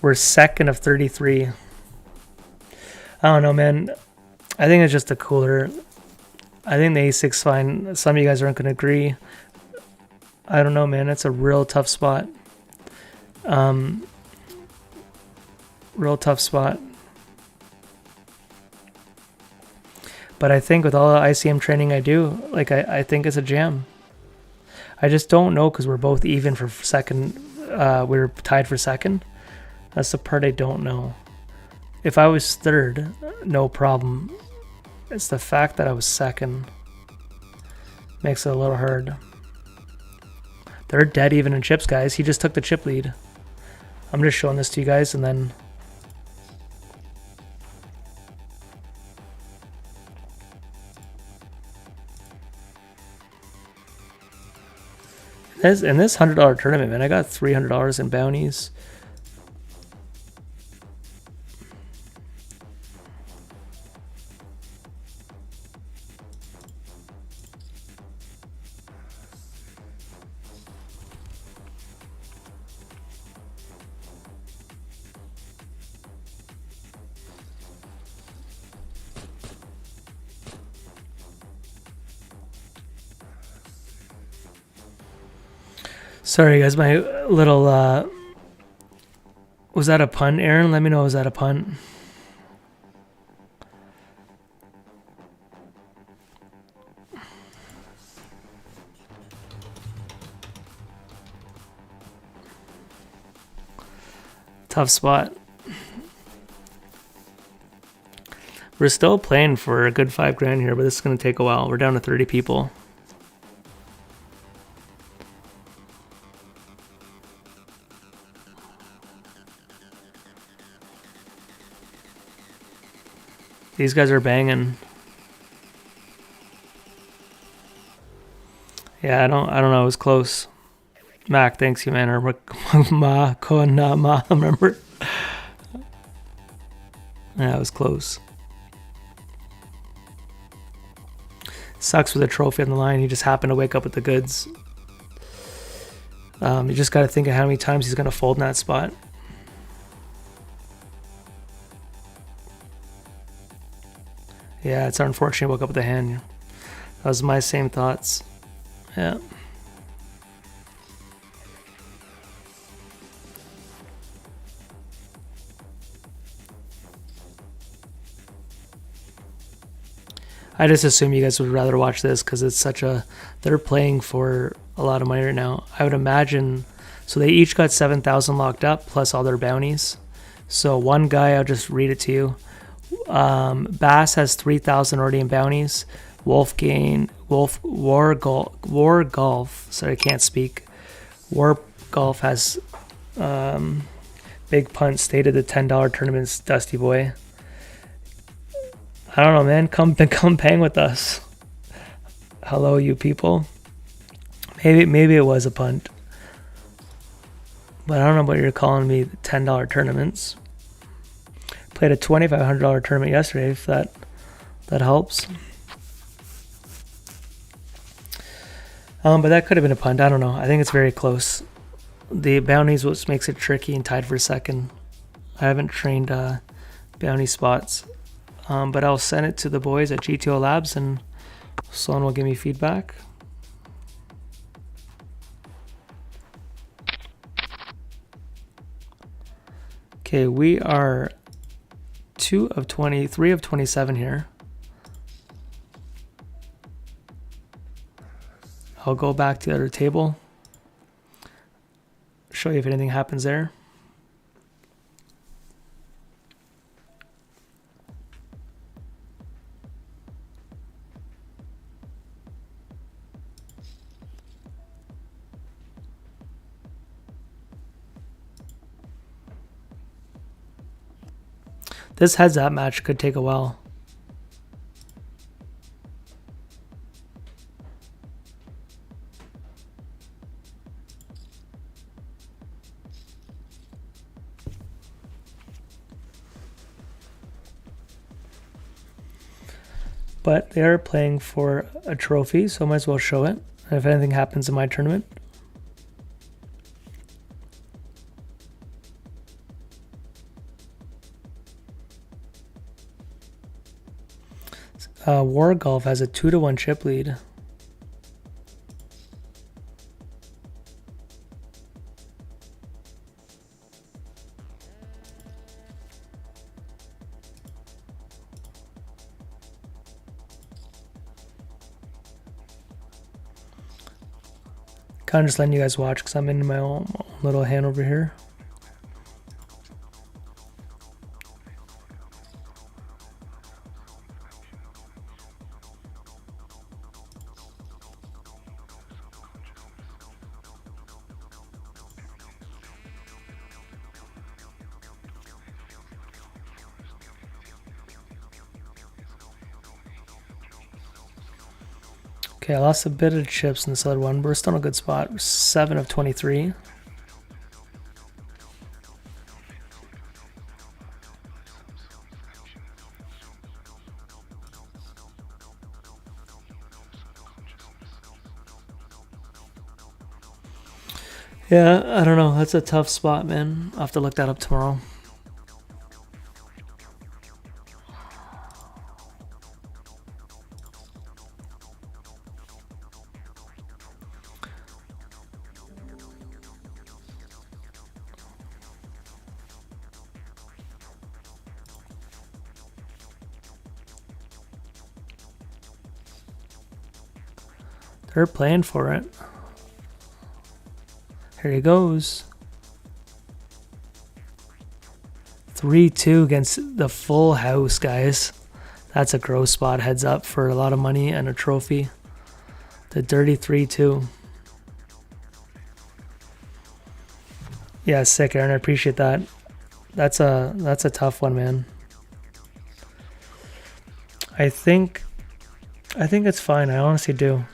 We're second of 33. I don't know, man. I think it's just a cooler. I think the A6 fine. Some of you guys aren't going to agree. I don't know, man. It's a real tough spot. Real tough spot. But I think with all the ICM training I do, like I think it's a jam. I just don't know because we're both even for second. We're tied for second. That's the part I don't know. If I was third, no problem. It's the fact that I was second. Makes it a little hard. They're dead even in chips, guys. He just took the chip lead. I'm just showing this to you guys and then... In this $100 tournament, man, I got $300 in bounties. Sorry, guys, my little, was that a pun, Aaron? Let me know, was that a pun? Tough spot. We're still playing for a good $5 here, but this is going to take a while. We're down to 30 people. These guys are banging. Yeah, I don't know. It was close. Mac, thanks you, man. Or ma kona ma. Remember? Yeah, it was close. Sucks with a trophy on the line. He just happened to wake up with the goods. You just got to think of how many times he's going to fold in that spot. Yeah, it's unfortunate he woke up with the hand. That was my same thoughts. Yeah. I just assume you guys would rather watch this because it's such a... They're playing for a lot of money right now. I would imagine... So they each got 7,000 locked up plus all their bounties. So one guy, I'll just read it to you. Bass has 3,000 already in bounties. War Golf. Sorry, I can't speak. War Golf has Big Punt stated the $10 tournament's Dusty Boy. I don't know, man. Come bang with us. Hello, you people. Maybe it was a punt, but I don't know what you're calling me $10 tournaments. Played a $2,500 tournament yesterday. If that helps. But that could have been a punt. I don't know. I think it's very close. The bounties what makes it tricky and tied for second. I haven't trained bounty spots. But I'll send it to the boys at GTO Labs and someone will give me feedback. Okay, we are 2 of 20, 3 of 27 here. I'll go back to the other table. Show you if anything happens there. This heads-up match could take a while. But they are playing for a trophy, so I might as well show it. And if anything happens in my tournament. War Golf has a 2-1 chip lead. Kind of just letting you guys watch because I'm in my own little hand over here. Okay, I lost a bit of chips in this other one. We're still in a good spot. We're 7 of 23. Yeah, I don't know. That's a tough spot, man. I'll have to look that up tomorrow. They're playing for it. Here he goes. 3-2 against the full house, guys. That's a gross spot. Heads up for a lot of money and a trophy. The dirty 3-2. Yeah, sick, Aaron. I appreciate that. That's a tough one, man. I think it's fine. I honestly do.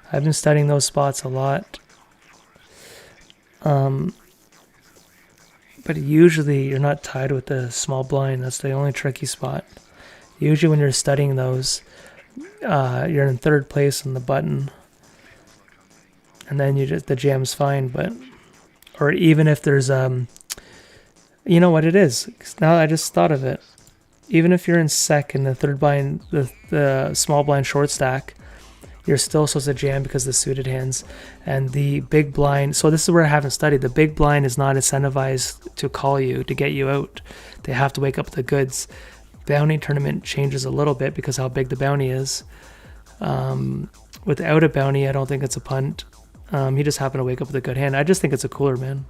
I've been studying those spots a lot. But usually you're not tied with the small blind. That's the only tricky spot. Usually when you're studying those, you're in third place on the button, and then the jam's fine. But or even if there's you know what it is? Now I just thought of it. Even if you're in second, the third blind, the small blind short stack, you're still supposed to jam because of the suited hands. And the big blind, so this is where I haven't studied. The big blind is not incentivized to call you, to get you out. They have to wake up with the goods. Bounty tournament changes a little bit because how big the bounty is. Without a bounty, I don't think it's a punt. He just happened to wake up with a good hand. I just think it's a cooler, man.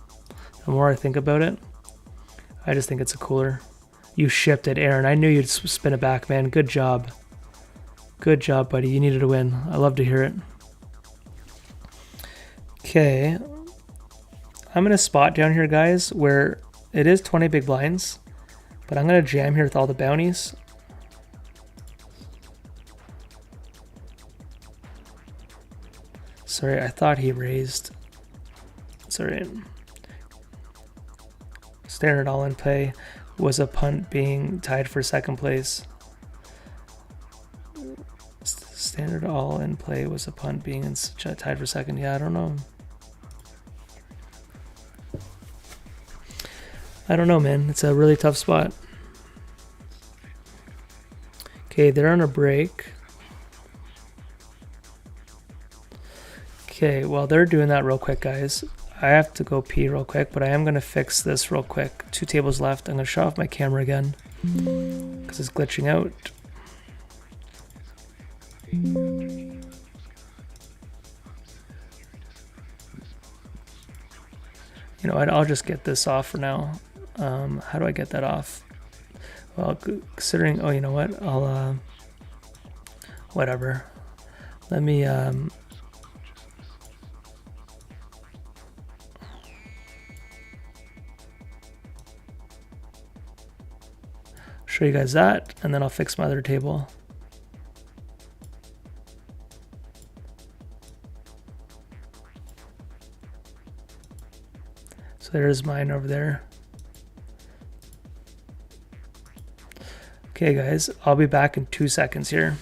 The more I think about it, I just think it's a cooler. You shipped it, Aaron. I knew you'd spin it back, man. Good job. Good job, buddy. You needed a win. I love to hear it. Okay. I'm going to spot down here, guys, where it is 20 big blinds, but I'm going to jam here with all the bounties. Sorry, I thought he raised. Sorry. Standard all in play was a punt being tied for second place. Standard all in play was a punt being tied for second. Yeah, I don't know. I don't know, man. It's a really tough spot. Okay, they're on a break. Okay, while they're doing that real quick, guys, I have to go pee real quick, but I am going to fix this real quick. 2 tables left. I'm going to shut off my camera again because it's glitching out. You know what? I'll just get this off for now. How do I get that off? Well, considering, oh, you know what? I'll, whatever. Let me, show you guys that, and then I'll fix my other table. So there's mine over there. Okay, guys, I'll be back in 2 seconds here.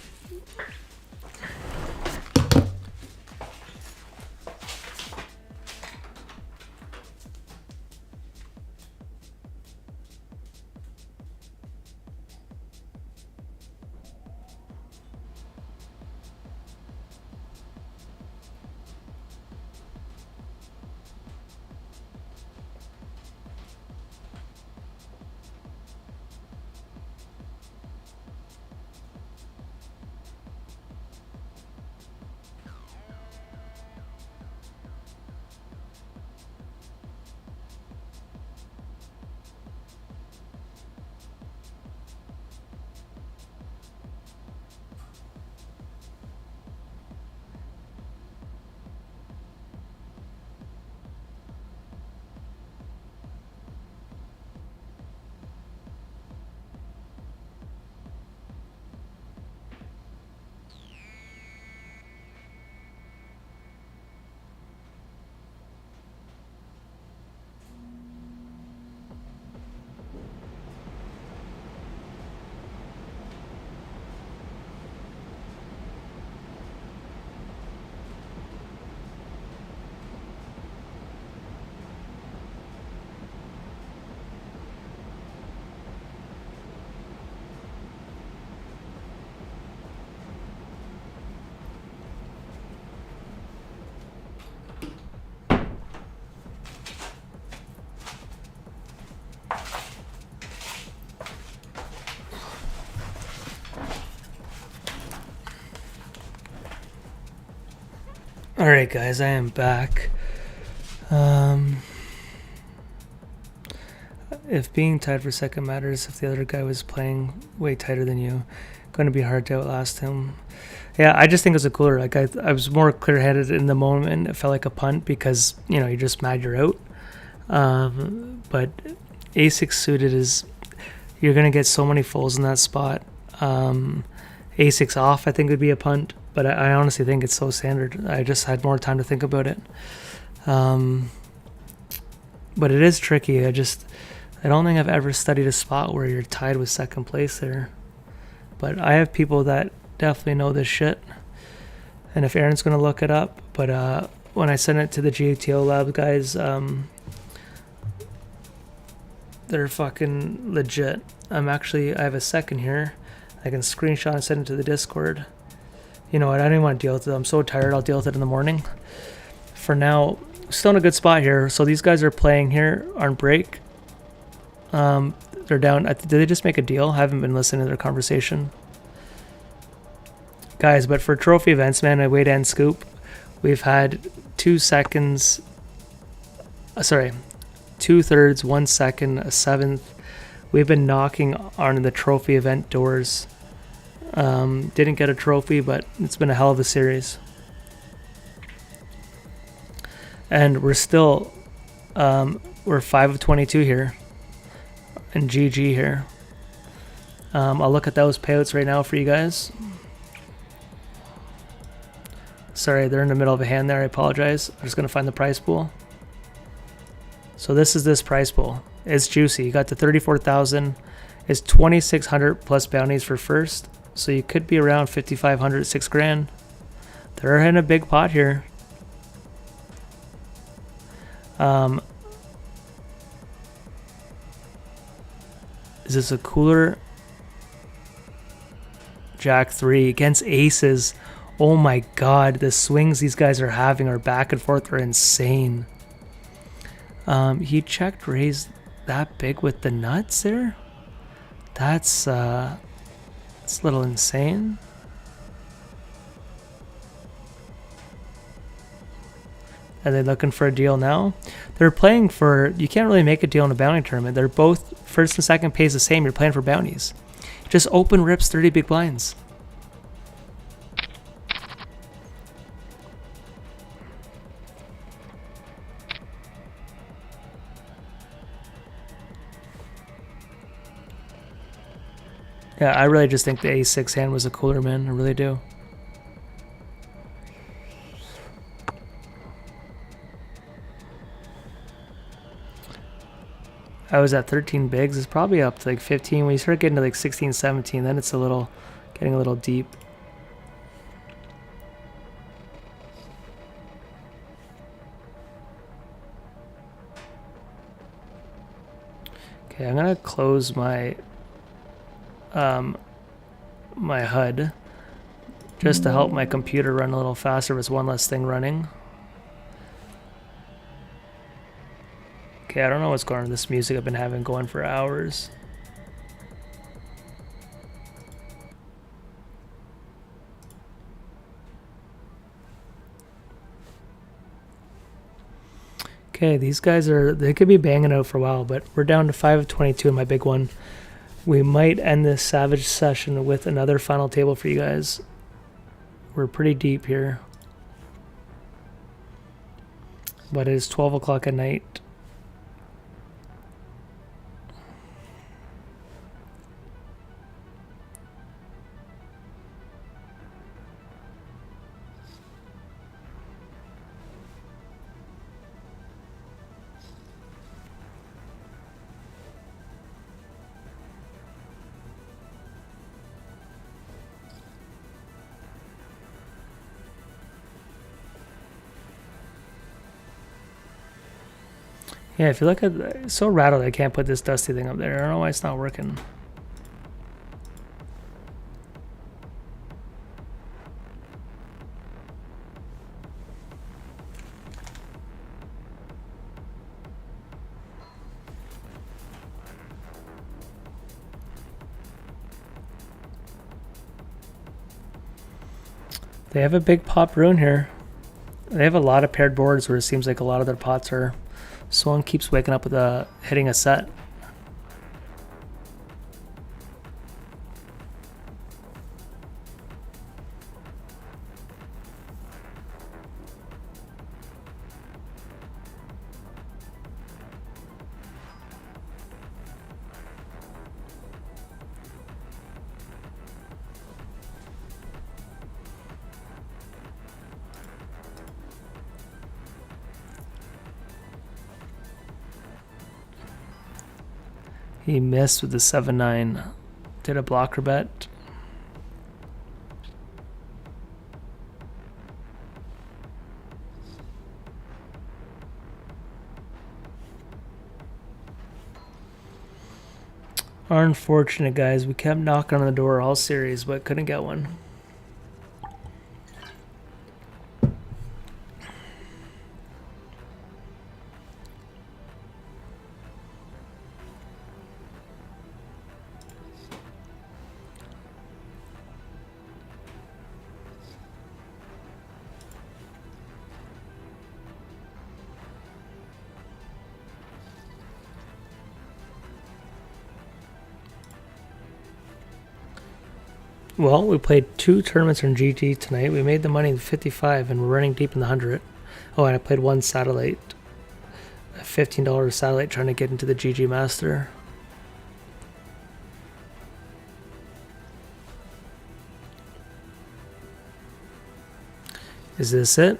All right, guys, I am back. If being tied for second matters, if the other guy was playing way tighter than you, going to be hard to outlast him. Yeah, I just think it was a cooler. Like I was more clear-headed in the moment. It felt like a punt because, you know, you're just mad you're out. But A6 suited is, you're going to get so many folds in that spot. A6 off, I think, would be a punt. But I honestly think it's so standard. I just had more time to think about it. But it is tricky. I don't think I've ever studied a spot where you're tied with second place there. But I have people that definitely know this shit. And if Aaron's gonna look it up, but when I send it to the GTO lab guys, they're fucking legit. I have a second here. I can screenshot and send it to the Discord. You know what? I don't even want to deal with it. I'm so tired. I'll deal with it in the morning. For now, still in a good spot here. So these guys are playing here on break. They're down. Did they just make a deal? I haven't been listening to their conversation. Guys, but for trophy events, man, I wait and scoop. We've had 2 seconds. 2/3, 1 second, a seventh. We've been knocking on the trophy event doors. Didn't get a trophy, but it's been a hell of a series. And we're still, we're 5 of 22 here. And GG here. I'll look at those payouts right now for you guys. Sorry, they're in the middle of a hand there. I apologize. I'm just going to find the prize pool. So this is this prize pool. It's juicy. You got the 34,000. It's 2,600 plus bounties for first. So you could be around 5,500, 6 grand. They're in a big pot here. Is this a cooler? Jack 3 against aces. Oh my god, the swings these guys are having are back and forth are insane. He checked raised that big with the nuts there. That's a little insane. Are they looking for a deal now? They're playing for, you can't really make a deal in a bounty tournament. They're both first and second pays the same. You're playing for bounties. Just open rips 30 big blinds. Yeah, I really just think the A6 hand was a cooler, man. I really do. I was at 13 bigs. It's probably up to like 15. When you start getting to like 16, 17, then it's getting a little deep. Okay, I'm gonna close my my HUD just to help my computer run a little faster. There's one less thing running. Okay, I don't know what's going on with this music I've been having going for hours. Okay, these guys they could be banging out for a while, but we're down to 5 of 22 in my big one. We might end this Savage session with another final table for you guys. We're pretty deep here. But it is 12 o'clock at night. Yeah, if you look at it's so rattled I can't put this dusty thing up there. I don't know why it's not working. They have a big pop rune here. They have a lot of paired boards where it seems like a lot of their pots are. Someone keeps waking up with hitting a set. He missed with the 7-9. Did a blocker bet. Unfortunate, guys. We kept knocking on the door all series, but couldn't get one. Well, we played 2 tournaments in GG tonight. We made the money in 55 and we're running deep in the 100. Oh, and I played 1 satellite. A $15 satellite trying to get into the GG Master. Is this it?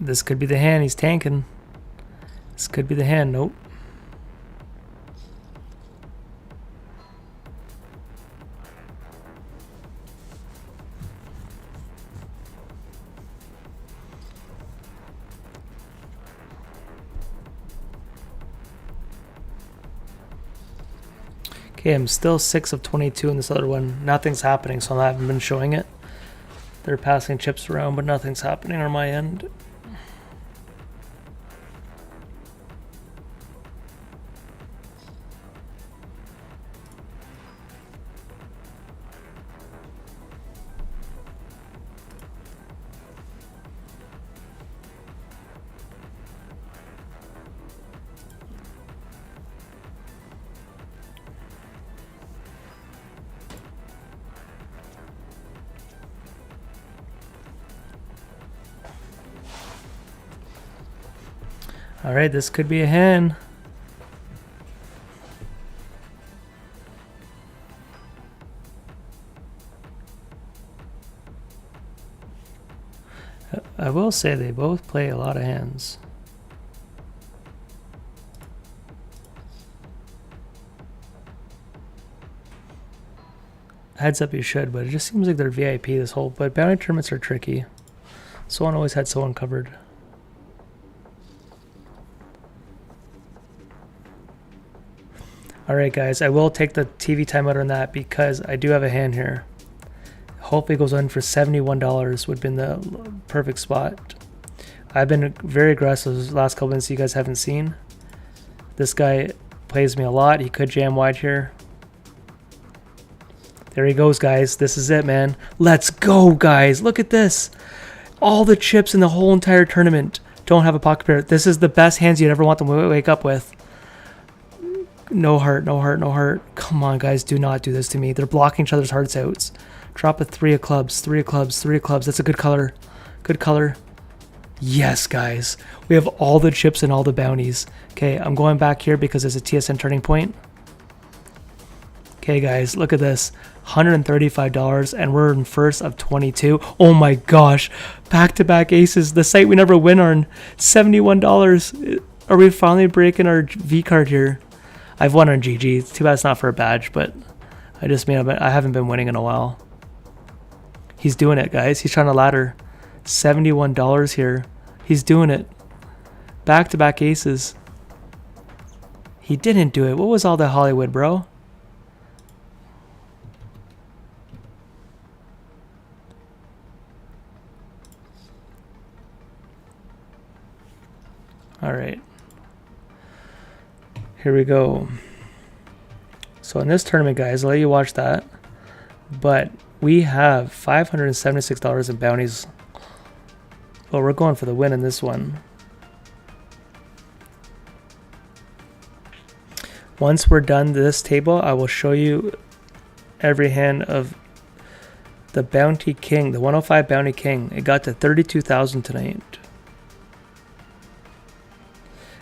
This could be the hand. He's tanking. This could be the hand. Nope. Okay, I'm still 6 of 22 in this other one. Nothing's happening, so I haven't been showing it. They're passing chips around, but nothing's happening on my end. All right, this could be a hand. I will say they both play a lot of hands. Heads up, you should, but it just seems like they're VIP this whole. But bounty tournaments are tricky. Someone always had someone covered. Alright guys, I will take the TV timeout on that because I do have a hand here. Hopefully it goes on for $71 would have been the perfect spot. I've been very aggressive the last couple minutes you guys haven't seen. This guy plays me a lot. He could jam wide here. There he goes, guys. This is it, man. Let's go, guys. Look at this. All the chips in the whole entire tournament don't have a pocket pair. This is the best hands you'd ever want them to wake up with. No heart, no heart, no heart. Come on, guys. Do not do this to me. They're blocking each other's hearts out. Drop a 3 of clubs, 3 of clubs, 3 of clubs. That's a good color. Good color. Yes, guys. We have all the chips and all the bounties. Okay, I'm going back here because it's a TSN turning point. Okay, guys, look at this. $135 and we're in first of 22. Oh my gosh. Back-to-back aces. The site we never win on. $71. Are we finally breaking our V card here? I've won on GG. It's too bad it's not for a badge, but I haven't been winning in a while. He's doing it, guys. He's trying to ladder. $71 here. He's doing it. Back-to-back aces. He didn't do it. What was all that Hollywood, bro? All right. Here we go. So in this tournament, guys, I'll let you watch that. But we have $576 in bounties. Well, we're going for the win in this one. Once we're done this table, I will show you every hand of the Bounty King, the 105 Bounty King. It got to 32,000 tonight.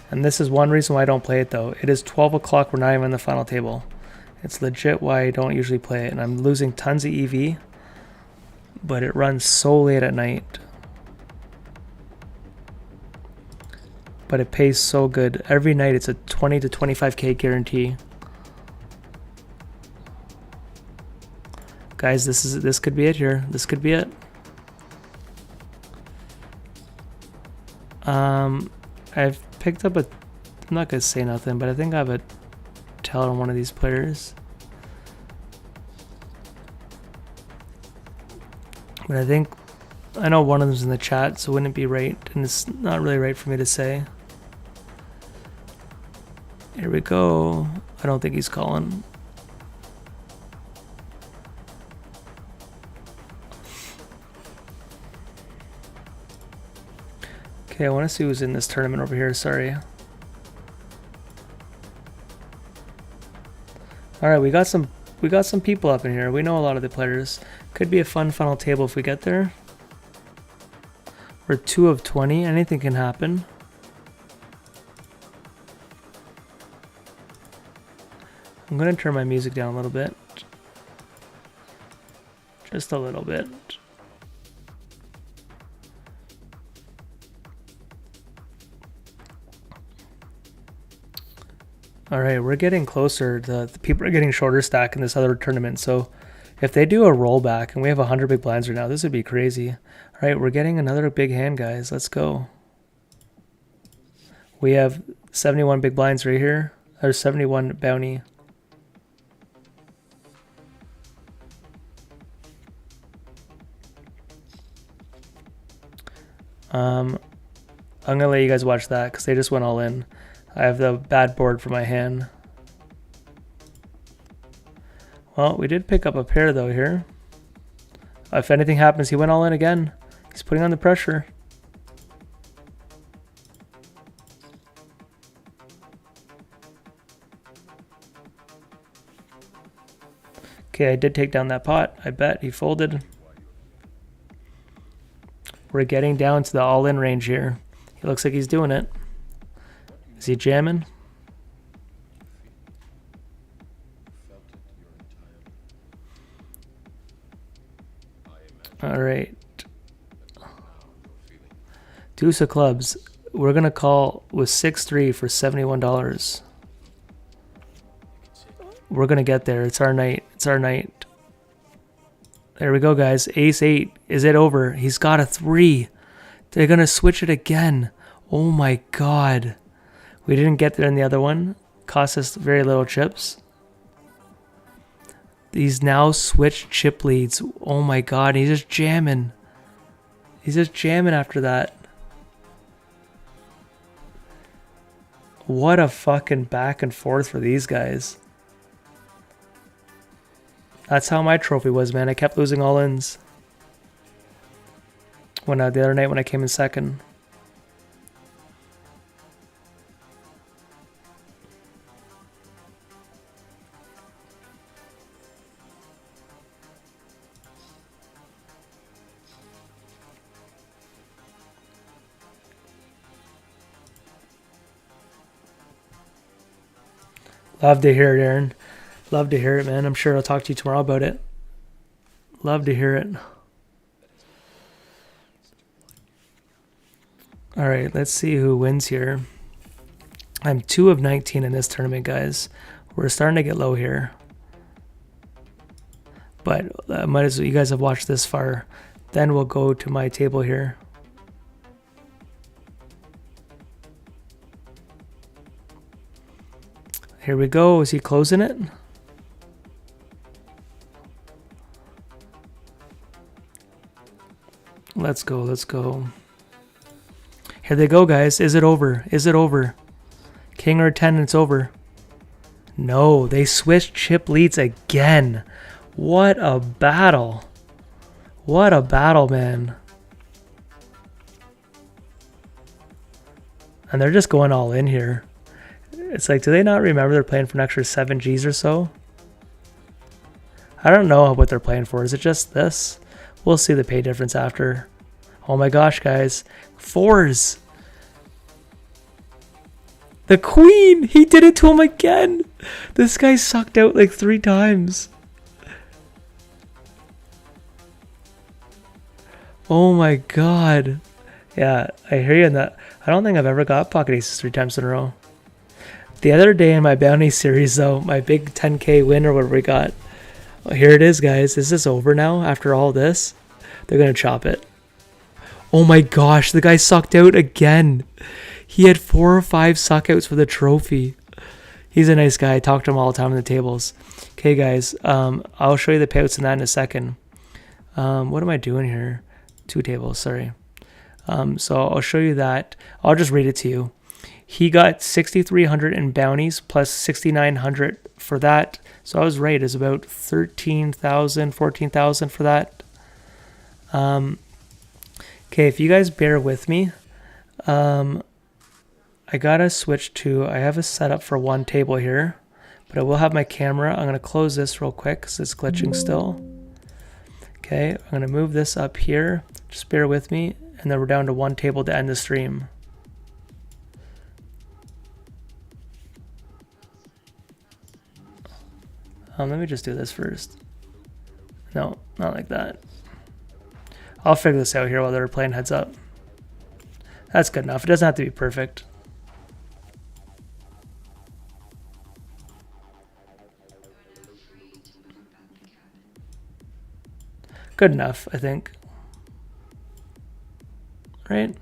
And this is one reason why I don't play it though. It is 12 o'clock, we're not even in the final table. It's legit why I don't usually play it. And I'm losing tons of EV, but it runs so late at night. But it pays so good. Every night it's a 20 to 25K guarantee. Guys, this could be it here. This could be it. I've picked up a, I'm not gonna say nothing, but I think I have a tell on one of these players. But I know one of them's in the chat, so it wouldn't be right, and it's not really right for me to say. Here we go. I don't think he's calling. Okay, I want to see who's in this tournament over here. Sorry. All right, we got some people up in here. We know a lot of the players. Could be a fun final table if we get there. We're 2 of 20. Anything can happen. I'm gonna turn my music down a little bit. Just a little bit. All right, we're getting closer. The people are getting shorter stack in this other tournament. So if they do a rollback and we have 100 big blinds right now, this would be crazy. All right, we're getting another big hand, guys. Let's go. We have 71 big blinds right here. There's 71 bounty. I'm gonna let you guys watch that because they just went all in. I have the bad board for my hand. Well, we did pick up a pair though here. If anything happens, he went all in again. He's putting on the pressure. Okay, I did take down that pot. I bet he folded. We're getting down to the all-in range here. He looks like he's doing it. Is he jamming? All right. Deuce of clubs. We're going to call with 6-3 for $71. We're going to get there. It's our night. It's our night. There we go, guys. Ace 8. Is it over? He's got a 3. They're going to switch it again. Oh my God. We didn't get there in the other one. Cost us very little chips. He's now switched chip leads. Oh my God. He's just jamming. He's just jamming after that. What a fucking back and forth for these guys. That's how my trophy was, man. I kept losing all-ins. When the other night when I came in second. Love to hear it, Aaron. Love to hear it, man. I'm sure I'll talk to you tomorrow about it. Love to hear it. All right, let's see who wins here. I'm 2 of 19 in this tournament, guys. We're starting to get low here. But might as well, you guys have watched this far. Then we'll go to my table here. Here we go. Is he closing it? Let's go. Let's go. Here they go, guys. Is it over? Is it over? King or 10, it's over. No, they switched chip leads again. What a battle. What a battle, man. And they're just going all in here. It's like, do they not remember they're playing for an extra 7 Gs or so? I don't know what they're playing for. Is it just this? We'll see the pay difference after. Oh my gosh, guys. 4s. The queen! He did it to him again! This guy sucked out like 3 times. Oh my God. Yeah, I hear you on that. I don't think I've ever got pocket aces 3 times in a row. The other day in my bounty series though, my big 10K win or whatever we got. Here it is, guys. Is this over now after all this? They're going to chop it. Oh my gosh, the guy sucked out again. He had 4 or 5 suckouts for the trophy. He's a nice guy. I talk to him all the time on the tables. Okay, guys. I'll show you the payouts in that in a second. What am I doing here? 2 tables, sorry. So I'll show you that. I'll just read it to you. He got 6,300 in bounties plus 6,900 for that. So I was right. It's about 13,000, 14,000 for that. Okay, if you guys bear with me, I gotta switch to, I have a setup for 1 table here, but I will have my camera. I'm gonna close this real quick because it's glitching still. Okay, I'm gonna move this up here. Just bear with me, and then we're down to 1 table to end the stream. Let me just do this first. No, not like that. I'll figure this out here while they're playing heads up. That's good enough. It doesn't have to be perfect. Good enough, I think. Right?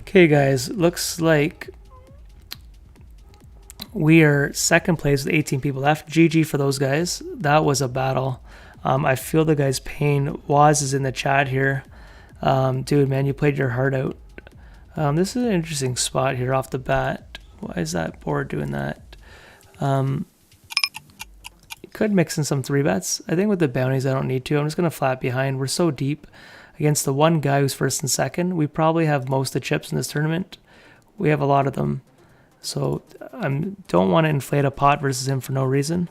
Okay, guys. Looks like we are second place with 18 people left. GG for those guys. That was a battle. I feel the guy's pain. Waz is in the chat here. Dude, man, you played your heart out. This is an interesting spot here off the bat. Why is that board doing that? You could mix in some 3-bets. I think with the bounties, I don't need to. I'm just going to flat behind. We're so deep against the one guy who's first and second. We probably have most of the chips in this tournament. We have a lot of them. So I don't want to inflate a pot versus him for no reason.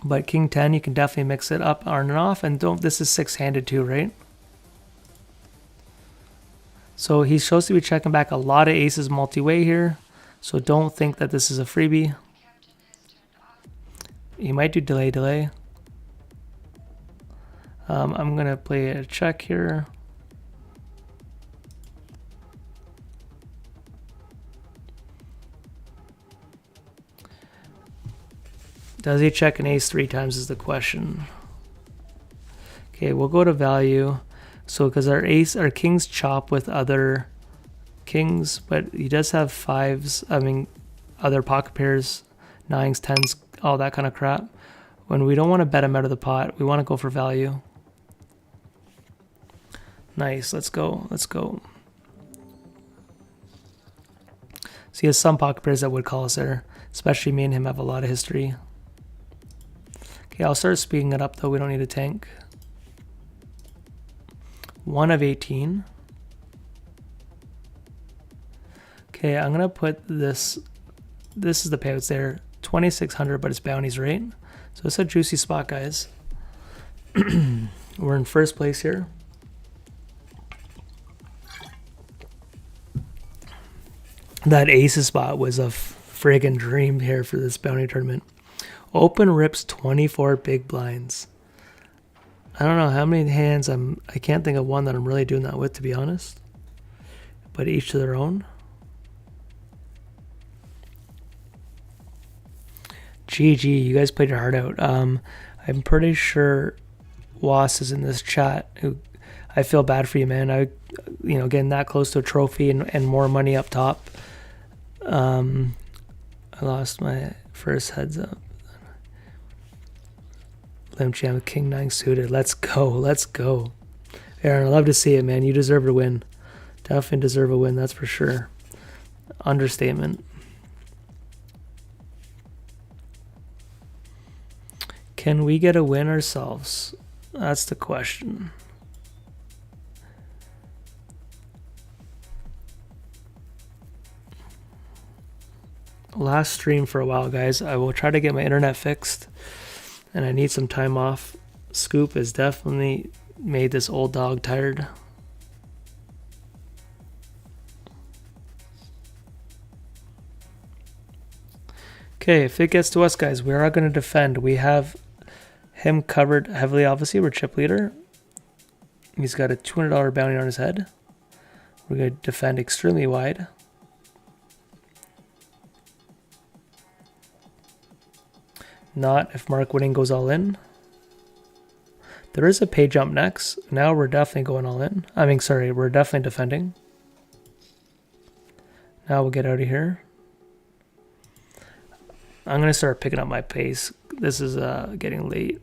But King 10, you can definitely mix it up on and off. And don't, this is 6-handed too, right? So he's supposed to be checking back a lot of aces multi-way here. So don't think that this is a freebie. He might do delay. I'm going to play a check here. Does he check an ace 3 times is the question. Okay, we'll go to value. So because our kings chop with other kings, but he does have 5s, other pocket pairs, 9s, 10s, all that kind of crap. When we don't want to bet him out of the pot, we want to go for value. Nice, let's go. So he has some pocket pairs that would call us there, especially me and him have a lot of history. Okay, I'll start speeding it up though. We don't need a tank. 1 of 18. Okay, I'm gonna put this. This is the payouts there. 2,600, but it's bounties, right? So it's a juicy spot, guys. We're in first place here. That aces spot was a friggin' dream here for this bounty tournament. Open rips 24 big blinds. I don't know how many hands I can't think of one that I'm really doing that with, to be honest. But each to their own. GG, you guys played your heart out. I'm pretty sure Was is in this chat. I feel bad for you, man. Getting that close to a trophy and more money up top. I lost my first heads up. Limp Jam with King 9 suited. Let's go. Aaron, I love to see it, man. You deserve to win. Definitely deserve a win, that's for sure. Understatement. Can we get a win ourselves? That's the question. Last stream for a while, guys. I will try to get my internet fixed. And I need some time off. Scoop has definitely made this old dog tired. Okay, if it gets to us, guys, we are going to defend. We have him covered heavily, obviously. We're chip leader. He's got a $200 bounty on his head. We're going to defend extremely wide. not if Mark winning goes all in. There is a pay jump next. Now we're definitely going all in. I mean, sorry, we're definitely defending. Now we'll get out of here. I'm going to start picking up my pace. This is getting late.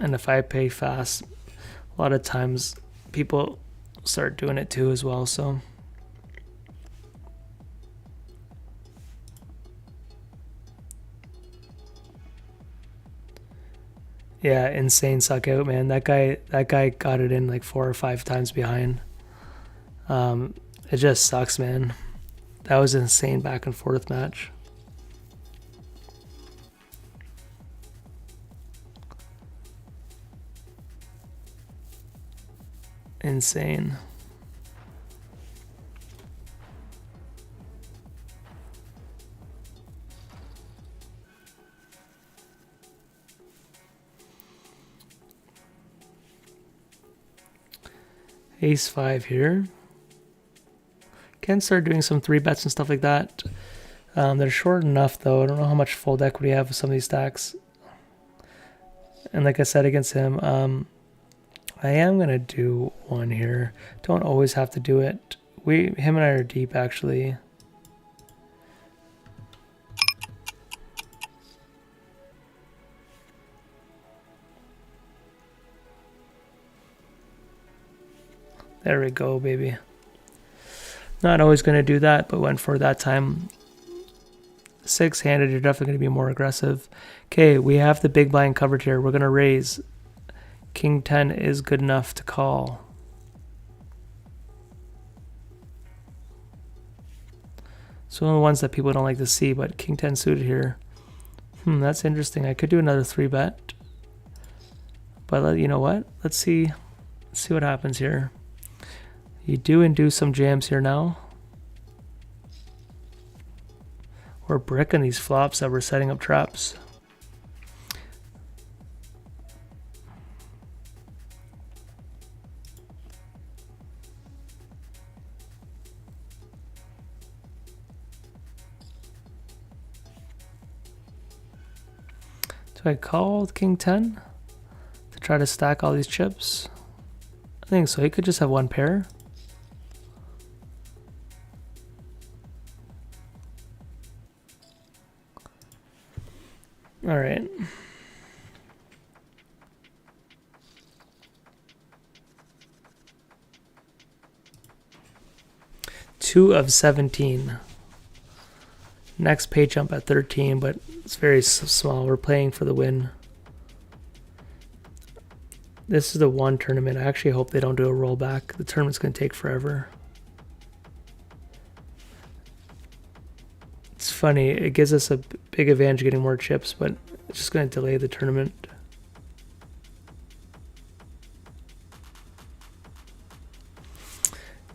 And if I pay fast, a lot of times people start doing it too as well, so. Yeah, insane suck out, man. That guy got it in like 4 or 5 times behind. It just sucks, man. That was an insane back and forth match. Insane. Ace 5 here. Can start doing some 3-bets and stuff like that. They're short enough though. I don't know how much fold equity I have with some of these stacks. And like I said against him, I am gonna do one here. Don't always have to do it. Him and I are deep actually. There we go, baby. Not always gonna do that, but went for that time. 6-handed, you're definitely gonna be more aggressive. Okay, we have the big blind covered here. We're gonna raise. King 10 is good enough to call. It's one of the ones that people don't like to see, but King 10 suited here. That's interesting. I could do another 3-bet. But you know what? Let's see what happens here. You do induce some jams here now. We're bricking these flops that we're setting up traps. Do I call with King 10 to try to stack all these chips? I think so. He could just have one pair. All right. Two of 17. Next pay jump at 13, but it's very small. We're playing for the win. This is the one tournament. I actually hope they don't do a rollback. The tournament's going to take forever. It's funny. It gives us a big advantage getting more chips, but it's just going to delay the tournament.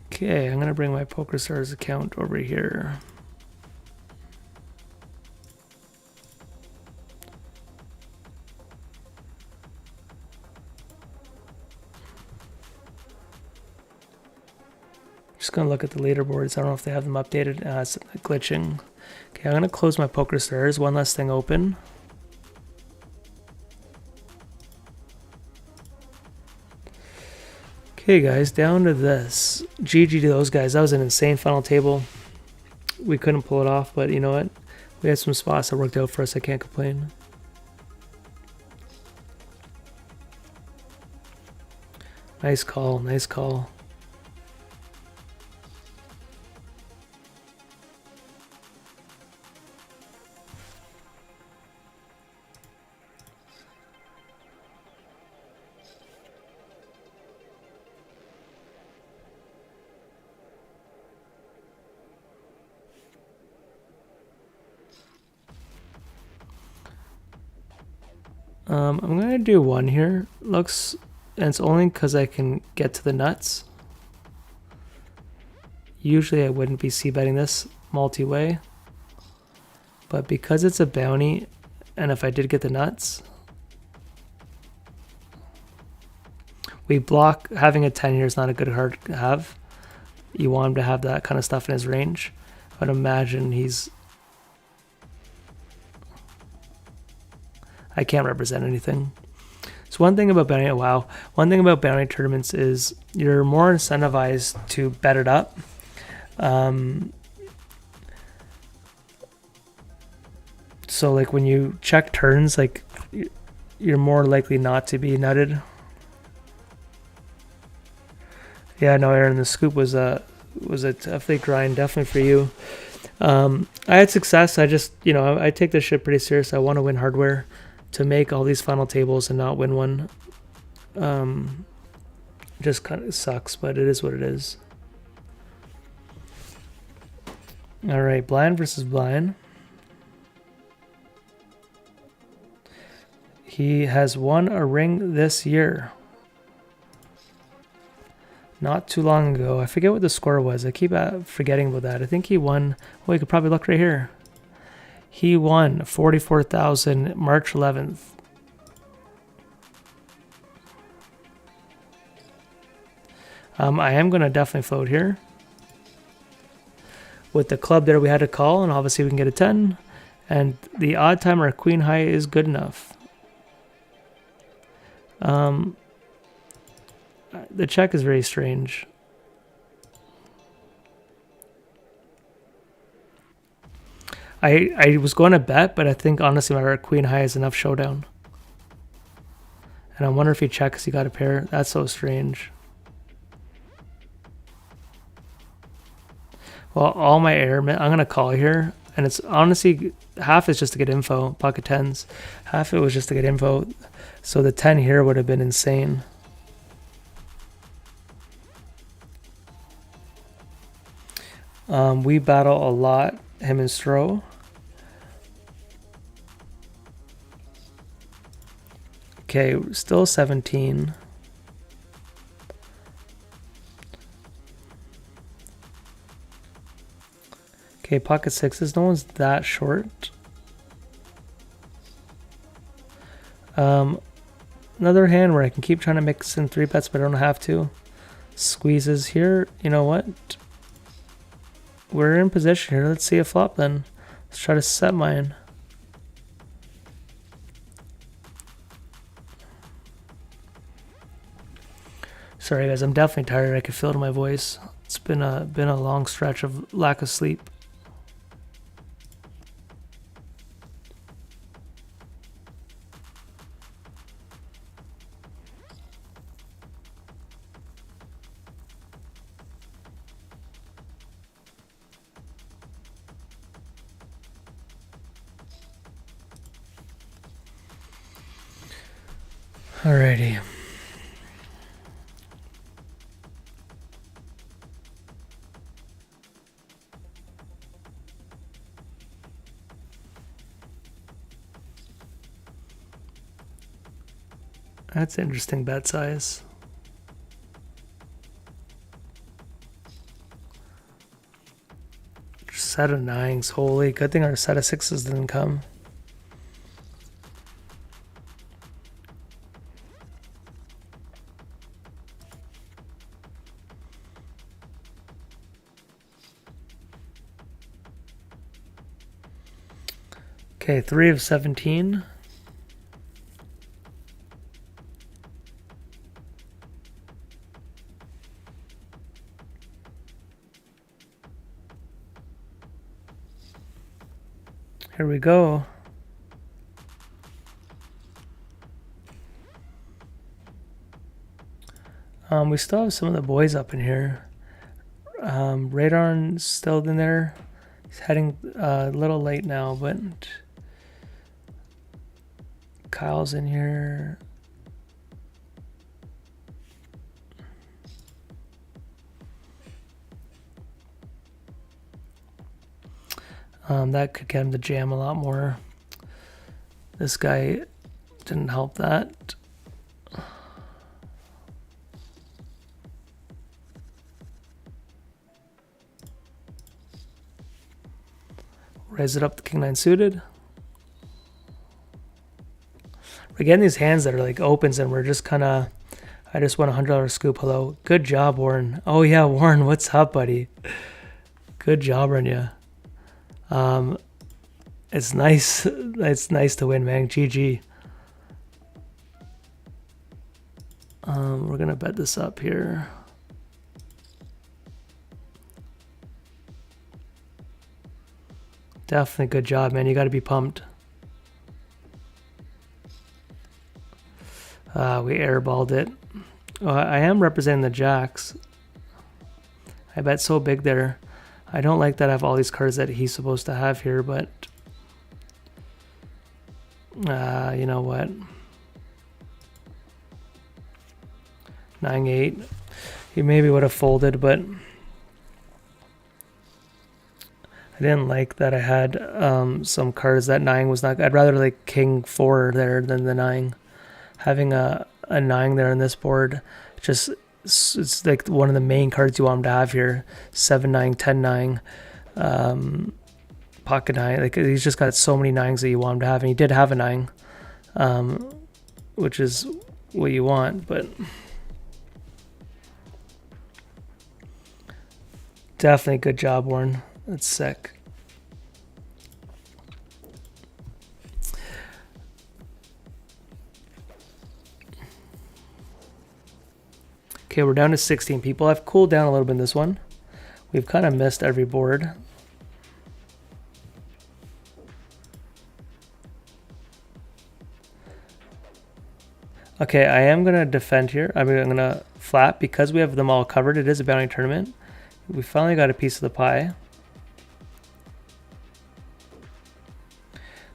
Okay, I'm going to bring my PokerStars account over here. Just going to look at the leaderboards. I don't know if they have them updated. It's glitching. Okay, I'm going to close my PokerStars. One last thing open. Okay, guys, down to this. GG to those guys. That was an insane final table. We couldn't pull it off, but you know what? We had some spots that worked out for us. I can't complain. Nice call. Nice call. I'm going to do one here. Looks, and it's only because I can get to the nuts. Usually I wouldn't be c-betting this multi-way. But because it's a bounty, and if I did get the nuts, we block. Having a 10 here is not a good card to have. You want him to have that kind of stuff in his range. But imagine he's... I can't represent anything. So one thing about bounty tournaments is you're more incentivized to bet it up. So like when you check turns, like you're more likely not to be nutted. Yeah, no, Aaron, the scoop was a definitely grind, definitely for you. I had success. I just, I take this shit pretty serious. I want to win hardware. To make all these final tables and not win one, just kind of sucks, but it is what it is. All right, blind versus blind. He has won a ring this year. Not too long ago. I forget what the score was. I keep forgetting about that. I think he won. Well, you could probably look right here. He won 44,000 March 11th. I am going to definitely float here. With the club there, we had to call, and obviously we can get a 10. And the odd timer queen high is good enough. The check is very strange. I was going to bet, but I think honestly my queen high is enough showdown. And I wonder if he checks, he got a pair. That's so strange. Well, all my air, I'm going to call here. And it's honestly, half is just to get info, pocket tens. Half it was just to get info. So the 10 here would have been insane. We battle a lot, him and Stro. Okay, still 17. Okay, pocket sixes. No one's that short. Another hand where I can keep trying to mix in 3 bets, but I don't have to. Squeezes here. You know what? We're in position here. Let's see a flop then. Let's try to set mine. Sorry guys, I'm definitely tired. I can feel it in my voice. It's been a long stretch of lack of sleep. Alrighty. That's an interesting bet size. Set of nines, holy, good thing our set of sixes didn't come. Okay, 3 of 17. Here we go. We still have some of the boys up in here. Radar's still in there. He's heading a little late now, but Kyle's in here. That could get him to jam a lot more. This guy didn't help that. Raise it up to king 9 suited. We're getting these hands that are like opens and we're just kind of, I just won $100 scoop. Hello. Good job, Warren. Oh yeah, Warren, what's up, buddy? Good job on you. It's nice. It's nice to win, man. GG. We're gonna bet this up here. Definitely good job, man. You got to be pumped. We airballed it. I am representing the jacks. I bet so big there. I don't like that I have all these cards that he's supposed to have here, but you know what? 9-8. He maybe would have folded, but I didn't like that I had some cards that 9 was not. I'd rather like King 4 there than the 9. Having a 9 there on this board, just it's like one of the main cards you want him to have here. 7-9, 10-9, pocket 9. Like he's just got so many 9s that you want him to have, and he did have a 9, which is what you want, but definitely good job, Warren. That's sick. Okay, we're down to 16 people. I've cooled down a little bit in this one. We've kind of missed every board. Okay, I am going to defend here. I'm going to flat because we have them all covered. It is a bounty tournament. We finally got a piece of the pie.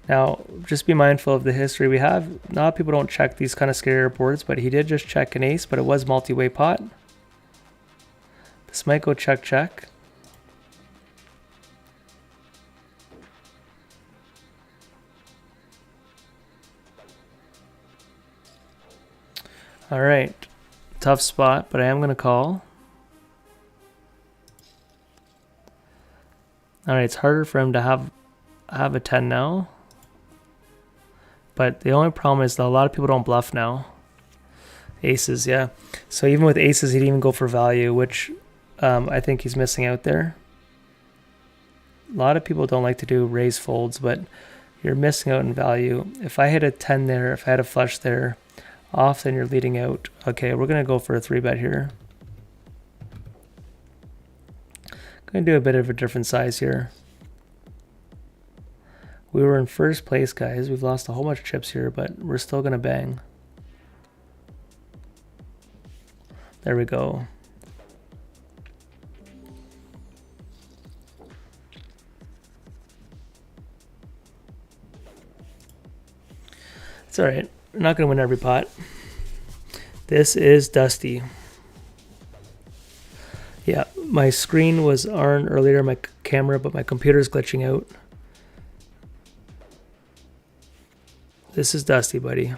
Now, just be mindful of the history we have. A lot of people don't check these kind of scarier boards, but he did just check an ace, but it was multi-way pot. This might go check, check. All right, tough spot, but I am going to call. All right, it's harder for him to have a 10 now. But the only problem is that a lot of people don't bluff now. Aces, yeah. So even with aces, he'd even go for value, which I think he's missing out there. A lot of people don't like to do raise folds, but you're missing out in value. If I hit a 10 there, if I had a flush there, often you're leading out. Okay, we're going to go for a 3-bet here. Going to do a bit of a different size here. We were in first place, guys. We've lost a whole bunch of chips here, but we're still going to bang. There we go. It's all right. We're not going to win every pot. This is Dusty. Yeah, my screen was on earlier, my camera, but my computer's glitching out. This is Dusty, buddy.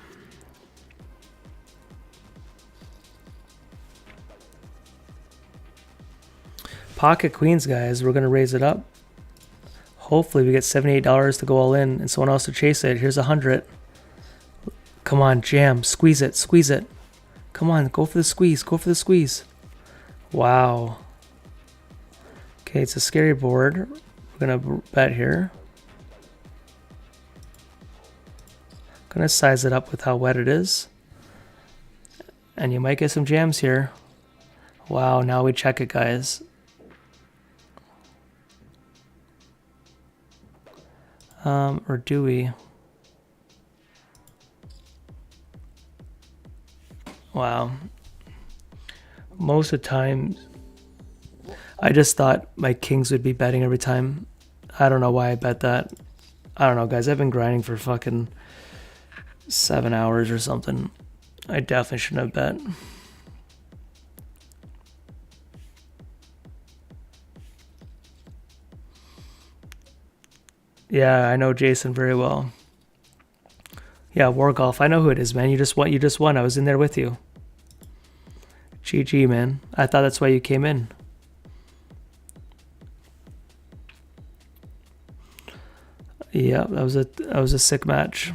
Pocket queens, guys. We're going to raise it up. Hopefully we get $78 to go all in and someone else to chase it. Here's 100. Come on, jam. Squeeze it. Squeeze it. Come on, go for the squeeze. Go for the squeeze. Wow. Okay, it's a scary board. We're going to bet here. Gonna size it up with how wet it is, and you might get some jams here. Wow, now we check it, guys. Or do we? Wow. Most of the time, I just thought my kings would be betting every time. I don't know why I bet that. I don't know, guys. I've been grinding for fucking 7 hours or something. I definitely shouldn't have bet. Yeah, I know Jason very well. Yeah, War Golf. I know who it is, man. You just won. You just won. I was in there with you. GG, man. I thought that's why you came in. Yeah, that was a sick match.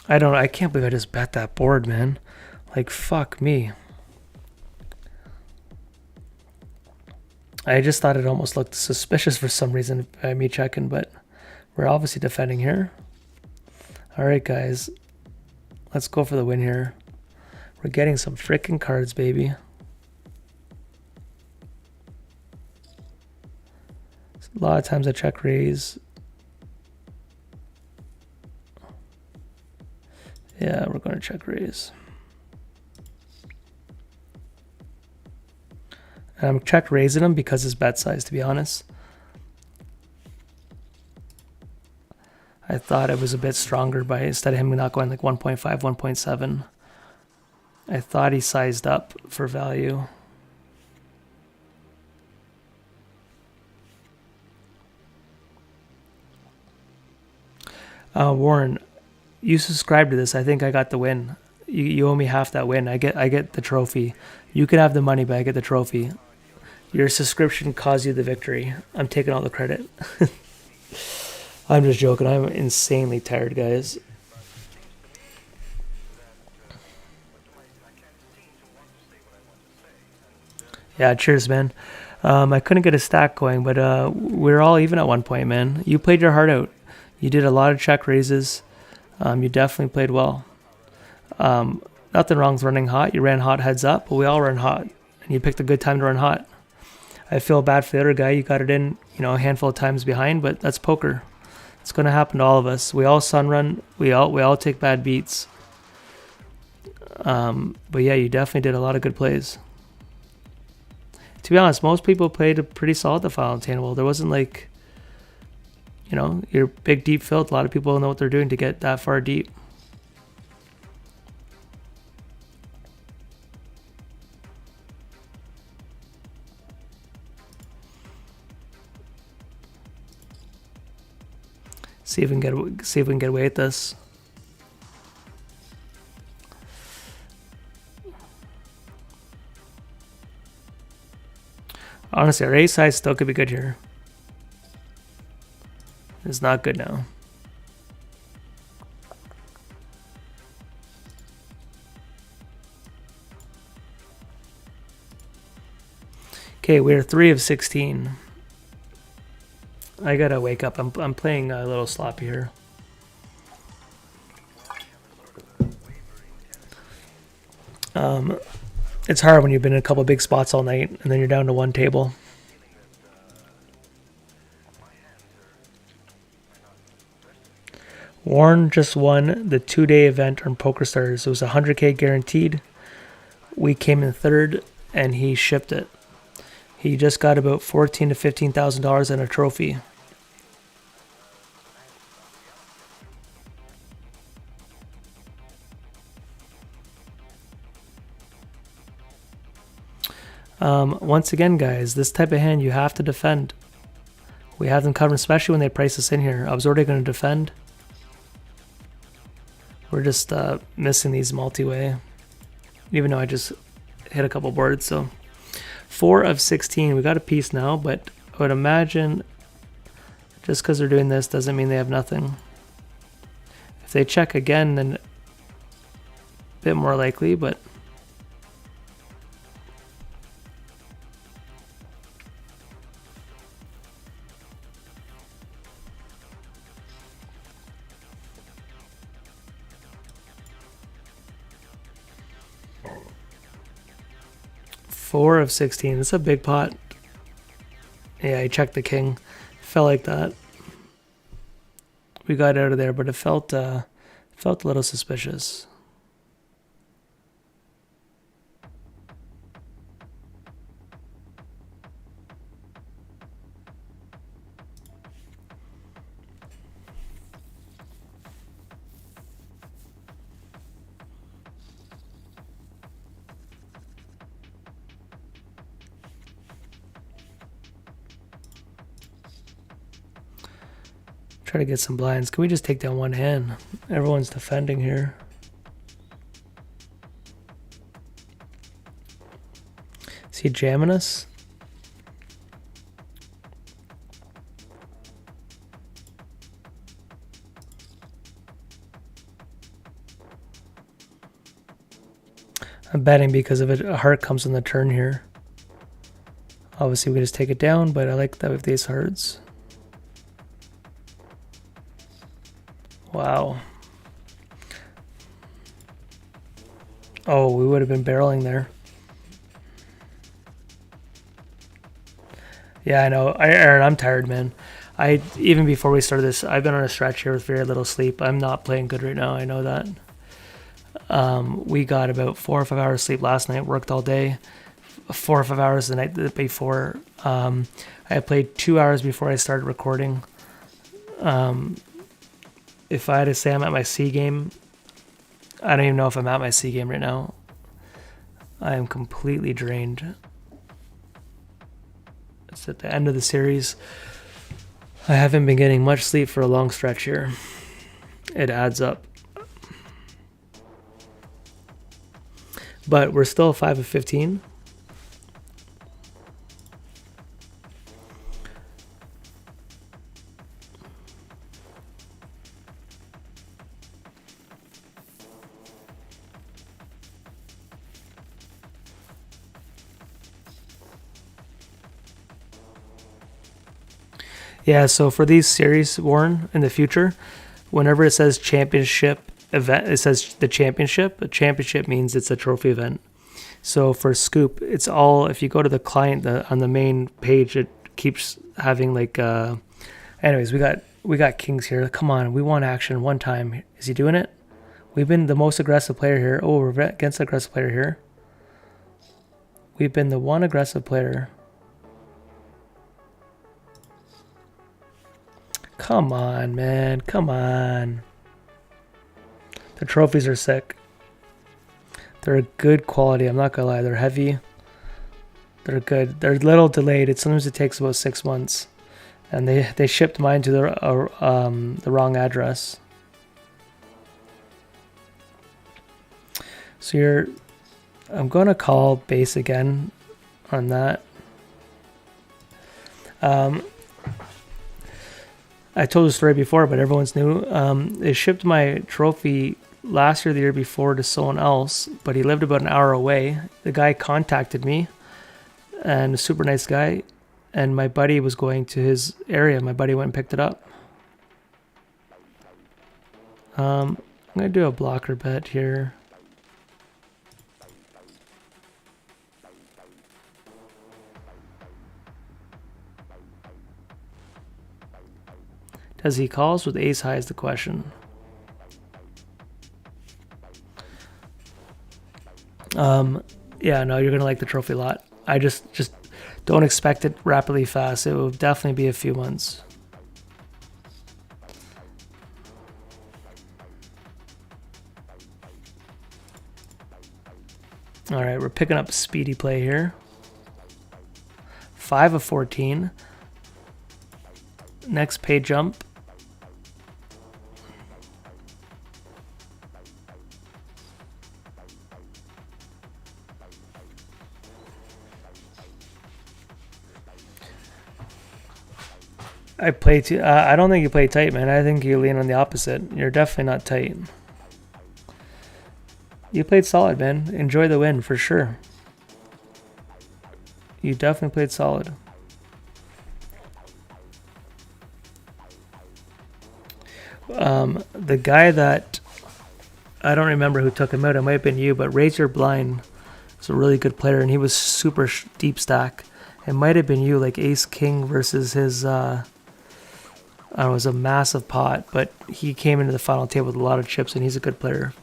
I can't believe I just bet that board, man. Like, fuck me. I just thought it almost looked suspicious for some reason by me checking, but we're obviously defending here. All right, guys. Let's go for the win here. We're getting some freaking cards, baby. A lot of times I check raise. Yeah, we're going to check raise. And I'm check raising him because his bet size, to be honest. I thought it was a bit stronger by instead of him not going like 1.5, 1.7. I thought he sized up for value. Warren, you subscribed to this. I think I got the win. You owe me half that win. I get the trophy. You can have the money, but I get the trophy. Your subscription caused you the victory. I'm taking all the credit. I'm just joking. I'm insanely tired, guys. Yeah, cheers, man. I couldn't get a stack going, but we're all even at one point, man. You played your heart out. You did a lot of check raises. You definitely played well. Nothing wrong with running hot. You ran hot heads up, but we all run hot, and you picked a good time to run hot. I feel bad for the other guy. You got it in, a handful of times behind, but that's poker. It's going to happen to all of us. We all sun run. We all take bad beats. But yeah, you definitely did a lot of good plays. To be honest, most people played a pretty solid the final table. There wasn't like, your big deep field. A lot of people know what they're doing to get that far deep. See if we can get away with this. Honestly, our ace size still could be good here. It's not good now. Okay, we're 3 of 16. I gotta wake up. I'm playing a little sloppy here. It's hard when you've been in a couple big spots all night and then you're down to one table. Warren just won the 2-day event on PokerStars. It was $100K guaranteed. We came in third, and he shipped it. He just got about $14,000 to $15,000 in a trophy. Once again, guys, this type of hand you have to defend. We have them covered, especially when they price us in here. I was already going to defend. We're just missing these multi-way, even though I just hit a couple boards. So 4 of 16. We got a piece now, but I would imagine just because they're doing this doesn't mean they have nothing. If they check again, then a bit more likely, but Four of 16. It's a big pot. Yeah, I checked the king. Felt like that. We got out of there, but it felt a little suspicious. Try to get some blinds. Can we just take down one hand? Everyone's defending here. Is he jamming us? I'm betting because of it. A heart comes on the turn here. Obviously, we can just take it down, but I like that with these hearts. Wow. Oh, we would have been barreling there. Yeah, I know. Aaron, I'm tired, man. Even before we started this, I've been on a stretch here with very little sleep. I'm not playing good right now. I know that. We got about 4 or 5 hours sleep last night. Worked all day. 4 or 5 hours the night before. I played 2 hours before I started recording. If I had to say I'm at my C game, I don't even know if I'm at my C game right now. I am completely drained. It's at the end of the series. I haven't been getting much sleep for a long stretch here. It adds up. But we're still 5 of 15. Yeah, so for these series, Warren, in the future, whenever it says championship event, it says the championship. A championship means it's a trophy event. So for Scoop, it's all, if you go to the client on the main page, it keeps having like, anyways, we got Kings here. Come on, we want action one time. Is he doing it? We've been the most aggressive player here. Oh, we're against the aggressive player here. We've been the one aggressive player. Come on, man. Come on. The trophies are sick. They're good quality. I'm not going to lie. They're heavy. They're good. They're a little delayed. Sometimes it takes about 6 months. And they shipped mine to the wrong address. So I'm going to call base again on that. I told the story before, but everyone's new. They shipped my trophy last year, the year before, to someone else, but he lived about an hour away. The guy contacted me, and a super nice guy, and my buddy was going to his area. My buddy went and picked it up. I'm going to do a blocker bet here. Does he calls with ace high is the question. Yeah, no, you're going to like the trophy a lot. I just don't expect it rapidly fast. It will definitely be a few months. All right, we're picking up speedy play here. 5 of 14. Next pay jump. I play too. I don't think you play tight, man. I think you lean on the opposite. You're definitely not tight. You played solid, man. Enjoy the win for sure. You definitely played solid. The guy that I don't remember who took him out. It might have been you, but Raise Your Blind is a really good player, and he was super deep stack. It might have been you, like Ace King versus his. I don't know, it was a massive pot, but he came into the final table with a lot of chips, and he's a good player.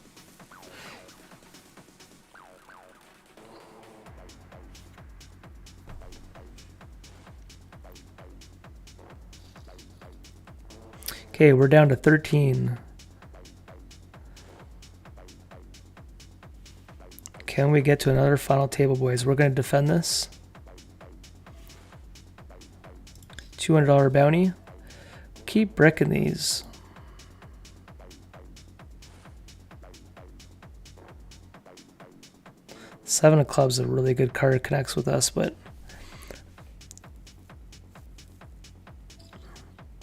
Okay, we're down to 13. Can we get to another final table, boys? We're going to defend this. $200 bounty. Keep bricking these. Seven of clubs is a really good card. It connects with us, but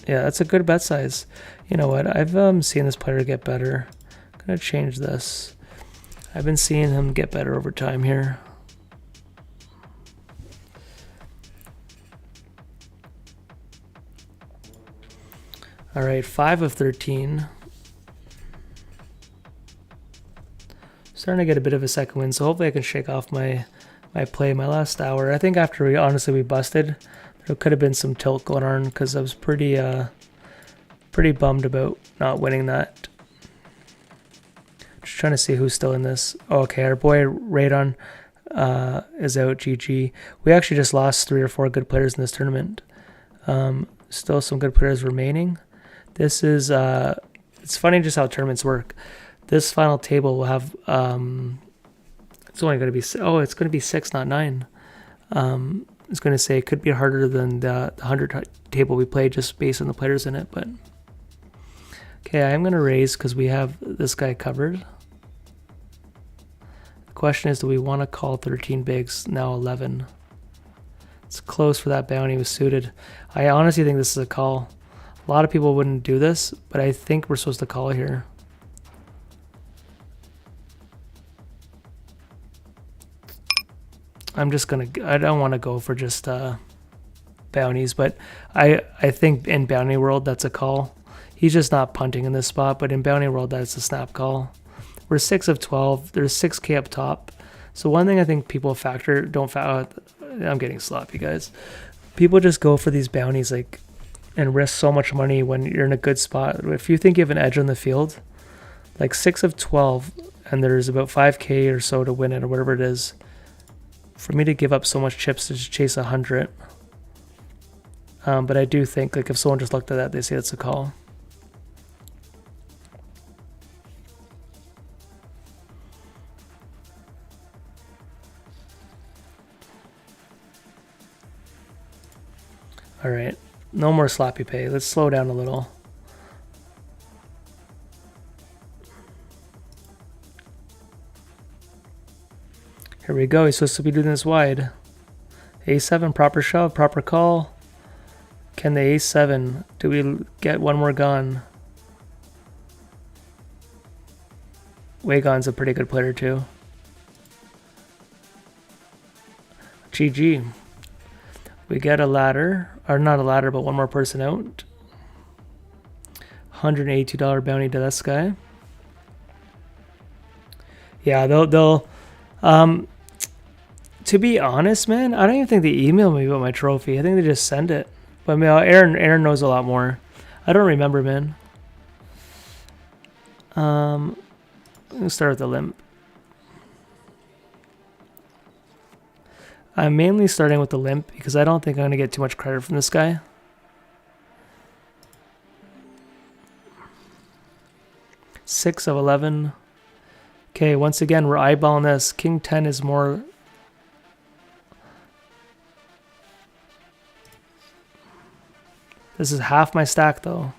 yeah, that's a good bet size. You know what? I've seen this player get better. I'm gonna change this. I've been seeing him get better over time here. All right, 5 of 13. Starting to get a bit of a second win, so hopefully I can shake off my play my last hour. I think after we busted, there could have been some tilt going on because I was pretty bummed about not winning that. Just trying to see who's still in this. Oh, okay, our boy Radon is out. GG. We actually just lost 3 or 4 good players in this tournament. Still some good players remaining. This is it's funny just how tournaments work. This final table will have it's only going to be it's going to be 6, not 9. It's going to say it could be harder than the 100 table we played just based on the players in it, but okay, I'm going to raise because we have this guy covered. The question is, do we want to call 13 bigs, now 11? It's close for that bounty was suited. I honestly think this is a call. A lot of people wouldn't do this, but I think we're supposed to call here. I don't want to go for just bounties, but I think in bounty world that's a call. He's just not punting in this spot, but in bounty world that's a snap call. We're 6 of 12. There's 6K up top. So one thing I think people I'm getting sloppy, guys. People just go for these bounties and risk so much money when you're in a good spot. If you think you have an edge on the field, like 6 of 12, and there's about 5K or so to win it or whatever it is, for me to give up so much chips to just chase 100. But I do think if someone just looked at that, they say it's a call. All right, no more sloppy pay. Let's slow down a little. Here we go. He's supposed to be doing this wide. A7, proper shove, proper call. Can the A7, do we get one more gun? Wagon's a pretty good player too. GG. We get a ladder, or not a ladder, but one more person out. $182 bounty to this guy. Yeah, they'll to be honest, man, I don't even think they emailed me about my trophy. I think they just send it. But I mean, Aaron knows a lot more. I don't remember, man. Let's start with the limp. I'm mainly starting with the limp because I don't think I'm going to get too much credit from this guy. Six of 11. Okay, once again, we're eyeballing this. King 10 is more... This is half my stack, though.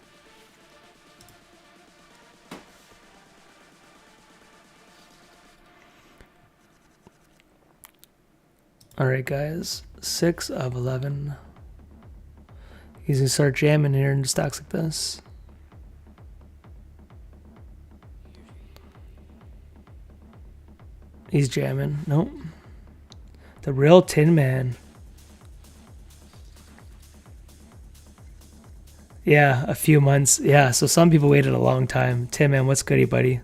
Alright, guys. 6 of 11. He's going to start jamming here in stacks like this. He's jamming. Nope. The real Tin Man. Yeah, a few months. Yeah, so some people waited a long time. Tin Man, what's goody, buddy?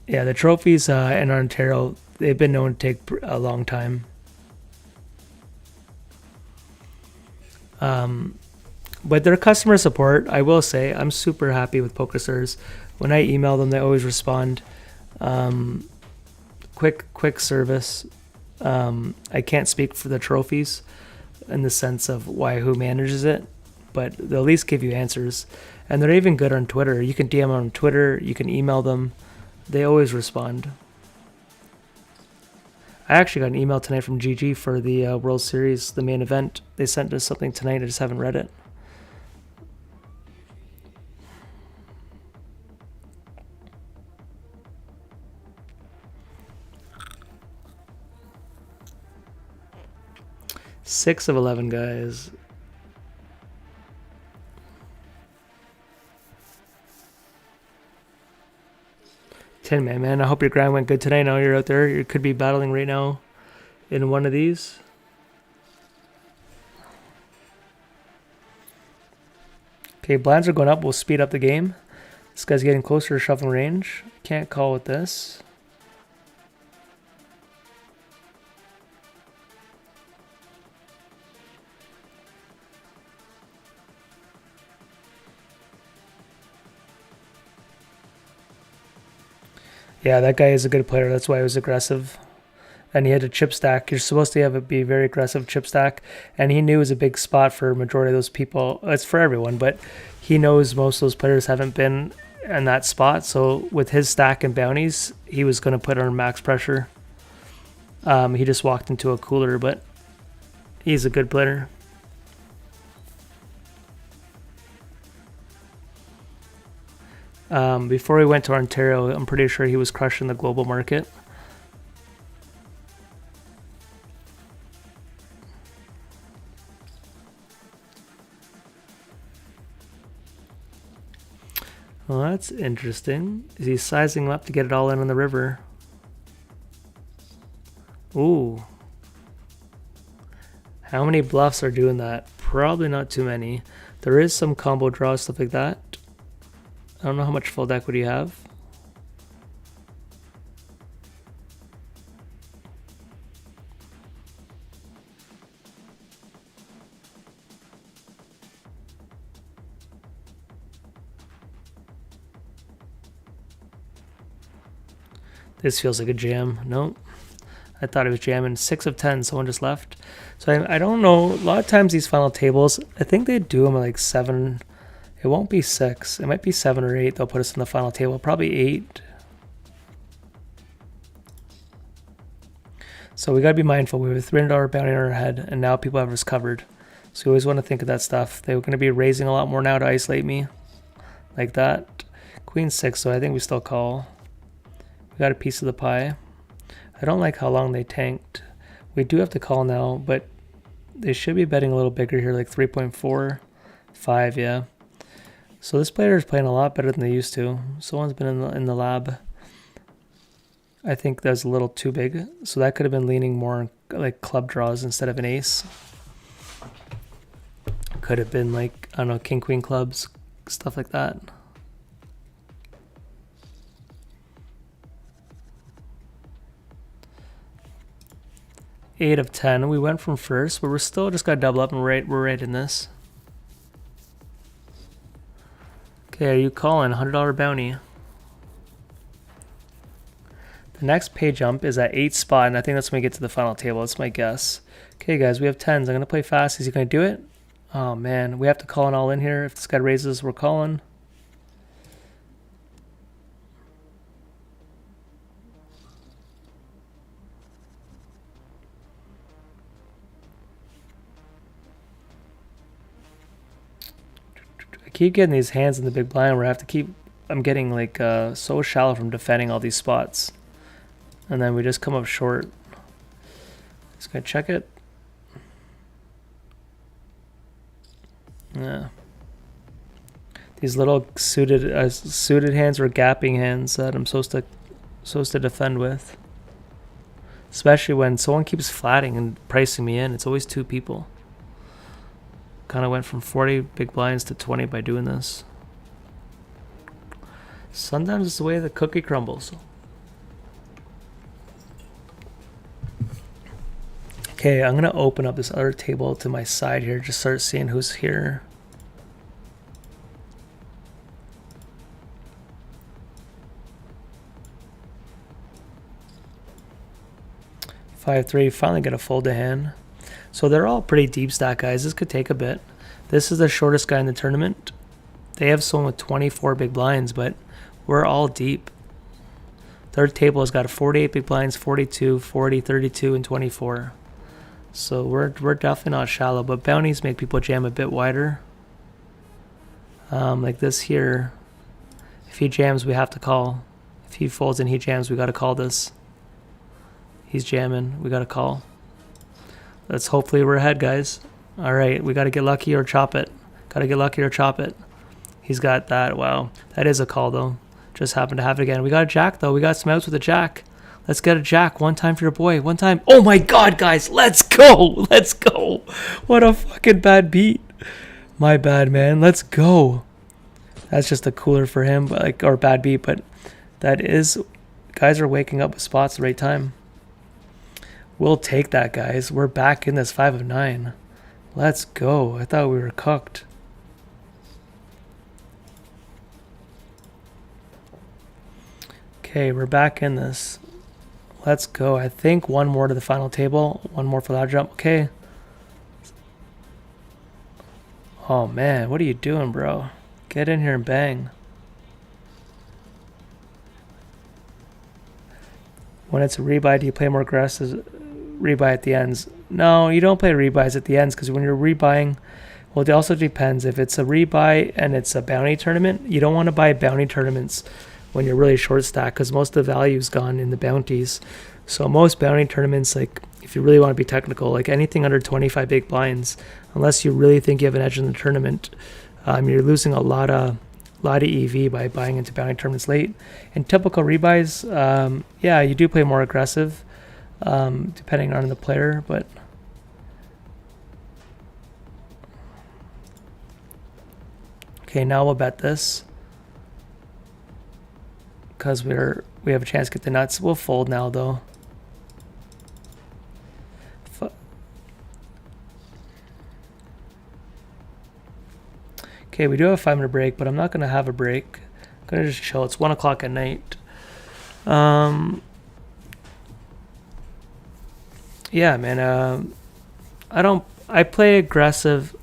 Yeah, the trophies in Ontario, they've been known to take a long time. But their customer support, I will say, I'm super happy with PokerStars. When I email them, they always respond. Quick service. I can't speak for the trophies in the sense of who manages it, but they'll at least give you answers. And they're even good on Twitter. You can DM them on Twitter. You can email them. They always respond. I actually got an email tonight from GG for the World Series, the main event. They sent us something tonight. I just haven't read it. Six of 11, guys. Tin Man, I hope your grind went good today. I know you're out there. You could be battling right now in one of these. Okay, blinds are going up. We'll speed up the game. This guy's getting closer to shoving range. Can't call with this. Yeah, that guy is a good player. That's why he was aggressive. And he had a chip stack. You're supposed to have it be very aggressive chip stack. And he knew it was a big spot for a majority of those people. It's for everyone, but he knows most of those players haven't been in that spot. So with his stack and bounties, he was going to put on max pressure. He just walked into a cooler, but he's a good player. Before he went to Ontario, I'm pretty sure he was crushing the global market. Well, that's interesting. Is he sizing him up to get it all in on the river? Ooh. How many bluffs are doing that? Probably not too many. There is some combo draws, stuff like that. I don't know how much fold equity you have. This feels like a jam. Nope. I thought it was jamming. 6 of 10. Someone just left. So I don't know. A lot of times these final tables, I think they do them at like 7. It won't be 6. It might be 7 or 8. They'll put us in the final table. Probably 8. So we got to be mindful. We have a $300 bounty on our head, and now people have us covered. So you always want to think of that stuff. They're going to be raising a lot more now to isolate me. Like that. Queen 6, so I think we still call. We got a piece of the pie. I don't like how long they tanked. We do have to call now, but they should be betting a little bigger here, like 3.45, yeah. So this player is playing a lot better than they used to. Someone's been in the lab. I think that's a little too big. So that could have been leaning more like club draws instead of an ace. Could have been like, I don't know, king, queen clubs, stuff like that. Eight of 10. We went from first, but we're still just got to double up and we're right in this. Okay, are you calling? $100 bounty. The next pay jump is at 8 spot, and I think that's when we get to the final table. That's my guess. Okay, guys, we have 10s. I'm going to play fast. Is he going to do it? Oh, man. We have to call an all in here. If this guy raises, we're calling. I keep getting these hands in the big blind where I have to keep... I'm getting like so shallow from defending all these spots. And then we just come up short. Just gonna check it. Yeah. These little suited hands or gapping hands that I'm supposed to defend with. Especially when someone keeps flatting and pricing me in. It's always two people. Kind of went from 40 big blinds to 20 by doing this. Sometimes it's the way the cookie crumbles. Okay, I'm gonna open up this other table to my side here. Just start seeing who's here. Five, 3, finally get a fold to hand. So they're all pretty deep stack guys. This could take a bit. This is the shortest guy in the tournament. They have someone with 24 big blinds, but we're all deep. Third table has got 48 big blinds, 42, 40, 32, and 24. So we're definitely not shallow, but bounties make people jam a bit wider. Like this here. If he jams, we have to call. If he folds and he jams, we got to call this. He's jamming. We got to call. Let's hopefully we're ahead, guys. All right, we got to get lucky or chop it. Got to get lucky or chop it. He's got that. Wow, that is a call though. Just happened to have it again. We got a jack though. We got some outs with a jack. Let's get a jack. One time for your boy. One time. Oh my God, guys. Let's go. Let's go. What a fucking bad beat. My bad, man. Let's go. That's just a cooler for him, but like, or bad beat, but that is, guys are waking up with spots at the right time. We'll take that, guys. We're back in this 5 of 9. Let's go. I thought we were cooked. Okay, we're back in this. Let's go. I think one more to the final table. One more for that jump. Okay. Oh, man. What are you doing, bro? Get in here and bang. When it's a rebuy, do you play more aggressive rebuy at the ends? No, you don't play rebuys at the ends because when you're rebuying, well, it also depends. If it's a rebuy and it's a bounty tournament, you don't want to buy bounty tournaments when you're really short stack because most of the value is gone in the bounties. So most bounty tournaments, like if you really want to be technical, like anything under 25 big blinds, unless you really think you have an edge in the tournament, you're losing a lot of EV by buying into bounty tournaments late. In typical rebuys, yeah, you do play more aggressive, depending on the player, but okay, now we'll bet this because we have a chance to get the nuts. We'll fold now though. Okay, we do have a 5-minute break, but I'm not going to have a break. I'm going to just chill. It's 1 o'clock at night. Yeah, man. I play aggressive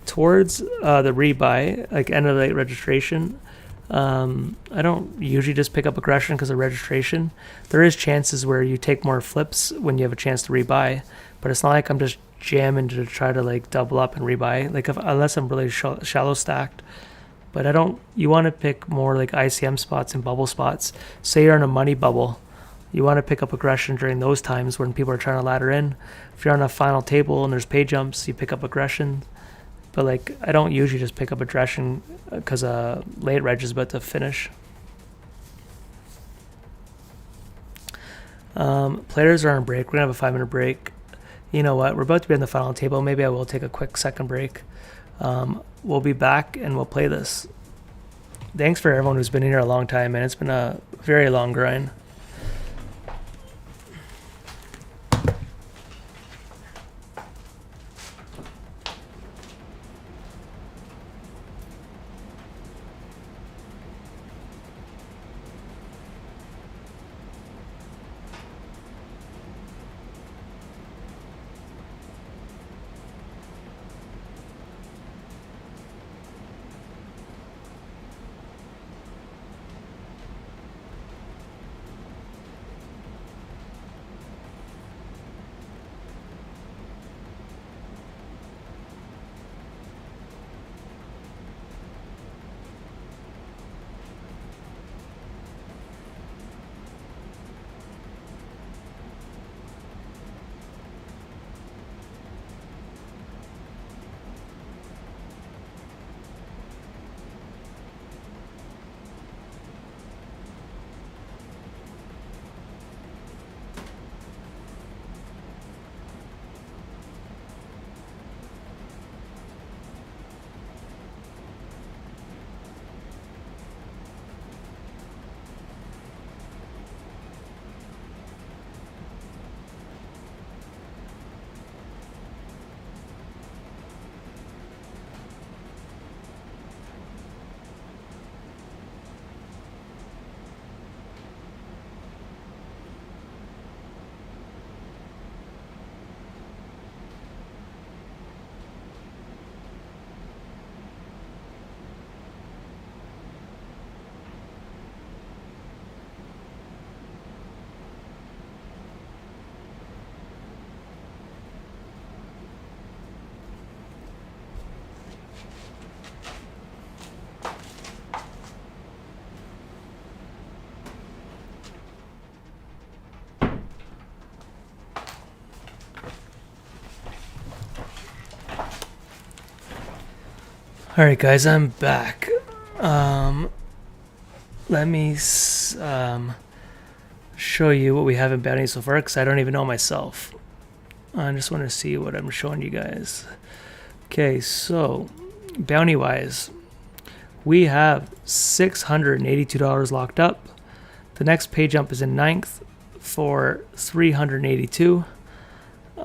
towards the rebuy, like end of the late registration. I don't usually just pick up aggression because of registration. There is chances where you take more flips when you have a chance to rebuy, but it's not like I'm just jamming to try to like double up and rebuy, like unless I'm really shallow stacked. But you want to pick more like ICM spots and bubble spots. Say you're in a money bubble, you want to pick up aggression during those times when people are trying to ladder in. If you're on a final table and there's pay jumps, you pick up aggression. But like I don't usually just pick up aggression because late reg is about to finish. Players are on break. We're gonna have a 5-minute break. You know what? We're about to be on the final table. Maybe I will take a quick second break. We'll be back and we'll play this. Thanks for everyone who's been in here a long time, man. It's been a very long grind. All right, guys, I'm back. Let me show you what we have in bounty so far because I don't even know myself. I just want to see what I'm showing you guys. Okay, so bounty wise, We have $682 locked up. The next pay jump is in ninth for $382.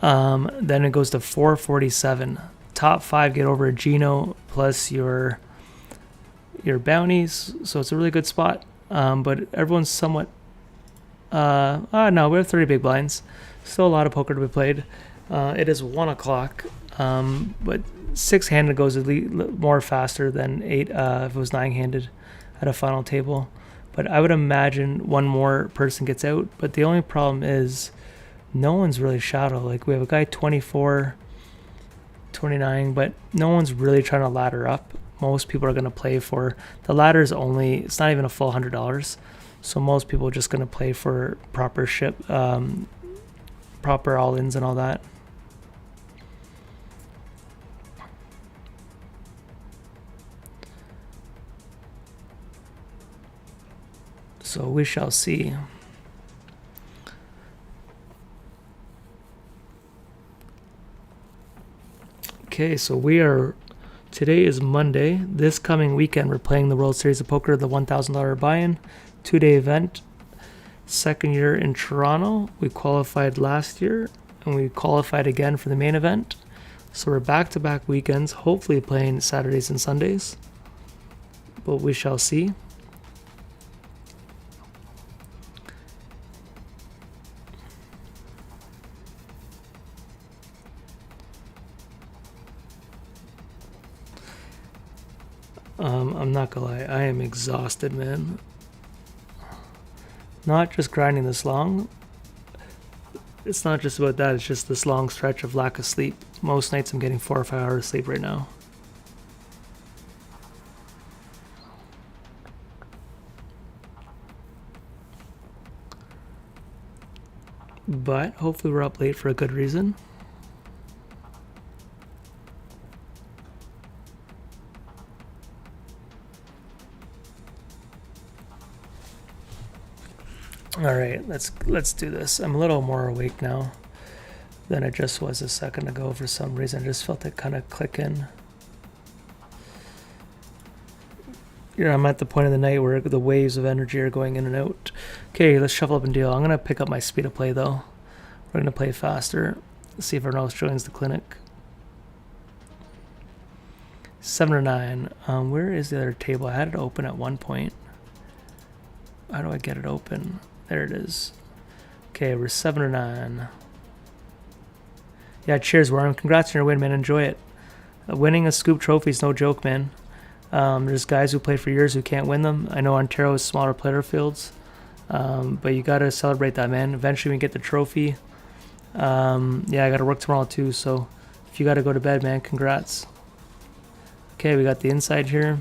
Then it goes to $447. Top 5 get over a Geno plus your bounties, so it's a really good spot. But everyone's somewhat no, we have 30 big blinds. Still a lot of poker to be played. It is 1 o'clock, but 6-handed goes more faster than 8 if it was 9-handed at a final table. But I would imagine one more person gets out. But the only problem is no one's really shadow. Like, we have a guy 24, 29, but no one's really trying to ladder up. Most people are going to play for the ladder's only, it's not even a full $100. So most people are just going to play for proper proper all-ins and all that. So we shall see. Okay, so today is Monday. This coming weekend, we're playing the World Series of Poker, the $1,000 buy-in, 2-day event. Second year in Toronto. We qualified last year, and we qualified again for the main event. So we're back-to-back weekends, hopefully playing Saturdays and Sundays. But we shall see. I'm not gonna lie, I am exhausted, man. Not just grinding this long. It's not just about that, it's just this long stretch of lack of sleep. Most nights I'm getting 4 or 5 hours of sleep right now. But hopefully we're up late for a good reason. All right, let's do this. I'm a little more awake now than I just was a second ago. For some reason, I just felt it kind of click in. I'm at the point of the night where the waves of energy are going in and out. Okay, let's shuffle up and deal. I'm gonna pick up my speed of play though. We're gonna play faster. Let's see if everyone else joins the clinic. 7 or 9. Where is the other table? I had it open at one point. How do I get it open? There it is. Okay, we're 7 or 9. Yeah, cheers, Worm. Congrats on your win, man. Enjoy it. Winning a Scoop trophy is no joke, man. There's guys who play for years who can't win them. I know Ontario is smaller player fields, but you got to celebrate that, man. Eventually we get the trophy. Yeah, I got to work tomorrow too, so if you got to go to bed, man, congrats. Okay, we got the inside here.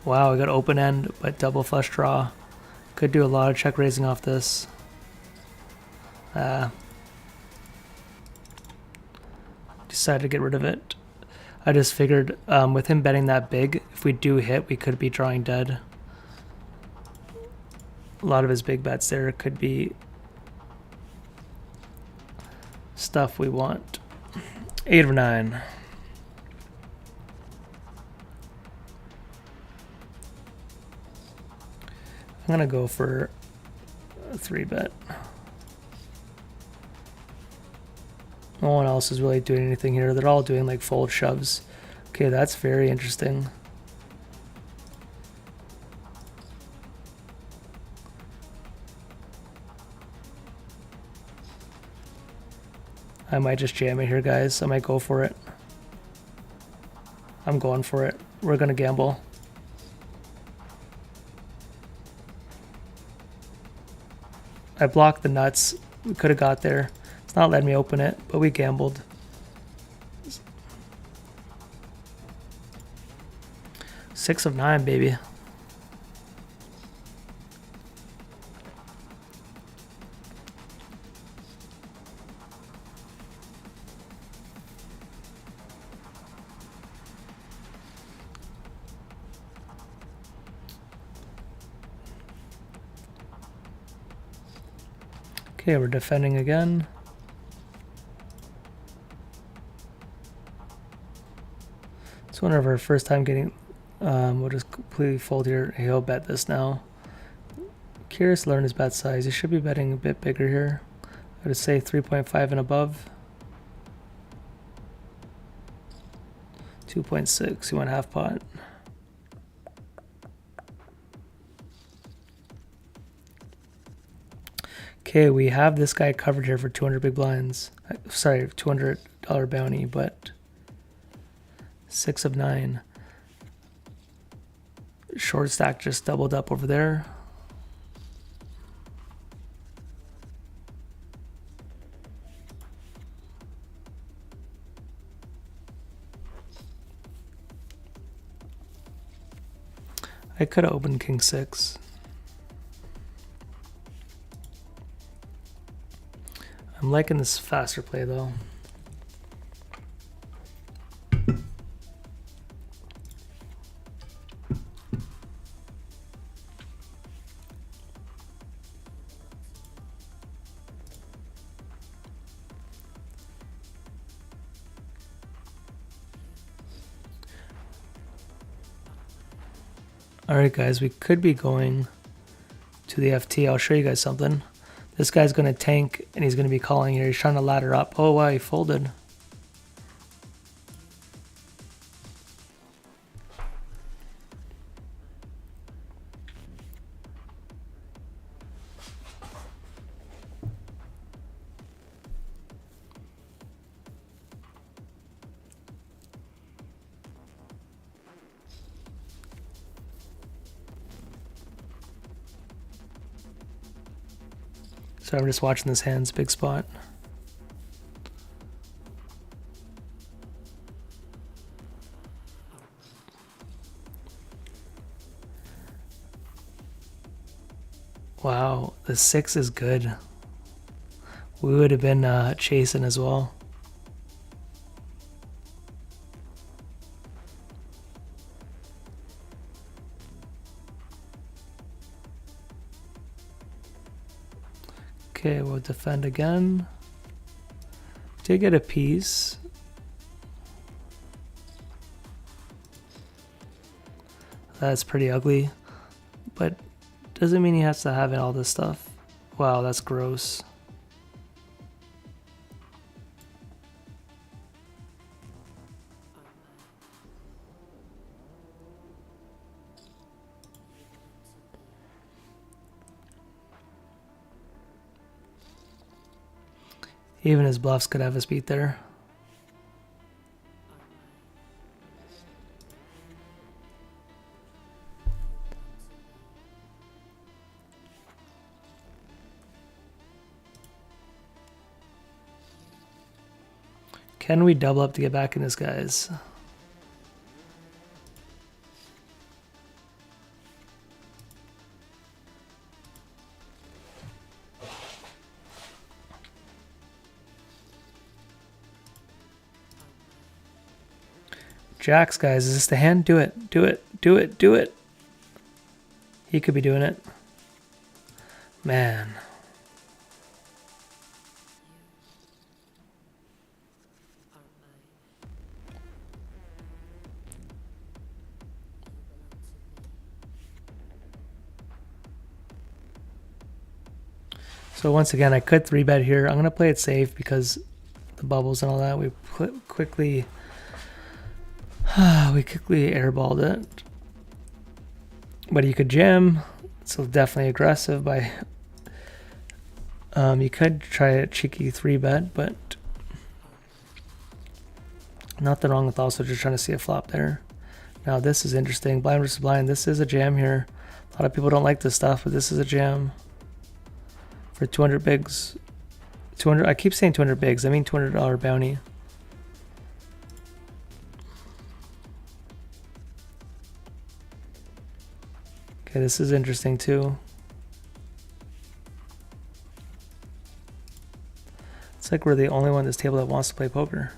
Wow, we got open end, but double flush draw. Could do a lot of check raising off this. Decided to get rid of it. I just figured with him betting that big, if we do hit, we could be drawing dead. A lot of his big bets there could be stuff we want. 8 or 9. I'm gonna go for a 3-bet. No one else is really doing anything here. They're all doing like fold shoves. Okay, that's very interesting. I might just jam it here, guys. I might go for it. I'm going for it. We're gonna gamble. I blocked the nuts. We could have got there. It's not letting me open it, but we gambled. Six of 9, baby. Okay, we're defending again. It's one of our first time getting. We'll just completely fold here. He'll bet this now. Curious to learn his bet size. He should be betting a bit bigger here. I would say 3.5 and above. 2.6. He went half pot. Okay, we have this guy covered here for 200 big blinds. Sorry, $200 bounty, but 6 of 9. Short stack just doubled up over there. I could have opened king 6. I'm liking this faster play though. Alright guys, we could be going to the FT. I'll show you guys something. This guy's going to tank and he's going to be calling here. He's trying to ladder up. Oh wow, he folded. So I'm just watching this hand's big spot. Wow, the 6 is good. We would have been chasing as well. Okay, we'll defend again. Did get a piece. That's pretty ugly, but doesn't mean he has to have all this stuff. Wow, that's gross. Even his bluffs could have us beat there. Can we double up to get back in this, guys? Jacks, guys, is this the hand? Do it, do it, do it, do it. He could be doing it. Man. So once again, I could 3-bet here. I'm going to play it safe because the bubbles and all that. We quickly airballed it. But you could jam. So definitely aggressive by... you could try a cheeky 3-bet, but... nothing wrong with also just trying to see a flop there. Now this is interesting. Blind versus blind. This is a jam here. A lot of people don't like this stuff, but this is a jam. For 200 bigs. 200. I keep saying 200 bigs. I mean $200 bounty. Okay, this is interesting too. It's like we're the only one at this table that wants to play poker.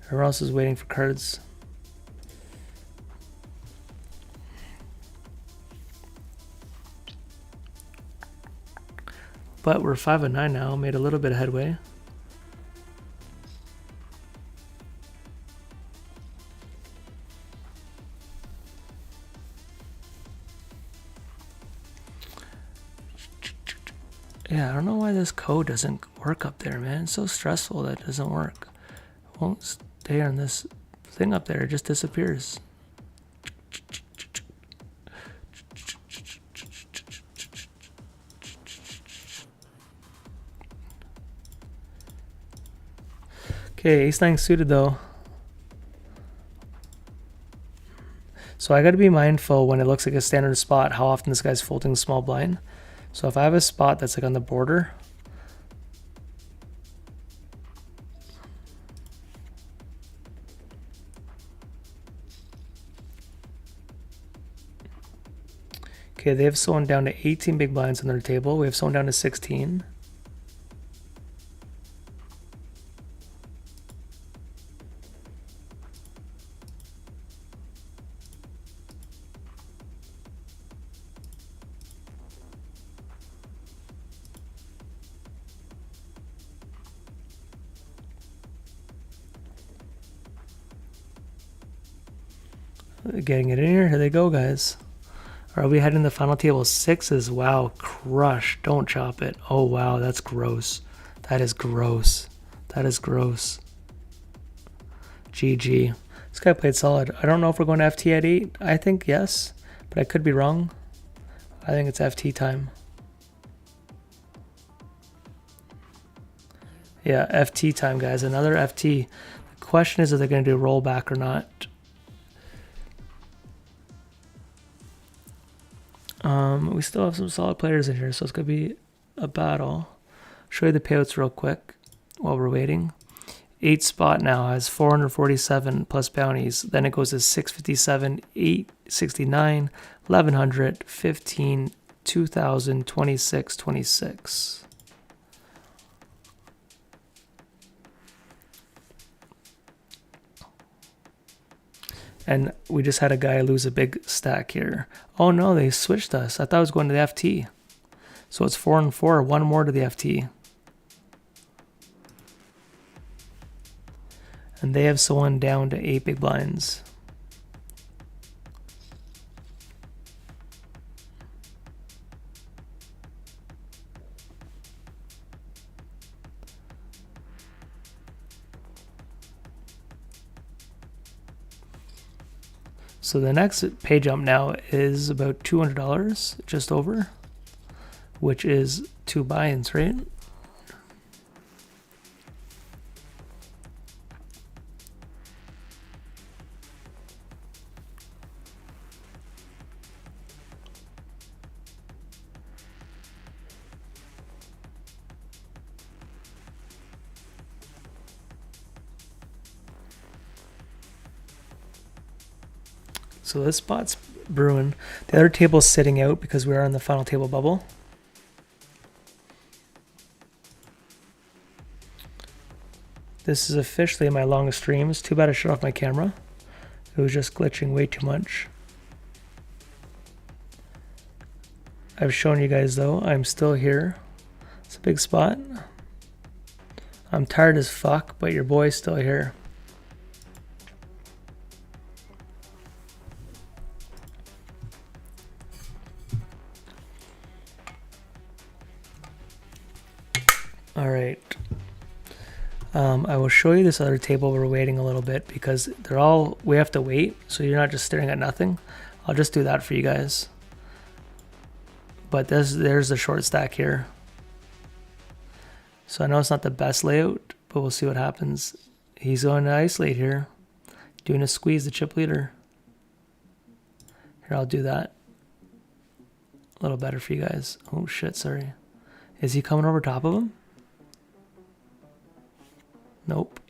Everyone else is waiting for cards. But we're 5 and 9 now, made a little bit of headway. Yeah, I don't know why this code doesn't work up there, man. It's so stressful that it doesn't work. It won't stay on this thing up there. It just disappears. Okay, ace-9 suited though. So I got to be mindful when it looks like a standard spot how often this guy's folding small blind. So if I have a spot that's like on the border, okay, they have someone down to 18 big blinds on their table. We have someone down to 16. Getting it in here. Here they go, guys. Are we heading to the final table? Sixes. Wow, crush. Don't chop it. Oh, wow, that's gross. That is gross. That is gross. GG. This guy played solid. I don't know if we're going to FT at 8. I think yes, but I could be wrong. I think it's FT time. Yeah, FT time, guys. Another FT. The question is, are they going to do rollback or not? We still have some solid players in here, so it's going to be a battle. Show you the payouts real quick while we're waiting. 8 spot now has 447 plus bounties. Then it goes to 657, 869, 1100, 15, 2000, 26, 26. And we just had a guy lose a big stack here. Oh no, they switched us. I thought I was going to the FT. So it's 4 and 4, one more to the FT. And they have someone down to 8 big blinds. So the next pay jump now is about $200, just over, which is 2 buy-ins, right? So this spot's brewing. The other table's sitting out because we are on the final table bubble. This is officially my longest stream. It's too bad I shut off my camera. It was just glitching way too much. I've shown you guys though, I'm still here. It's a big spot. I'm tired as fuck, but your boy's still here. All right. I will show you this other table. We're waiting a little bit because we have to wait, so you're not just staring at nothing. I'll just do that for you guys. But there's the short stack here. So I know it's not the best layout, but we'll see what happens. He's going to isolate here, doing a squeeze the chip leader. Here, I'll do that. A little better for you guys. Oh shit, sorry. Is he coming over top of him? Nope.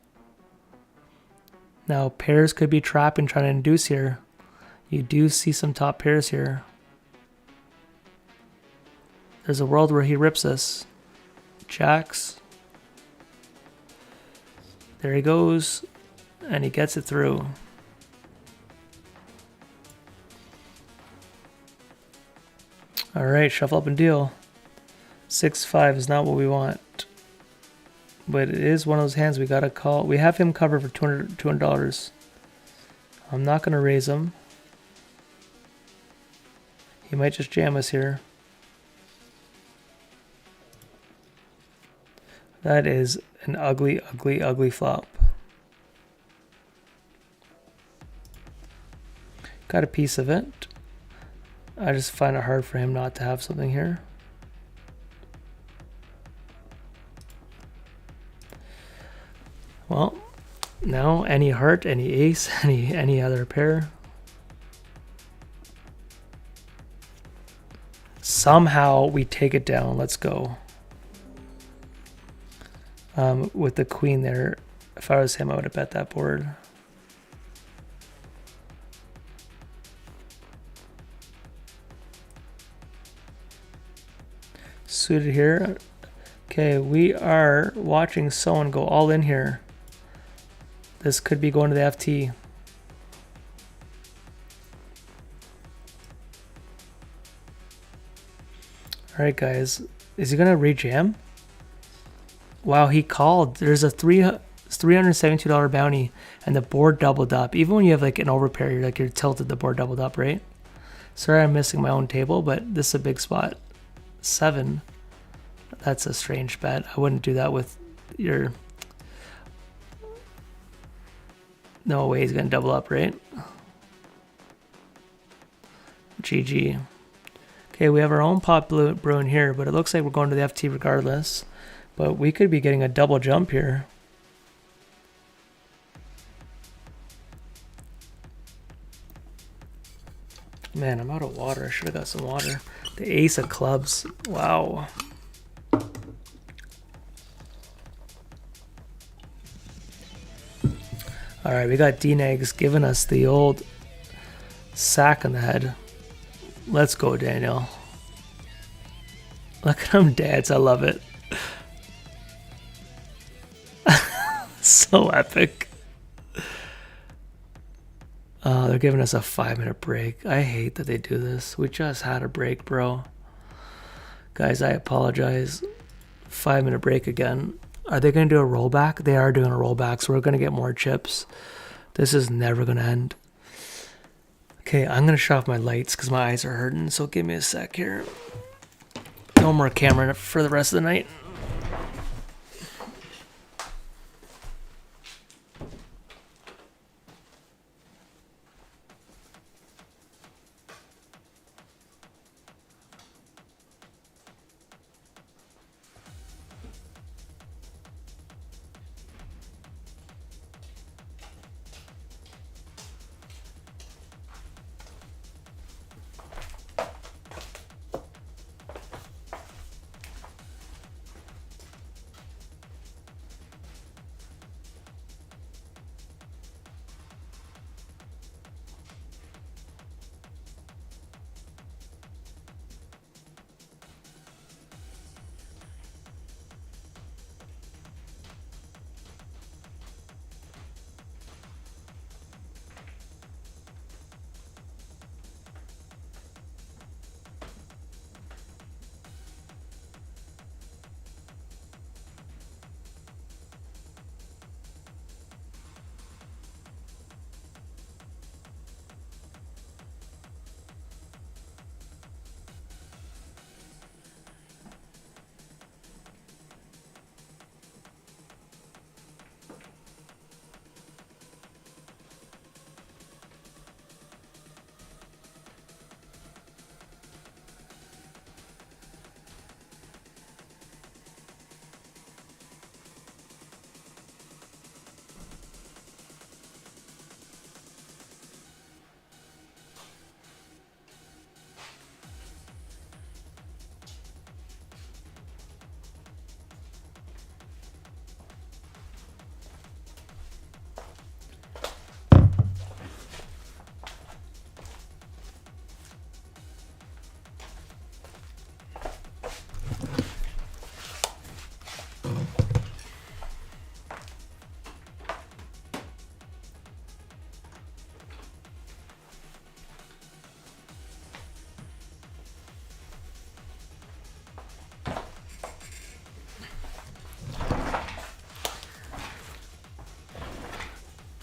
Now pairs could be trapping, trying to induce here. You do see some top pairs here. There's a world where he rips us. Jacks. There he goes. And he gets it through. Alright, shuffle up and deal. 6-5 is not what we want. But it is one of those hands we gotta call. We have him covered for $200. I'm not gonna raise him. He might just jam us here. That is an ugly, ugly, ugly flop. Got a piece of it. I just find it hard for him not to have something here. Well, now any heart, any ace, any other pair. Somehow we take it down. Let's go. With the queen there, if I was him, I would have bet that board. Suited here. Okay, we are watching someone go all in here. This could be going to the FT. All right, guys. Is he gonna rejam? Wow, he called. There's a $372 bounty, and the board doubled up. Even when you have like an overpair, you're tilted. The board doubled up, right? Sorry, I'm missing my own table, but this is a big spot. 7. That's a strange bet. I wouldn't do that with your. No way he's gonna double up, right? GG. Okay, we have our own pot brewing here, but it looks like we're going to the FT regardless. But we could be getting a double jump here. Man, I'm out of water. I should have got some water. The ace of clubs. Wow. All right, we got D-Negs giving us the old sack on the head. Let's go, Daniel. Look at him dance. I love it. So epic. They're giving us a 5-minute break. I hate that they do this. We just had a break, bro. Guys, I apologize. 5-minute break again. Are they going to do a rollback? They are doing a rollback, so we're going to get more chips. This is never going to end. Okay, I'm going to shut off my lights because my eyes are hurting, so give me a sec here. No more camera for the rest of the night.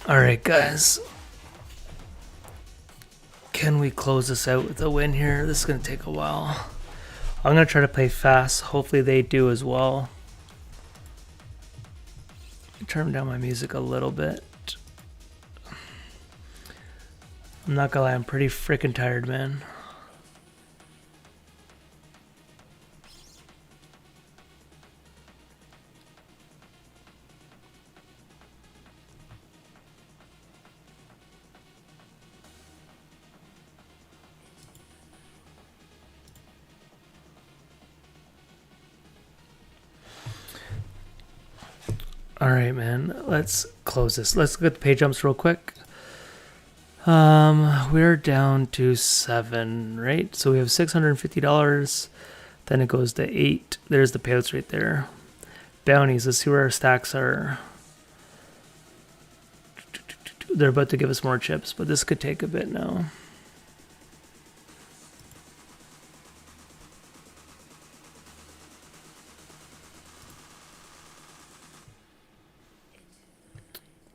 Alright, guys. Can we close this out with a win here? This is going to take a while. I'm going to try to play fast. Hopefully they do as well. Turn down my music a little bit. I'm not gonna lie, I'm pretty freaking tired, man. All right, man, let's close this. Let's look at the pay jumps real quick. We're down to 7, right? So we have $650. Then it goes to 8. There's the payouts right there. Bounties, let's see where our stacks are. They're about to give us more chips, but this could take a bit now.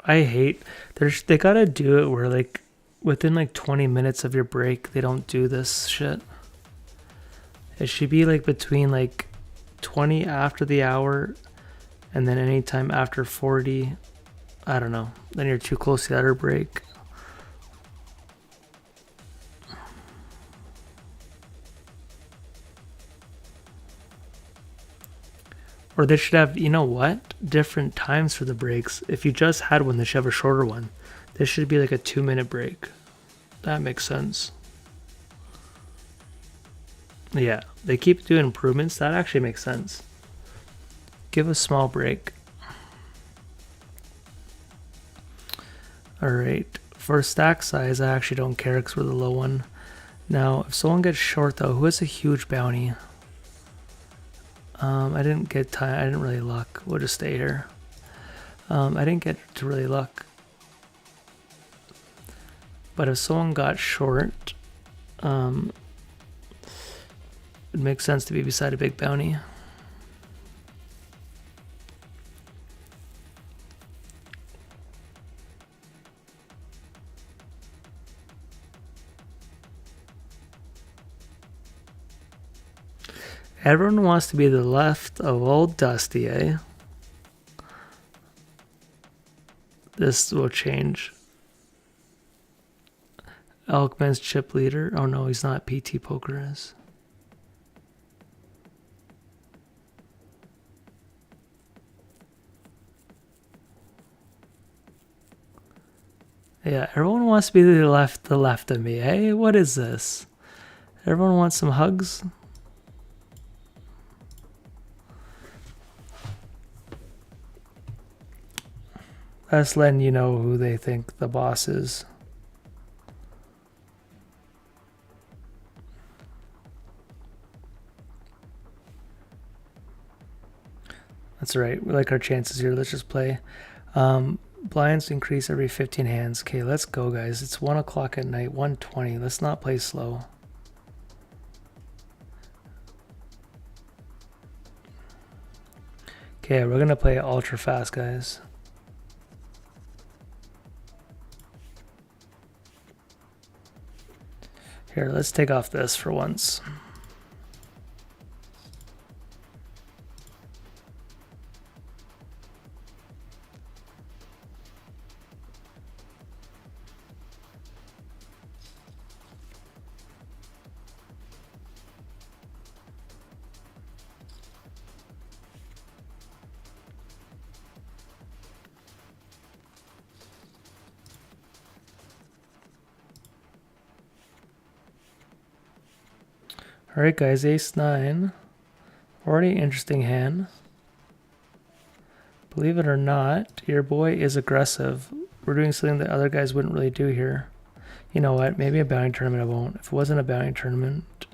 I hate, they gotta do it where like within like 20 minutes of your break, they don't do this shit. It should be like between like 20 after the hour and then anytime after 40. I don't know. Then you're too close to the other break. Or they should have, you know what? Different times for the breaks. If you just had one, they should have a shorter one. This should be like a 2-minute break. That makes sense. Yeah, they keep doing improvements. That actually makes sense. Give a small break. Alright, for stack size, I actually don't care because we're the low one. Now, if someone gets short though, who has a huge bounty? I didn't get time. I didn't really luck. We'll just stay here. I didn't get to really luck. But if someone got short, it makes sense to be beside a big bounty. Everyone wants to be the left of old Dusty, eh? This will change. Elkman's chip leader. Oh no, he's not. PT Poker is. Yeah, everyone wants to be the left of me, eh? What is this? Everyone wants some hugs? That's letting you know who they think the boss is. That's right. We like our chances here. Let's just play. Blinds increase every 15 hands. Okay, let's go, guys. It's 1 o'clock at night. 1:20. Let's not play slow. Okay, we're gonna play ultra fast, guys. Here, let's take off this for once. Alright guys, ace-9. Already interesting hand. Believe it or not, your boy is aggressive. We're doing something that other guys wouldn't really do here. You know what, maybe a bounty tournament I won't. If it wasn't a bounty tournament...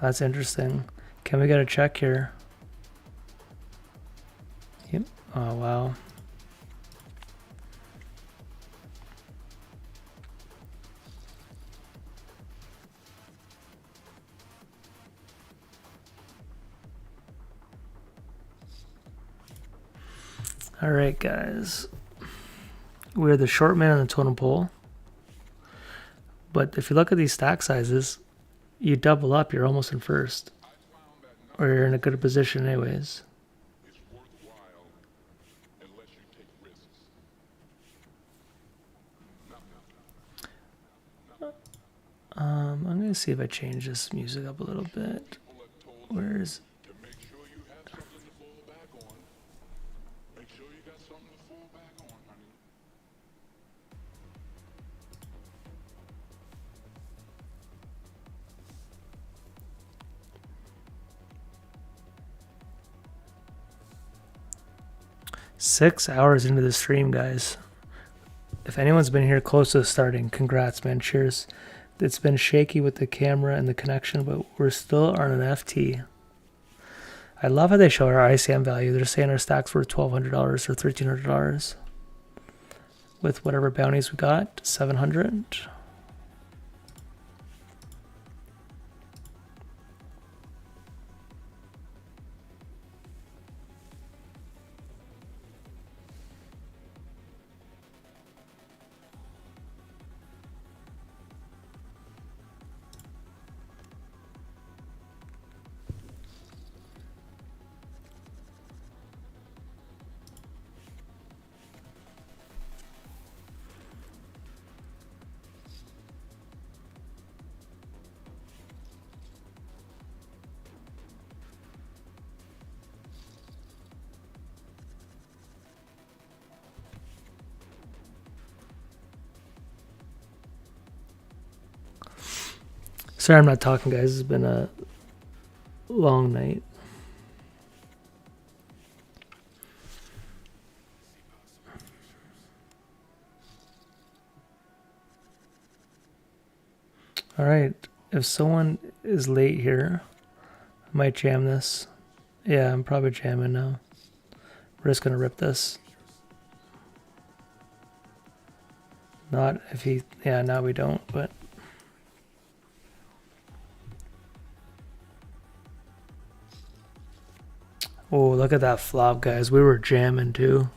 That's interesting. Can we get a check here? Yep. Oh wow. Alright guys, we're the short man on the totem pole, but if you look at these stack sizes, You double up, you're almost in first. Or you're in a good position anyways. I'm going to see if I change this music up a little bit. Where's... 6 hours into the stream, guys. If anyone's been here close to starting, congrats, man. Cheers. It's been shaky with the camera and the connection, but we're still on an FT. I love how they show our ICM value. They're saying our stacks were $1,200 or $1,300 with whatever bounties we got, 700. Sorry, I'm not talking, guys. It's been a long night. All right. If someone is late here, I might jam this. Yeah, I'm probably jamming now. We're just going to rip this. Not if he... Yeah, now we don't, but... Oh, look at that flop, guys. We were jamming, too.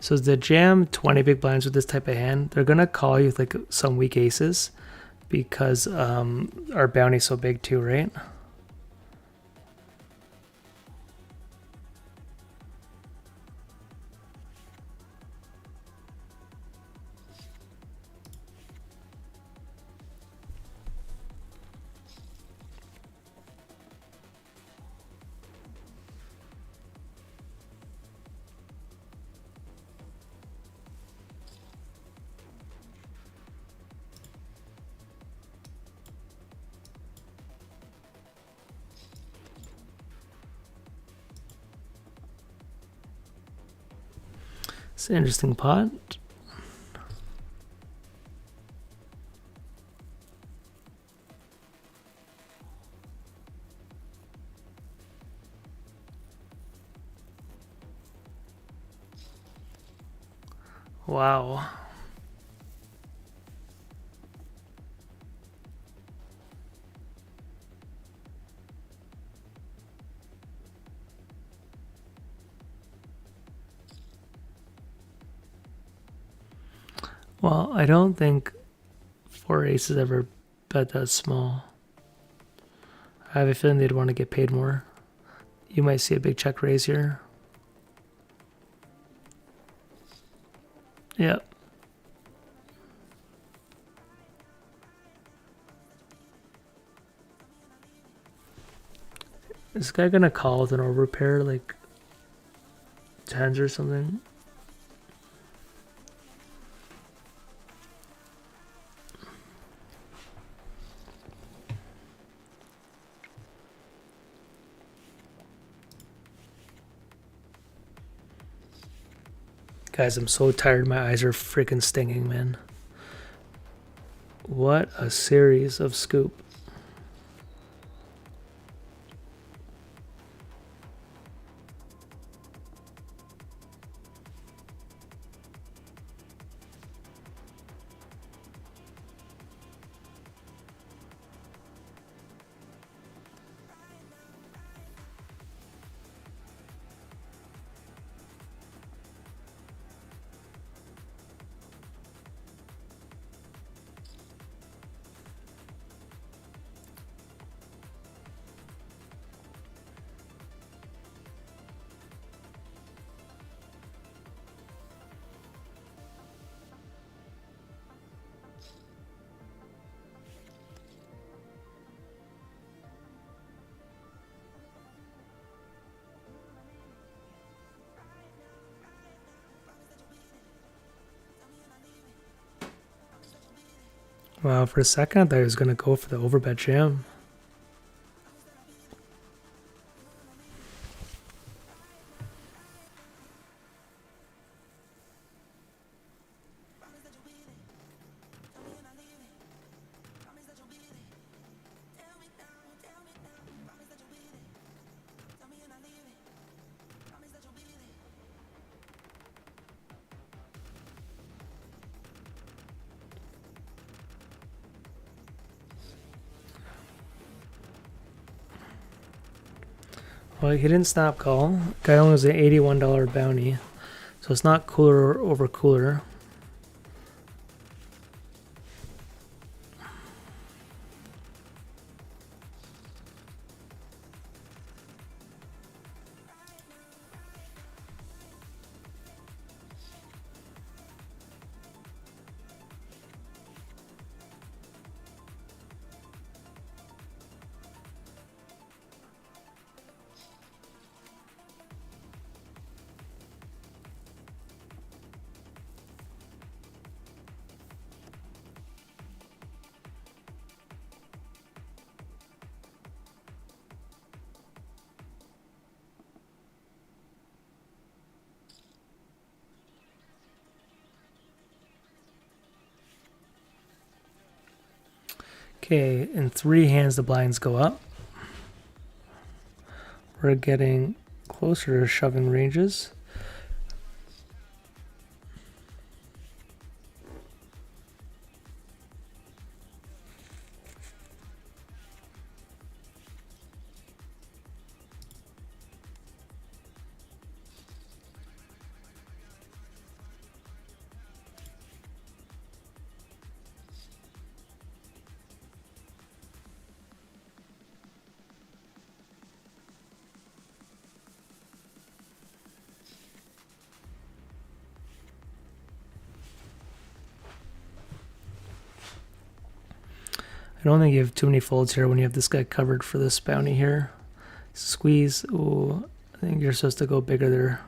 So the jam 20 big blinds with this type of hand, they're going to call you with like some weak aces because our bounty's so big too, right? It's an interesting pot. Wow. Well, I don't think 4 aces ever bet that small. I have a feeling they'd want to get paid more. You might see a big check raise here. Yep. Is this guy gonna call with an overpair like tens or something? Guys, I'm so tired. My eyes are freaking stinging, man. What a series of scoop. Wow, for a second I thought he was gonna go for the overbet jam. Well, he didn't snap call. Guy only was an $81 bounty. So it's not cooler over cooler. Okay, in 3 hands the blinds go up. We're getting closer to shoving ranges. I don't think you have too many folds here when you have this guy covered for this bounty here. Squeeze. Ooh, I think you're supposed to go bigger there.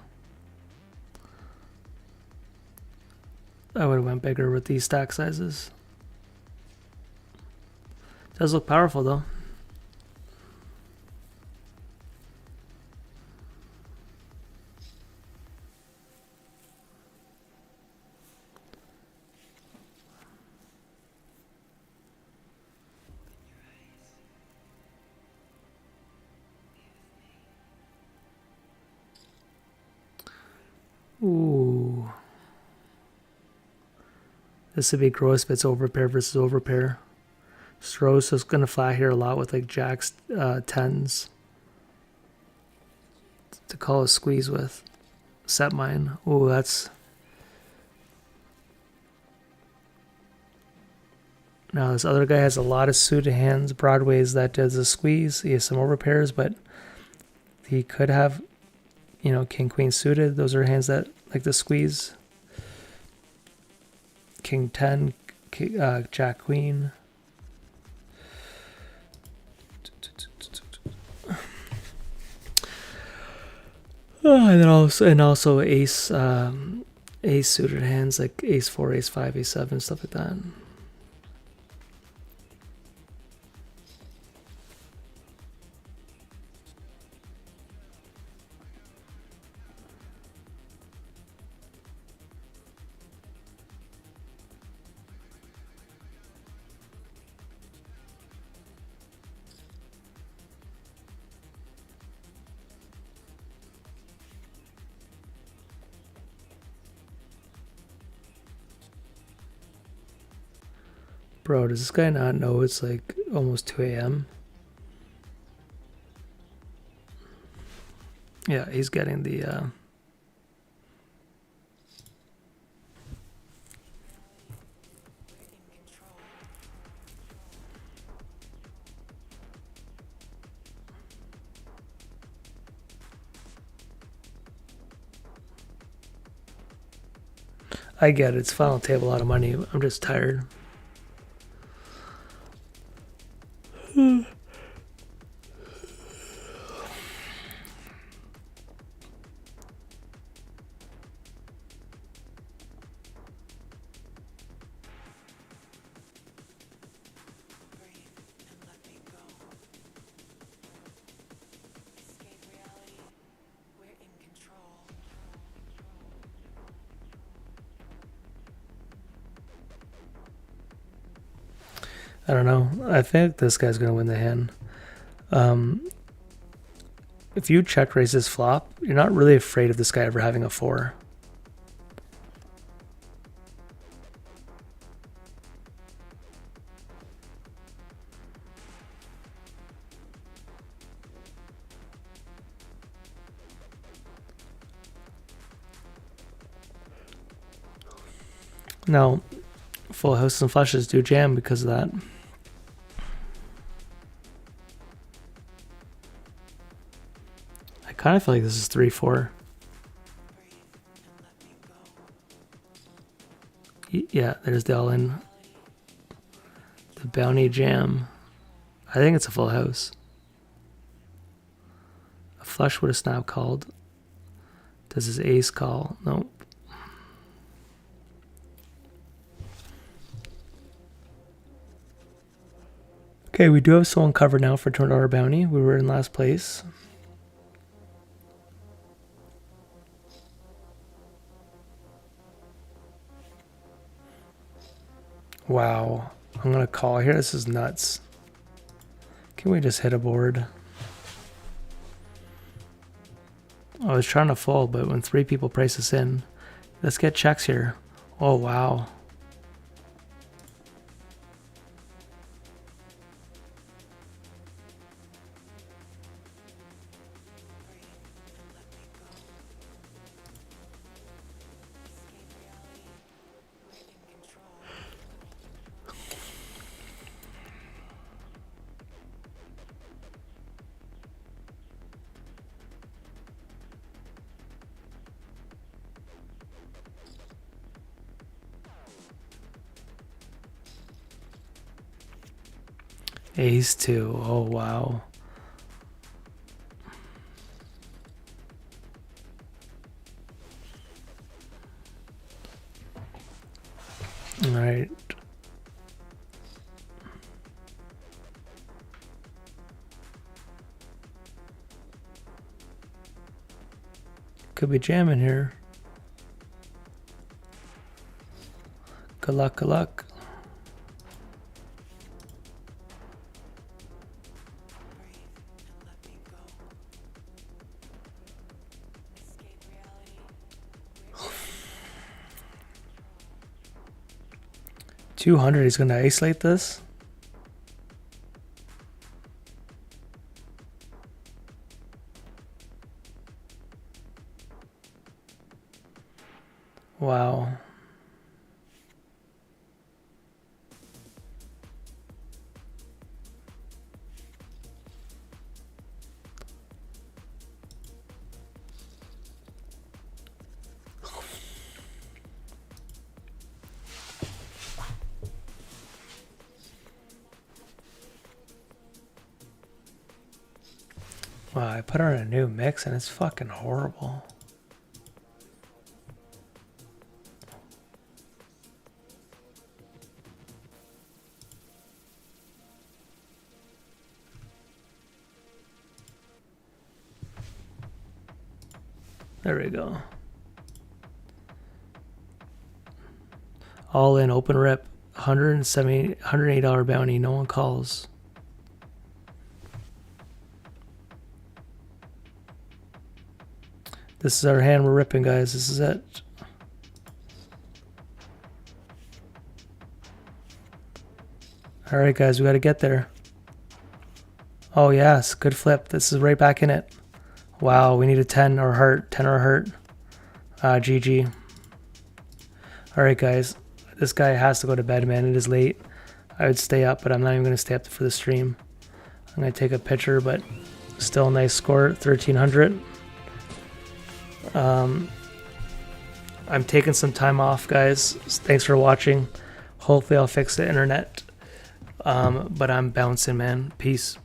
I would have went bigger with these stack sizes. Does look powerful though. Ooh. This would be gross if it's overpair versus overpair. Stroh's is going to flat here a lot with like jacks, 10s to call a squeeze with. Set mine. Ooh, that's... Now this other guy has a lot of suited hands. Broadway's that does a squeeze. He has some overpairs, but he could have, you know, king queen suited. Those are hands that like the squeeze. King 10, jack queen. And also ace ace suited hands like ace 4, ace 5, ace 7, stuff like that. Bro, does this guy not know it's like almost 2 a.m.? Yeah, he's getting the... I get it, it's final table, a lot of money. I'm just tired. I don't know. I think this guy's going to win the hand. If you check raise this flop, you're not really afraid of this guy ever having a 4. Now, full houses and flushes do jam because of that. I kind of feel like this is 3-4. Yeah, there's the all-in. The bounty jam. I think it's a full house. A flush would have snap called. Does his ace call? Nope. Okay, we do have someone covered now for $200 bounty. We were in last place. Wow. I'm going to call here. This is nuts. Can we just hit a board? I was trying to fold, but when 3 people price us in, let's get checks here. Oh, wow. Ace 2. Oh, wow. All right. Could be jamming here. Good luck, good luck. $200, he's going to isolate this. Wow. Wow, I put her in a new mix and it's fucking horrible. There we go. All in, open rip, $108 bounty, no one calls. This is our hand we're ripping, guys. This is it. All right, guys, we got to get there. Oh, yes, good flip. This is right back in it. Wow, we need a 10 or heart. 10 or heart. GG. All right, guys. This guy has to go to bed, man. It is late. I would stay up, but I'm not even going to stay up for the stream. I'm going to take a picture, but still a nice score, 1,300. I'm taking some time off, guys. Thanks for watching. Hopefully I'll fix the internet. But I'm bouncing, man. Peace.